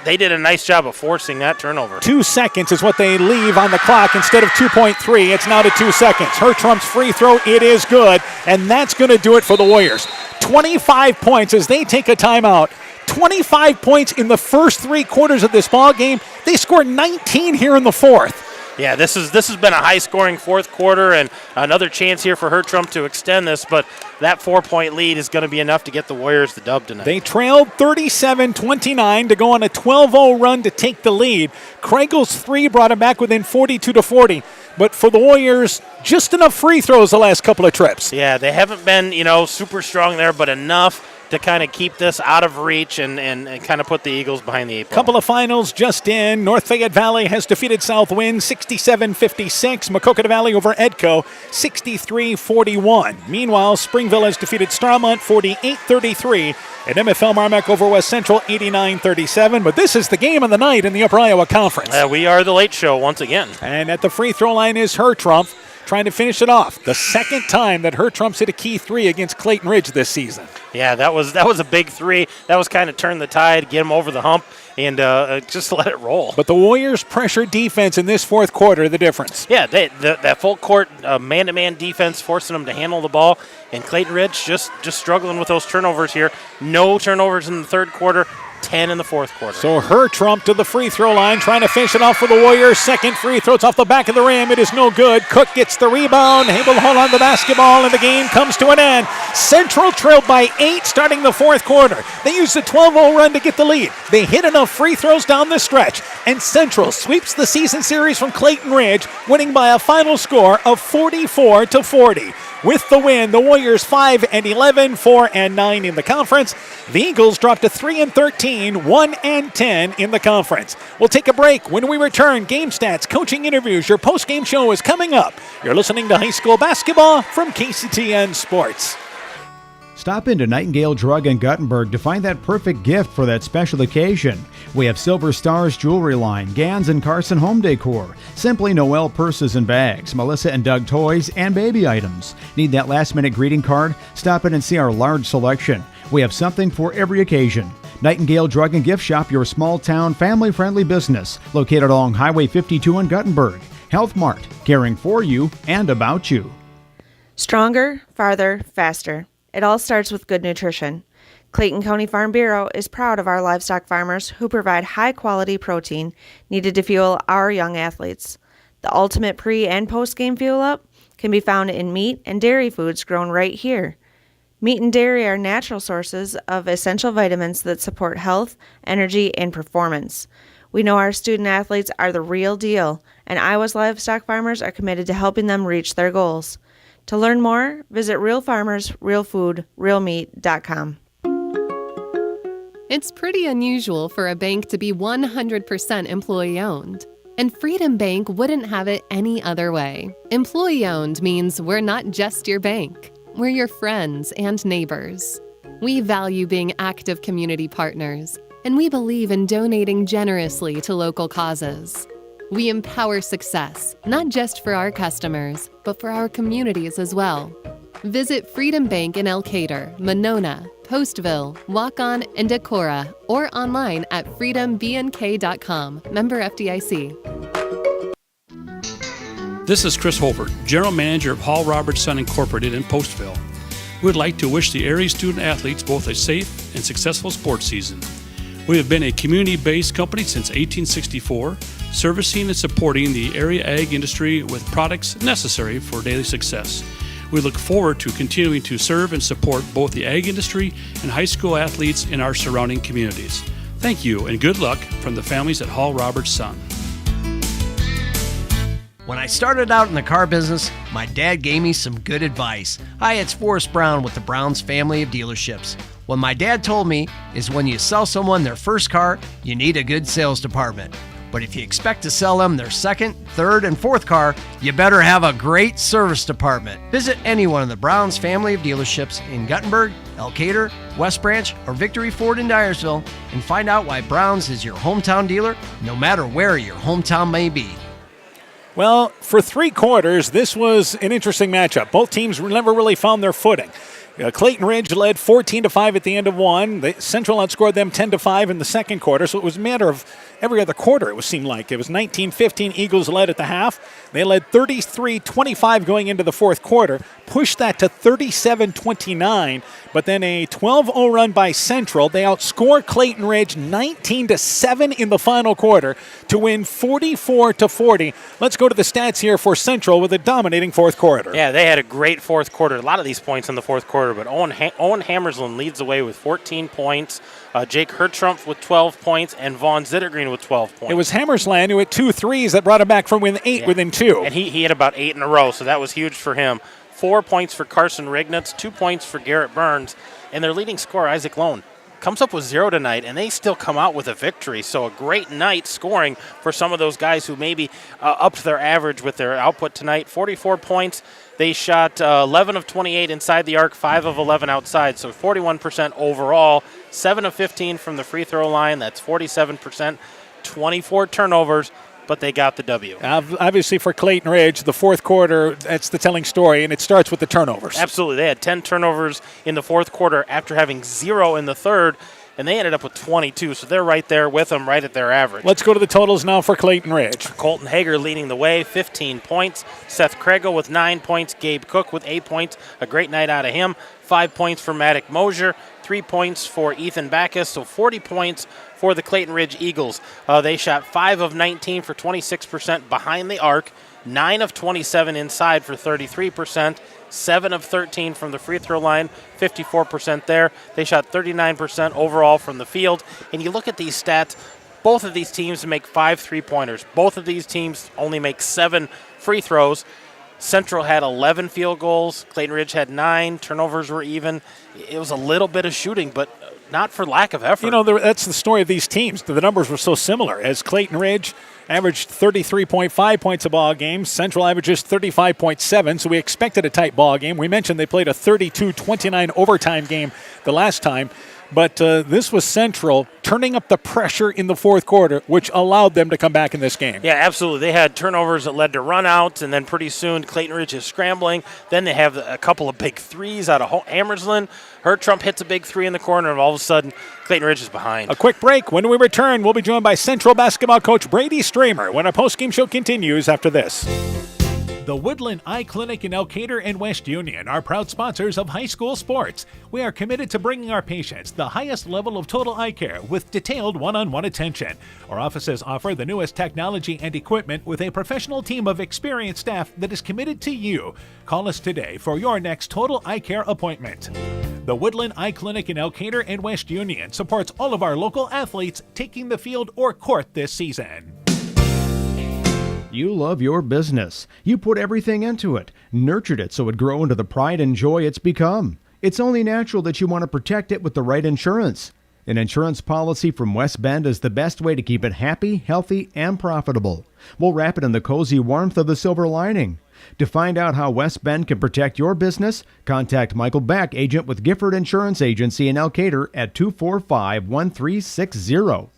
they did a nice job of forcing that turnover. 2 seconds is what they leave on the clock. Instead of 2.3, it's now to 2 seconds. Hertrump's free throw, it is good, and that's going to do it for the Warriors. 25 points as they take a timeout. 25 points in the first 3 quarters of this ball game. They scored 19 here in the fourth. Yeah, this has been a high-scoring fourth quarter, and another chance here for Hertrump to extend this, but that 4-point lead is going to be enough to get the Warriors the dub tonight. They trailed 37-29 to go on a 12-0 run to take the lead. Kregel's 3 brought them back within 42-40, but for the Warriors, just enough free throws the last couple of trips. Yeah, they haven't been, super strong there, but enough to kind of keep this out of reach and kind of put the Eagles behind the 8 ball. Couple of finals just in. North Fayette Valley has defeated Southwind 67-56. Maquoketa Valley over Edco 63-41. Meanwhile, Springville has defeated Starmont 48-33. And MFL Marmac over West Central 89-37. But this is the game of the night in the Upper Iowa Conference. We are the late show once again. And at the free throw line is Hertrump, trying to finish it off. The second time that Hertrump's hit a key 3 against Clayton Ridge this season. Yeah, that was a big 3. That was kind of turn the tide, get him over the hump, and just let it roll. But the Warriors' pressure defense in this fourth quarter, the difference. Yeah, that full court man-to-man defense forcing them to handle the ball, and Clayton Ridge just struggling with those turnovers here. No turnovers in the third quarter. 10 in the fourth quarter. So Hertrump to the free throw line, trying to finish it off for the Warriors. Second free throw, it's off the back of the rim. It is no good. Cook gets the rebound, able to hold on to the basketball, and the game comes to an end. Central trailed by 8 starting the fourth quarter. They used a 12-0 run to get the lead. They hit enough free throws down the stretch, and Central sweeps the season series from Clayton Ridge, winning by a final score of 44-40. With the win, the Warriors 5-11, 4-9 in the conference. The Eagles drop to 3-13, 1-10 in the conference. We'll take a break. When we return, game stats, coaching interviews, your post-game show is coming up. You're listening to high school basketball from KCTN Sports. Stop into Nightingale Drug in Guttenberg to find that perfect gift for that special occasion. We have Silver Stars jewelry line, Gans and Carson home decor, Simply Noel purses and bags, Melissa and Doug toys, and baby items. Need that last-minute greeting card? Stop in and see our large selection. We have something for every occasion. Nightingale Drug and Gift Shop, your small-town, family-friendly business, located along Highway 52 in Guttenberg. Health Mart, caring for you and about you. Stronger, farther, faster. It all starts with good nutrition. Clayton County Farm Bureau is proud of our livestock farmers who provide high-quality protein needed to fuel our young athletes. The ultimate pre- and post-game fuel-up can be found in meat and dairy foods grown right here. Meat and dairy are natural sources of essential vitamins that support health, energy, and performance. We know our student athletes are the real deal, and Iowa's livestock farmers are committed to helping them reach their goals. To learn more, visit realfarmersrealfoodrealmeat.com. It's pretty unusual for a bank to be 100% employee-owned. And Freedom Bank wouldn't have it any other way. Employee-owned means we're not just your bank. We're your friends and neighbors. We value being active community partners, and we believe in donating generously to local causes. We empower success, not just for our customers, but for our communities as well. Visit Freedom Bank in Elkader, Monona, Postville, Waukon, and Decorah, or online at freedombnk.com. Member FDIC. This is Chris Holbert, General Manager of Hall Roberts Son Incorporated in Postville. We would like to wish the area student-athletes both a safe and successful sports season. We have been a community-based company since 1864, servicing and supporting the area ag industry with products necessary for daily success. We look forward to continuing to serve and support both the ag industry and high school athletes in our surrounding communities. Thank you and good luck from the families at Hall Roberts Son. When I started out in the car business, my dad gave me some good advice. Hi, it's Forrest Brown with the Brown's family of dealerships. What my dad told me is when you sell someone their first car, you need a good sales department. But if you expect to sell them their second, third, and fourth car, you better have a great service department. Visit any one of the Brown's family of dealerships in Guttenberg, Elkader, West Branch, or Victory Ford in Dyersville and find out why Brown's is your hometown dealer, no matter where your hometown may be. Well, for 3 quarters, this was an interesting matchup. Both teams never really found their footing. Clayton Ridge led 14-5 at the end of one. Central outscored them 10-5 in the second quarter, so it was a matter of every other quarter, it seemed like. It was 19-15, Eagles led at the half. They led 33-25 going into the fourth quarter, pushed that to 37-29, but then a 12-0 run by Central. They outscore Clayton Ridge 19-7 in the final quarter to win 44-40. Let's go to the stats here for Central with a dominating fourth quarter. Yeah, they had a great fourth quarter. A lot of these points in the fourth quarter, but Owen Hammerslin leads the way with 14 points. Jake Hertrumpf with 12 points, and Vaughn Zittergreen with 12 points. It was Hammersland who hit 2 threes that brought him back from within 2. And he had about 8 in a row, so that was huge for him. 4 points for Carson Rignitz, 2 points for Garrett Burns, and their leading scorer, Isaac Lone, comes up with 0 tonight, and they still come out with a victory. So a great night scoring for some of those guys who maybe upped their average with their output tonight. 44 points. They shot 11 of 28 inside the arc, 5 of 11 outside, so 41% overall. 7 of 15 from the free throw line. That's 47%. 24 turnovers, but they got the W. Obviously for Clayton Ridge, the fourth quarter, that's the telling story, and it starts with the turnovers. Absolutely. They had 10 turnovers in the fourth quarter after having 0 in the third, and they ended up with 22, so they're right there with them, right at their average. Let's go to the totals now for Clayton Ridge. Colton Hager leading the way, 15 points. Seth Kregel with 9 points. Gabe Cook with 8 points. A great night out of him. 5 points for Maddock Mosier. 3 points for Ethan Backus, so 40 points for the Clayton Ridge Eagles. They shot 5 of 19 for 26% behind the arc, 9 of 27 inside for 33%, 7 of 13 from the free throw line, 54% there. They shot 39% overall from the field. And you look at these stats, both of these teams make 5 3-pointers. Both of these teams only make 7 free throws. Central had 11 field goals. Clayton Ridge had 9. Turnovers were even. It was a little bit of shooting, but not for lack of effort. You know, that's the story of these teams. The numbers were so similar. As Clayton Ridge averaged 33.5 points a ball game, Central averages 35.7, so we expected a tight ball game. We mentioned they played a 32-29 overtime game the last time. But this was Central turning up the pressure in the fourth quarter, which allowed them to come back in this game. Yeah, absolutely. They had turnovers that led to runouts, and then pretty soon Clayton Ridge is scrambling. Then they have a couple of big threes out of Hammerslin. Hertrump hits a big 3 in the corner, and all of a sudden Clayton Ridge is behind. A quick break. When we return, we'll be joined by Central basketball coach Brady Stramer when our postgame show continues after this. The Woodland Eye Clinic in Elkader and West Union are proud sponsors of high school sports. We are committed to bringing our patients the highest level of total eye care with detailed one-on-one attention. Our offices offer the newest technology and equipment with a professional team of experienced staff that is committed to you. Call us today for your next total eye care appointment. The Woodland Eye Clinic in Elkader and West Union supports all of our local athletes taking the field or court this season. You love your business. You put everything into it, nurtured it so it grow into the pride and joy it's become. It's only natural that you want to protect it with the right insurance. An insurance policy from West Bend is the best way to keep it happy, healthy, and profitable. We'll wrap it in the cozy warmth of the silver lining. To find out how West Bend can protect your business, contact Michael Beck, agent with Gifford Insurance Agency in Elkader at 245-1360.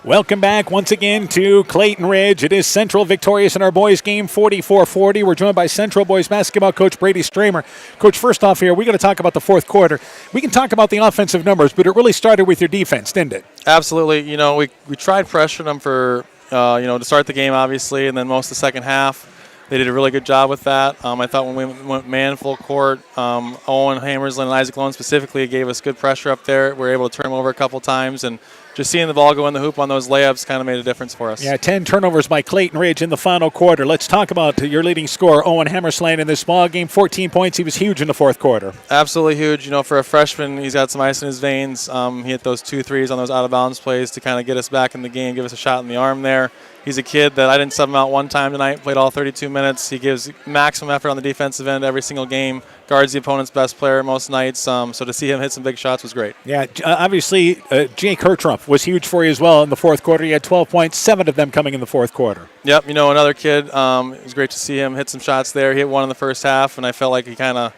Welcome back once again to Clayton Ridge. It is Central victorious in our boys game 44-40. We're joined by Central boys basketball coach Brady Stramer. Coach, first off here, we're going to talk about the fourth quarter. We can talk about the offensive numbers, but it really started with your defense, didn't it? Absolutely. You know, we tried pressuring them for, to start the game, obviously, and then most of the second half. They did a really good job with that. I thought when we went man full court, Owen Hammerslin and Isaac Lone specifically gave us good pressure up there. We were able to turn them over a couple times, and just seeing the ball go in the hoop on those layups kind of made a difference for us. Yeah, 10 turnovers by Clayton Ridge in the final quarter. Let's talk about your leading scorer, Owen Hammerslin, in this ball game. 14 points. He was huge in the fourth quarter. Absolutely huge. You know, for a freshman, he's got some ice in his veins. He hit those 2 threes on those out-of-bounds plays to kind of get us back in the game, give us a shot in the arm there. He's a kid that I didn't sub him out one time tonight, played all 32 minutes. He gives maximum effort on the defensive end every single game, guards the opponent's best player most nights. So to see him hit some big shots was great. Yeah, obviously, Jake Hertrump was huge for you as well in the fourth quarter. He had 12 points, 7 of them coming in the fourth quarter. Yep, you know, another kid. It was great to see him hit some shots there. He hit one in the first half, and I felt like he kind of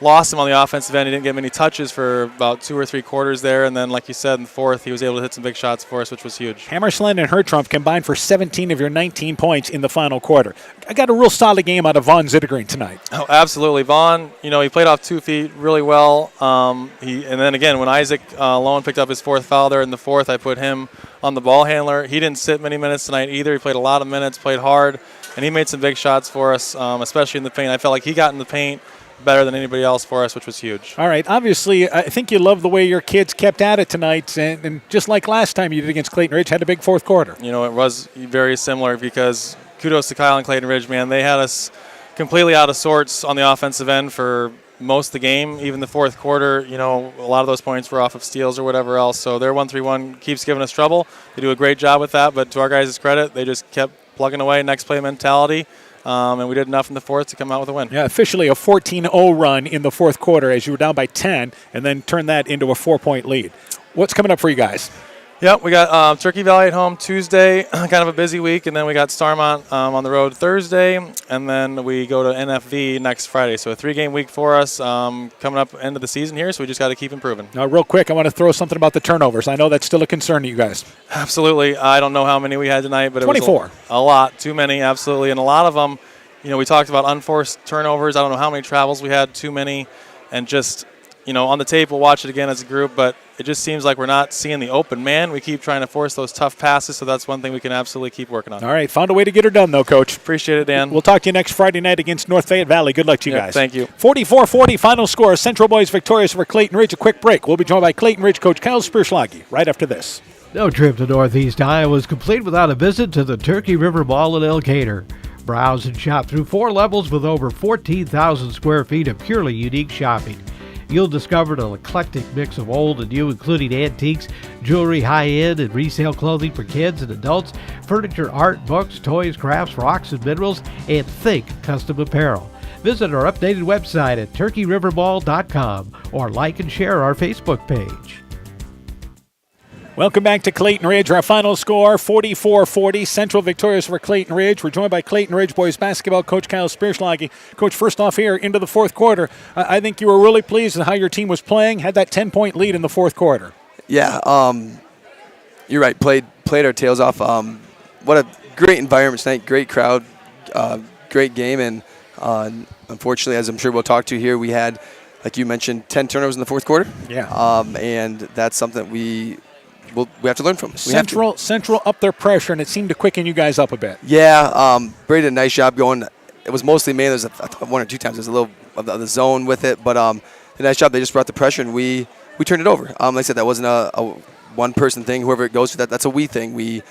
lost him on the offensive end. He didn't get many touches for about 2 or 3 quarters there, and then, like you said, in the fourth, he was able to hit some big shots for us, which was huge. Hammerslin and Hertrump combined for 17 of your 19 points in the final quarter. I got a real solid game out of Vaughn Zittergreen tonight. Oh, absolutely. Vaughn, you know, he played off 2 feet really well. And then again, when Isaac Lone picked up his 4th foul there in the fourth, I put him on the ball handler. He didn't sit many minutes tonight either. He played a lot of minutes, played hard, and he made some big shots for us, especially in the paint. I felt like he got in the paint better than anybody else for us, which was huge. All right. Obviously, I think you love the way your kids kept at it tonight, and just like last time you did against Clayton Ridge, had a big fourth quarter. You know, it was very similar because kudos to Kyle and Clayton Ridge, man. They had us completely out of sorts on the offensive end for most of the game. Even the fourth quarter, you know, a lot of those points were off of steals or whatever else. So their 1-3-1 keeps giving us trouble. They do a great job with that, but to our guys' credit, they just kept plugging away, next play mentality. And we did enough in the fourth to come out with a win. Yeah, officially a 14-0 run in the fourth quarter as you were down by 10 and then turned that into a 4-point lead. What's coming up for you guys? Yep, we got Turkey Valley at home Tuesday, kind of a busy week, and then we got Starmont on the road Thursday, and then we go to NFV next Friday. So a 3-game week for us coming up end of the season here, so we just got to keep improving. Now, real quick, I want to throw something about the turnovers. I know that's still a concern to you guys. Absolutely. I don't know how many we had tonight, but 24. It was a lot, too many, absolutely. And a lot of them, you know, we talked about unforced turnovers. I don't know how many travels we had, too many, and just, you know, on the tape, we'll watch it again as a group, but it just seems like we're not seeing the open man. We keep trying to force those tough passes, so that's one thing we can absolutely keep working on. All right, found a way to get her done, though, Coach. Appreciate it, Dan. We'll talk to you next Friday night against North Fayette Valley. Good luck to you guys. Thank you. 44-40 final score. Central Boys victorious over Clayton Ridge. A quick break. We'll be joined by Clayton Ridge coach Kyle Spierschlage right after this. No trip to Northeast Iowa is complete without a visit to the Turkey River Mall in Elkader. Browse and shop through 4 levels with over 14,000 square feet of purely unique shopping. You'll discover an eclectic mix of old and new, including antiques, jewelry, high-end, and resale clothing for kids and adults, furniture, art, books, toys, crafts, rocks, and minerals, and think custom apparel. Visit our updated website at turkeyrivermall.com or like and share our Facebook page. Welcome back to Clayton Ridge. Our final score, 44-40. Central victorious over Clayton Ridge. We're joined by Clayton Ridge boys basketball coach Kyle Spierschlage. Coach, first off here into the fourth quarter, I think you were really pleased with how your team was playing, had that 10-point lead in the fourth quarter. Yeah, you're right. Played our tails off. What a great environment tonight, great crowd, great game, and unfortunately, as I'm sure we'll talk to here, we had, like you mentioned, 10 turnovers in the fourth quarter. Yeah. And that's something that we have to learn from. Central upped their pressure, and it seemed to quicken you guys up a bit. Yeah, Brady did a nice job going. It was mostly man. There's 1 or 2 times there's a little of the zone with it, but a nice job. They just brought the pressure, and we turned it over. Like I said, that wasn't a one-person thing. Whoever it goes to, that's a we thing. We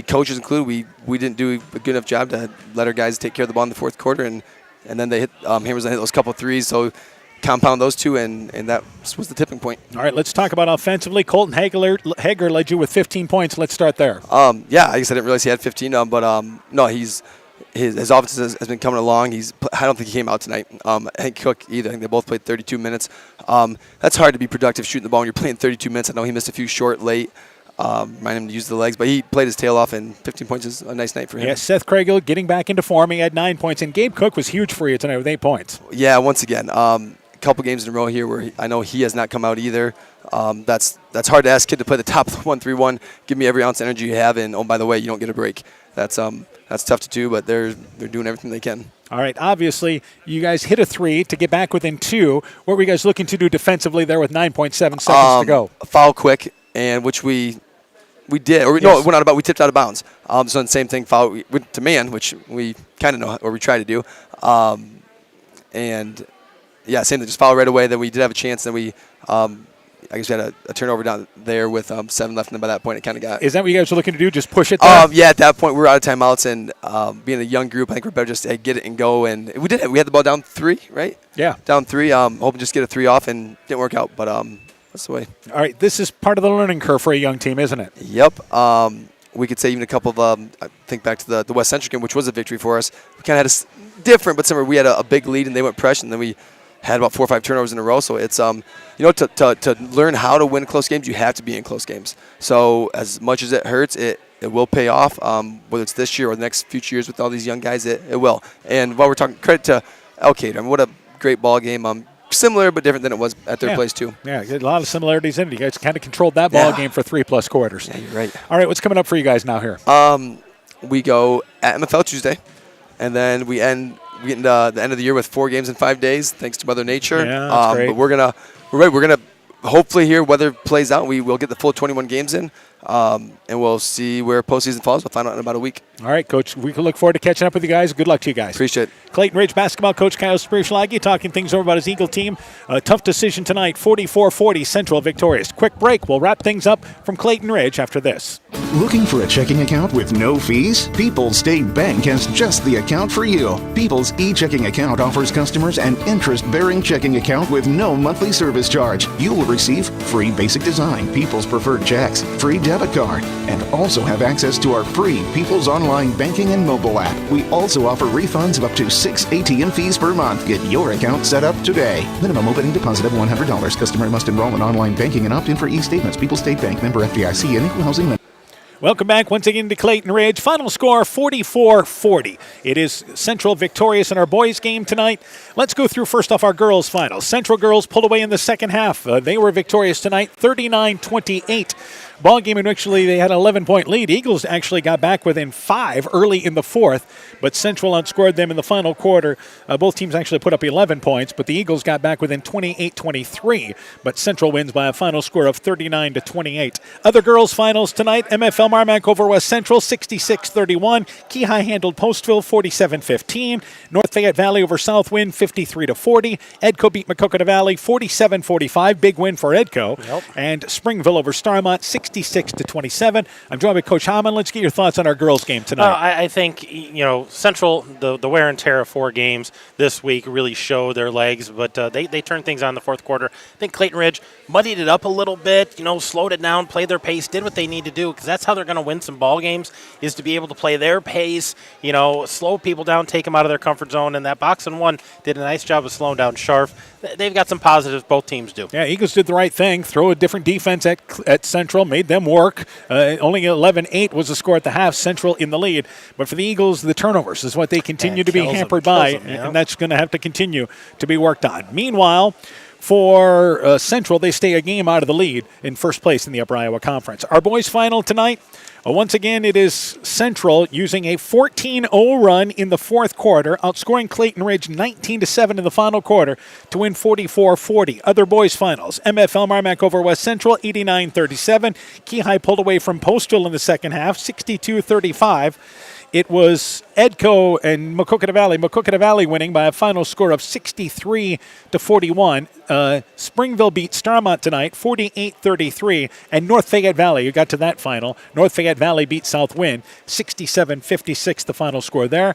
coaches included, we didn't do a good enough job to let our guys take care of the ball in the fourth quarter, and then they hit Hammers and hit those couple threes. So compound those two, and that was the tipping point. All right, let's talk about offensively. Colton Hager led you with 15 points. Let's start there. Yeah, I guess I didn't realize he had 15, but no, he's his offense has been coming along. I don't think he came out tonight. Hank Cook either. I think they both played 32 minutes. That's hard to be productive shooting the ball when you're playing 32 minutes. I know he missed a few short late. Remind him to use the legs, but he played his tail off, and 15 points is a nice night for him. Yeah, Seth Craigill getting back into form. He had 9 points, and Gabe Cook was huge for you tonight with 8 points. Yeah, once again, a couple games in a row here where I know he has not come out either. That's hard to ask a kid to play the top 1-3-1. Give me every ounce of energy you have, and oh, by the way, you don't get a break. That's tough to do, but they're doing everything they can. All right, obviously, you guys hit a 3 to get back within 2. What were you guys looking to do defensively there with 9.7 seconds to go? Foul quick, and which we did. Or no, it went out about. We tipped out of bounds. So the same thing, foul we went to man, which we kind of know, or we try to do. And yeah, same thing, just foul right away. Then we did have a chance. Then we, I guess we had a turnover down there with 7 left, and then by that point it kind of got. Is that what you guys were looking to do? Just push it there? Yeah, at that point we were out of timeouts, and being a young group, I think we're better just to get it and go. And we did it. We had the ball down 3, right? Yeah. Down 3. Hoping just get a 3 off, and didn't work out, but that's the way. All right, this is part of the learning curve for a young team, isn't it? Yep. We could say even a couple of, I think back to the West Central game, which was a victory for us. We kind of had a different, but similar. We had a big lead, and they went pressure, and then we had about 4 or 5 turnovers in a row. So it's, to learn how to win close games, you have to be in close games. So as much as it hurts, it will pay off, whether it's this year or the next future years with all these young guys, it will. And while we're talking, credit to Elkader. I mean, what a great ball game. Similar but different than it was at their place too. Yeah, a lot of similarities in it. You guys kind of controlled that ball game for 3+ quarters. Yeah, you're right. All right, what's coming up for you guys now here? We go at MFL Tuesday, and then we get into the end of the year with 4 games in 5 days, thanks to Mother Nature. Yeah, that's great. But we're gonna hopefully here, weather plays out, we will get the full 21 games in, and we'll see where postseason falls. We'll find out in about a week. All right, Coach. We can look forward to catching up with you guys. Good luck to you guys. Appreciate it. Clayton Ridge basketball coach Kyle Spirschlage talking things over about his Eagle team. A tough decision tonight, 44-40, Central victorious. Quick break. We'll wrap things up from Clayton Ridge after this. Looking for a checking account with no fees? People's State Bank has just the account for you. People's e-checking account offers customers an interest-bearing checking account with no monthly service charge. You will receive free basic design, People's preferred checks, free debit card, and also have access to our free People's online banking and mobile app. We also offer refunds of up to 6 ATM fees per month. Get your account set up today. Minimum opening deposit of $100. Customer must enroll in online banking and opt in for e-statements. People's State Bank, member FDIC, and equal housing member. Welcome back once again to Clayton Ridge. Final score 44-40. It is Central victorious in our boys game tonight. Let's go through first off our girls finals. Central girls pulled away in the second half. They were victorious tonight, 39-28. Ball game in which they had an 11-point lead. Eagles actually got back within 5 early in the fourth, but Central outscored them in the final quarter. Both teams actually put up 11 points, but the Eagles got back within 28-23. But Central wins by a final score of 39-28. Other girls finals tonight, MFL Marmac over West Central, 66-31. Keyhigh handled Postville, 47-15. North Fayette Valley over Southwind, 53-40. Edco beat Maquoketa Valley, 47-45. Big win for Edco. Yep. And Springville over Starmont, 66-27. I'm joined by Coach Hammond. Let's get your thoughts on our girls' game tonight. I think, Central, the wear and tear of 4 games this week really showed their legs, but they turned things on in the fourth quarter. I think Clayton Ridge muddied it up a little bit, slowed it down, played their pace, did what they need to do, because that's how they're going to win some ball games, is to be able to play their pace, slow people down, take them out of their comfort zone, and that box and one did a nice job of slowing down Scharf. They've got some positives, both teams do. Yeah, Eagles did the right thing, throw a different defense at Central, made them work. Only 11-8 was the score at the half, Central in the lead. But for the Eagles, the turnovers is what they continue to be hampered by, and that's going to have to continue to be worked on. Meanwhile, for Central, they stay a game out of the lead in first place in the Upper Iowa Conference. Our boys' final tonight, once again, it is Central using a 14-0 run in the fourth quarter, outscoring Clayton Ridge 19-7 in the final quarter to win 44-40. Other boys' finals, MFL Marmac over West Central, 89-37. Keyhigh pulled away from Postville in the second half, 62-35. It was Edco and Maquoketa Valley winning by a final score of 63-41. Springville beat Starmont tonight, 48-33. And North Fayette Valley, you got to that final. North Fayette Valley beat Southwind, 67-56, the final score there.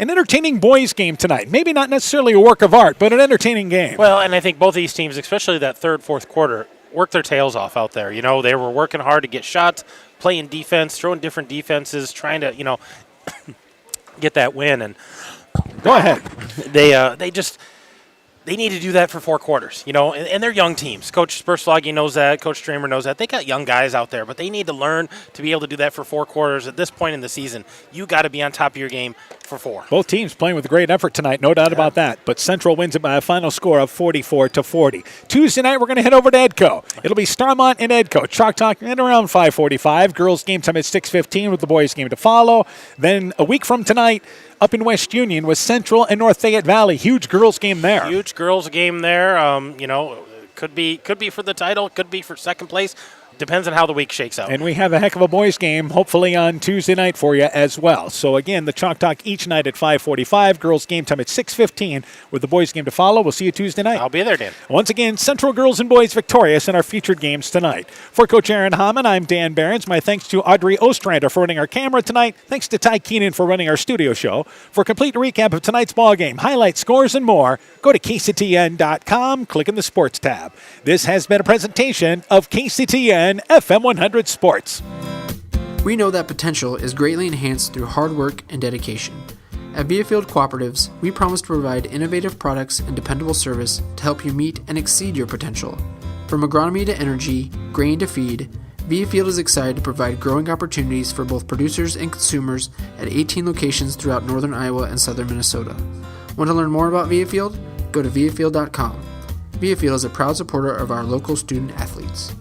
An entertaining boys game tonight. Maybe not necessarily a work of art, but an entertaining game. Well, and I think both these teams, especially that third, fourth quarter, worked their tails off out there. They were working hard to get shots, playing defense, throwing different defenses, trying to, get that win. And go ahead. They need to do that for 4 quarters, and they're young teams. Coach Spursfloggy knows that. Coach Stramer knows that. They got young guys out there, but they need to learn to be able to do that for 4 quarters. At this point in the season, you got to be on top of your game for 4. Both teams playing with a great effort tonight, no doubt about that. But Central wins it by a final score of 44-40. Tuesday night, we're going to head over to Edco. It'll be Starmont and Edco. Chalk Talk at around 5:45. Girls game time at 6:15 with the boys game to follow. Then a week from tonight, up in West Union with Central and North Fayette Valley. Huge girls game there. Huge girls game there. Could be for the title, could be for second place. Depends on how the week shakes out. And we have a heck of a boys game, hopefully on Tuesday night for you as well. So again, the Chalk Talk each night at 5:45. Girls game time at 6:15 with the boys game to follow. We'll see you Tuesday night. I'll be there, Dan. Once again, Central girls and boys victorious in our featured games tonight. For Coach Aaron Hammond, I'm Dan Behrens. My thanks to Audrey Ostrander for running our camera tonight. Thanks to Ty Keenan for running our studio show. For a complete recap of tonight's ball game, highlights, scores, and more, go to KCTN.com, click in the Sports tab. This has been a presentation of KCTN FM 100 Sports. We know that potential is greatly enhanced through hard work and dedication. At Viafield Cooperatives, we promise to provide innovative products and dependable service to help you meet and exceed your potential. From agronomy to energy, grain to feed, Viafield is excited to provide growing opportunities for both producers and consumers at 18 locations throughout northern Iowa and southern Minnesota. Want to learn more about Viafield? Go to viafield.com. Viafield is a proud supporter of our local student athletes.